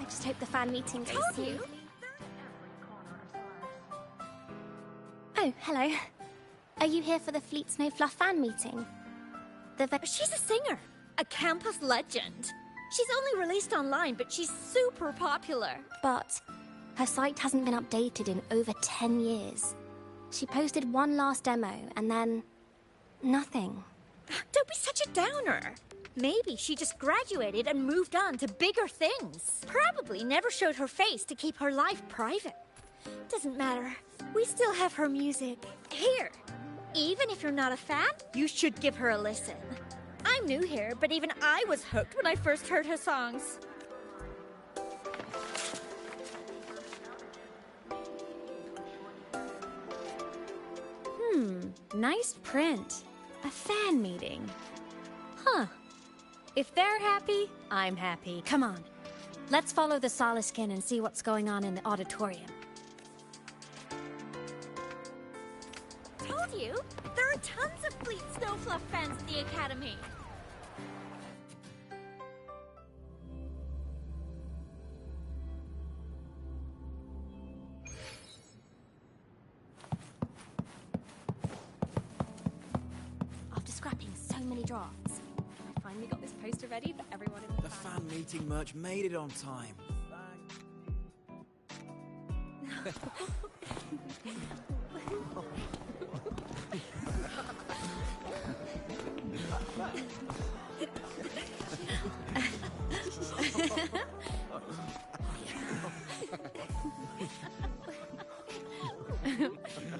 I just hope the fan meeting goes smoothly. Oh, hello. Are you here for the Fleet Snow Fluff fan meeting? She's a singer, a campus legend. She's only released online, but she's super popular. But her site hasn't been updated in over 10 years. She posted one last demo, and then nothing. Don't be such a downer. Maybe she just graduated and moved on to bigger things. Probably never showed her face to keep her life private. Doesn't matter. We still have her music. Here, even if you're not a fan, you should give her a listen. I'm new here, but even I was hooked when I first heard her songs. Nice print. A fan meeting. Huh. If they're happy, I'm happy. Come on. Let's follow the Soliskin and see what's going on in the auditorium. Told you! There are tons of Fleet Snowfluff fans at the Academy! After scrapping so many drafts, I finally got this poster ready for everyone in The fan meeting merch made it on time.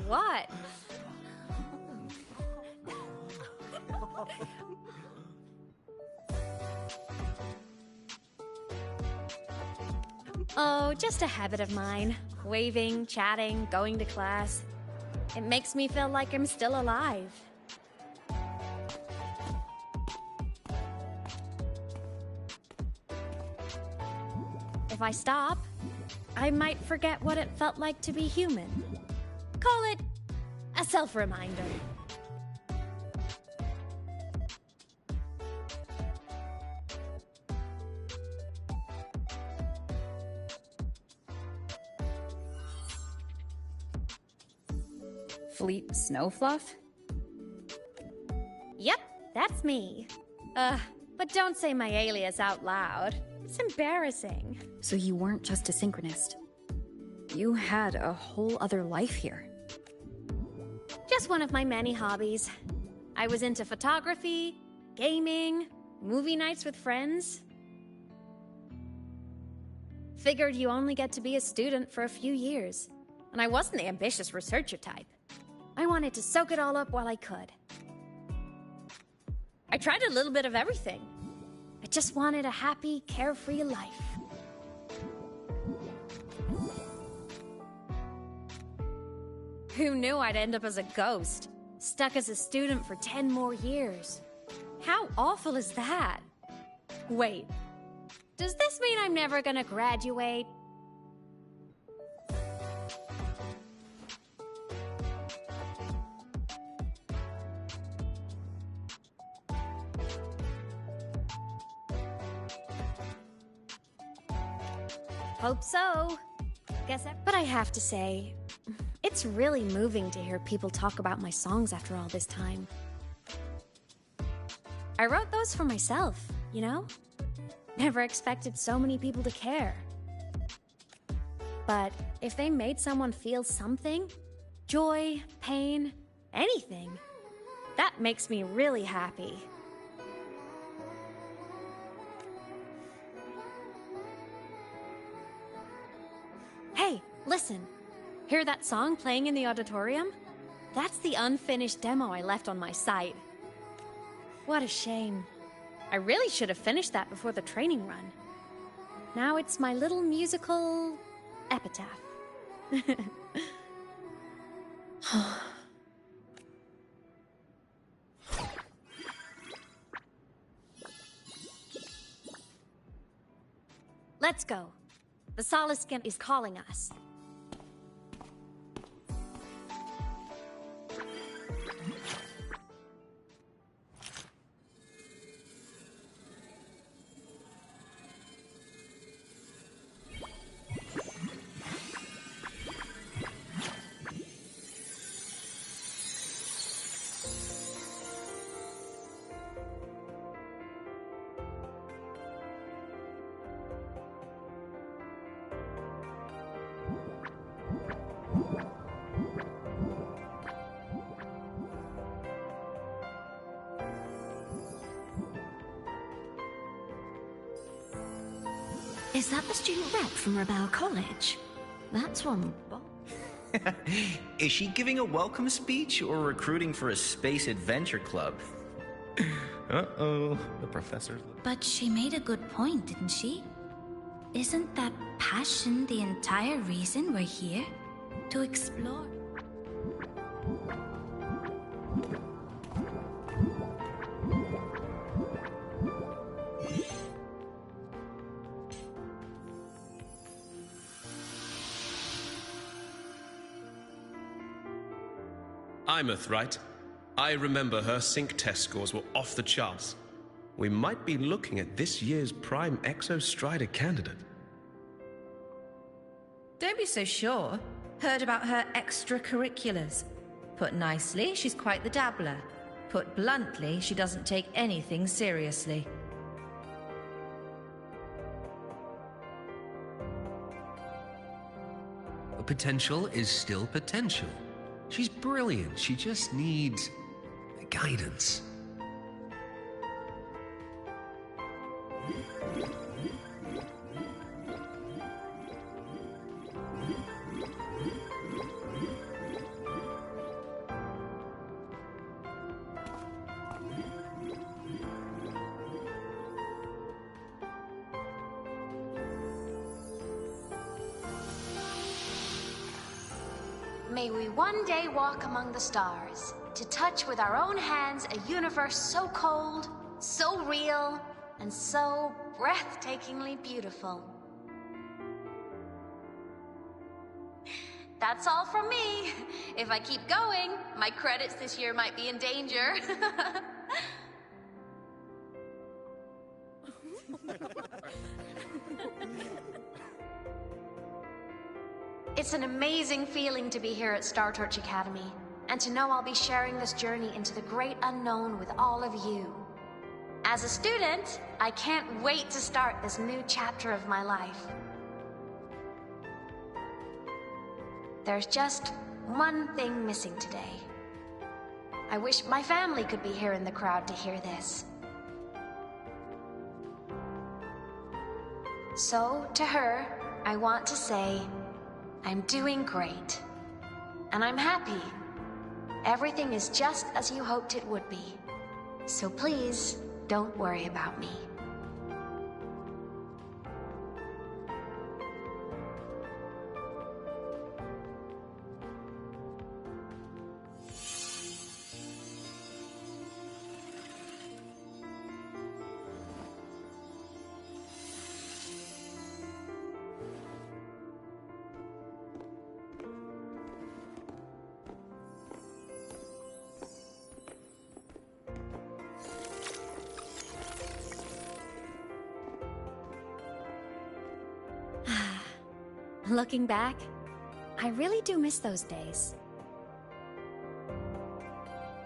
What? Oh, just a habit of mine. Waving, chatting, going to class. It makes me feel like I'm still alive. If I stop, I might forget what it felt like to be human. Call it a self-reminder. Fleet Snowfluff? Yep, that's me. But don't say my alias out loud. It's embarrassing. So you weren't just a synchronist. You had a whole other life here. Just one of my many hobbies. I was into photography, gaming, movie nights with friends. Figured you only get to be a student for a few years. And I wasn't the ambitious researcher type. I wanted to soak it all up while I could. I tried a little bit of everything. I just wanted a happy, carefree life. Who knew I'd end up as a ghost, stuck as a student for 10 more years? How awful is that? Wait, does this mean I'm never gonna graduate? Hope so. But I have to say, it's really moving to hear people talk about my songs after all this time. I wrote those for myself, you know? Never expected so many people to care. But if they made someone feel something, joy, pain, anything, that makes me really happy. Hey, listen. Hear that song playing in the auditorium? That's the unfinished demo I left on my site. What a shame. I really should have finished that before the training run. Now it's my little musical epitaph. Let's go. The Soliskin is calling us. Is that the student rep from Rebel College? That's one. Is she giving a welcome speech or recruiting for a space adventure club? Uh-oh, the professor's... But she made a good point, didn't she? Isn't that passion the entire reason we're here? To explore. Imeth, right? I remember her sync test scores were off the charts. We might be looking at this year's prime Exostrider candidate. Don't be so sure. Heard about her extracurriculars. Put nicely, she's quite the dabbler. Put bluntly, she doesn't take anything seriously. Potential is still potential. She's brilliant. She just needs guidance. May we one day walk among the stars, to touch with our own hands a universe so cold, so real, and so breathtakingly beautiful. That's all from me. If I keep going, my credits this year might be in danger. It's an amazing feeling to be here at Star Torch Academy, and to know I'll be sharing this journey into the great unknown with all of you. As a student, I can't wait to start this new chapter of my life. There's just one thing missing today. I wish my family could be here in the crowd to hear this. So, to her, I want to say, I'm doing great. And I'm happy. Everything is just as you hoped it would be. So please, don't worry about me. Looking back, I really do miss those days.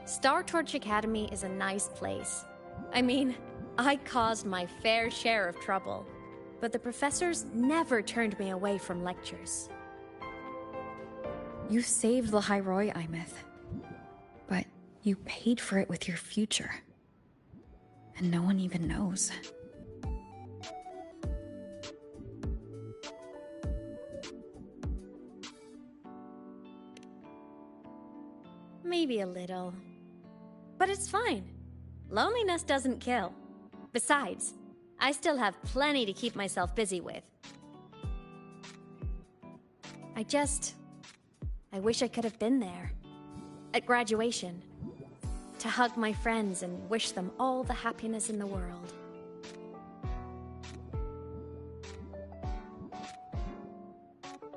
Star Torch Academy is a nice place. I mean, I caused my fair share of trouble, but the professors never turned me away from lectures. You saved the Hyroi, Imeth. But you paid for it with your future. And no one even knows. Maybe a little. But it's fine. Loneliness doesn't kill. Besides, I still have plenty to keep myself busy with. I wish I could have been there. At graduation. To hug my friends and wish them all the happiness in the world.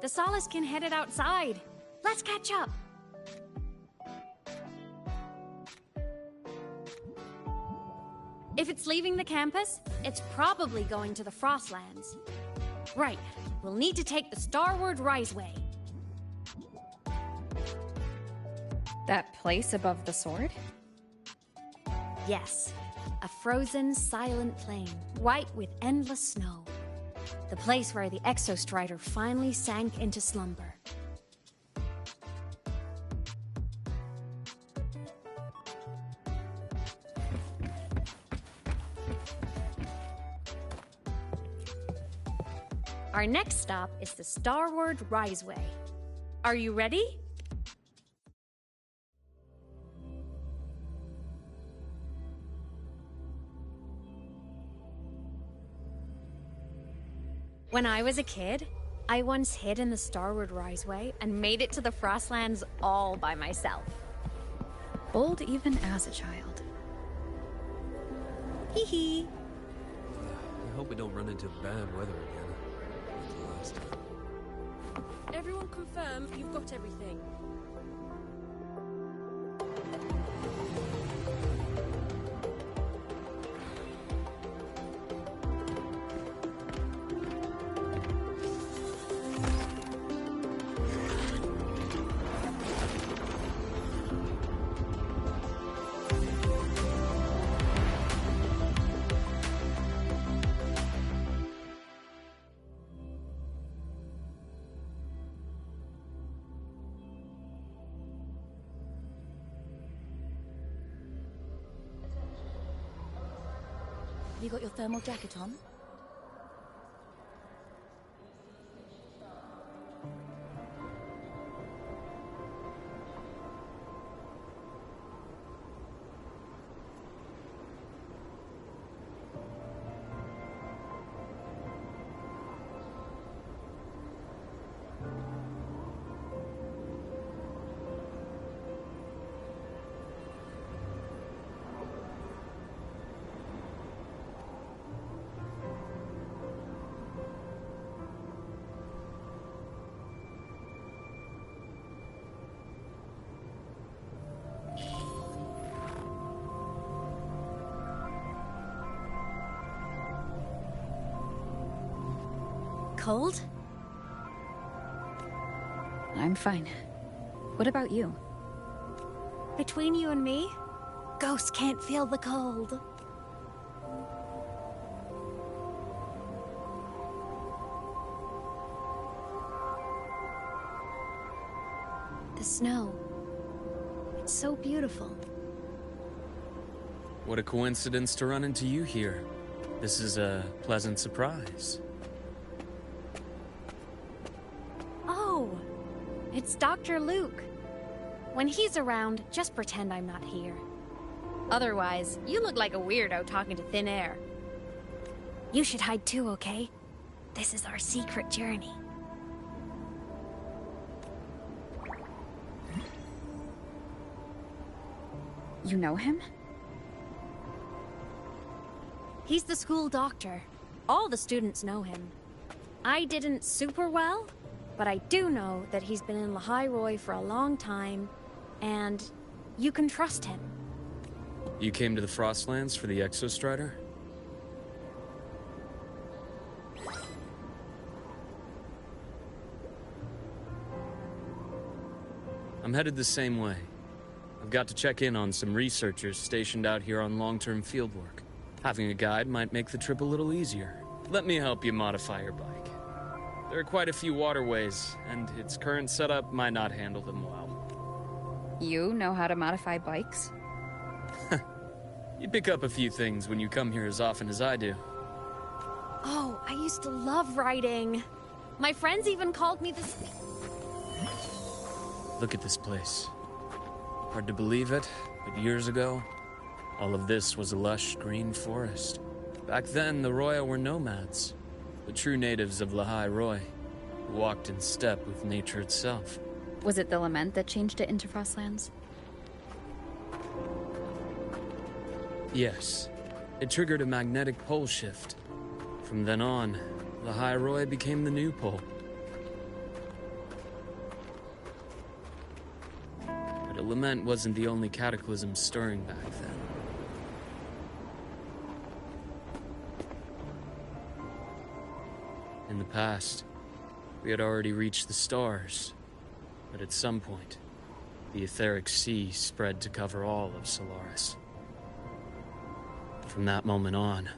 The Solace can head it outside. Let's catch up. If it's leaving the campus, it's probably going to the Frostlands. Right, we'll need to take the Starward Riseway. That place above the sword? Yes, a frozen, silent plain, white with endless snow. The place where the Exostrider finally sank into slumber. Our next stop is the Starward Riseway. Are you ready? When I was a kid, I once hid in the Starward Riseway and made it to the Frostlands all by myself. Bold even as a child. Hee hee. I hope we don't run into bad weather again. Last time. Everyone confirm you've got everything. you got your thermal jacket on? Cold? I'm fine. What about you? Between you and me, ghosts can't feel the cold. The snow. It's so beautiful. What a coincidence to run into you here. This is a pleasant surprise. Oh, it's Dr. Luke. When he's around, just pretend I'm not here. Otherwise, you look like a weirdo talking to thin air. You should hide too, okay? This is our secret journey. You know him? He's the school doctor. All the students know him. I didn't super well, but I do know that he's been in Lahai for a long time, and you can trust him. You came to the Frostlands for the Exostrider? I'm headed the same way. I've got to check in on some researchers stationed out here on long-term fieldwork. Having a guide might make the trip a little easier. Let me help you modify your bike. There are quite a few waterways, and its current setup might not handle them well. You know how to modify bikes? You pick up a few things when you come here as often as I do. Oh, I used to love riding. My friends even called me this... Look at this place. Hard to believe it, but years ago, all of this was a lush green forest. Back then, the Roya were nomads, the true natives of Lahai Roi, who walked in step with nature itself. Was it the lament that changed it into Frostlands? Yes. It triggered a magnetic pole shift. From then on, Lahai Roi became the new pole. But a lament wasn't the only cataclysm stirring back then. In the past, we had already reached the stars, but at some point, the etheric sea spread to cover all of Solaris. From that moment on...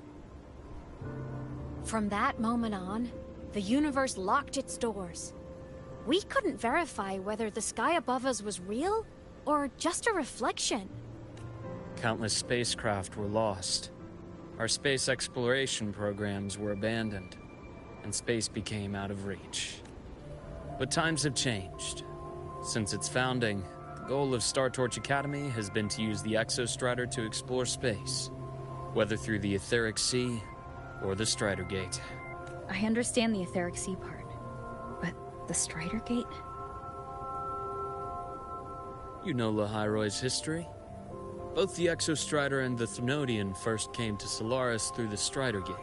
From that moment on, the universe locked its doors. We couldn't verify whether the sky above us was real, or just a reflection. Countless spacecraft were lost. Our space exploration programs were abandoned, and space became out of reach. But times have changed. Since its founding, the goal of Star Torch Academy has been to use the Exostrider to explore space, whether through the Etheric Sea or the Strider Gate. I understand the Etheric Sea part, but the Strider Gate? You know Lahai Roi's history. Both the Exostrider and the Thnodian first came to Solaris through the Strider Gate.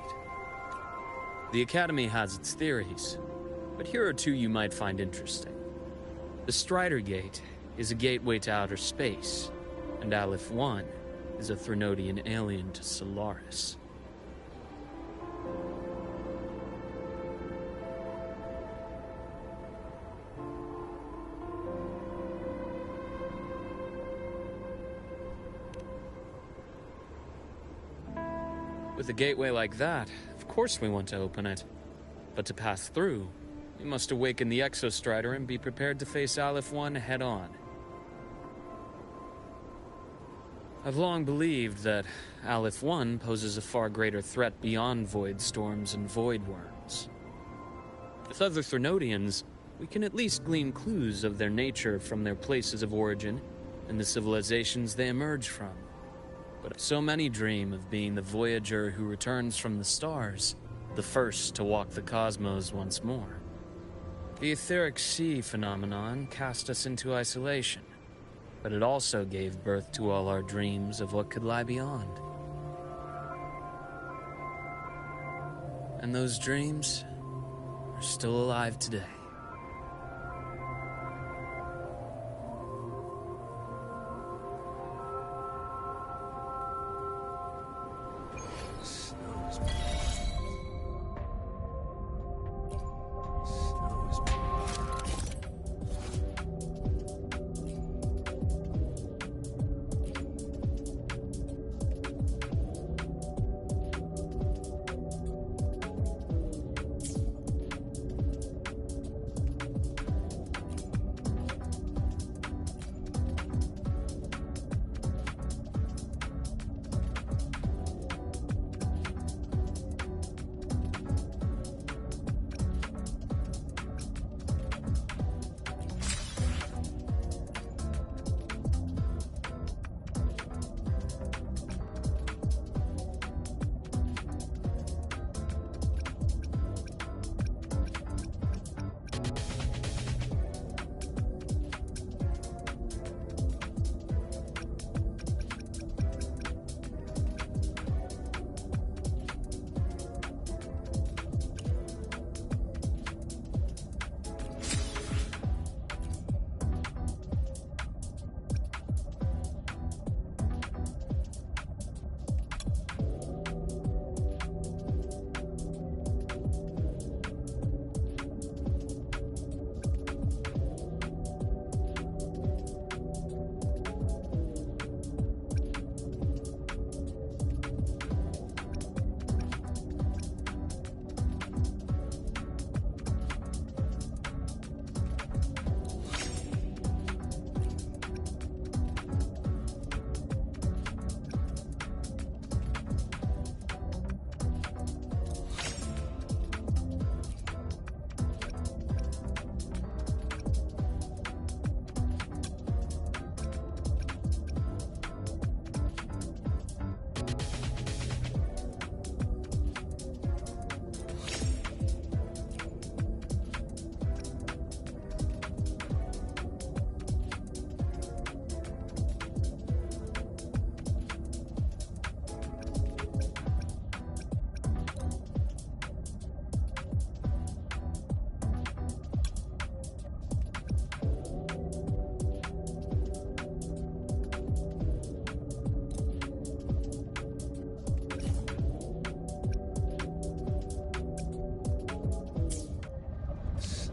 The Academy has its theories, but here are two you might find interesting. The Strider Gate is a gateway to outer space, and Aleph 1 is a Thnodian alien to Solaris. With a gateway like that, of course we want to open it. But to pass through, we must awaken the Exostrider and be prepared to face Aleph 1 head-on. I've long believed that Aleph 1 poses a far greater threat beyond void storms and void worms. With other Threnodians, we can at least glean clues of their nature from their places of origin and the civilizations they emerge from. But so many dream of being the voyager who returns from the stars, the first to walk the cosmos once more. The etheric sea phenomenon cast us into isolation, but it also gave birth to all our dreams of what could lie beyond. And those dreams are still alive today.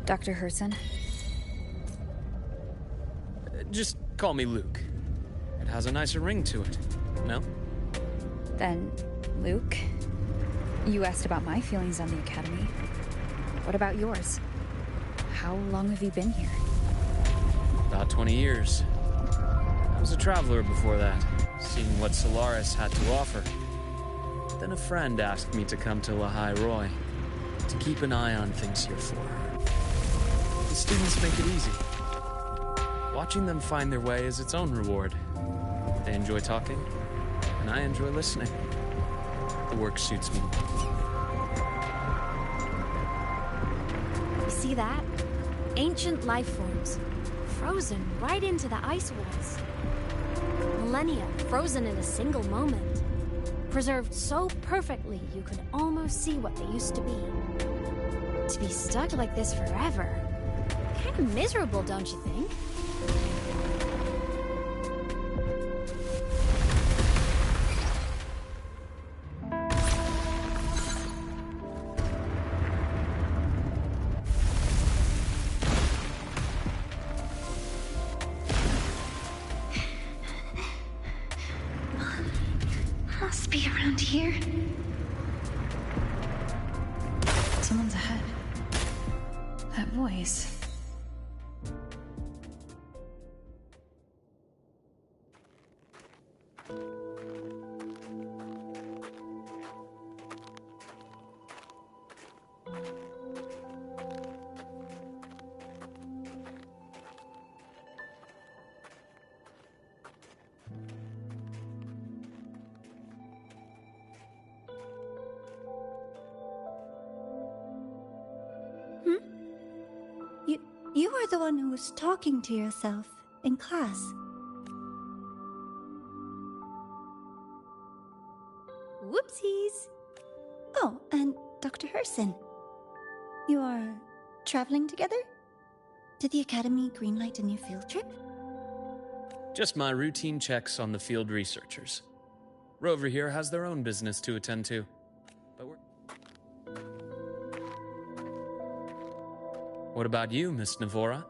Dr. Herson? Just call me Luke. It has a nicer ring to it, no? Then, Luke, you asked about my feelings on the Academy. What about yours? How long have you been here? About 20 years. I was a traveler before that, seeing what Solaris had to offer. Then a friend asked me to come to Lahai Roy, to keep an eye on things here for her. The students make it easy. Watching them find their way is its own reward. They enjoy talking, and I enjoy listening. The work suits me. You see that? Ancient life forms, frozen right into the ice walls. Millennia frozen in a single moment. Preserved so perfectly you could almost see what they used to be. To be stuck like this forever. Kind of miserable, don't you think? Must be around here. Someone's ahead. That voice. You are the one who was talking to yourself in class. Whoopsies. Oh, and Dr. Herson. You are traveling together? Did the Academy greenlight a new field trip? Just my routine checks on the field researchers. Rover here has their own business to attend to. But we're... What about you, Miss Navora?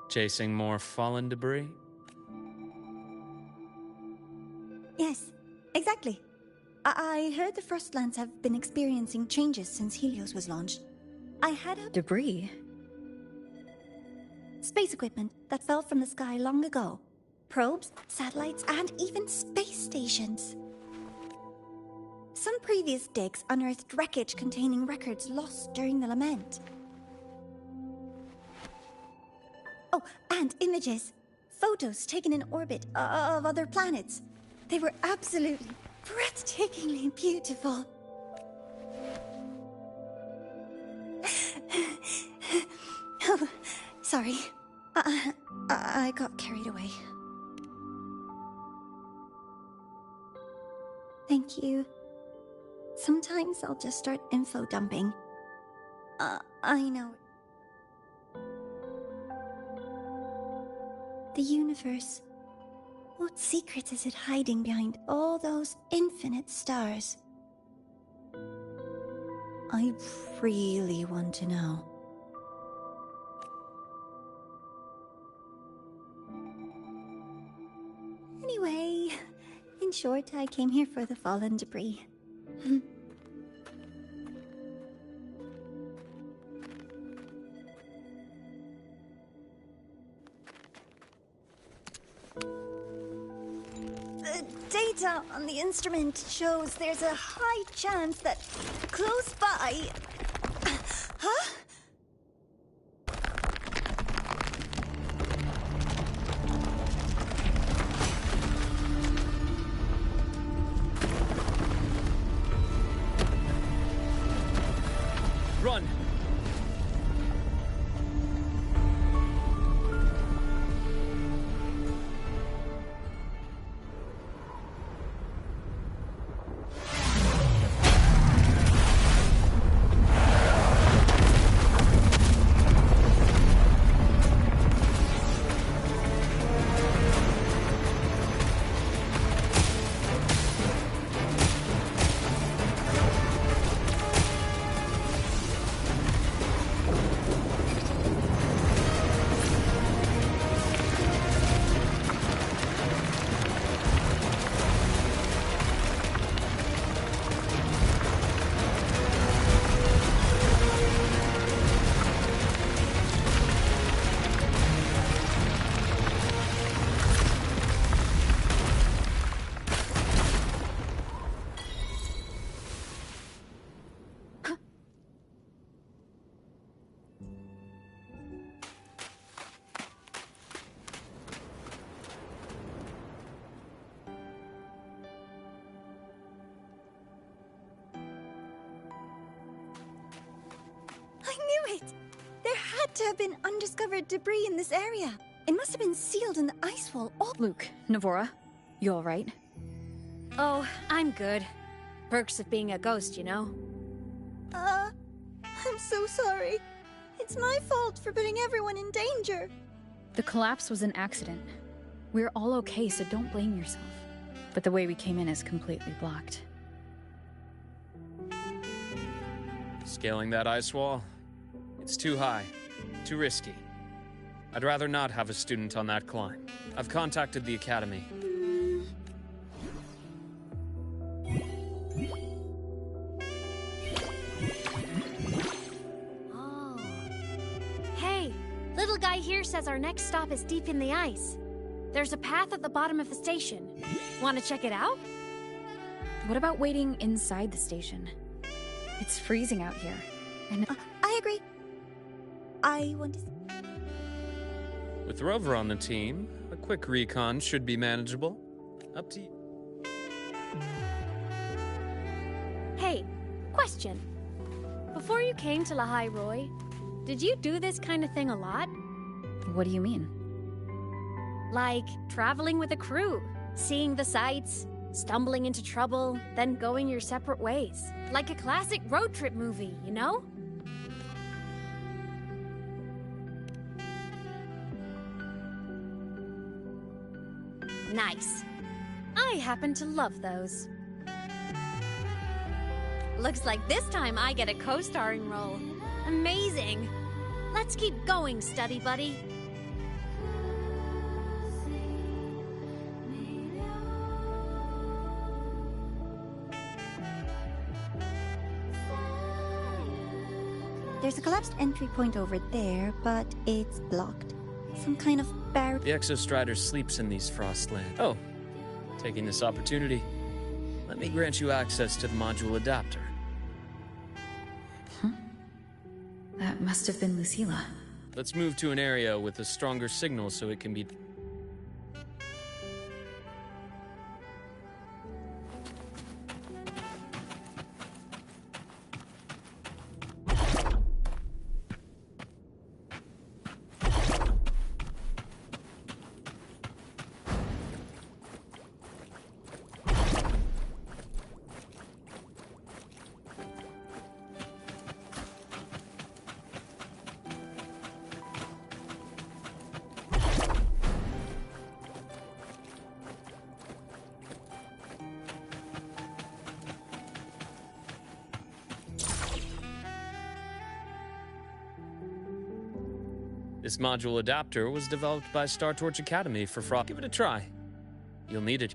Chasing more fallen debris? Yes, exactly. I heard the Frostlands have been experiencing changes since Helios was launched. I had a... Debris? Space equipment that fell from the sky long ago. Probes, satellites, and even space stations. Some previous digs unearthed wreckage containing records lost during the Lament. Oh, and images. Photos taken in orbit of other planets. They were absolutely breathtakingly beautiful. Oh, sorry. I got carried away. Thank you. Sometimes I'll just start info dumping. I know. The universe. What secret is it hiding behind all those infinite stars? I really want to know. Anyway, in short, I came here for the fallen debris. The data on the instrument shows there's a high chance that close by... Huh? Run! To have been undiscovered debris in this area. It must have been sealed in the ice wall. Oh, Luke, Navora, you all right? Oh, I'm good. Perks of being a ghost, you know? I'm so sorry. It's my fault for putting everyone in danger. The collapse was an accident. We're all okay, so don't blame yourself. But the way we came in is completely blocked. Scaling that ice wall? It's too high. Too risky. I'd rather not have a student on that climb. I've contacted the Academy. Oh. Hey, little guy here says our next stop is deep in the ice. There's a path at the bottom of the station. Want to check it out? What about waiting inside the station? It's freezing out here. And I agree. I want to... With Rover on the team, a quick recon should be manageable. Up to you. Hey, question. Before you came to Lahai Roy, did you do this kind of thing a lot? What do you mean? Like traveling with a crew, seeing the sights, stumbling into trouble, then going your separate ways. Like a classic road trip movie, you know? Nice. I happen to love those. Looks like this time I get a co-starring role. Amazing. Let's keep going, study buddy. There's a collapsed entry point over there, but it's blocked. Some kind of barrier. The Exostrider sleeps in these frostlands. Oh, taking this opportunity, let me grant you access to the module adapter. That must have been Lucilla. Let's move to an area with a stronger signal so it can be... This module adapter was developed by Star Torch Academy for Frost. Give it a try. You'll need it.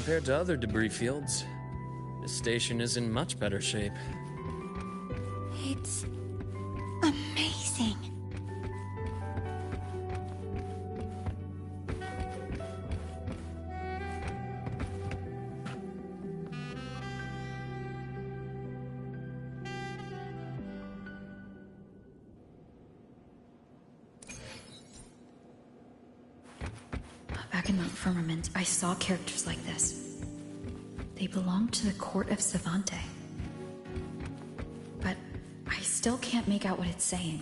Compared to other debris fields, this station is in much better shape. It's amazing. Back in Mount Firmament, I saw characters like this. They belonged to the court of Savante. But I still can't make out what it's saying.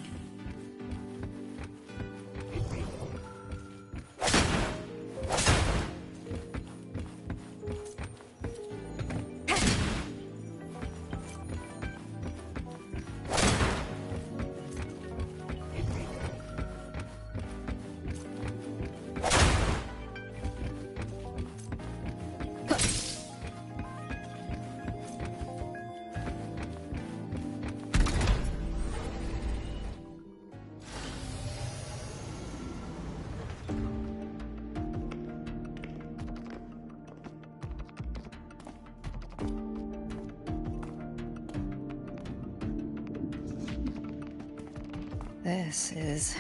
This is...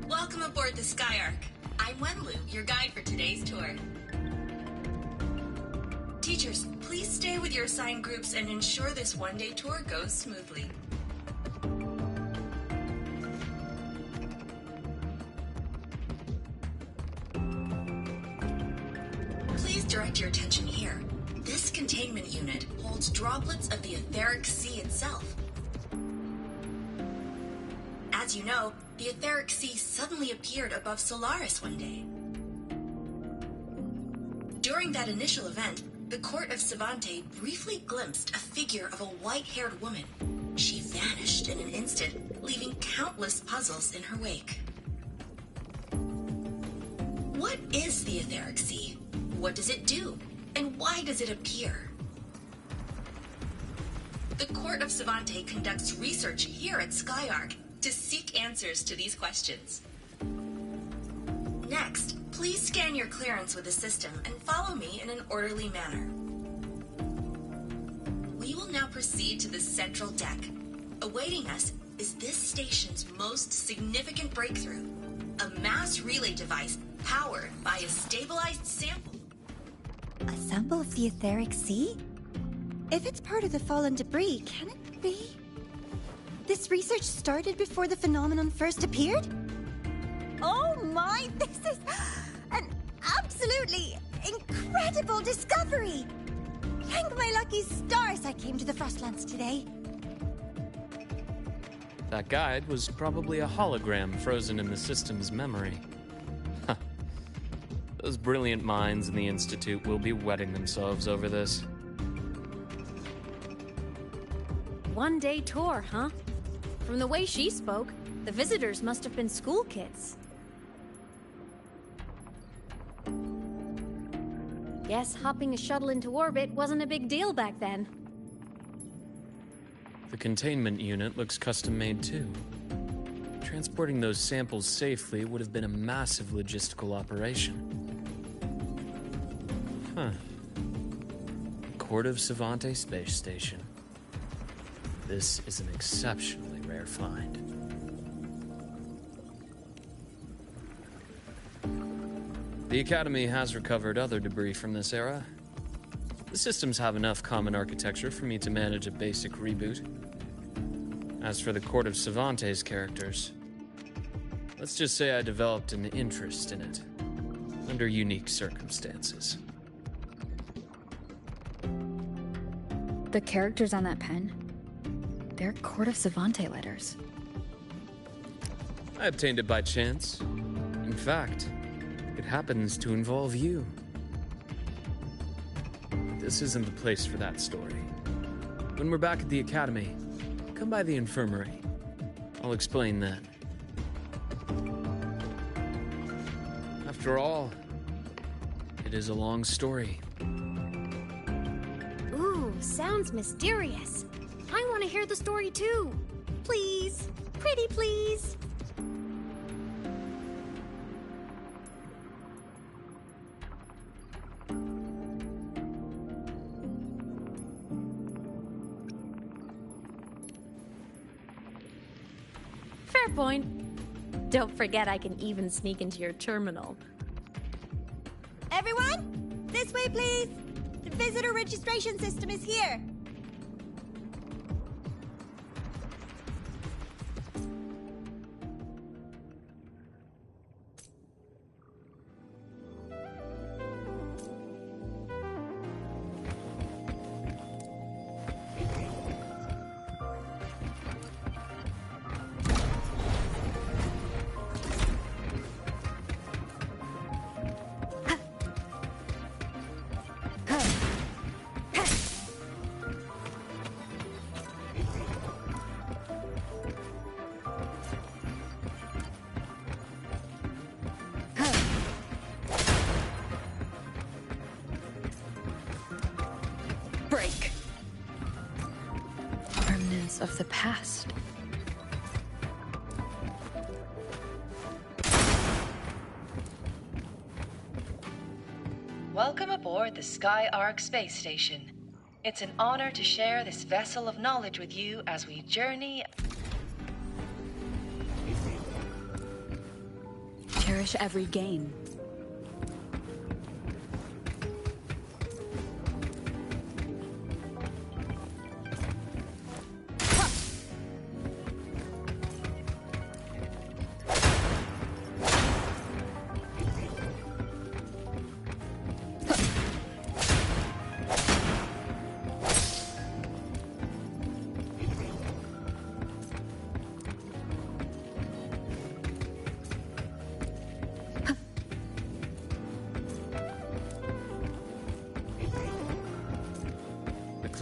Welcome aboard the Skyark. I'm Wenlu, your guide for today's tour. Teachers, please stay with your assigned groups and ensure this one-day tour goes smoothly. direct your attention here. This containment unit holds droplets of the etheric sea itself. As you know, the etheric sea suddenly appeared above Solaris one day. During that initial event, the court of Savante briefly glimpsed a figure of a white-haired woman. She vanished in an instant, leaving countless puzzles in her wake. What is the etheric sea? What does it do? And why does it appear? The court of Savante conducts research here at Skyark to seek answers to these questions. Next, please scan your clearance with the system and follow me in an orderly manner. We will now proceed to the central deck. Awaiting us is this station's most significant breakthrough, a mass relay device powered by a stabilized sample. A sample of the etheric sea? If it's part of the fallen debris, can it be? This research started before the phenomenon first appeared? Oh my, this is an absolutely incredible discovery! Thank my lucky stars I came to the Frostlands today. That guide was probably a hologram frozen in the system's memory. Huh. Those brilliant minds in the Institute will be wetting themselves over this. One-day tour, huh? From the way she spoke, the visitors must have been school kids. Guess hopping a shuttle into orbit wasn't a big deal back then. The containment unit looks custom-made too. Transporting those samples safely would have been a massive logistical operation. Huh. Court of Savante Space Station. This is an exceptionally rare find. The Academy has recovered other debris from this era. The systems have enough common architecture for me to manage a basic reboot. As for the Court of Savante's characters, let's just say I developed an interest in it, under unique circumstances. The characters on that pen, they're Court of Savante letters. I obtained it by chance. In fact, it happens to involve you. But this isn't the place for that story. When we're back at the Academy, come by the infirmary. I'll explain then. After all, it is a long story. Ooh, sounds mysterious. I want to hear the story too. Please, pretty please. Fair point. Don't forget I can even sneak into your terminal. Everyone, this way please. The visitor registration system is here. Break. Remnants of the past. Welcome aboard the Skyark space station. It's an honor to share this vessel of knowledge with you as we journey. Cherish every gain.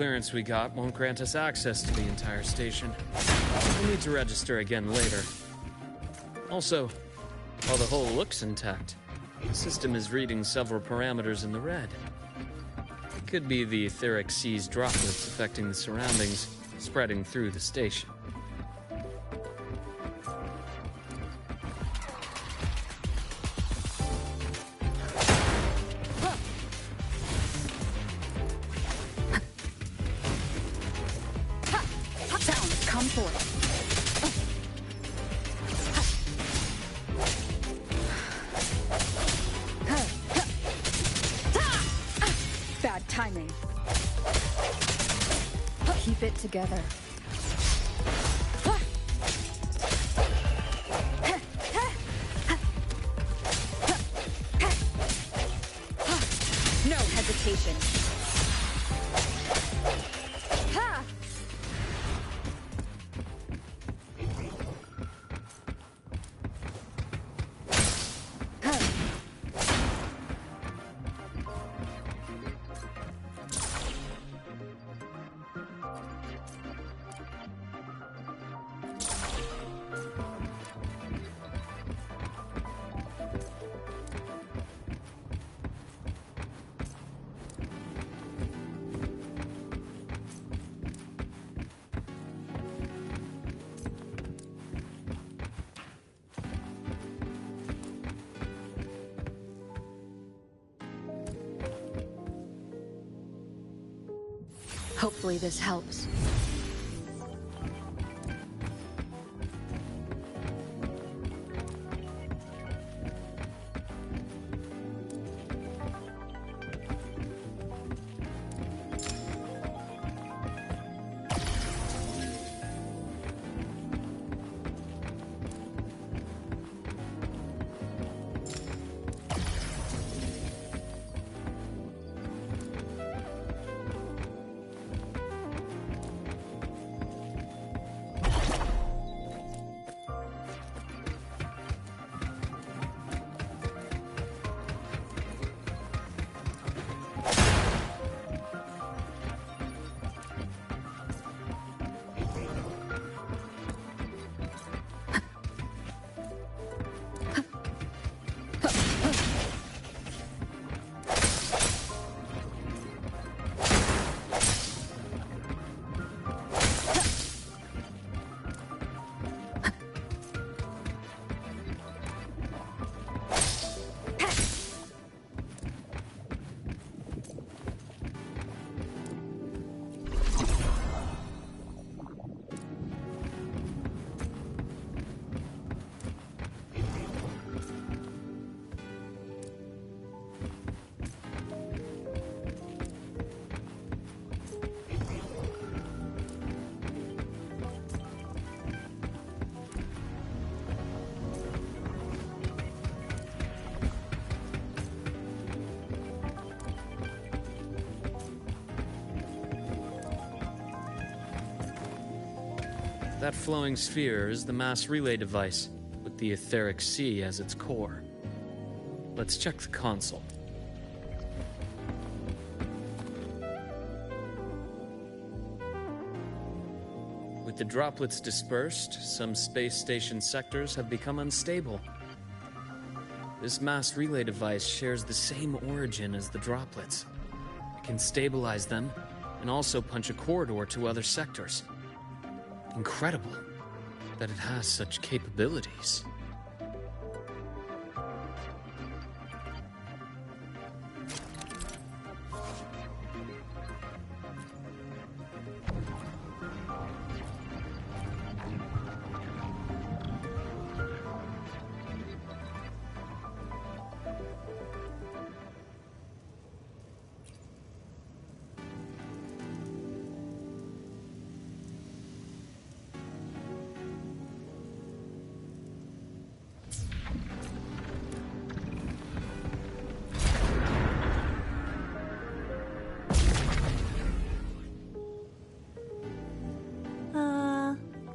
clearance we got won't grant us access to the entire station. We'll need to register again later. Also, while the hull looks intact, the system is reading several parameters in the red. It could be the etheric sea's droplets affecting the surroundings, spreading through the station. Sounds, come forth. Bad timing. Keep it together. No hesitation. Hopefully this helps. That flowing sphere is the mass relay device, with the etheric sea as its core. Let's check the console. With the droplets dispersed, some space station sectors have become unstable. This mass relay device shares the same origin as the droplets. It can stabilize them and also punch a corridor to other sectors. Incredible that it has such capabilities.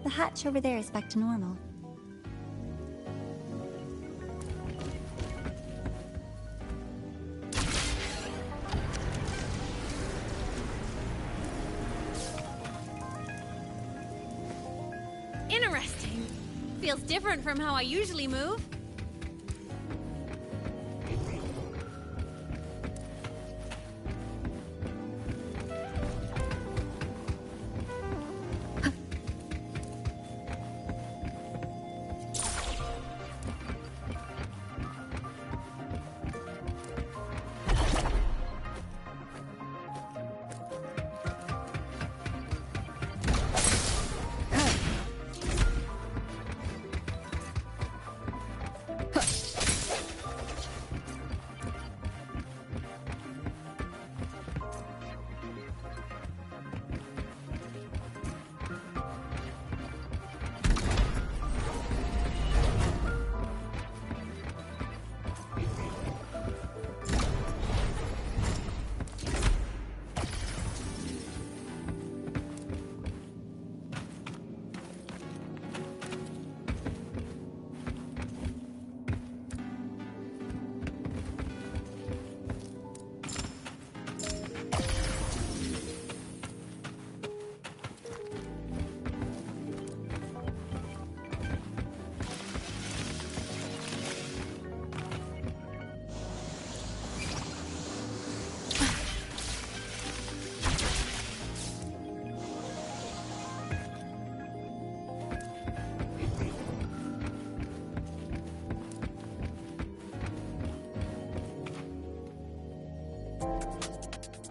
The hatch over there is back to normal. feels different from how I usually move.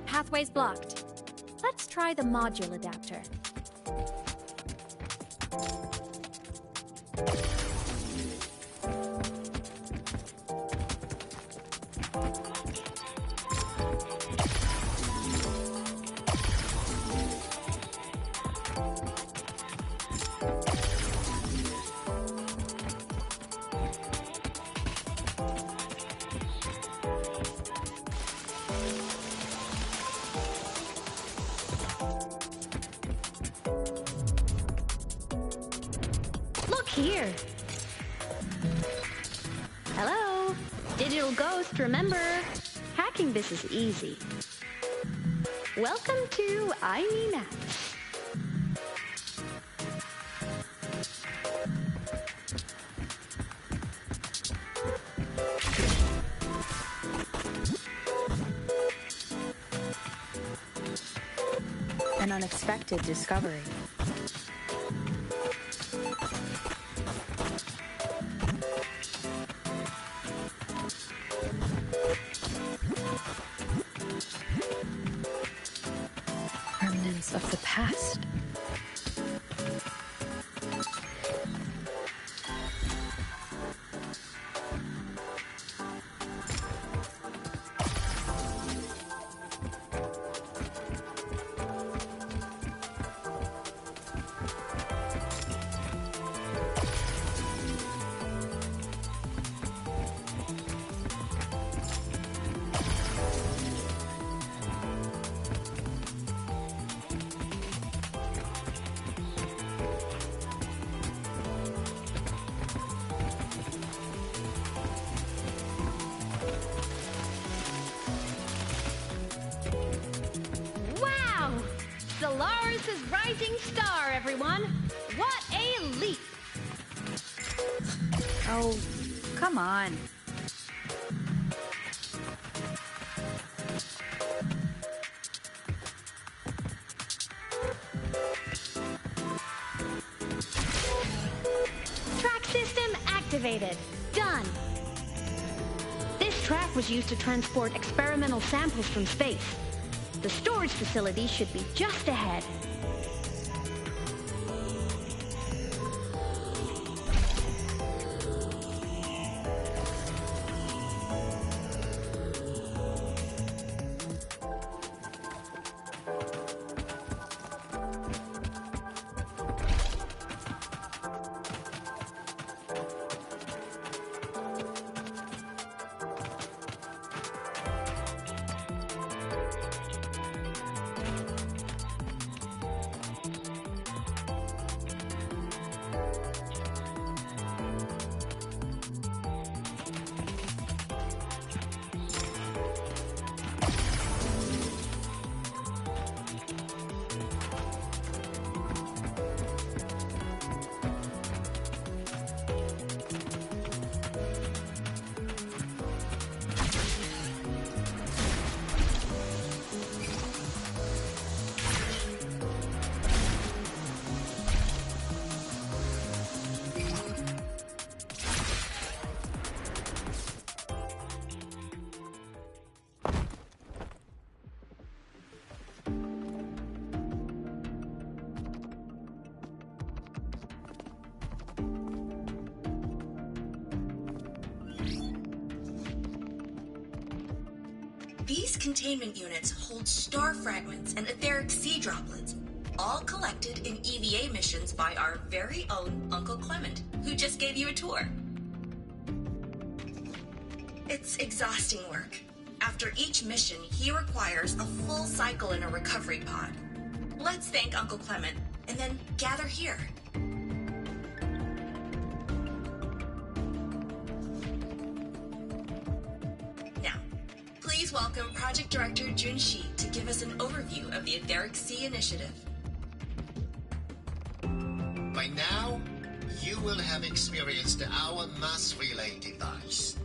Pathway's blocked. Let's try the module adapter. Here. Hello? Digital Ghost, remember? Hacking this is easy. Welcome to I Mean Apps. An unexpected discovery. Remnants of the past. Solaris' rising star, everyone! What a leap! Oh, come on. Track system activated. Done. This track was used to transport experimental samples from space. The storage facility should be just ahead. These containment units hold star fragments and etheric sea droplets, all collected in EVA missions by our very own Uncle Clement, who just gave you a tour. It's exhausting work. After each mission, he requires a full cycle in a recovery pod. Let's thank Uncle Clement, and then gather here. Now, please welcome Project Director Junshi to give us an overview of the Etheric Sea Initiative. By now, you will have experienced our mass relay device.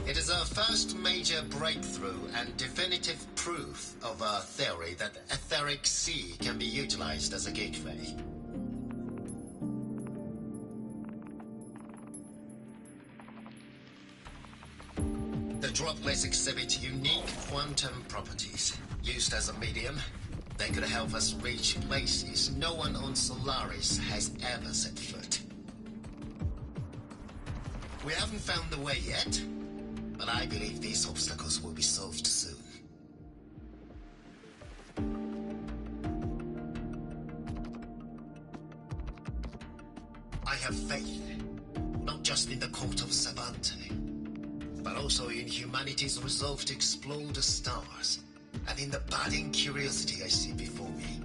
It is our first major breakthrough and definitive proof of our theory that Etheric Sea can be utilized as a gateway. The droplets exhibit unique quantum properties. Used as a medium, they could help us reach places no one on Solaris has ever set foot. We haven't found the way yet, but I believe these obstacles will be solved soon. I have faith, not just in the court of Savante, but also in humanity's resolve to explore the stars, and in the budding curiosity I see before me.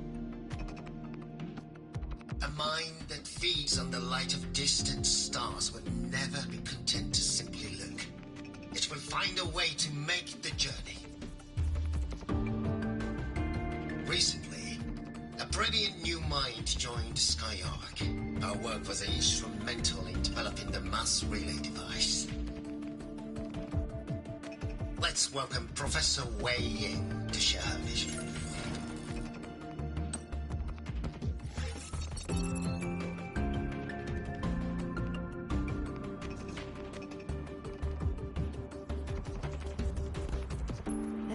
A mind that feeds on the light of distant stars will never be content to simply look. It will find a way to make the journey. Recently, a brilliant new mind joined Skyark. Our work was instrumental in developing the mass relay device. Let's welcome Professor Wei Ying to share her vision.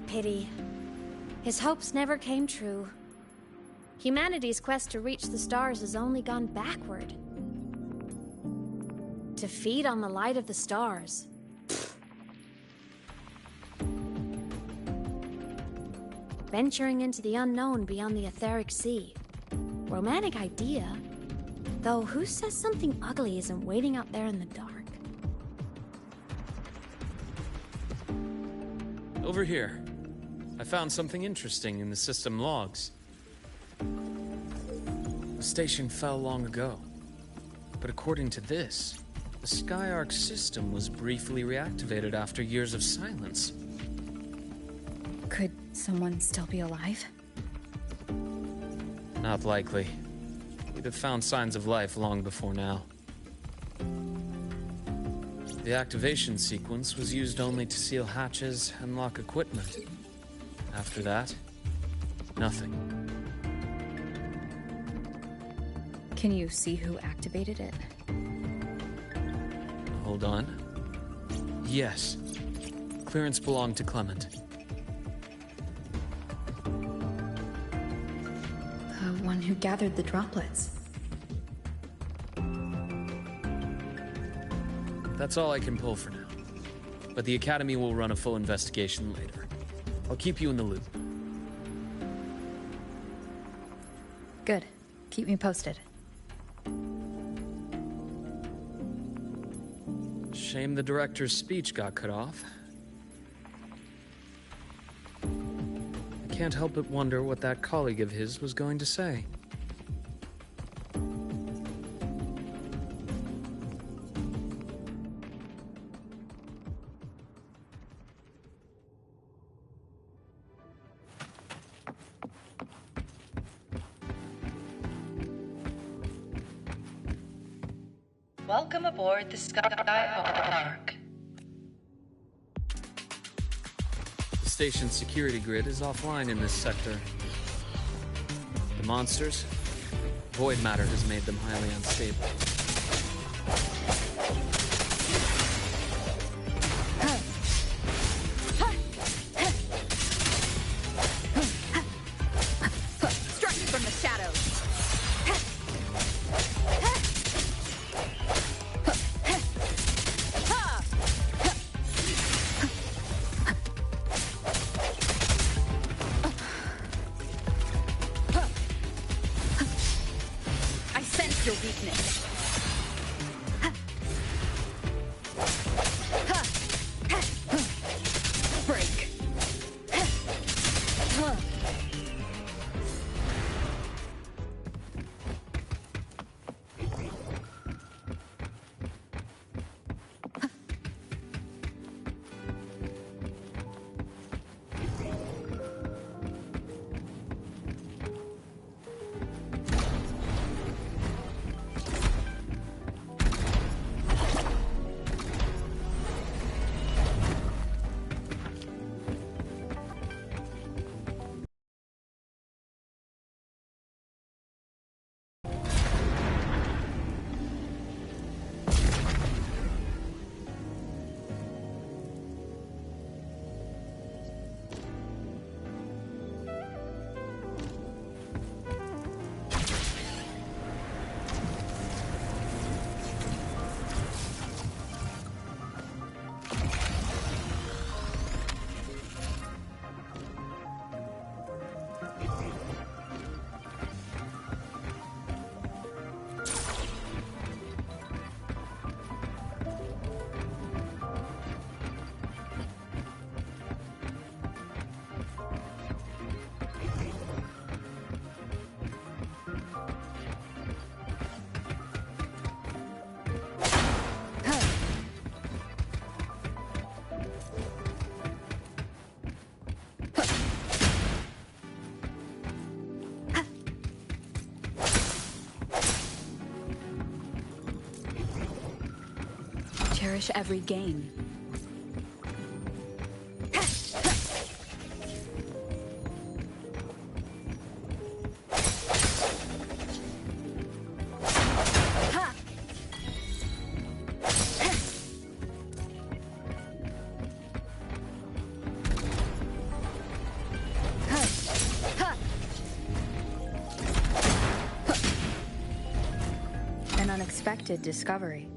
Pity. His hopes never came true. Humanity's quest to reach the stars has only gone backward. To feed on the light of the stars. Venturing into the unknown beyond the Etheric Sea. Romantic idea. Though who says something ugly isn't waiting out there in the dark? Over here. I found something interesting in the system logs. The station fell long ago. But according to this, the Skyark system was briefly reactivated after years of silence. Could someone still be alive? Not likely. We'd have found signs of life long before now. The activation sequence was used only to seal hatches and lock equipment. After that, nothing. Can you see who activated it? Hold on. Yes. Clearance belonged to Clement. The one who gathered the droplets. That's all I can pull for now. But the Academy will run a full investigation later. I'll keep you in the loop. Good. Keep me posted. Shame the director's speech got cut off. I can't help but wonder what that colleague of his was going to say. Welcome aboard the Skyark. The station's security grid is offline in this sector. The monsters, void matter has made them highly unstable. Strike from the shadows! cherish every gain. An unexpected discovery.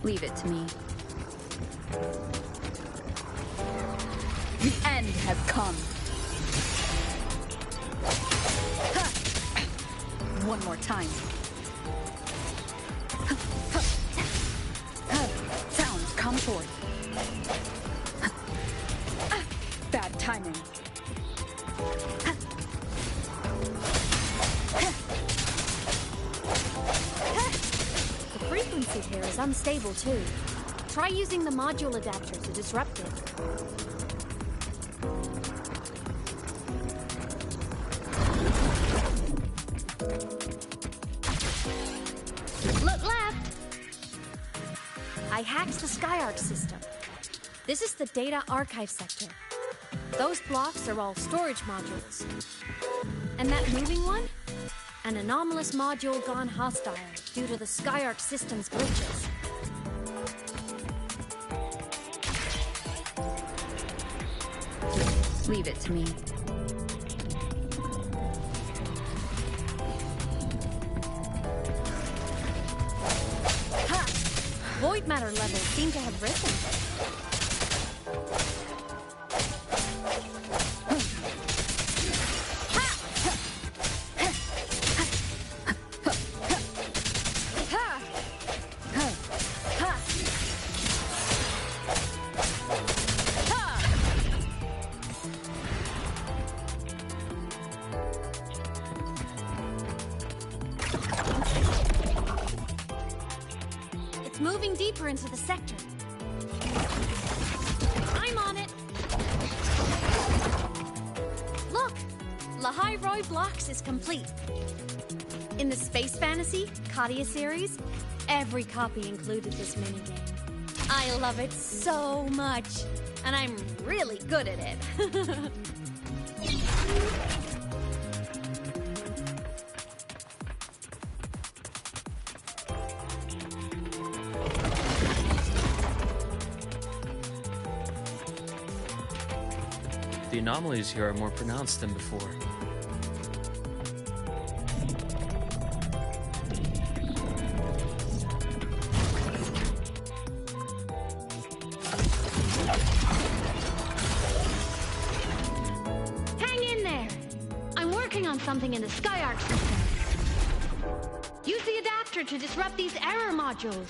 Leave it to me. The end has come. One more time. Sounds come forth. Bad timing. The frequency here is unstable too. Try using the module adapter to disrupt it. Look left! I hacked the SkyArc system. This is the data archive sector. Those blocks are all storage modules. And that moving one? An anomalous module gone hostile due to the SkyArc system's glitches. Leave it to me. Ha! Void matter levels seem to have risen. Moving deeper into the sector. I'm on it. Look, Lahai Roy Blocks is complete. In the Space Fantasy Katia series, every copy included this minigame. I love it so much, and I'm really good at it. The anomalies here are more pronounced than before. Hang in there! I'm working on something in the SkyArc system. Use the adapter to disrupt these error modules.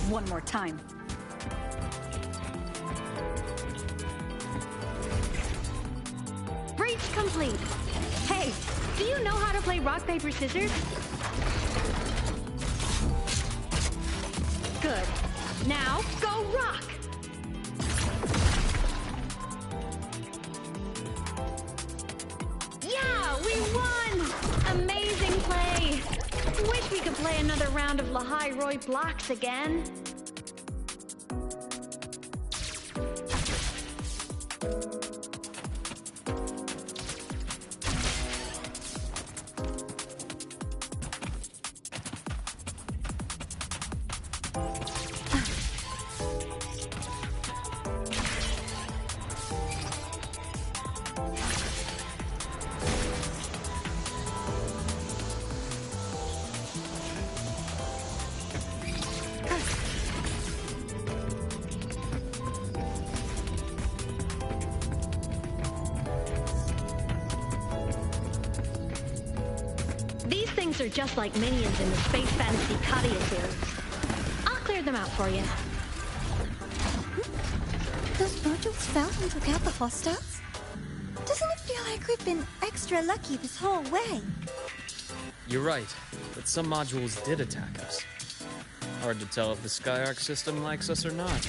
one more time. Breach complete. Hey, do you know how to play rock, paper, scissors? Good. Now, go rock! Yeah, we won! Amazing play! Wish we could play another round of Lahai Roy blocks again. These things are just like minions in the Space Fantasy Katia series. I'll clear them out for you. Those modules fell and took out the hostiles? Doesn't it feel like we've been extra lucky this whole way? You're right, but some modules did attack us. Hard to tell if the Skyark system likes us or not.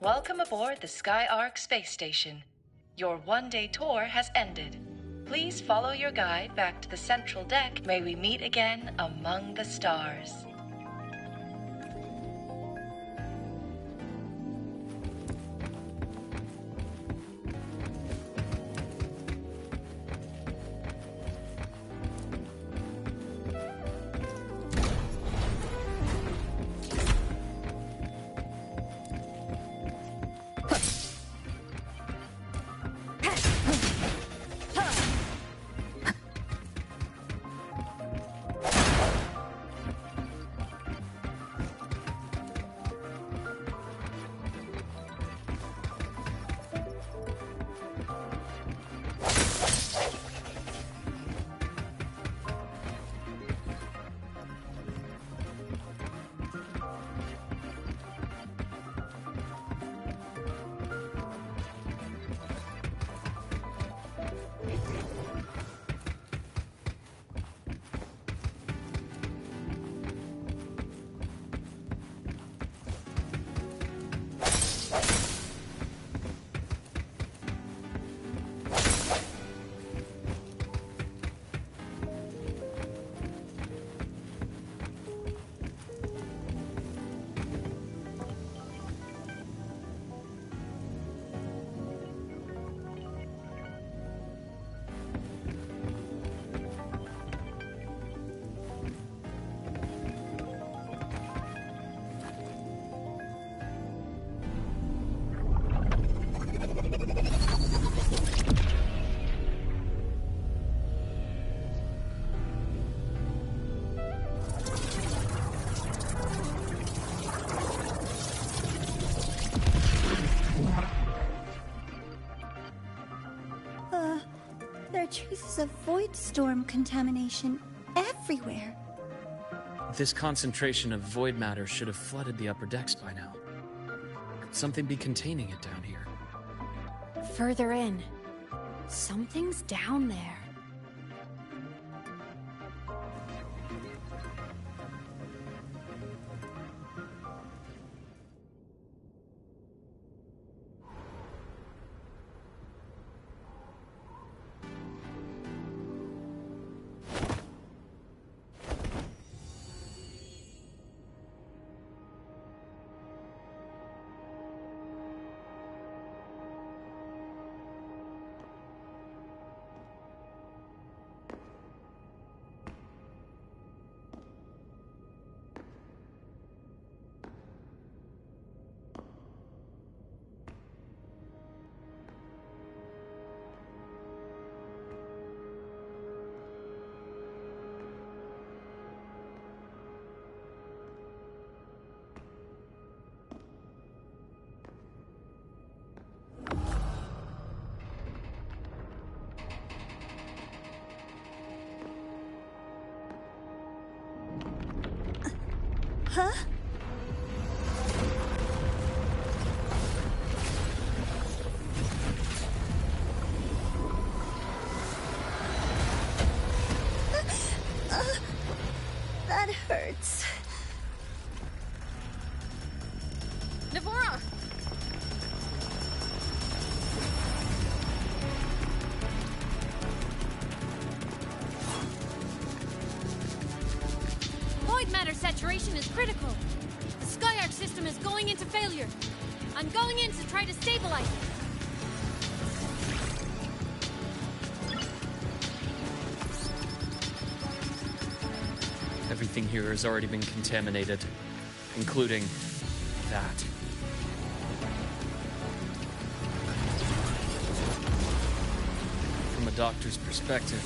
Welcome aboard the Skyark space station. Your one-day tour has ended. Please follow your guide back to the central deck. May we meet again among the stars. There are traces of void storm contamination everywhere. This concentration of void matter should have flooded the upper decks by now. Could something be containing it down here? Further in. Something's down there. Huh? That hurts. Navora! Void matter saturation is critical. The Skyark system is going into failure. I'm going in to try to stabilize it. Everything here has already been contaminated, including that. From a doctor's perspective,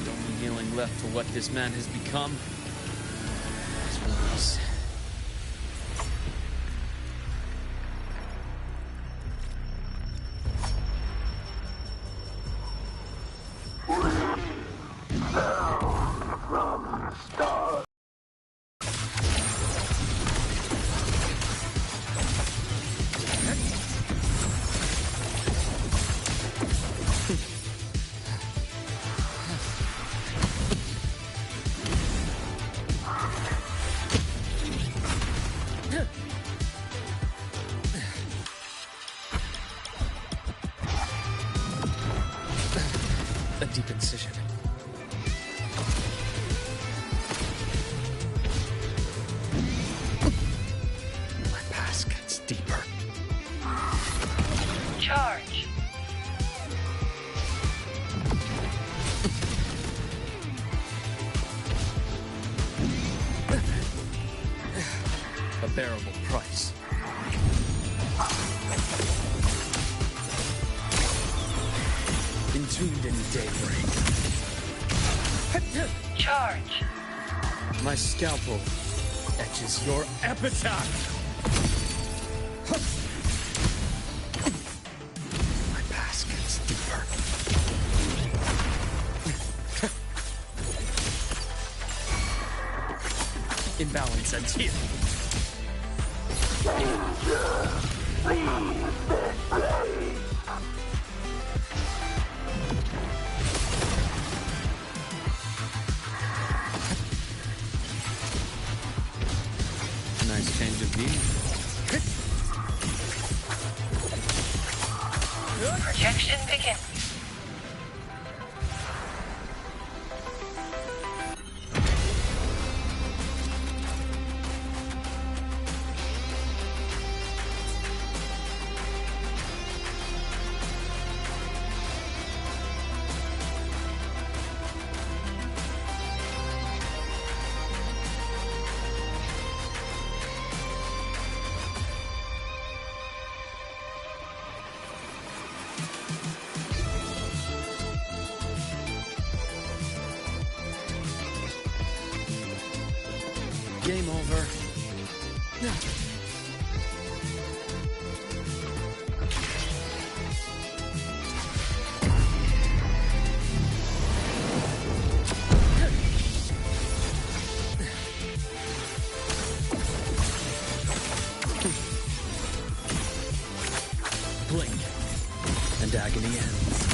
the only healing left for what this man has become is release. A deep incision. My past gets deeper. Charge. A bearable price. Entombed in daybreak. Charge. My scalpel etches your epitaph. My past gets deeper. Imbalance ends here. Nice change of view. Projection begins. Game over. Blink, and agony ends.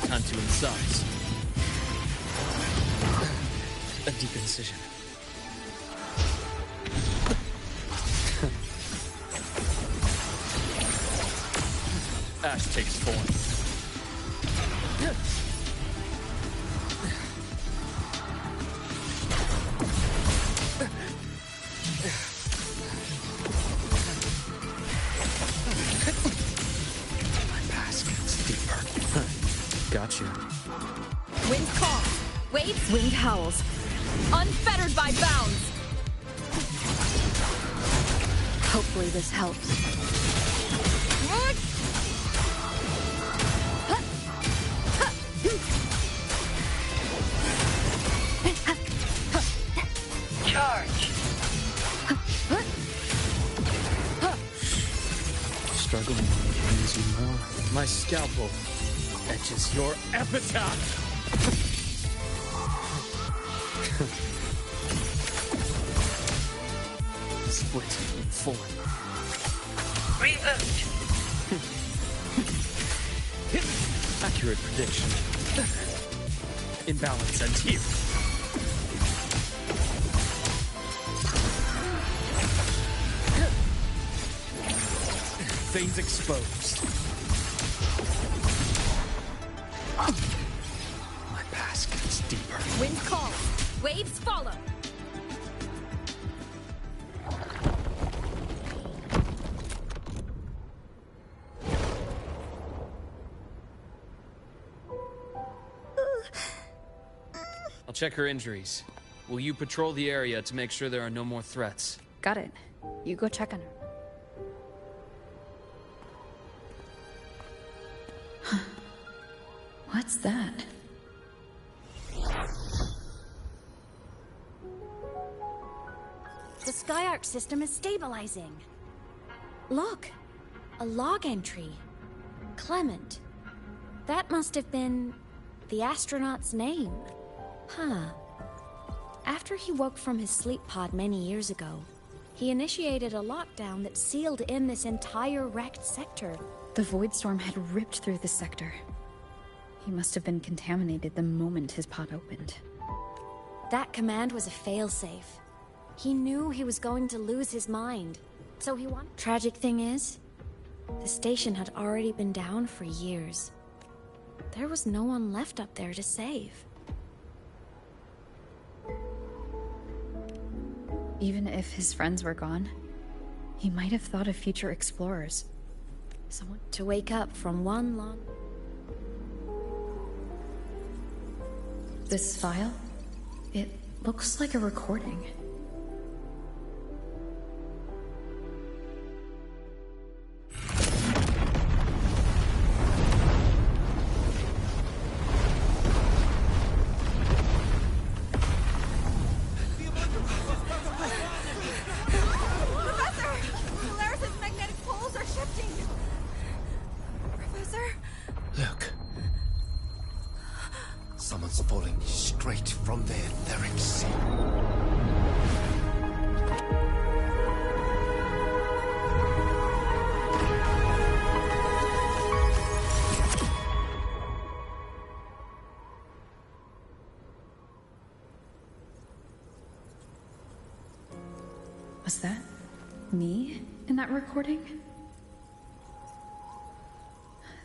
Time to incise. A deep incision. Ash takes form. My past gets deeper. Gotcha. Wind calls, waves, wind howls, unfettered by bounds. Hopefully this helps. Charge. Struggling brings you more. My scalpel etches your epitaph. Split in four. Reboot. Accurate prediction. Imbalance ends here. Veins exposed. My past gets deeper. Wind calls. Waves follow. I'll check her injuries. Will you patrol the area to make sure there are no more threats? Got it. You go check on her. What's that? The Skyark system is stabilizing. Look, a log entry. Clement. That must have been the astronaut's name. Huh. After he woke from his sleep pod many years ago, he initiated a lockdown that sealed in this entire wrecked sector. The void storm had ripped through the sector. He must have been contaminated the moment his pod opened. That command was a failsafe. He knew he was going to lose his mind, so he wanted. Tragic thing is, the station had already been down for years. There was no one left up there to save. Even if his friends were gone, he might have thought of future explorers. Someone to wake up from one long... This file? It looks like a recording. Someone's falling straight from the etheric sea. Was that me in that recording?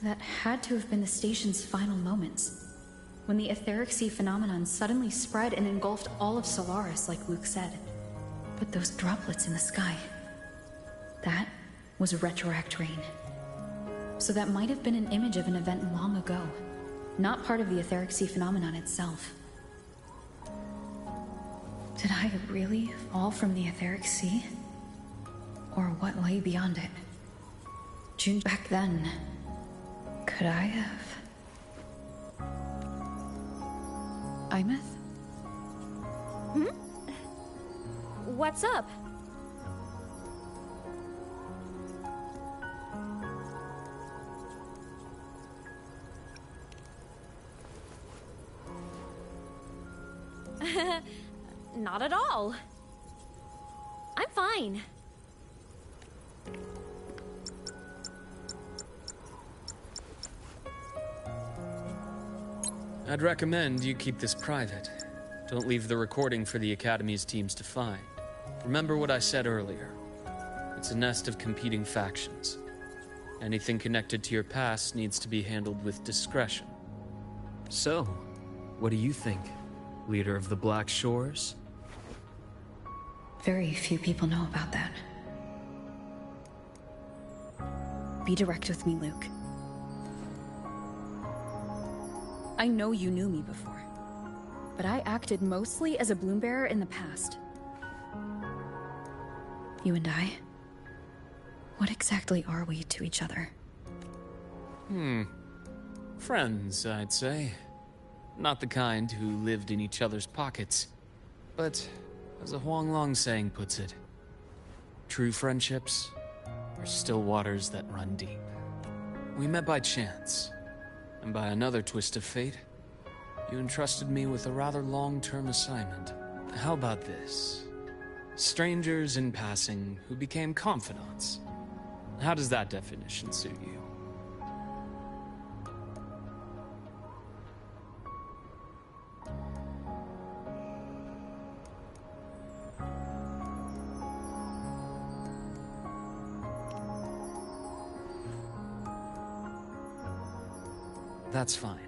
That had to have been the station's final moments, when the etheric sea phenomenon suddenly spread and engulfed all of Solaris, like Luke said. But those droplets in the sky, that was retroact rain. So that might have been an image of an event long ago, not part of the etheric sea phenomenon itself. Did I really fall from the etheric sea? Or what lay beyond it? June, back then, could I have... Imeth? Hmm? What's up? Not at all. I'm fine. I'd recommend you keep this private. Don't leave the recording for the Academy's teams to find. Remember what I said earlier. It's a nest of competing factions. Anything connected to your past needs to be handled with discretion. So, what do you think, leader of the Black Shores? Very few people know about that. Be direct with me, Luke. I know you knew me before, but I acted mostly as a bloom bearer in the past. You and I, what exactly are we to each other? Friends, I'd say. Not the kind who lived in each other's pockets. But, as a Huanglong saying puts it, true friendships are still waters that run deep. We met by chance, and by another twist of fate, you entrusted me with a rather long-term assignment. How about this? Strangers in passing who became confidants. How does that definition suit you? That's fine.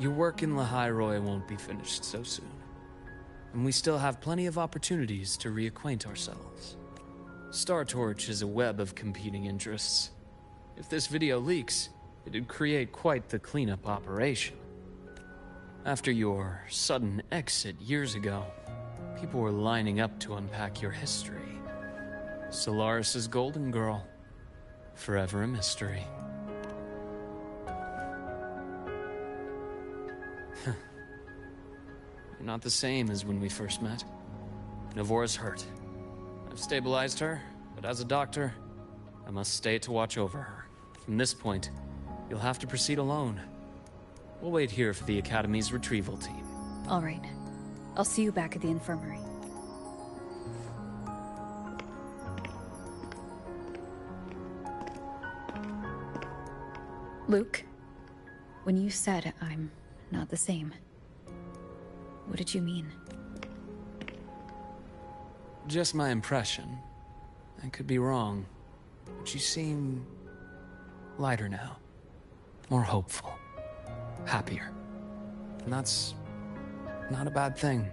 Your work in Lahairoi won't be finished so soon. And we still have plenty of opportunities to reacquaint ourselves. Star Torch is a web of competing interests. If this video leaks, it'd create quite the cleanup operation. After your sudden exit years ago, people were lining up to unpack your history. Solaris's Golden Girl. Forever a mystery. You're not the same as when we first met. Navora's hurt. I've stabilized her, but as a doctor, I must stay to watch over her. From this point, you'll have to proceed alone. We'll wait here for the Academy's retrieval team. All right. I'll see you back at the infirmary. Luke, when you said I'm not the same, what did you mean? Just my impression. I could be wrong, but you seem lighter now. More hopeful. Happier. And that's not a bad thing.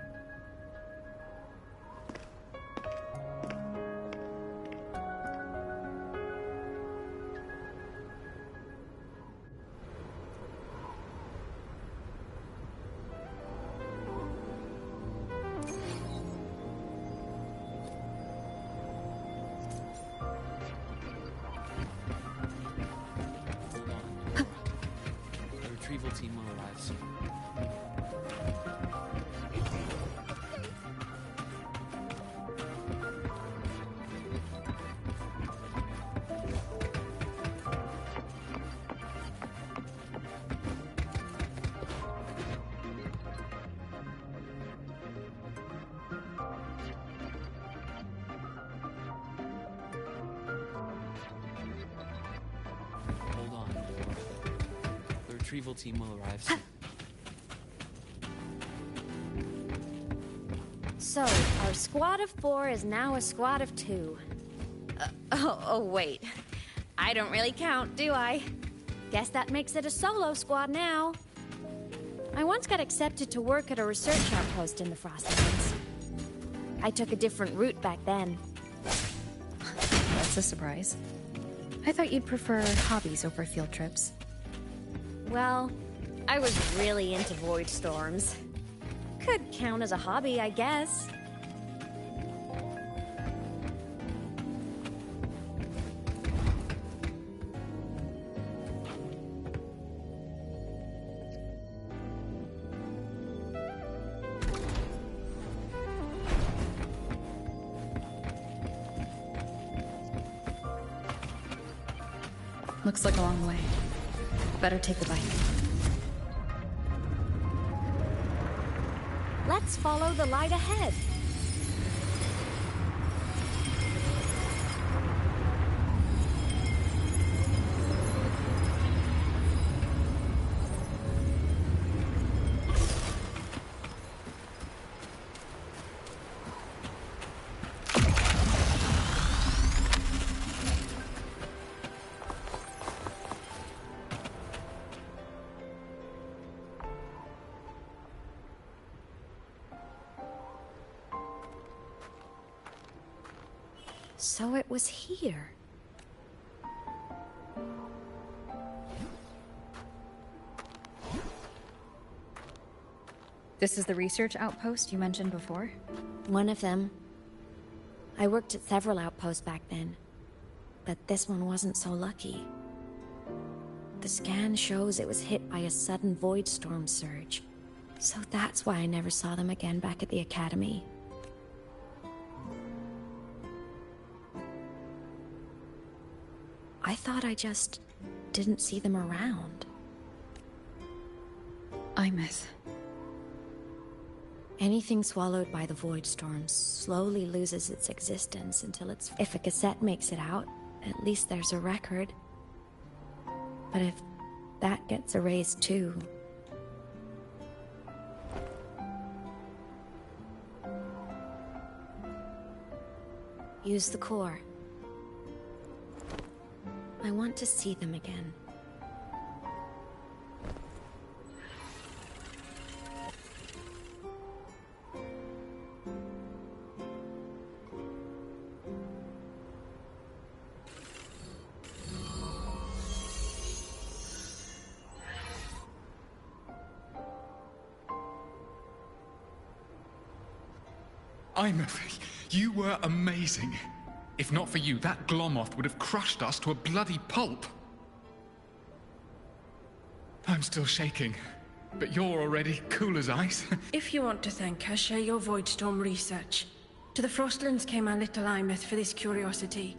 Retrieval team will arrive soon. Hold on. The retrieval team will arrive soon. So, our squad of 4 is now a squad of 2. Oh, wait. I don't really count, do I? Guess that makes it a solo squad now. I once got accepted to work at a research outpost in the Frostlands. I took a different route back then. That's a surprise. I thought you'd prefer hobbies over field trips. Well, I was really into void storms. Could count as a hobby, I guess. Looks like a long way. Better take the bike. Let's follow the light ahead. So it was here. This is the research outpost you mentioned before? One of them. I worked at several outposts back then, but this one wasn't so lucky. The scan shows it was hit by a sudden void storm surge, so that's why I never saw them again back at the Academy. I thought I just didn't see them around. Imeth. Anything swallowed by the void storm slowly loses its existence until it's... If a cassette makes it out, at least there's a record. But if that gets erased too... Use the core. I want to see them again. Imeth, you were amazing. If not for you, that Glomoth would have crushed us to a bloody pulp. I'm still shaking, but you're already cool as ice. If you want to thank her, share your Voidstorm research. To the Frostlands came our little Imeth for this curiosity.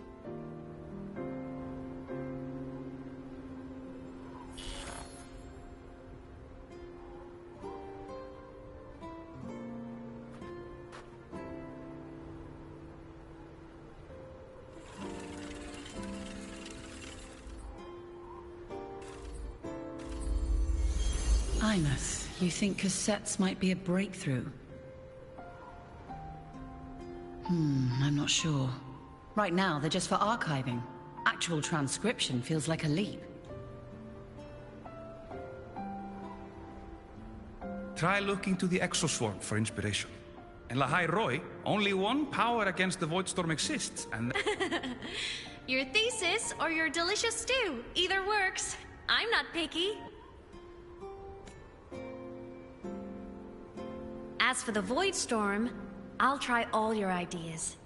Imeth, you think cassettes might be a breakthrough? I'm not sure. Right now, they're just for archiving. Actual transcription feels like a leap. Try looking to the exoswarm for inspiration. In Lahai Roi, only one power against the Voidstorm exists, and... Your thesis or your delicious stew. Either works. I'm not picky. As for the Voidstorm, I'll try all your ideas.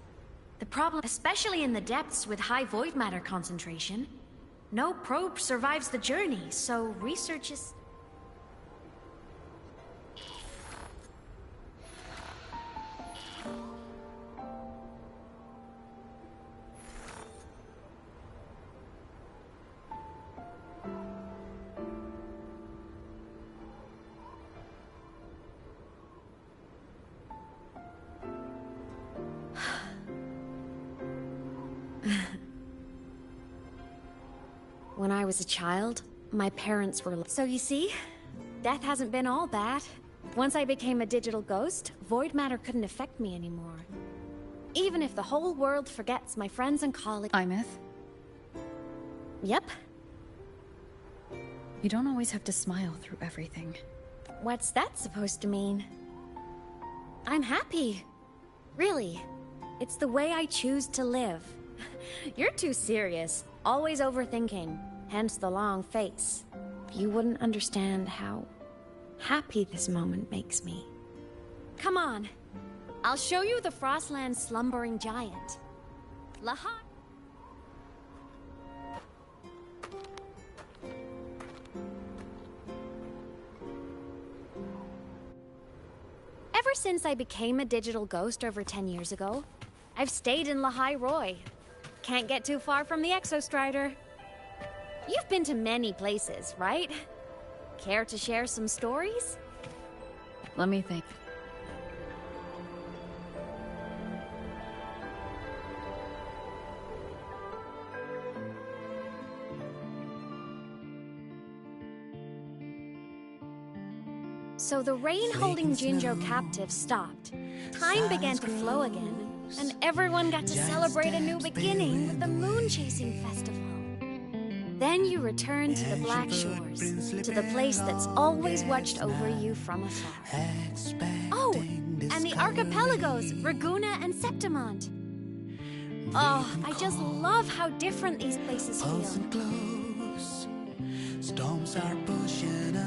The problem, especially in the depths with high void matter concentration, no probe survives the journey, so research is... When I was a child, my parents were... So you see, death hasn't been all bad. Once I became a digital ghost, void matter couldn't affect me anymore. Even if the whole world forgets my friends and colleagues... Imeth? Yep. You don't always have to smile through everything. What's that supposed to mean? I'm happy. Really. It's the way I choose to live. You're too serious. Always overthinking. Hence the long face. You wouldn't understand how happy this moment makes me. Come on. I'll show you the Frostland slumbering giant. Lahai. Ever since I became a digital ghost over 10 years ago, I've stayed in Lahai Roi. Can't get too far from the Exostrider. You've been to many places, right? Care to share some stories? Let me think. So the rain holding Jinjo captive stopped. Time began to flow again, and everyone got to celebrate a new beginning with the Moon Chasing Festival. Then you returned to the Black Shores, to the place that's always watched over you from afar. Oh, and the archipelagos, Raguna and Septimont. Oh, I just love how different these places feel.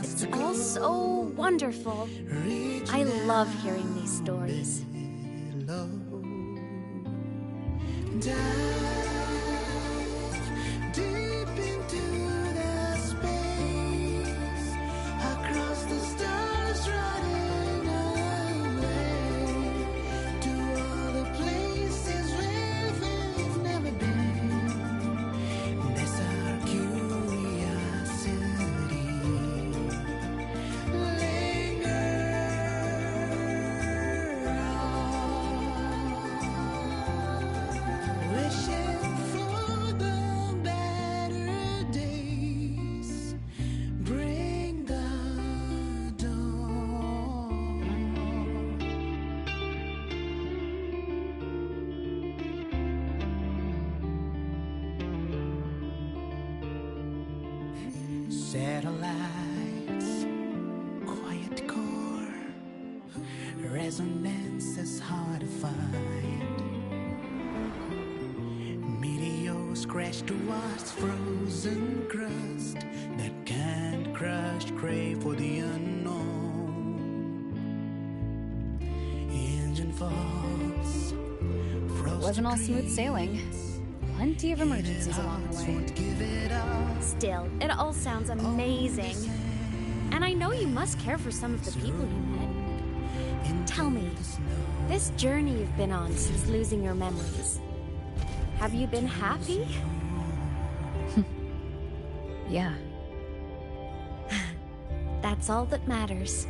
It's all so wonderful. I love hearing these stories. Satellites, quiet core, resonance is hard to find. Meteors crash towards frozen crust that can't crush, crave for the unknown. Engine faults, Wasn't all smooth sailing. Plenty of emergencies along the way. Still, it all sounds amazing. And I know you must care for some of the people you met. Tell me, this journey you've been on since losing your memories, have you been happy? Yeah. That's all that matters.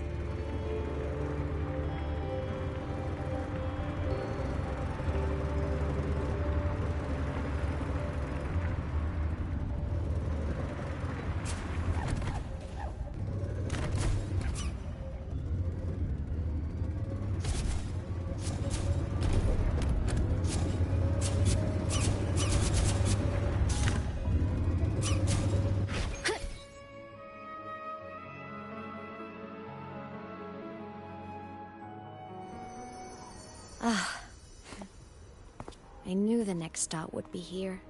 I knew the next stop would be here.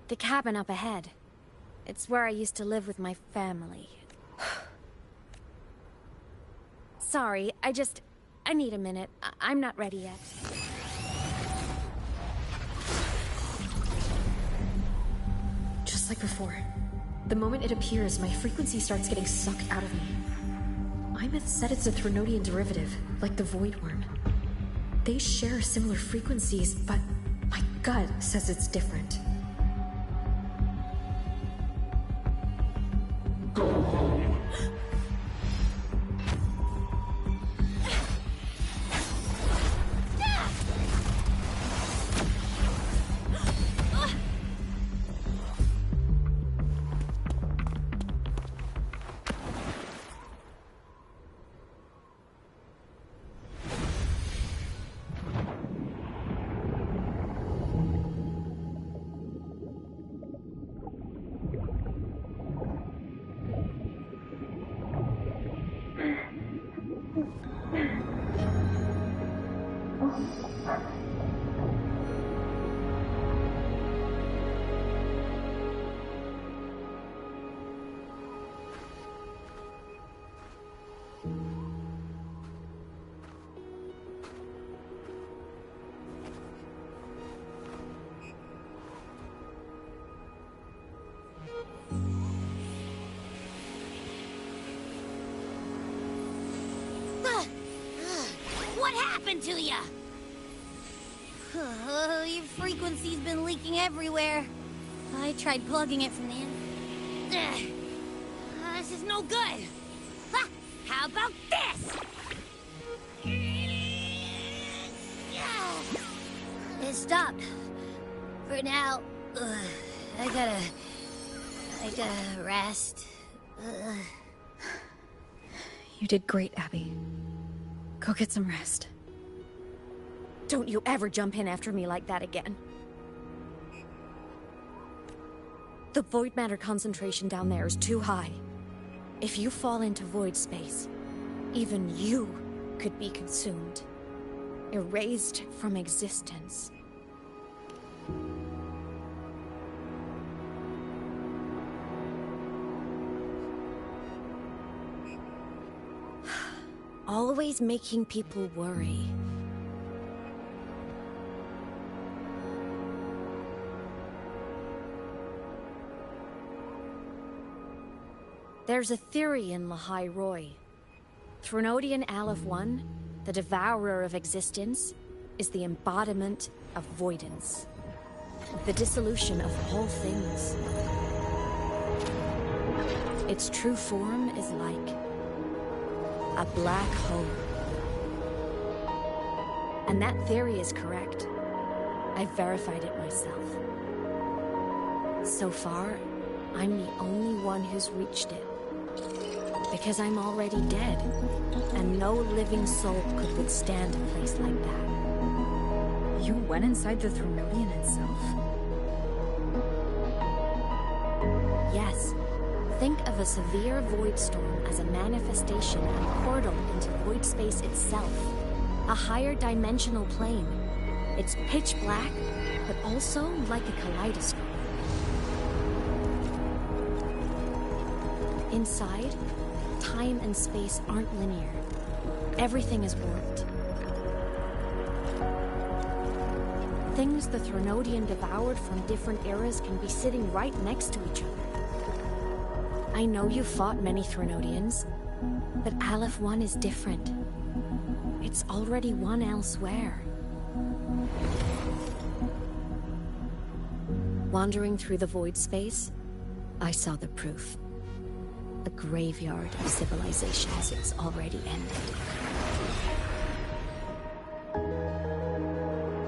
The cabin up ahead. It's where I used to live with my family. Sorry, I need a minute. I'm not ready yet. Just like before. The moment it appears, my frequency starts getting sucked out of me. Imeth said it's a Threnodian derivative, like the Void Worm. They share similar frequencies, but my gut says it's different. Go home. What happened to ya? Your frequency's been leaking everywhere. I tried plugging it from the end. This is no good. Ha! How about this? It stopped. For now. I gotta rest. You did great, Abby. Go get some rest. Don't you ever jump in after me like that again. The void matter concentration down there is too high. If you fall into void space, even you could be consumed. Erased from existence. Always making people worry. There's a theory in Lahai Roy. Threnodian Aleph 1, the devourer of existence, is the embodiment of voidance. The dissolution of all things. Its true form is like a black hole. And that theory is correct. I've verified it myself. So far, I'm the only one who's reached it. Because I'm already dead, and no living soul could withstand a place like that. You went inside the Threnodian itself? Yes. Think of a severe void storm as a manifestation and portal into void space itself. A higher dimensional plane. It's pitch black, but also like a kaleidoscope. Inside, time and space aren't linear. Everything is warped. Things the Threnodian devoured from different eras can be sitting right next to each other. I know you fought many Threnodians, but Aleph 1 is different. It's already won elsewhere. Wandering through the void space, I saw the proof. A graveyard of civilizations it's already ended.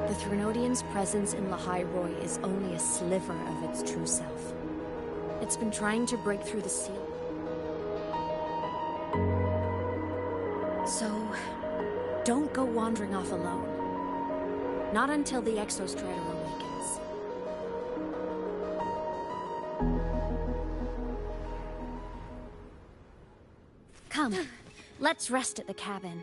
The Threnodian's presence in Lahai Roi is only a sliver of its true self. It's been trying to break through the seal. So, don't go wandering off alone. Not until the Exostrider awakens. Come, let's rest at the cabin.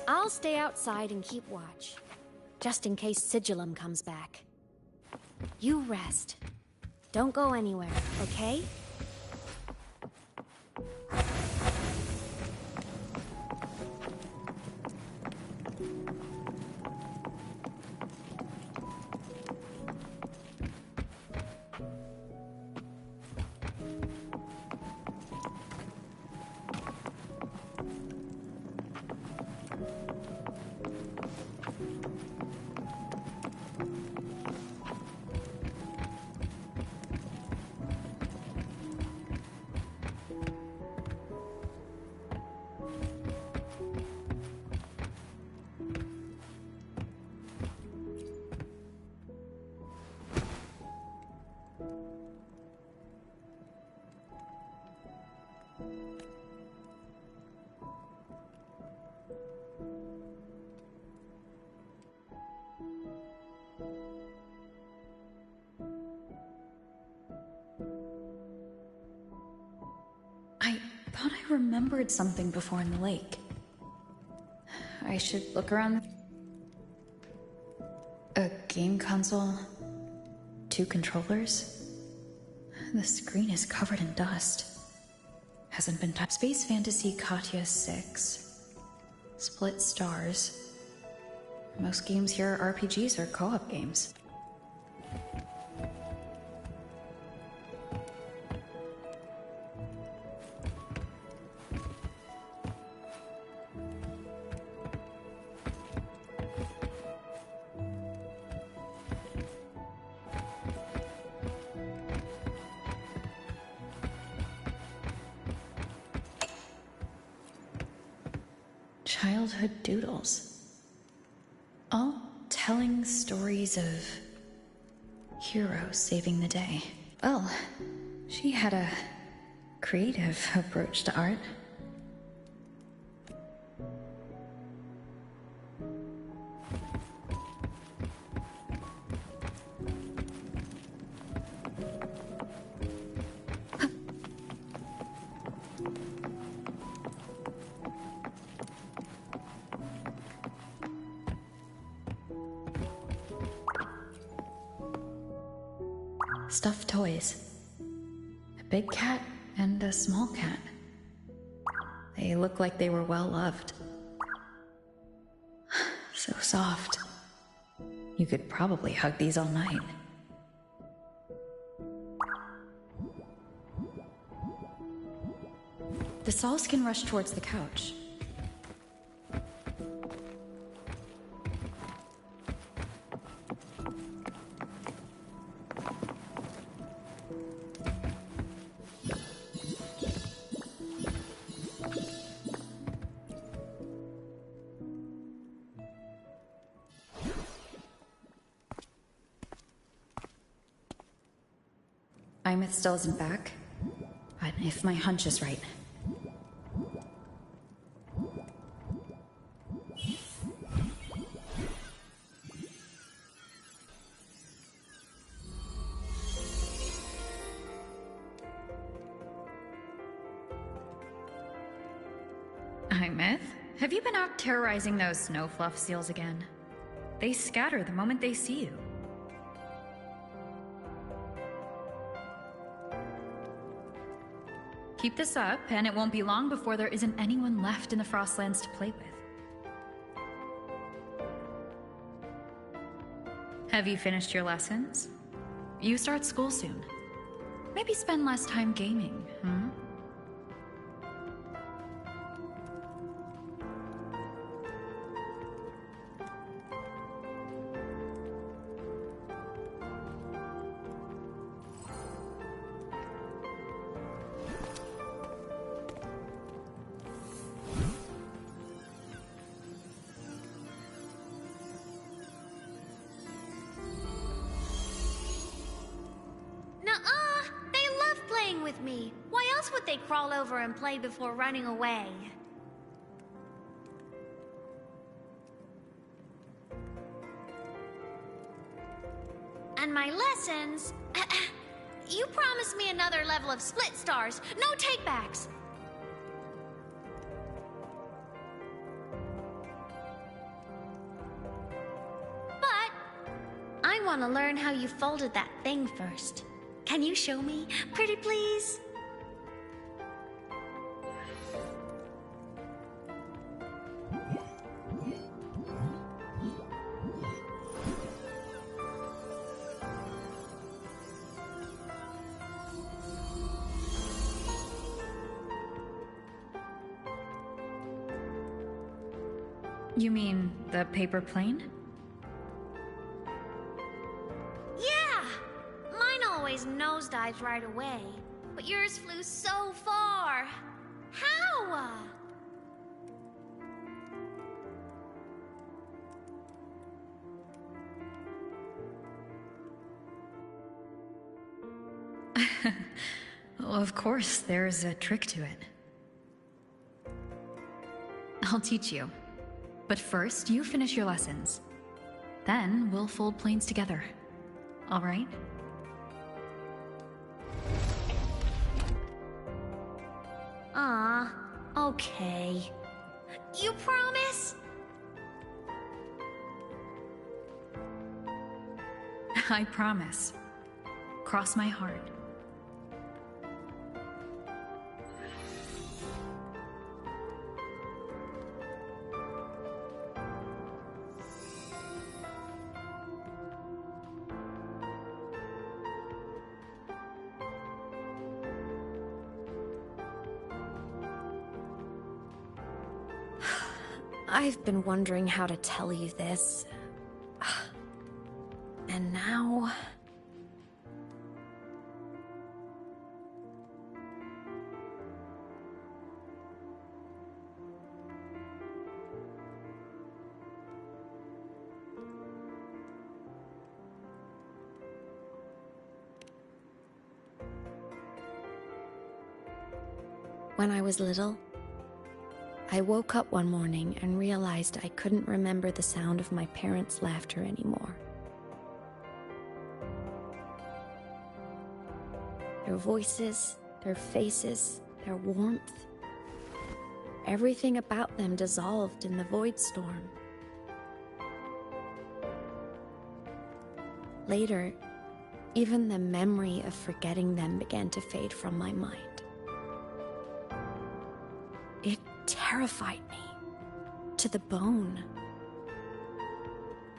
I'll stay outside and keep watch, just in case Sigillum comes back. You rest. Don't go anywhere, okay? I thought I remembered something before in the lake. I should look around. A game console, 2 controllers. The screen is covered in dust. Hasn't been touched. Space Fantasy Katya 6. Split stars. Most games here are RPGs or co-op games. Childhood doodles. All telling stories of heroes saving the day. Well, she had a creative approach to art. stuffed toys. A big cat and a small cat. They look like they were well loved. So soft. You could probably hug these all night. The Sauls can rush towards the couch. Imeth still isn't back, but if my hunch is right. Imeth, have you been out terrorizing those snow fluff seals again? They scatter the moment they see you. Keep this up, and it won't be long before there isn't anyone left in the Frostlands to play with. Have you finished your lessons? You start school soon. Maybe spend less time gaming, hmm? Me. Why else would they crawl over and play before running away? And my lessons... You promised me another level of split stars. No takebacks. But I want to learn how you folded that thing first. Can you show me, pretty please? You mean the paper plane? Nosedives right away, but yours flew so far. How? Well, of course, there's a trick to it. I'll teach you. But first, you finish your lessons. Then we'll fold planes together. All right? Okay. You promise? I promise. Cross my heart. I've been wondering how to tell you this. And now... When I was little, I woke up one morning and realized I couldn't remember the sound of my parents' laughter anymore. Their voices, their faces, their warmth. Everything about them dissolved in the void storm. Later, Even the memory of forgetting them began to fade from my mind. It terrified me to the bone.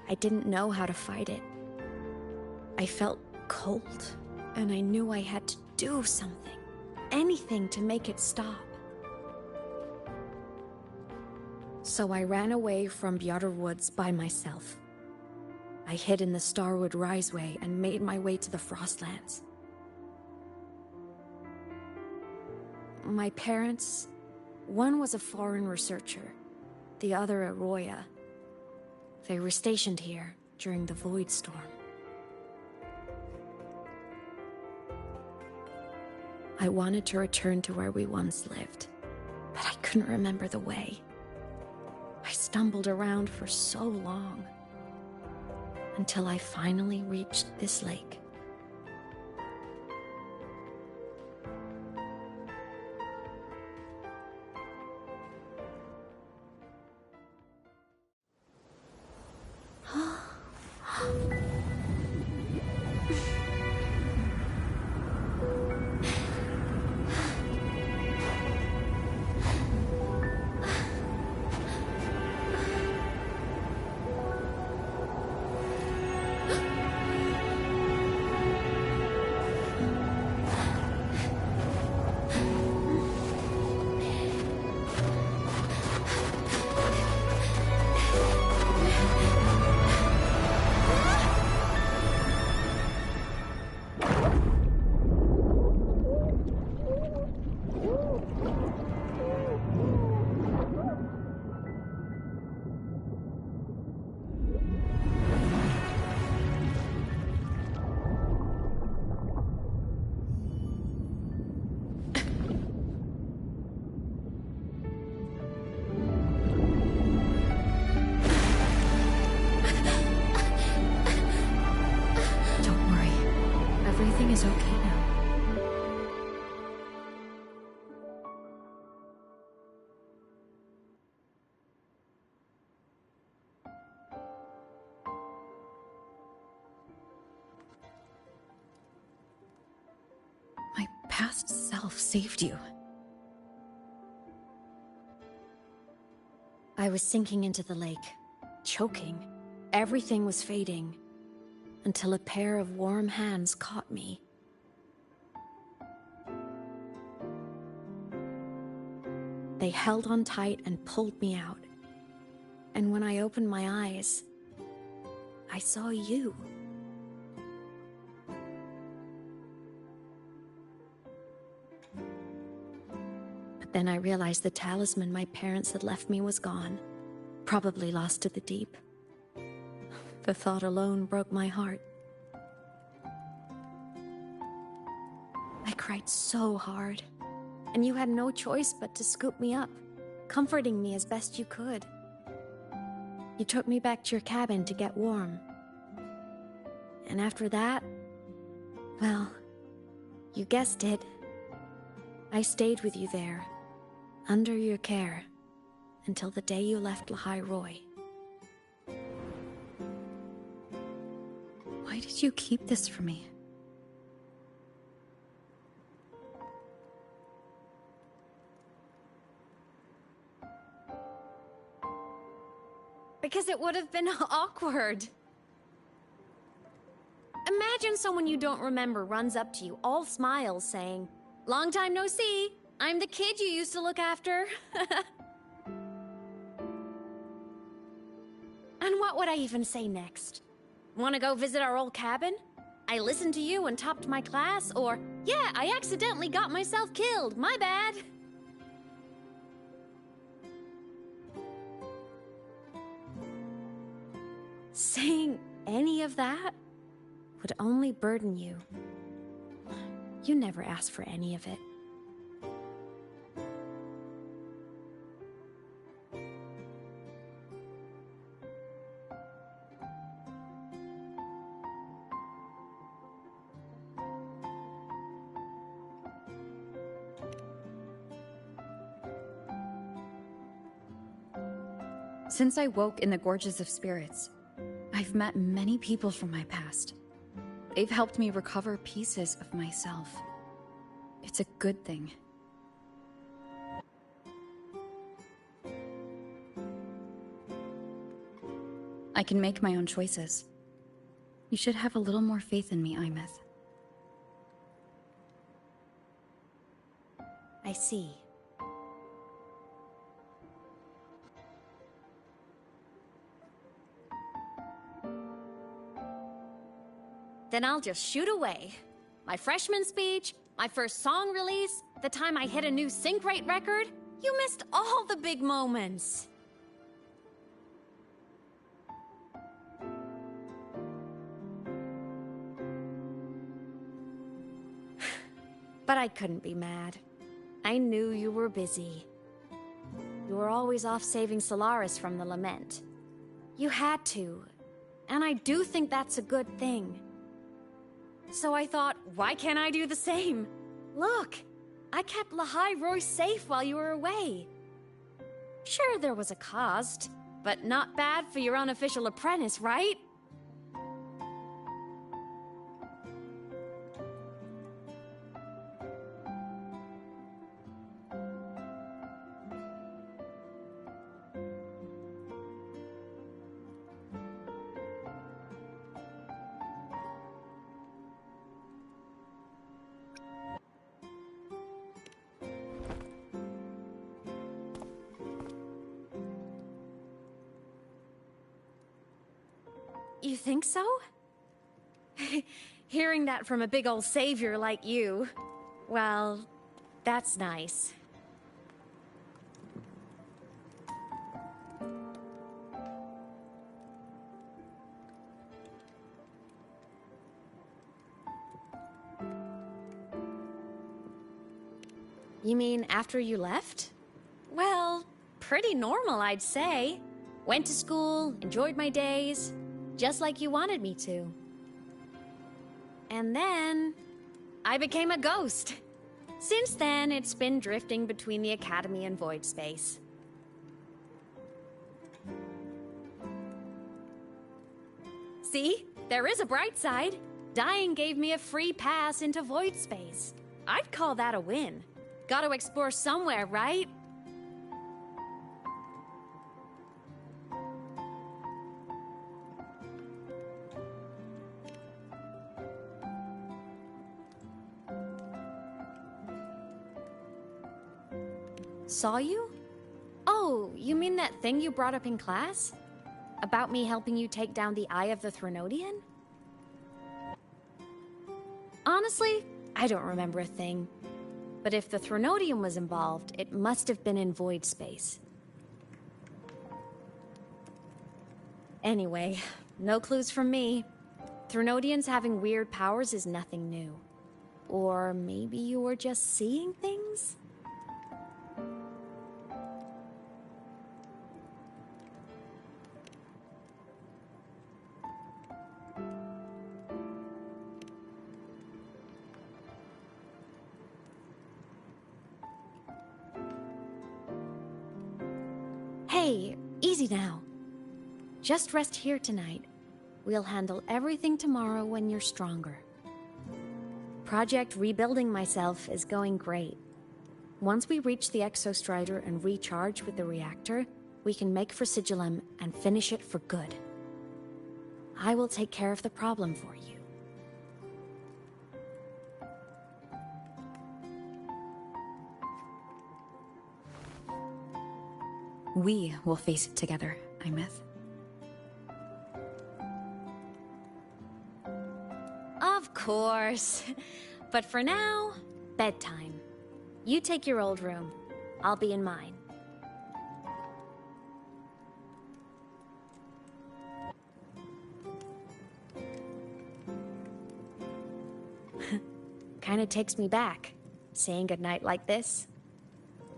I didn't know how to fight it. I felt cold, and I knew I had to do something, anything to make it stop. So I ran away from Bjorder Woods by myself. I hid in the Starwood Riseway and made my way to the Frostlands. My parents, one was a foreign researcher, the other a Roya. They were stationed here during the Void Storm. I wanted to return to where we once lived, but I couldn't remember the way. I stumbled around for so long, until I finally reached this lake. Everything is okay now. My past self saved you. I was sinking into the lake, choking. Everything was fading, until a pair of warm hands caught me. They held on tight and pulled me out. And when I opened my eyes, I saw you. But then I realized the talisman my parents had left me was gone, probably lost to the deep. The thought alone broke my heart. I cried so hard, and you had no choice but to scoop me up, comforting me as best you could. You took me back to your cabin to get warm. And after that, well, you guessed it. I stayed with you there, under your care, until the day you left Lahai Roy. Why did you keep this from me? Because it would have been awkward. Imagine someone you don't remember runs up to you, all smiles, saying, "Long time no see. I'm the kid you used to look after." And what would I even say next? Want to go visit our old cabin? I listened to you and topped my class, or, "Yeah, I accidentally got myself killed. My bad." Saying any of that would only burden you. You never asked for any of it. Since I woke in the Gorges of Spirits, I've met many people from my past. They've helped me recover pieces of myself. It's a good thing. I can make my own choices. You should have a little more faith in me, Imeth. I see. Then I'll just shoot away. My freshman speech, my first song release, the time I hit a new sync rate record. You missed all the big moments. But I couldn't be mad. I knew you were busy. You were always off saving Solaris from the lament. You had to, and I do think that's a good thing. So I thought, why can't I do the same? Look, I kept Lahai Roy safe while you were away. Sure, there was a cost, but not bad for your unofficial apprentice, right? You think so? Hearing that from a big old savior like you, well, that's nice. You mean after you left? Well, pretty normal, I'd say. Went to school, enjoyed my days, just like you wanted me to. And then I became a ghost. Since then, it's been drifting between the Academy and Void Space. See? There is a bright side. Dying gave me a free pass into Void Space. I'd call that a win. Gotta explore somewhere, right? Saw you? Oh, you mean that thing you brought up in class? About me helping you take down the Eye of the Threnodian? Honestly, I don't remember a thing. But if the Threnodian was involved, it must have been in Void Space. Anyway, no clues from me. Threnodians having weird powers is nothing new. Or maybe you were just seeing things? Hey, easy now. Just rest here tonight. We'll handle everything tomorrow when you're stronger. Project Rebuilding Myself is going great. Once we reach the Exostrider and recharge with the reactor, we can make for Sigillum and finish it for good. I will take care of the problem for you. We will face it together, Imeth. Of course. But for now, bedtime. You take your old room. I'll be in mine. Kinda takes me back, saying goodnight like this.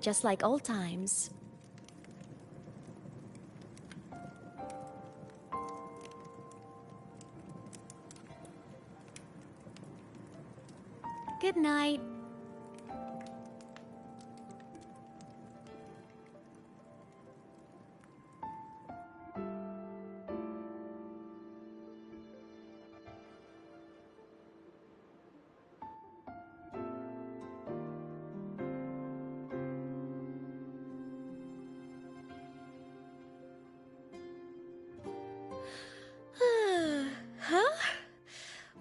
Just like old times. Good night.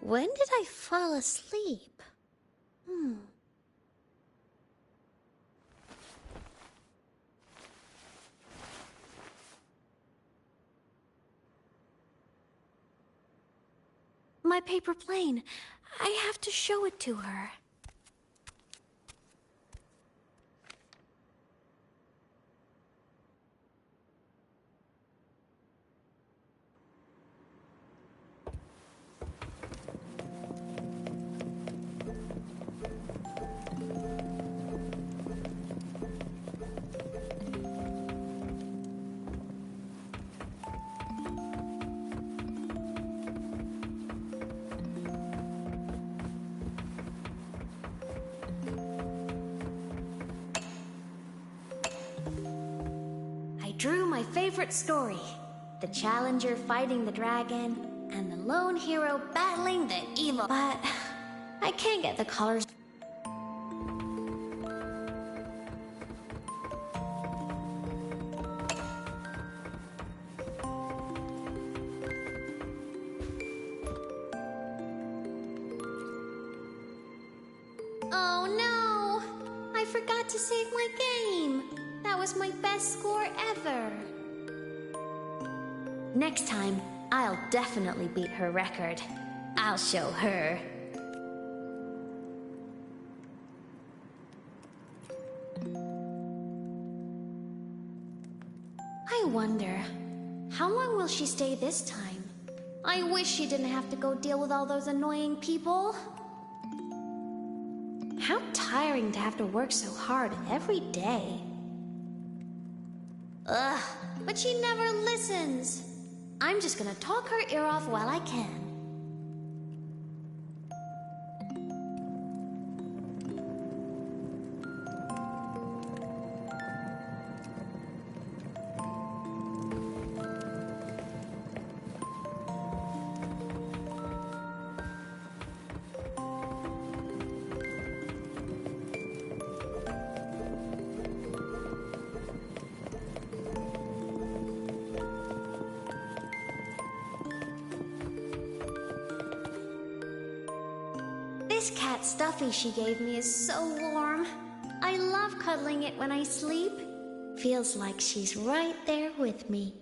When did I fall asleep? My paper plane. I have to show it to her. Drew my favorite story. The challenger fighting the dragon, and the lone hero battling the evil. But I can't get the colors. Oh no! I forgot to save my game. That was my best score ever. Next time, I'll definitely beat her record. I'll show her. I wonder, how long will she stay this time? I wish she didn't have to go deal with all those annoying people. How tiring to have to work so hard every day. Ugh, but she never listens. I'm just gonna talk her ear off while I can. This cat stuffy she gave me is so warm. I love cuddling it when I sleep. Feels like she's right there with me.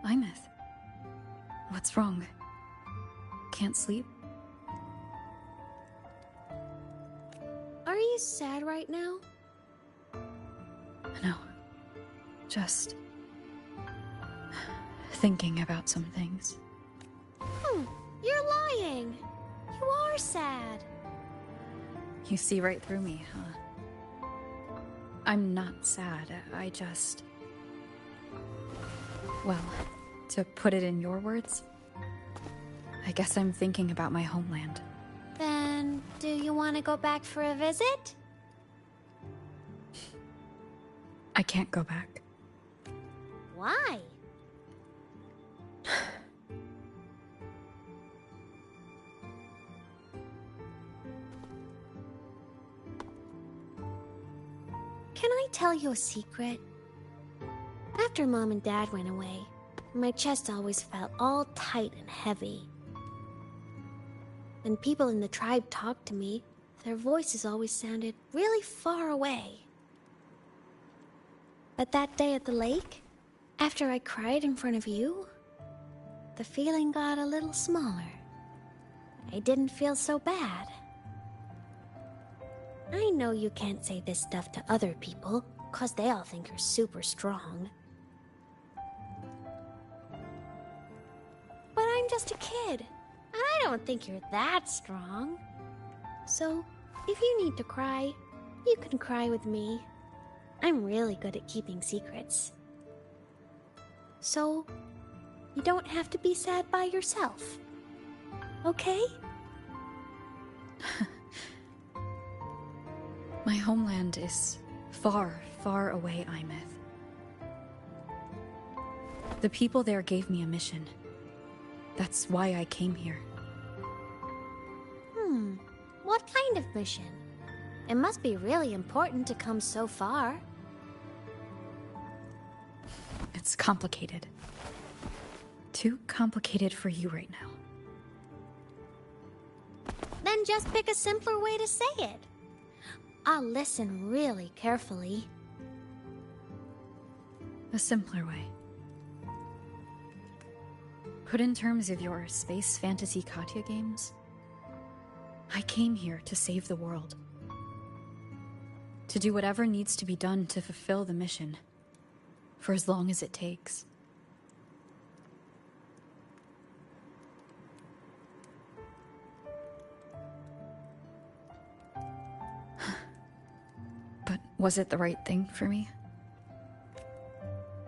Imeth. What's wrong? Can't sleep? Are you sad right now? No. Just thinking about some things. You're lying. You are sad. You see right through me, huh? I'm not sad. I just... Well, to put it in your words, I guess I'm thinking about my homeland. Then, do you want to go back for a visit? I can't go back. Why? Can I tell you a secret? After Mom and Dad went away, my chest always felt all tight and heavy. When people in the tribe talked to me, their voices always sounded really far away. But that day at the lake, after I cried in front of you, the feeling got a little smaller. I didn't feel so bad. I know you can't say this stuff to other people, 'cause they all think you're super strong. But I'm just a kid, and I don't think you're that strong. So, if you need to cry, you can cry with me. I'm really good at keeping secrets. So, you don't have to be sad by yourself. Okay? My homeland is far, far away, Imeth. The people there gave me a mission. That's why I came here. What kind of mission? It must be really important to come so far. It's complicated. Too complicated for you right now. Then just pick a simpler way to say it. I'll listen really carefully. A simpler way. Put in terms of your space fantasy Katya games, I came here to save the world. To do whatever needs to be done to fulfill the mission, for as long as it takes. But was it the right thing for me?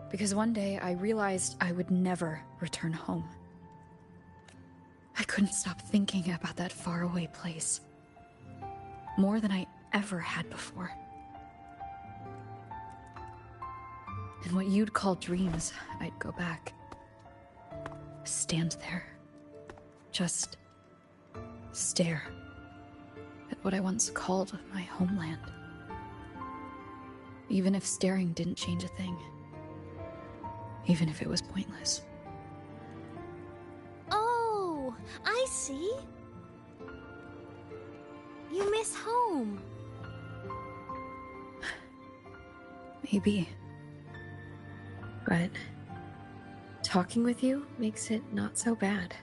Because one day I realized I would never return home. I couldn't stop thinking about that faraway place. More than I ever had before. And what you'd call dreams, I'd go back. Stand there. Just stare at what I once called my homeland. Even if staring didn't change a thing. Even if it was pointless. Oh, I see. You miss home. Maybe. But talking with you makes it not so bad.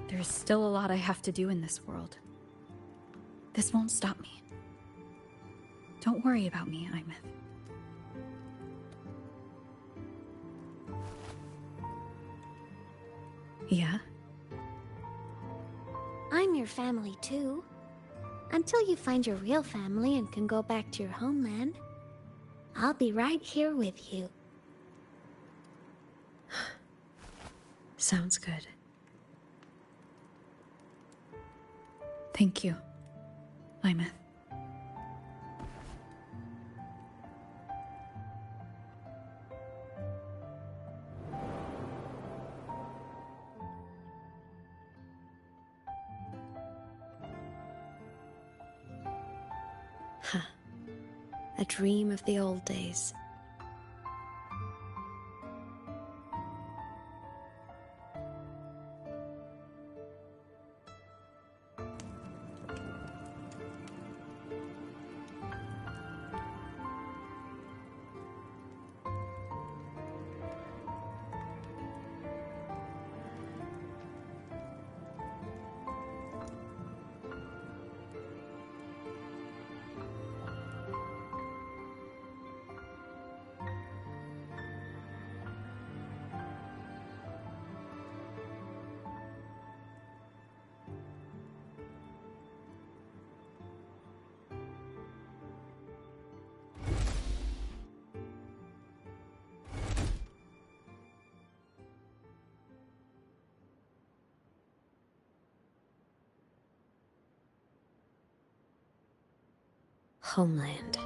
There's still a lot I have to do in this world. This won't stop me. Don't worry about me, Imeth. Yeah? I'm your family too. Until you find your real family and can go back to your homeland, I'll be right here with you. Sounds good. Thank you, Imeth. Huh. A dream of the old days. Homeland.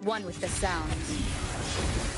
One with the sound.